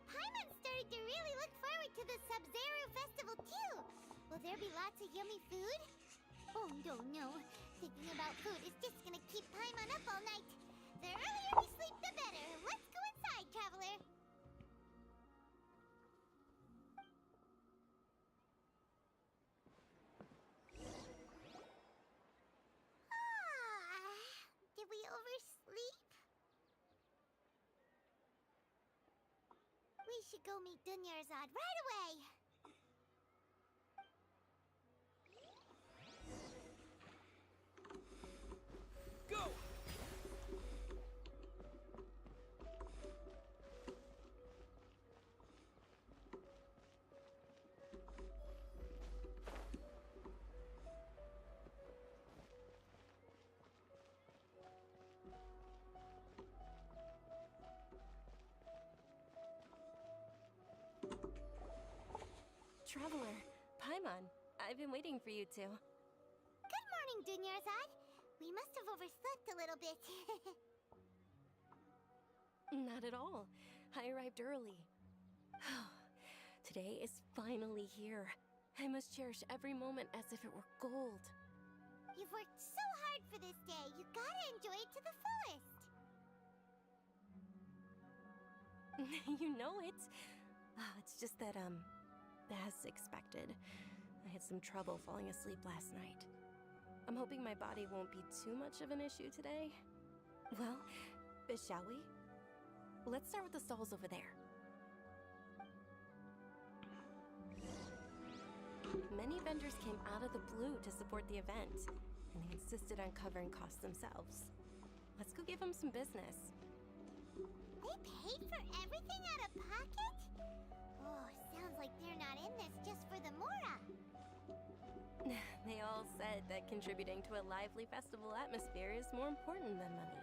Paimon's starting to really look forward to the Sub-Zero festival too. Will there be lots of yummy food? Oh no. Thinking about food is just gonna keep Paimon up all night. The earlier we sleep, the better. Let's go inside, traveler. Did we oversleep? We should go meet Dunyarzad right away. Go! Traveler, Paimon, I've been waiting for you two. Good morning, Dunyarzad. We must have overslept a little bit. Not at all. I arrived early. Today is finally here. I must cherish every moment as if it were gold. You've worked so hard for this day. You gotta enjoy it to the fullest. You know it. It's just that, as expected, I had some trouble falling asleep last night. I'm hoping my body won't be too much of an issue today. Well, shall we? Let's start with the stalls over there. Many vendors came out of the blue to support the event, and they insisted on covering costs themselves. Let's go give them some business. They paid for everything out of pocket? Oh, sounds like they're not in this just for the Mora. They all said that contributing to a lively festival atmosphere is more important than money.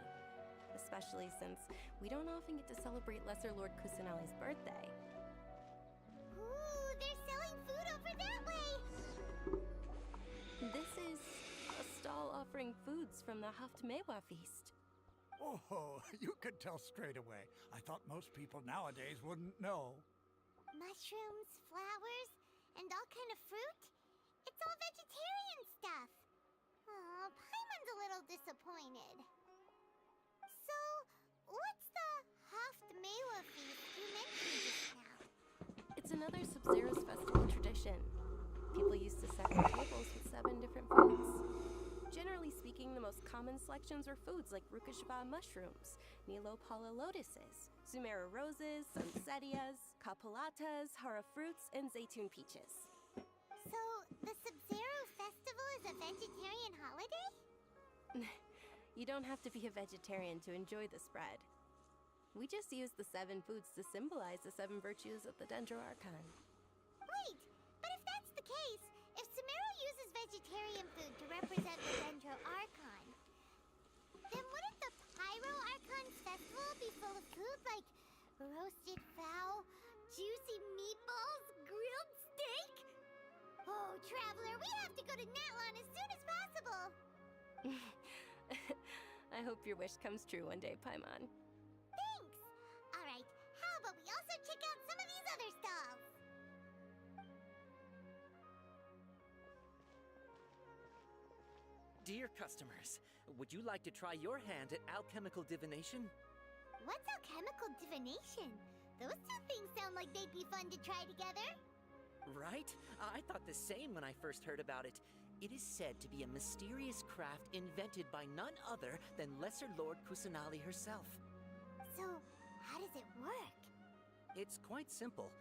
Especially since we don't often get to celebrate Lesser Lord Kusanali's birthday. Ooh, they're selling food over that way! This is a stall offering foods from the Haftmewa feast. Oh, you could tell straight away. I thought most people nowadays wouldn't know. Mushrooms, flowers, and all kind of fruit? It's all vegetarian stuff. Oh, Paimon's a little disappointed. So, what's the Haftmewa Reiwa feast you mentioned just now? It's another Sub-Zero's festival tradition. People used to set their tables with 7 different foods. Generally speaking, the most common selections were foods like Rukashaba mushrooms, Nilopala lotuses, Zumera roses, Sunsettias, Kapulatas, Hara fruits, and Zaytun peaches. So, the Sub-Zero festival is a vegetarian holiday? You don't have to be a vegetarian to enjoy the spread. We just use the 7 foods to symbolize the 7 virtues of the Dendro Archon. Wait, but if that's the case, if Sumeru uses vegetarian food to represent the Dendro Archon, then wouldn't the Pyro Archon's festival be full of food like roasted fowl, juicy meatballs, grilled steak? Oh, Traveler, we have to go to Natlan as soon as possible! I hope your wish comes true one day, Paimon. Thanks! Alright, how about we also check out some of these other stalls? Dear customers, would you like to try your hand at alchemical divination? What's alchemical divination? Those two things sound like they'd be fun to try together. Right? I thought the same when I first heard about it. It is said to be a mysterious craft invented by none other than Lesser Lord Kusanali herself. So, how does it work? It's quite simple.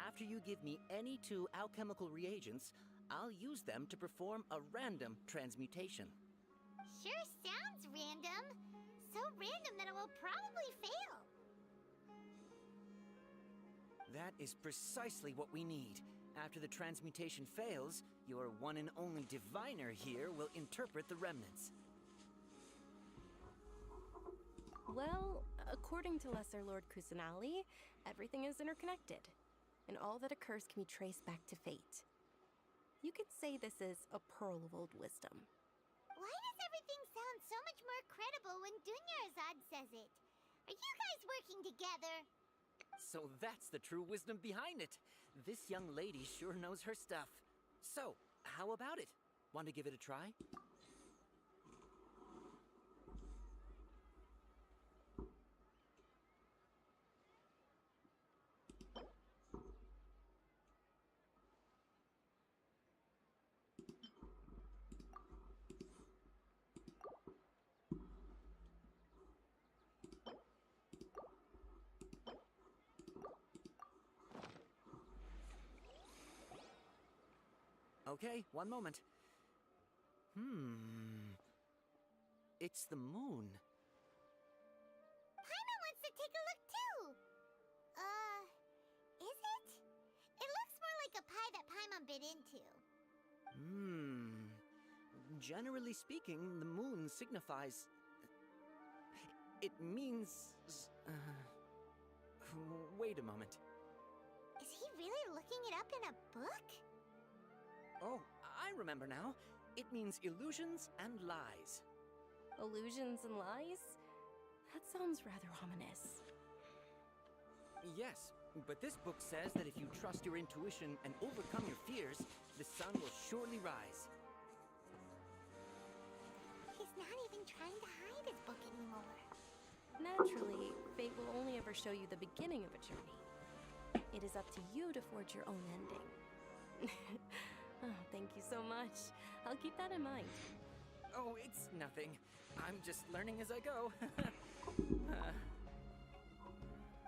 After you give me any 2 alchemical reagents, I'll use them to perform a random transmutation. Sure sounds random. So random that it will probably fail. That is precisely what we need. After the transmutation fails, your one and only diviner here will interpret the remnants. Well, according to Lesser Lord Kusanali, everything is interconnected, and all that occurs can be traced back to fate. You could say this is a pearl of old wisdom. Why does everything sound so much more credible when Dunyarzad says it? Are you guys working together? So that's the true wisdom behind it. This young lady sure knows her stuff. So, how about it? Want to give it a try? Okay, one moment. It's the moon. Paimon wants to take a look too! Is it? It looks more like a pie that Paimon bit into. Generally speaking, the moon signifies... It means... Wait a moment. Is he really looking it up in a book? Oh, I remember now. It means illusions and lies. Illusions and lies? That sounds rather ominous. Yes, but this book says that if you trust your intuition and overcome your fears, the sun will surely rise. He's not even trying to hide his book anymore. Naturally, fate will only ever show you the beginning of a journey. It is up to you to forge your own ending. Oh, thank you so much. I'll keep that in mind. Oh, it's nothing. I'm just learning as I go.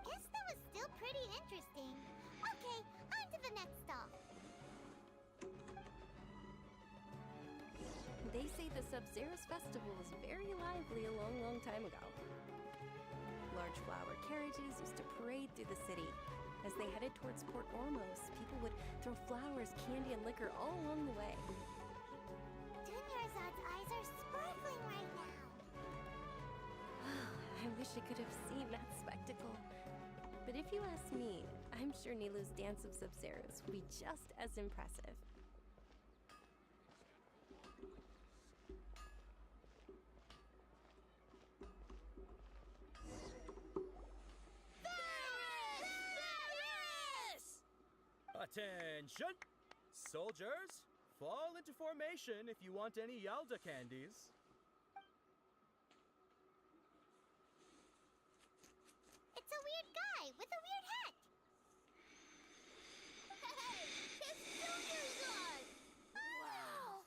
Guess that was still pretty interesting. Okay, on to the next stall. They say the Sub-Zero's festival was very lively a long, long time ago. Large flower carriages used to parade through the city. As they headed towards Port Ormos, people would throw flowers, candy, and liquor all along the way. Dunyarzad's eyes are sparkling right now. I wish I could have seen that spectacle. But if you ask me, I'm sure Nilou's Dance of Sub-Zeros will be just as impressive. Attention! Soldiers, fall into formation if you want any Yalda candies. It's a weird guy. with a weird hat. Hey, it's Dunyarzad! Wow!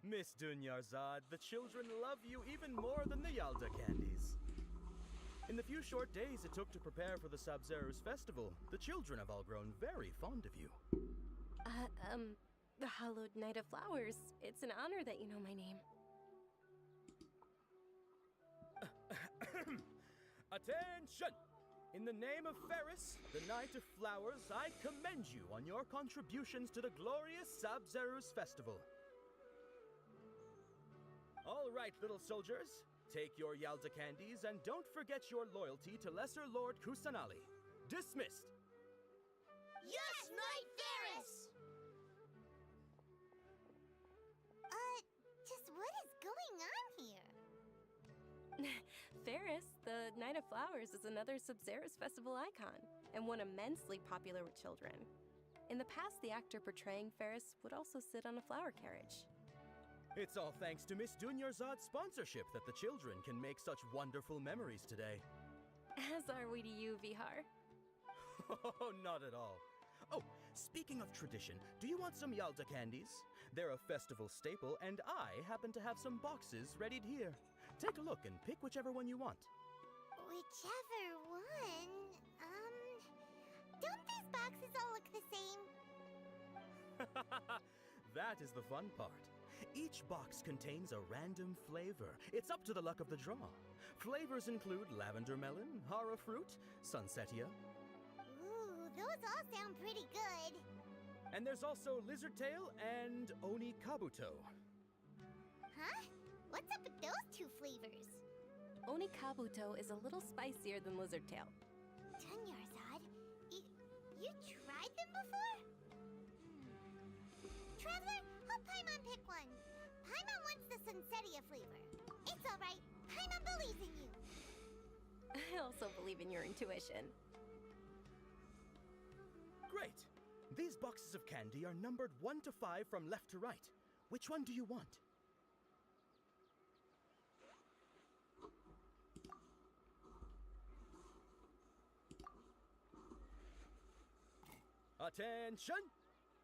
Miss Dunyarzad, the children love you even more than the Yalda candies. In the few short days it took to prepare for the Sabzeruz festival, the children have all grown very fond of you. The Hallowed Knight of Flowers. It's an honor that you know my name. Attention! In the name of Ferris, the Knight of Flowers, I commend you on your contributions to the glorious Sabzeruz festival. All right, little soldiers, take your Yalda candies and don't forget your loyalty to Lesser Lord Kusanali. Dismissed! Yes, Knight Ferris! Just what is going on here? Ferris, the Knight of Flowers, is another Sabzeruz festival icon, and one immensely popular with children. In the past, the actor portraying Ferris would also sit on a flower carriage. It's all thanks to Miss Dunyarzad's sponsorship that the children can make such wonderful memories today. As are we to you, Vihar. Oh, not at all. Oh, speaking of tradition, do you want some Yalda candies? They're a festival staple, and I happen to have some boxes readied here. Take a look and pick whichever one you want. Whichever one? Don't these boxes all look the same? That is the fun part. Each box contains a random flavor. It's up to the luck of the draw. Flavors include lavender melon, hara fruit, sunsetia. Ooh, those all sound pretty good. And there's also lizard tail and oni kabuto. Huh? What's up with those two flavors? Oni kabuto is a little spicier than lizard tail. Dunyarzad, you tried them before? Traveler, help Paimon pick one. Paimon wants the sunsetia flavor. It's all right. Paimon believes in you. I also believe in your intuition. Great. These boxes of candy are numbered 1 to 5 from left to right. Which one do you want? Attention!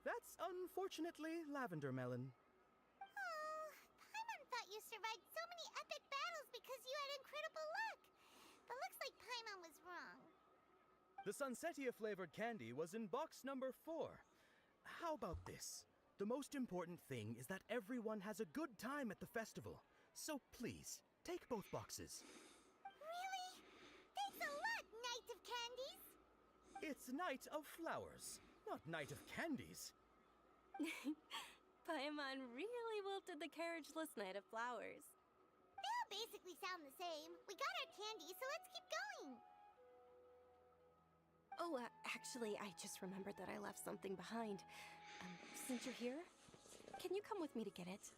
That's unfortunately lavender melon. Oh, Paimon thought you survived so many epic battles because you had incredible luck. But looks like Paimon was wrong. The sunsetia flavored candy was in box number 4. How about this? The most important thing is that everyone has a good time at the festival. So please, take both boxes. Really? Thanks a lot, Knight of Candies! It's Knight of Flowers, not Knight of Candies. Paimon really wilted the carriageless Knight of Flowers. They all basically sound the same. We got our candy, so let's keep going. Oh, actually, I just remembered that I left something behind. Since you're here, can you come with me to get it?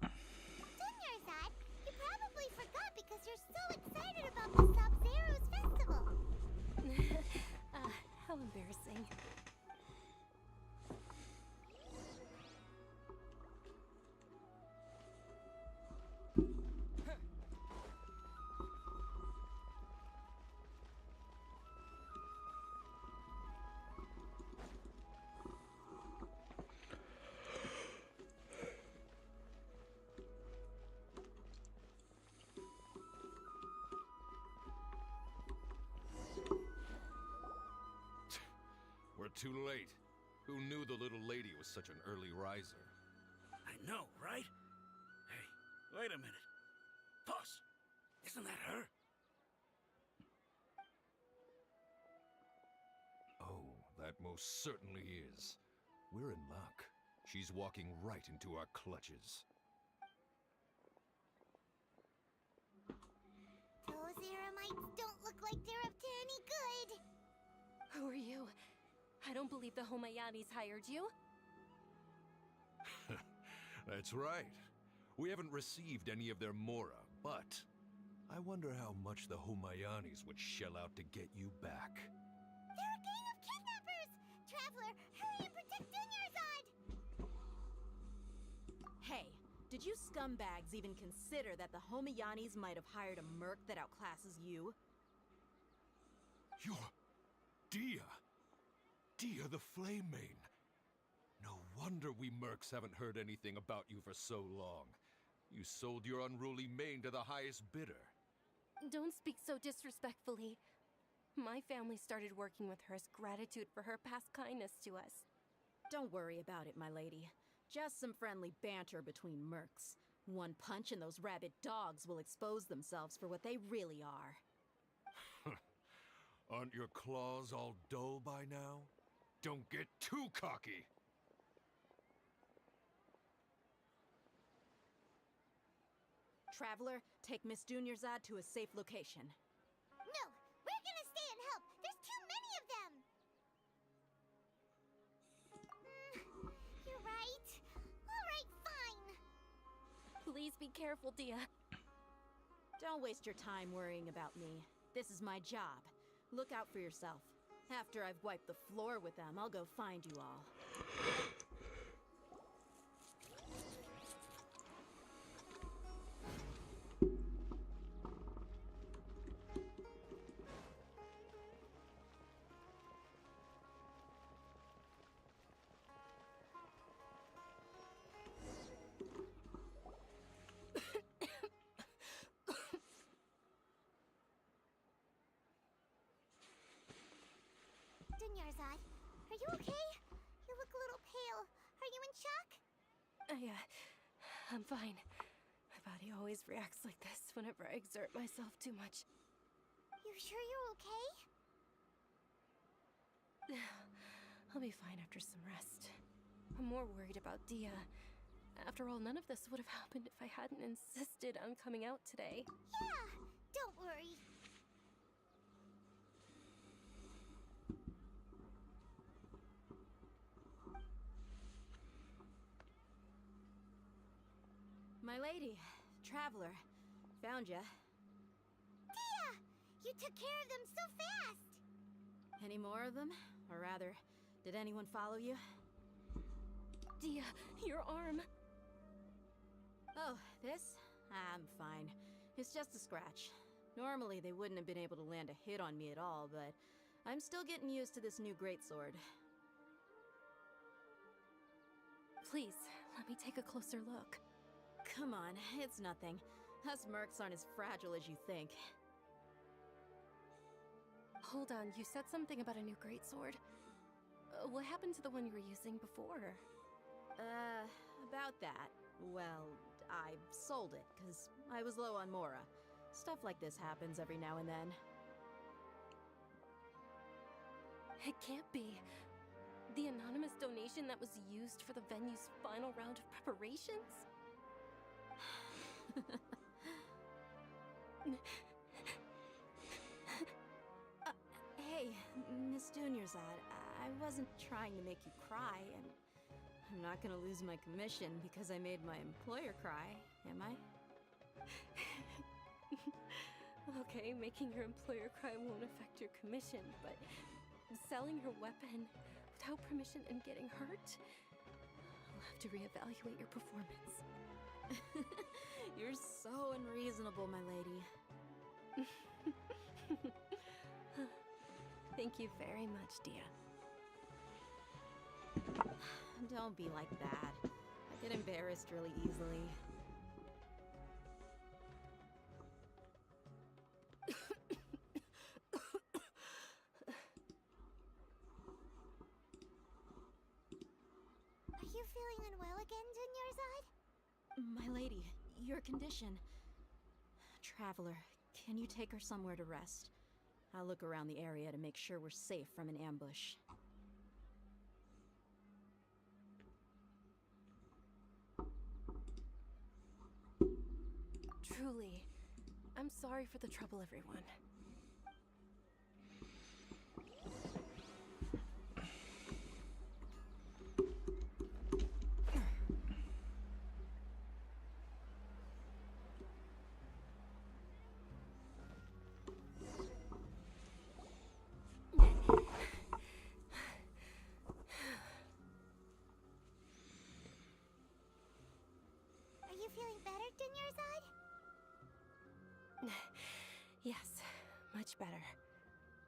Dunyarzad, you probably forgot because you're so excited about the Sabzeruz festival. How embarrassing. We're too late. Who knew the little lady was such an early riser? I know, right? Hey, wait a minute. Boss, isn't that her? Oh, that most certainly is. We're in luck. She's walking right into our clutches. Those Eremites don't look like they're up to any good. Who are you? I don't believe the Homayanis hired you. That's right. We haven't received any of their mora, but I wonder how much the Homayanis would shell out to get you back. They're a gang of kidnappers! Traveler, hurry and protect Dunyarzad! Hey, did you scumbags even consider that the Homayanis might have hired a merc that outclasses you? You're Dia. Dia the Flame Mane. No wonder we mercs haven't heard anything about you for so long. You sold your unruly mane to the highest bidder. Don't speak so disrespectfully. My family started working with her as gratitude for her past kindness to us. Don't worry about it, my lady. Just some friendly banter between mercs. One punch and those rabid dogs will expose themselves for what they really are. Aren't your claws all dull by now? Don't get too cocky! Traveler, take Miss Dunyarzad to a safe location. No! We're gonna stay and help! There's too many of them! You're right. Alright, fine. Please be careful, Dia. Don't waste your time worrying about me. This is my job. Look out for yourself. After I've wiped the floor with them, I'll go find you all. Dunyarzad, are you okay? You look a little pale. Are you in shock? I'm fine. My body always reacts like this whenever I exert myself too much. You sure you're okay? I'll be fine after some rest. I'm more worried about Dia. After all, none of this would have happened if I hadn't insisted on coming out today. Yeah, don't worry. My lady, Traveler, found ya. Dia! You took care of them so fast! Any more of them? Or rather, did anyone follow you? Dia, your arm! Oh, this? I'm fine. It's just a scratch. Normally, they wouldn't have been able to land a hit on me at all, but I'm still getting used to this new greatsword. Please, let me take a closer look. Come on, it's nothing. Us mercs aren't as fragile as you think. Hold on, you said something about a new greatsword. What happened to the one you were using before? About that. Well, I sold it, because I was low on Mora. Stuff like this happens every now and then. It can't be. The anonymous donation that was used for the venue's final round of preparations? Hey, Miss Dunyarzad, I wasn't trying to make you cry, and I'm not gonna lose my commission because I made my employer cry, am I? Okay, making your employer cry won't affect your commission, but selling her weapon without permission and getting hurt? I'll have to reevaluate your performance. You're so unreasonable, my lady. Thank you very much, Dia. Don't be like that. I get embarrassed really easily. Are you feeling unwell again, Dunyarzad? My lady, your condition. Traveler, can you take her somewhere to rest? I'll look around the area to make sure we're safe from an ambush. Truly, I'm sorry for the trouble, everyone. Are you feeling better, Dunyarzad? Yes, much better.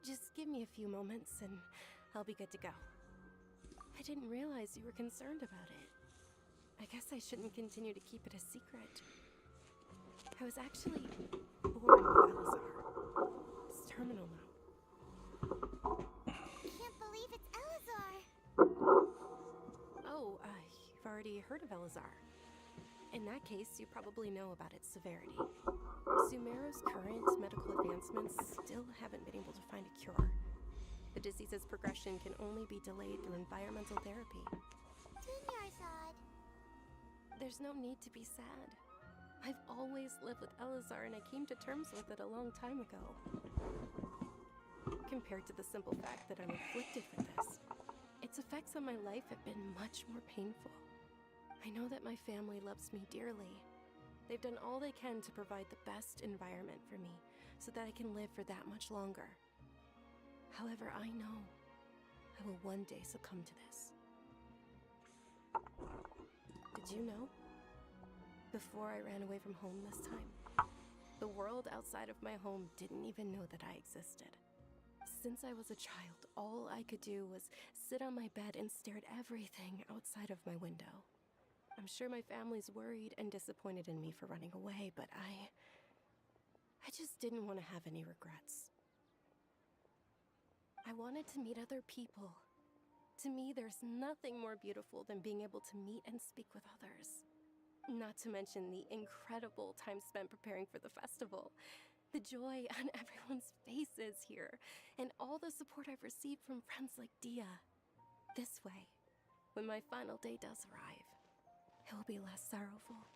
Just give me a few moments and I'll be good to go. I didn't realize you were concerned about it. I guess I shouldn't continue to keep it a secret. I was actually born with Elazar. It's terminal now. Can't believe it's Elazar. Oh, you've already heard of Elazar. In that case, you probably know about its severity. Sumeru's current medical advancements still haven't been able to find a cure. The disease's progression can only be delayed through environmental therapy. Dunyarzad. There's no need to be sad. I've always lived with Elazar and I came to terms with it a long time ago. Compared to the simple fact that I'm afflicted with this, its effects on my life have been much more painful. I know that my family loves me dearly. They've done all they can to provide the best environment for me so that I can live for that much longer. However, I know I will one day succumb to this. Did you know? Before I ran away from home this time, the world outside of my home didn't even know that I existed. Since I was a child, all I could do was sit on my bed and stare at everything outside of my window. I'm sure my family's worried and disappointed in me for running away, but I just didn't want to have any regrets. I wanted to meet other people. To me, there's nothing more beautiful than being able to meet and speak with others. Not to mention the incredible time spent preparing for the festival. The joy on everyone's faces here, and all the support I've received from friends like Dia. This way, when my final day does arrive, it will be less sorrowful.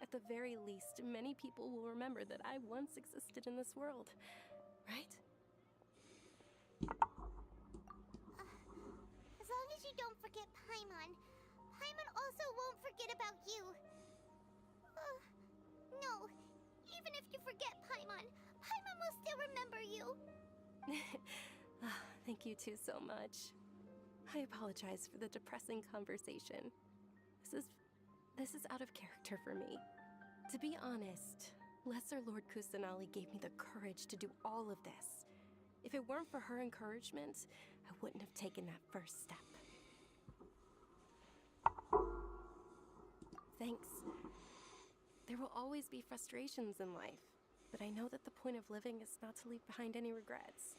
At the very least, many people will remember that I once existed in this world, right? As long as you don't forget Paimon. Paimon also won't forget about you. No, even if you forget Paimon, Paimon will still remember you. Thank you two so much. I apologize for the depressing conversation. This is out of character for me. To be honest, Lesser Lord Kusanali gave me the courage to do all of this. If it weren't for her encouragement, I wouldn't have taken that first step. Thanks. There will always be frustrations in life, but I know that the point of living is not to leave behind any regrets.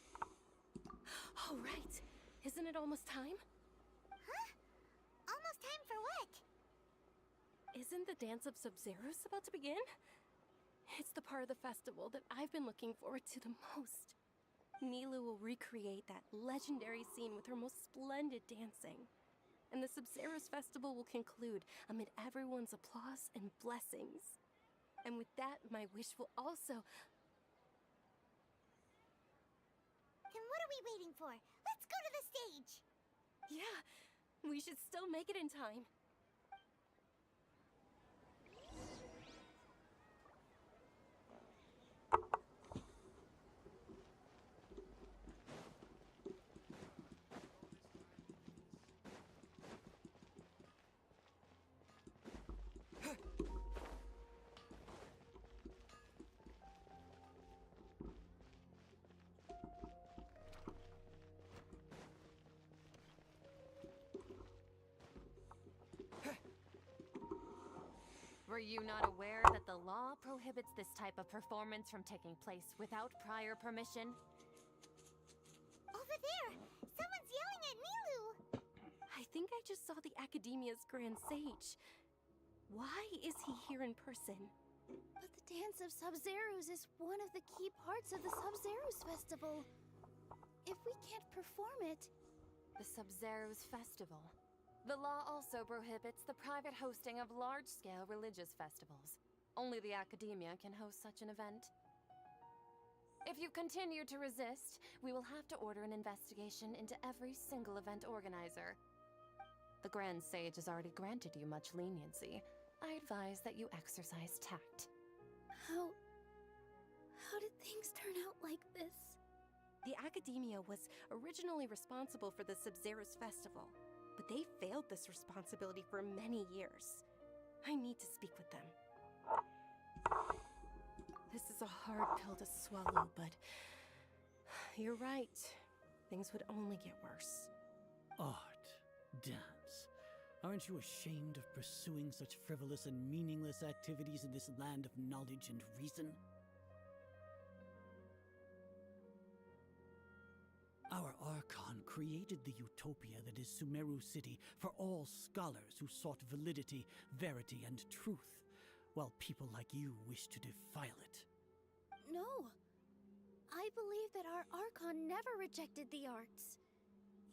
Oh, right! Isn't it almost time? Huh? Almost time for what? Isn't the Dance of Sub-Zeros about to begin? It's the part of the festival that I've been looking forward to the most. Nilu will recreate that legendary scene with her most splendid dancing. And the Sub-Zeros festival will conclude amid everyone's applause and blessings. And with that, my wish will also... Then what are we waiting for? Let's go to the stage! Yeah, we should still make it in time. Were you not aware that the law prohibits this type of performance from taking place without prior permission? Over there! Someone's yelling at Nilu! I think I just saw the Academia's Grand Sage. Why is he here in person? But the Dance of Sub-Zeros is one of the key parts of the Sub-Zeros Festival. If we can't perform it... The Sub-Zeros Festival. The law also prohibits the private hosting of large-scale religious festivals. Only the Academia can host such an event. If you continue to resist, we will have to order an investigation into every single event organizer. The Grand Sage has already granted you much leniency. I advise that you exercise tact. How did things turn out like this? The Academia was originally responsible for the Sub-Zeros Festival, but they failed this responsibility for many years. I need to speak with them. This is a hard pill to swallow, but you're right. Things would only get worse. Art, dance. Aren't you ashamed of pursuing such frivolous and meaningless activities in this land of knowledge and reason? Our Archon created the utopia that is Sumeru City for all scholars who sought validity, verity, and truth, while people like you wish to defile it. No. I believe that our Archon never rejected the arts.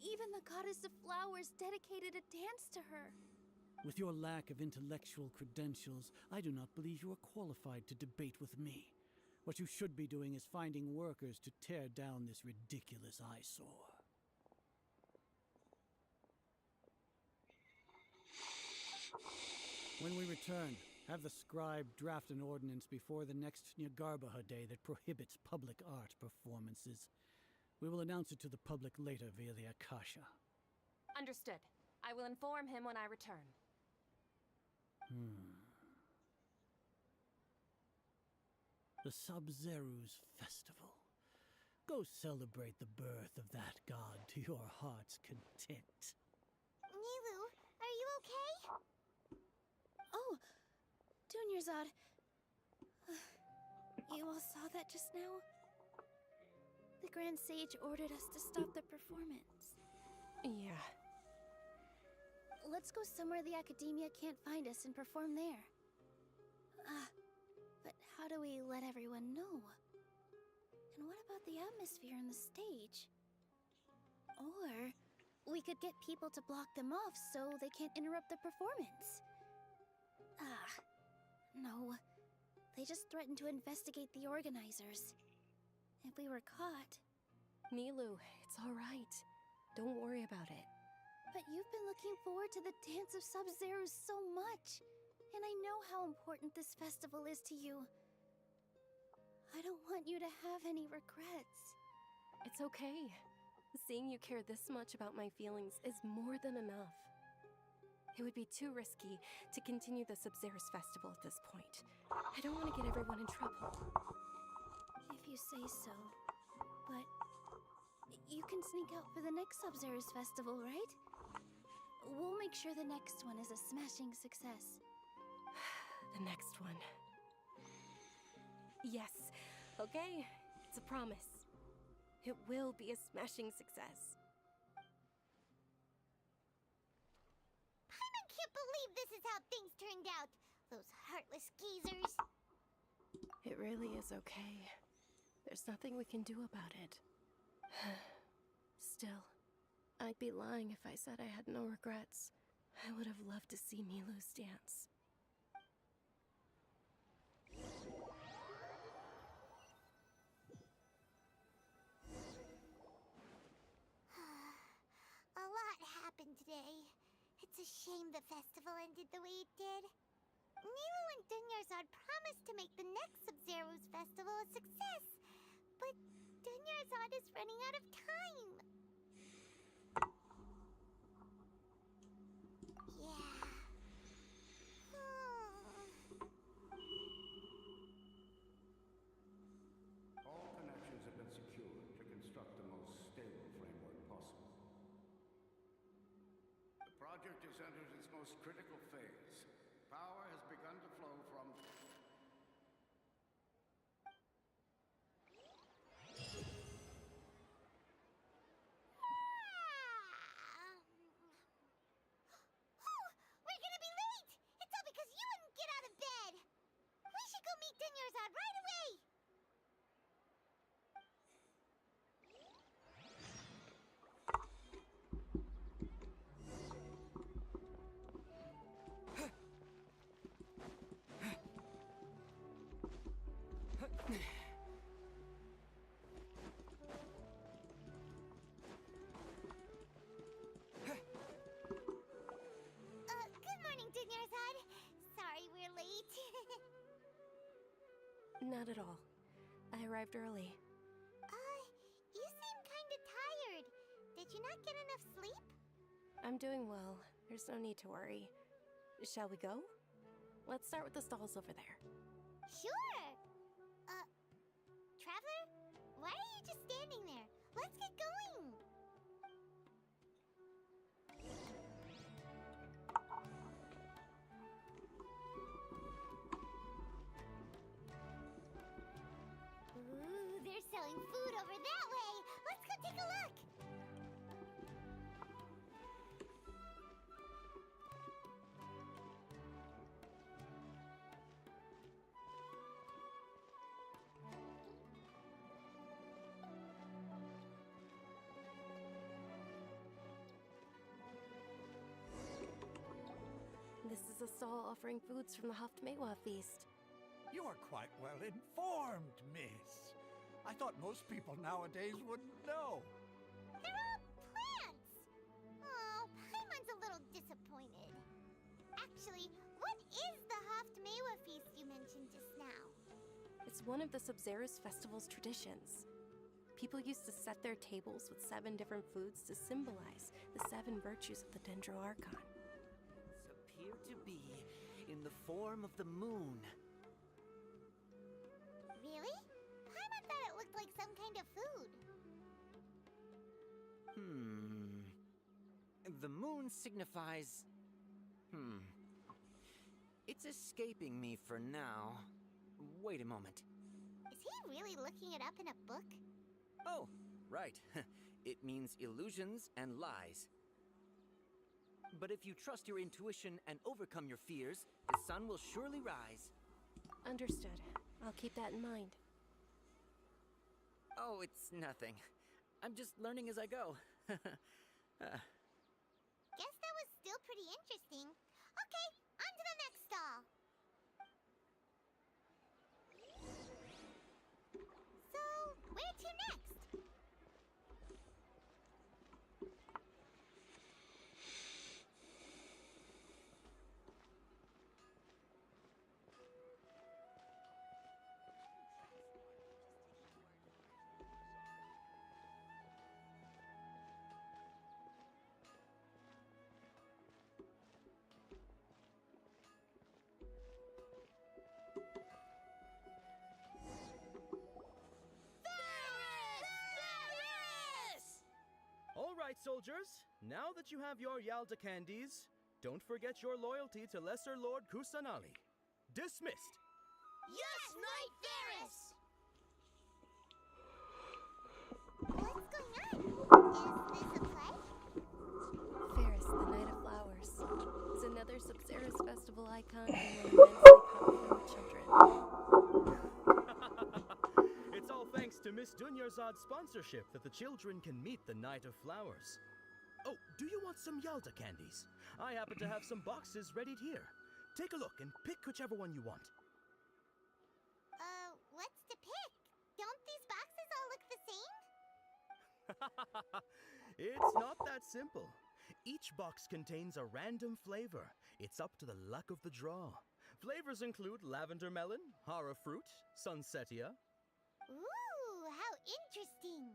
Even the goddess of flowers dedicated a dance to her. With your lack of intellectual credentials, I do not believe you are qualified to debate with me. What you should be doing is finding workers to tear down this ridiculous eyesore. When we return, have the scribe draft an ordinance before the next Nyargarbaha Day that prohibits public art performances. We will announce it to the public later via the Akasha. Understood. I will inform him when I return. The Sub-Zeru's Festival. Go celebrate the birth of that god to your heart's content. Nilu, are you okay? Oh, Dunyarzad. You all saw that just now? The Grand Sage ordered us to stop the performance. Yeah. Let's go somewhere the Academia can't find us and perform there. But how do we let everyone know? And what about the atmosphere and the stage? Or we could get people to block them off so they can't interrupt the performance. No. They just threatened to investigate the organizers. If we were caught... Nilu, it's all right. Don't worry about it. But you've been looking forward to the Dance of Sub-Zero so much. And I know how important this festival is to you. I don't want you to have any regrets. It's okay. Seeing you care this much about my feelings is more than enough. It would be too risky to continue the Sub-Zero's festival at this point. I don't want to get everyone in trouble. If you say so. But you can sneak out for the next Sub-Zero's festival, right? We'll make sure the next one is a smashing success. The next one. Yes. Okay. It's a promise. It will be a smashing success. I can't believe this is how things turned out. Those heartless geezers. It really is okay. There's nothing we can do about it. Still, I'd be lying if I said I had no regrets. I would have loved to see Milu's dance. A lot happened today. It's a shame the festival ended the way it did. Nilu and Dunyarzad promised to make the next Sub-Zero's festival a success, but Dunyarzad is running out of time. Yeah. All connections have been secured to construct the most stable framework possible. The project has entered its most critical phase. Power has begun to flow from... We're gonna be late! It's all because you wouldn't get out of bed! We should go meet Dunyarzad right away! Good morning, Dunyarzad. Sorry we're late. Not at all. I arrived early. You seem kinda tired. Did you not get enough sleep? I'm doing well. There's no need to worry. Shall we go? Let's start with the stalls over there. Sure! Let's get going! Ooh, they're selling food over that way! Let's go take a look! This is a stall offering foods from the Haftmewa feast. You are quite well informed, miss. I thought most people nowadays wouldn't know. They're all plants! Oh, Paimon's a little disappointed. Actually, what is the Haftmewa feast you mentioned just now? It's one of the Sub-Zerus festival's traditions. People used to set their tables with 7 different foods to symbolize the 7 virtues of the Dendro Archon. Appear to be in the form of the moon. Really? Paimon thought it looked like some kind of food. The moon signifies... It's escaping me for now. Wait a moment. Is he really looking it up in a book? Oh, right. It means illusions and lies. But if you trust your intuition and overcome your fears, the sun will surely rise. Understood. I'll keep that in mind. Oh, it's nothing. I'm just learning as I go. Guess that was still pretty interesting. Okay, on to the next stall. So, where to next? All right, soldiers. Now that you have your Yalda candies, don't forget your loyalty to Lesser Lord Kusanali. Dismissed! Yes, Knight Varys! What's going on? Is this a play? Ferris, the Night of Flowers, is another Sub-Zerus festival icon and one immensely popular with children. It's all thanks to Miss Dunyarzad's sponsorship that the children can meet the Night of Flowers. Oh, do you want some Yalda candies? I happen to have some boxes ready here. Take a look and pick whichever one you want. What's to pick? Don't these boxes all look the same? It's not that simple. Each box contains a random flavor. It's up to the luck of the draw. Flavors include lavender melon, hara fruit, sunsetia. Ooh, how interesting.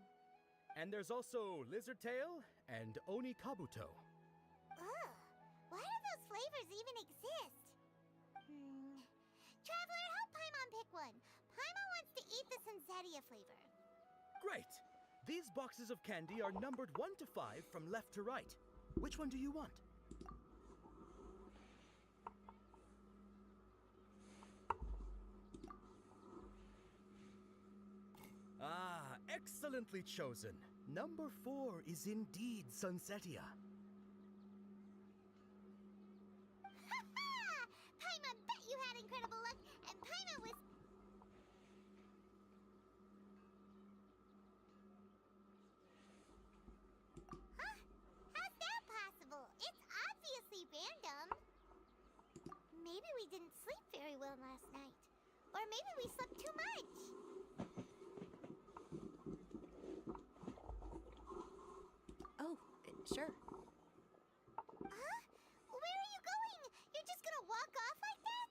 And there's also lizard tail and oni kabuto. Ugh, why do those flavors even exist? Traveler, help Paimon pick one. Paimon wants to eat the sunsetia flavor. Great! These boxes of candy are numbered 1 to 5 from left to right. Which one do you want? Ah, excellently chosen. Number 4 is indeed sunsetia. Ha-ha! Paimon bet you had incredible luck, and Paimon was... Huh? How's that possible? It's obviously random. Maybe we didn't sleep very well last night. Or maybe we slept too much. Oh, sure. Huh? Where are you going? You're just gonna walk off like that?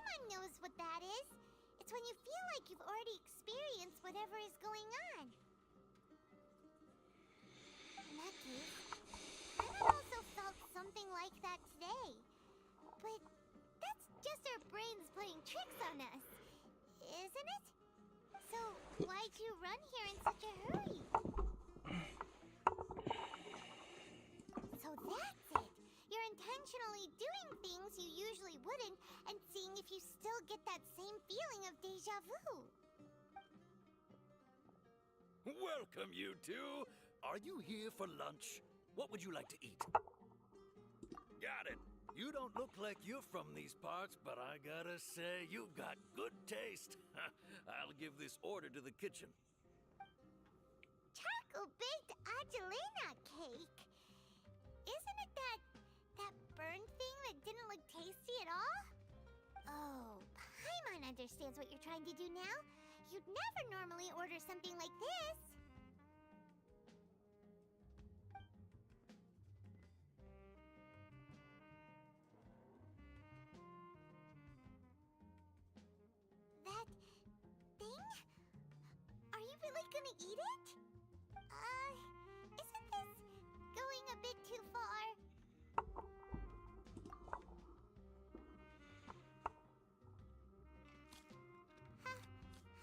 Paimon knows what that is. It's when you feel like you've already experienced whatever is going on. In that case, Paimon also felt something like that today. But that's just our brains playing tricks on us, isn't it? So, why'd you run here in such a hurry? So that's it. You're intentionally doing things you usually wouldn't and seeing if you still get that same feeling of déjà vu. Welcome, you two. Are you here for lunch? What would you like to eat? Got it. You don't look like you're from these parts, but I gotta say, you've got good taste. I'll give this order to the kitchen. Charcoal-baked Angelina cake. Isn't it that burned thing that didn't look tasty at all? Oh, Paimon understands what you're trying to do now. You'd never normally order something like this. That thing? Are you really gonna eat it? Isn't this going a bit too far?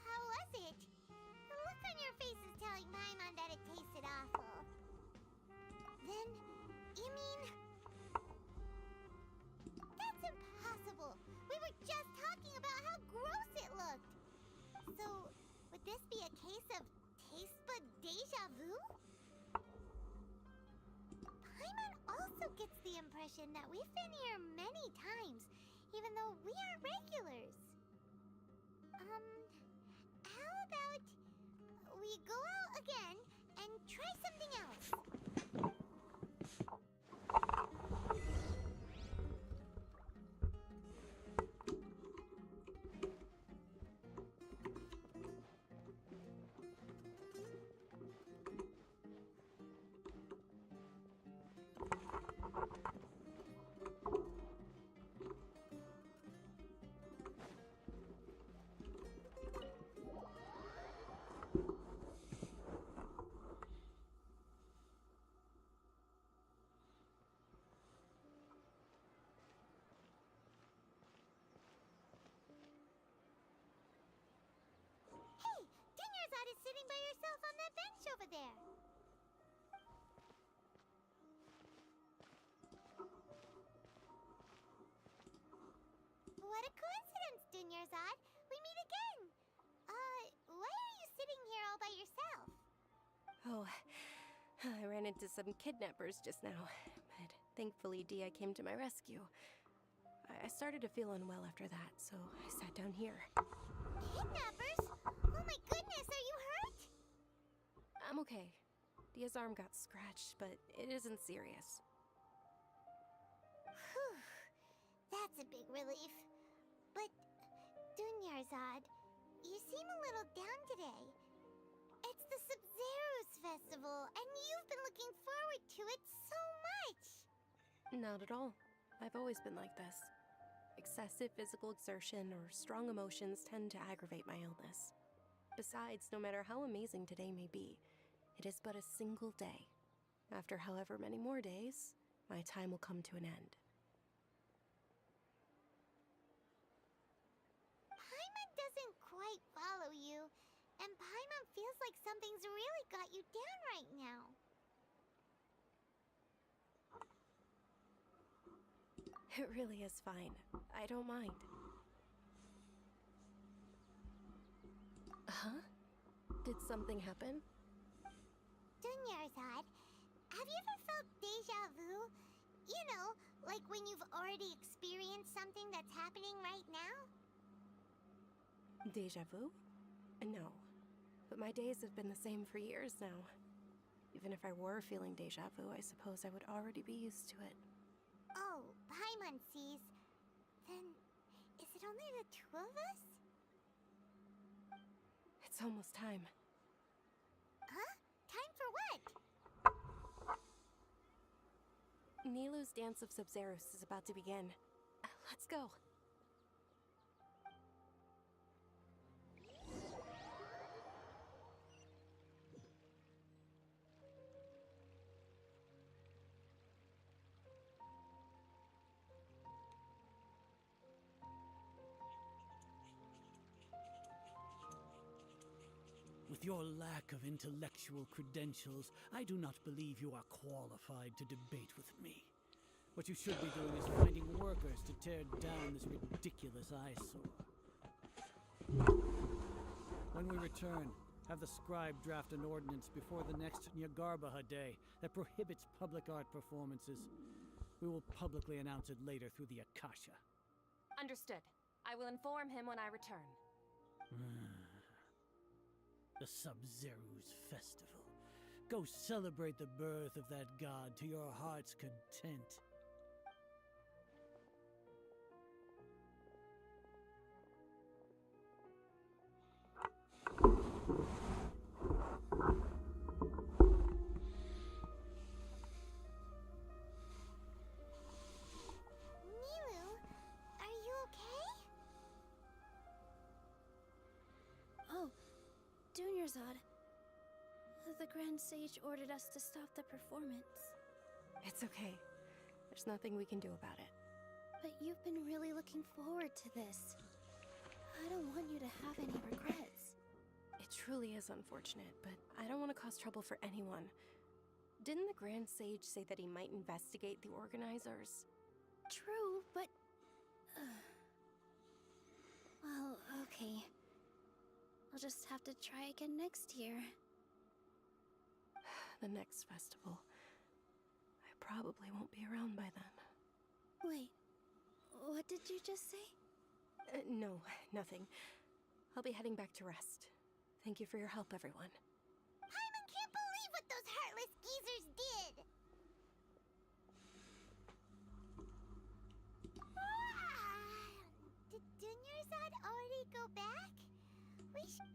How was it? The look on your face is telling Paimon that it tasted awful. Then, you mean... That's impossible! We were just talking about how gross it looked! So, would this be a case of taste bud déjà vu? Paimon also gets the impression that we've been here many times, even though we aren't regulars. How about we go out again and try something else? Is sitting by yourself on that bench over there. What a coincidence, Dunyarzad. We meet again. Why are you sitting here all by yourself? Oh, I ran into some kidnappers just now, but thankfully Dia came to my rescue. I started to feel unwell after that, so I sat down here. Kidnappers? Oh my goodness, are you hurt? I'm okay. Dia's arm got scratched, but it isn't serious. Whew. That's a big relief. But, Dunyarzad, you seem a little down today. It's the Sub-Zero's festival, and you've been looking forward to it so much! Not at all. I've always been like this. Excessive physical exertion or strong emotions tend to aggravate my illness. Besides, no matter how amazing today may be, it is but a single day. After however many more days, my time will come to an end. Paimon doesn't quite follow you, and Paimon feels like something's really got you down right now. It really is fine. I don't mind. Huh? Did something happen? Dunyarzad, have you ever felt déjà vu? You know, like when you've already experienced something that's happening right now? Déjà vu? No. But my days have been the same for years now. Even if I were feeling déjà vu, I suppose I would already be used to it. Oh, Paimon sees. Then, is it only the two of us? It's almost time. Huh? Time for what? Nilou's Dance of Sub-Zeros is about to begin. Let's go. With your lack of intellectual credentials, I do not believe you are qualified to debate with me. What you should be doing is finding workers to tear down this ridiculous eyesore. When we return, have the scribe draft an ordinance before the next Nyagarbaha Day that prohibits public art performances. We will publicly announce it later through the Akasha. Understood. I will inform him when I return. The Sub-Zeru's festival. Go celebrate the birth of that god to your heart's content. Zod. The Grand Sage ordered us to stop the performance. It's okay. There's nothing we can do about it. But you've been really looking forward to this. I don't want you to have any regrets. It truly is unfortunate, but I don't want to cause trouble for anyone. Didn't the Grand Sage say that he might investigate the organizers? True, but... well, okay. I'll just have to try again next year. The next festival. I probably won't be around by then. Wait, what did you just say? No, nothing. I'll be heading back to rest. Thank you for your help, everyone. Paimon can't believe what those heartless geezers did! Did Dunyarzad already go back? We should...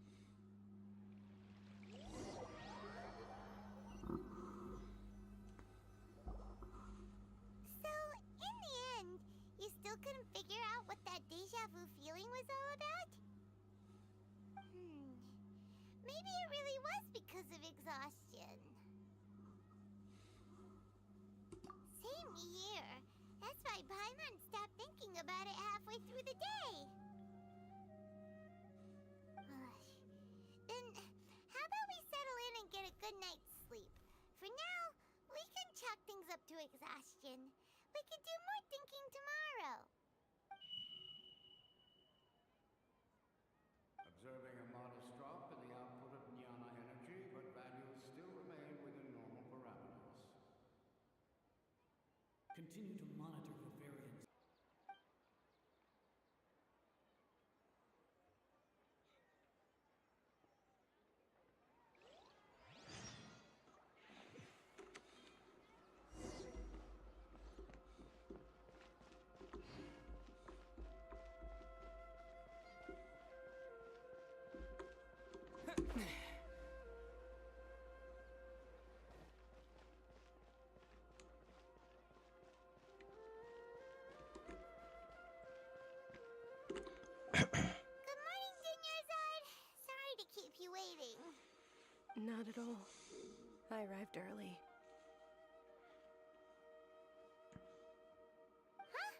So, in the end, you still couldn't figure out what that deja vu feeling was all about? Maybe it really was because of exhaustion. Same here. That's why Paimon stopped thinking about it halfway through the day. Then, how about we settle in and get a good night's sleep? For now, we can chalk things up to exhaustion. We could do more thinking tomorrow. Observing a modest drop in the output of jnana energy, but values still remain within normal parameters. Continue to monitor for variants. Good morning, Dunyarzad. Sorry to keep you waiting. Not at all. I arrived early. Huh?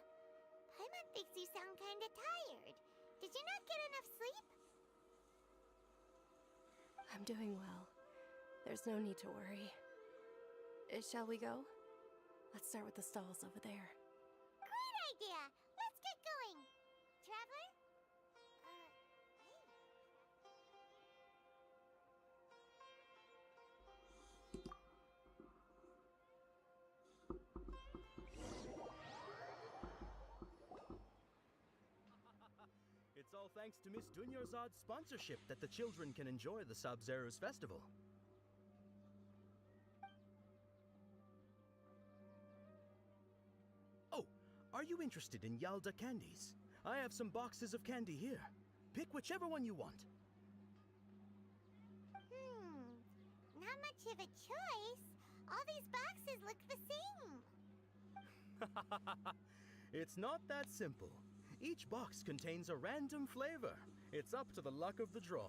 Paimon thinks you sound kinda tired. Did you not get enough sleep? I'm doing well. There's no need to worry. Shall we go? Let's start with the stalls over there. Great idea! Let's get going! Traveler? It's all thanks to Miss Dunyarzad's sponsorship that the children can enjoy the Sub-Zeru's festival. Oh, are you interested in Yalda candies? I have some boxes of candy here. Pick whichever one you want. Not much of a choice. All these boxes look the same. It's not that simple. Each box contains a random flavor. It's up to the luck of the draw.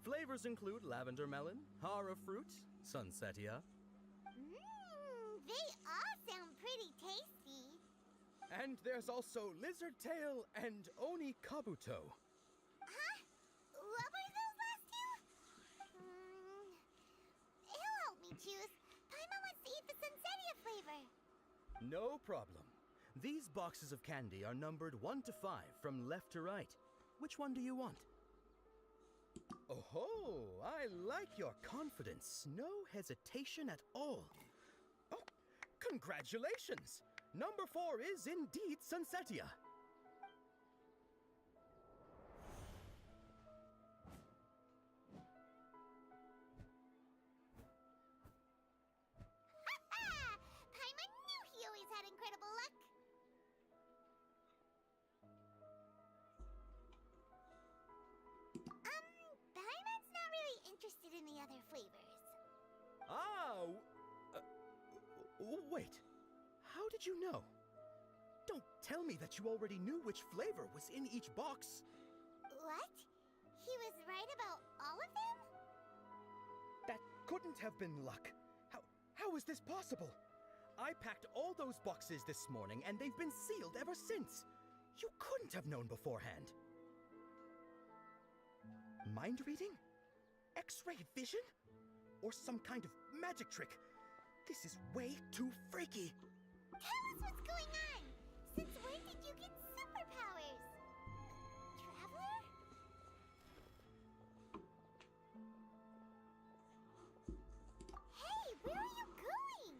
Flavors include lavender melon, hara fruit, sunsetia. They all sound pretty tasty. And there's also lizard tail and oni kabuto. Huh? What were those last two? me choose. Paimon wants to eat the Sunsetia flavor. No problem. These boxes of candy are numbered 1 to 5 from left to right. Which one do you want? Oh, I like your confidence. No hesitation at all. Oh, congratulations! Number 4 is indeed Sunsetia. Paimon knew he always had incredible luck. Paimon's not really interested in the other flavors. Ah, wait. How did you know? Don't tell me that you already knew which flavor was in each box. What? He was right about all of them? That couldn't have been luck. How is this possible? I packed all those boxes this morning and they've been sealed ever since. You couldn't have known beforehand. Mind reading? X-ray vision? Or some kind of magic trick? This is way too freaky. Tell us what's going on! Since when did you get superpowers? Traveler? Hey, where are you going?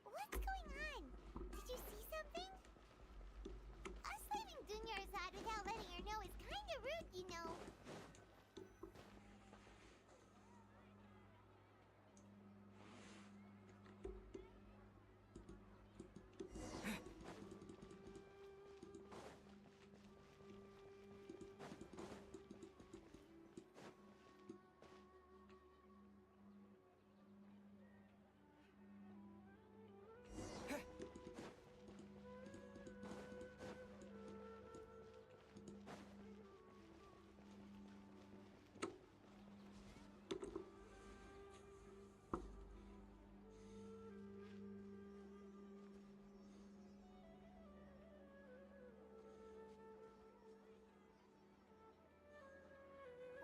What's going on? Did you see something? Us leaving Dunyarzad without letting her know is kinda rude, you know.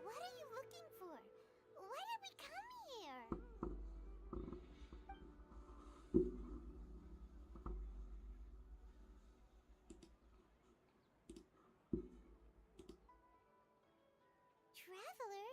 What are you looking for? Why did we come here? Traveler?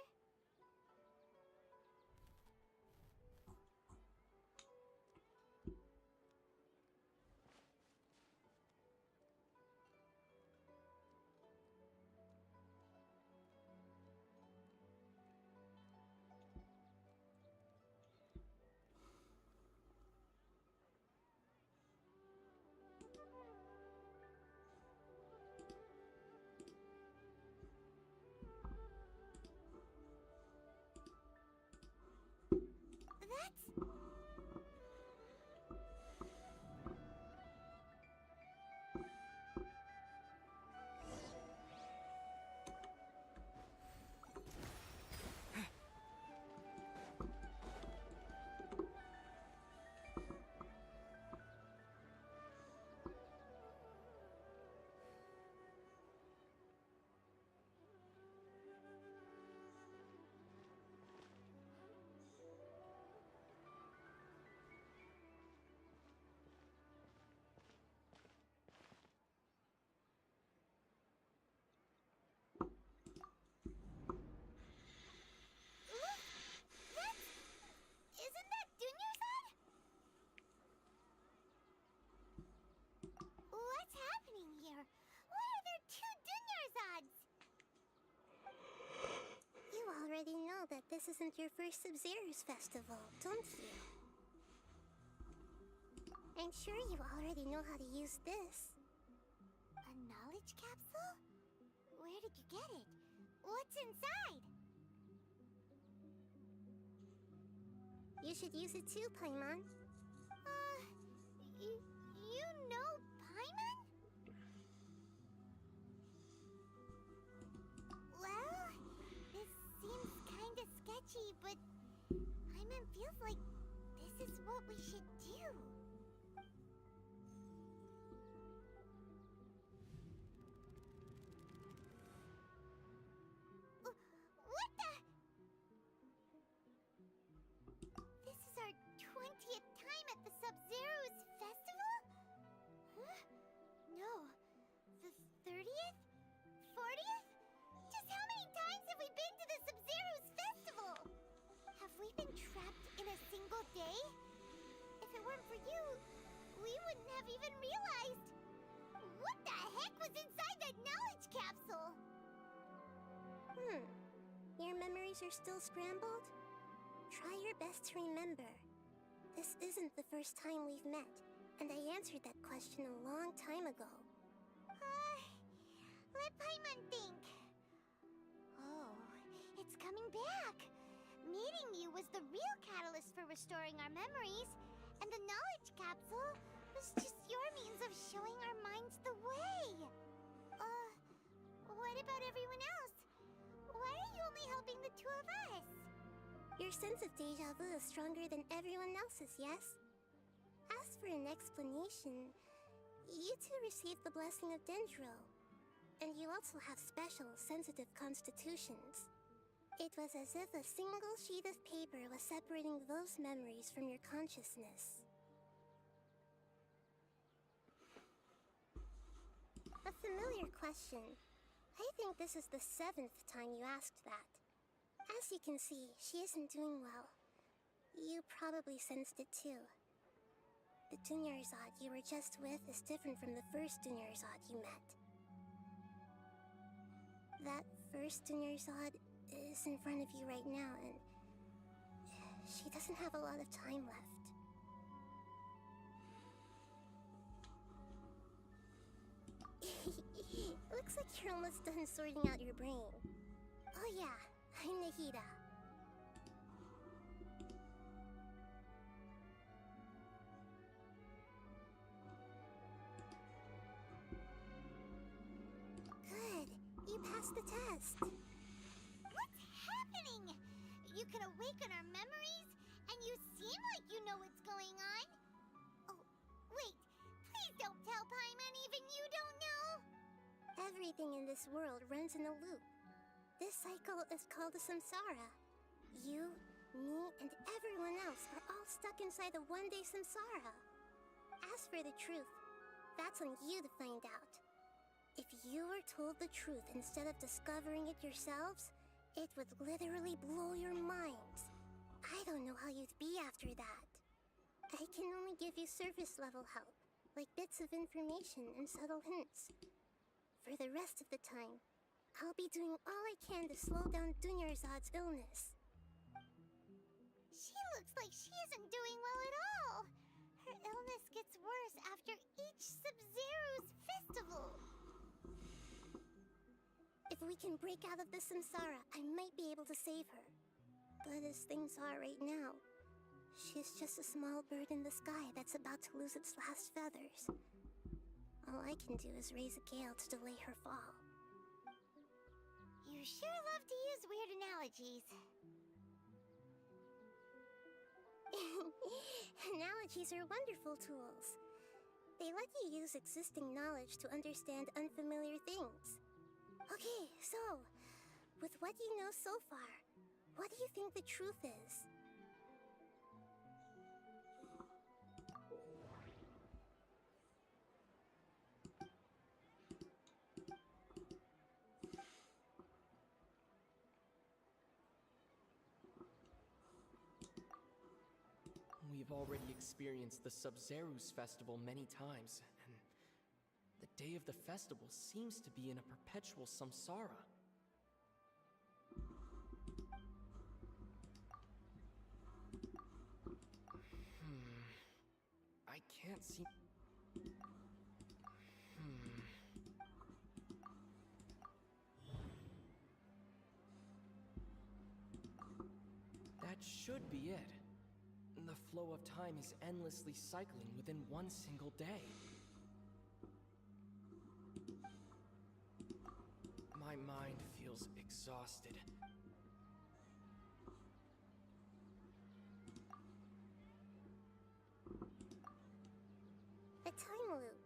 That's... Isn't that Dunyarzad? What's happening here? Why are there 2 Dunyarzads? You already know that this isn't your first Sub-Zero's festival, don't you? I'm sure you already know how to use this. A knowledge capsule? Where did you get it? What's inside? You should use it too, Paimon. You know Paimon? Well, this seems kinda sketchy, but Paimon feels like this is what we should do. everything trapped in a single day? If it weren't for you, we wouldn't have even realized. What the heck was inside that knowledge capsule? Your memories are still scrambled? Try your best to remember. This isn't the first time we've met, and I answered that question a long time ago. Let Paimon think. Oh, it's coming back. Meeting you was the real catalyst for restoring our memories, and the knowledge capsule was just your means of showing our minds the way. What about everyone else? Why are you only helping the two of us? Your sense of deja vu is stronger than everyone else's, yes? As for an explanation, you two received the blessing of Dendro, and you also have special, sensitive constitutions. It was as if a single sheet of paper was separating those memories from your consciousness. A familiar question. I think this is the 7th time you asked that. As you can see, she isn't doing well. You probably sensed it too. The Dunyarzad you were just with is different from the first Dunyarzad you met. That first Dunyarzad is in front of you right now, and she doesn't have a lot of time left. Looks like you're almost done sorting out your brain. Oh yeah, I'm Nahida. Good, you passed the test. What's happening? You can awaken our memories, and you seem like you know what's going on. Oh, wait, please don't tell Paimon even you don't know. Everything in this world runs in a loop. This cycle is called a samsara. You, me, and everyone else are all stuck inside a one-day samsara. As for the truth, that's on you to find out. If you were told the truth instead of discovering it yourselves, it would literally blow your minds. I don't know how you'd be after that. I can only give you surface-level help, like bits of information and subtle hints. For the rest of the time, I'll be doing all I can to slow down Dunyarzad's illness. She looks like she isn't doing well at all. Her illness gets worse after each Sub-Zero's festival. If we can break out of this samsara, I might be able to save her. But as things are right now, she's just a small bird in the sky that's about to lose its last feathers. All I can do is raise a gale to delay her fall. You sure love to use weird analogies. Analogies are wonderful tools. They let you use existing knowledge to understand unfamiliar things. Okay, so, with what you know so far, what do you think the truth is? We've already experienced the Sub-Zero's festival many times, and the day of the festival seems to be in a perpetual samsara. I can't seem... That should be it. The flow of time is endlessly cycling within one single day. My mind feels exhausted. A time loop.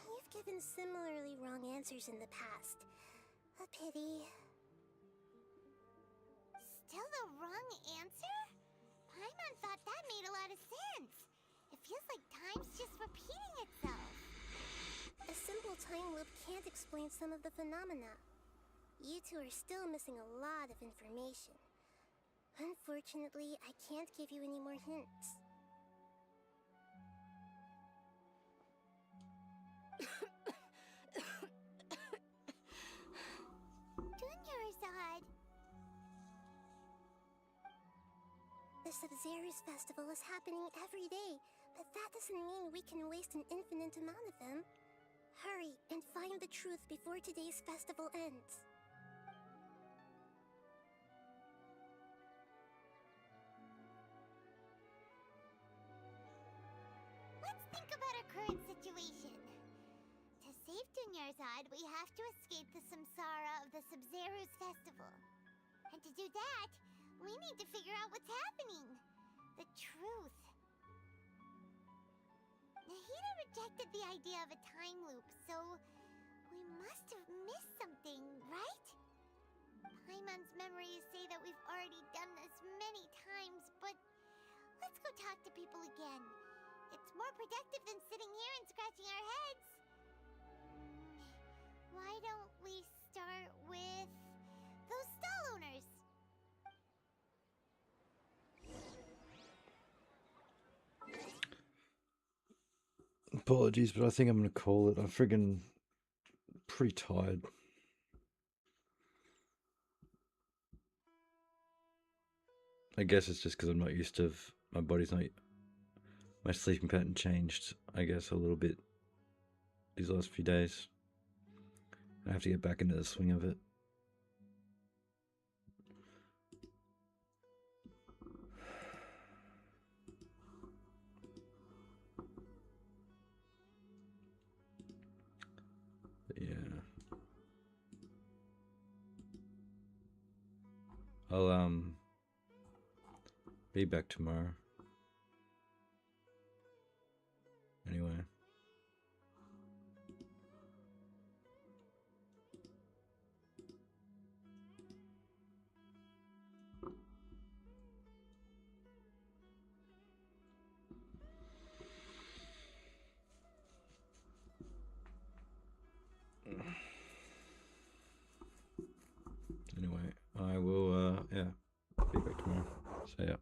You've given similarly wrong answers in the past. A pity. Still the wrong answer? Paimon thought that made a lot of sense. It feels like time's just repeating itself. A simple time loop can't explain some of the phenomena. You two are still missing a lot of information. Unfortunately, I can't give you any more hints. Dunyarzad! The Sub-Zero's festival is happening every day, but that doesn't mean we can waste an infinite amount of them. Hurry and find the truth before today's festival ends. Let's think about our current situation. To save Dunyarzad, we have to escape the samsara of the Sub-Zero's festival. And to do that, we need to figure out what's happening. The truth. Nahida rejected the idea of a time loop, so we must have missed something, right? Paimon's memories say that we've already done this many times, but let's go talk to people again. It's more productive than sitting here and scratching our heads. Why don't we start with those stall owners? Apologies, but I think I'm gonna call it. I'm friggin' pretty tired. I guess it's just because I'm not used to. My body's not. My sleeping pattern changed, I guess, a little bit these last few days. I have to get back into the swing of it. But yeah. I'll be back tomorrow. Anyway. Anyway, I will yeah, be back tomorrow. So yeah.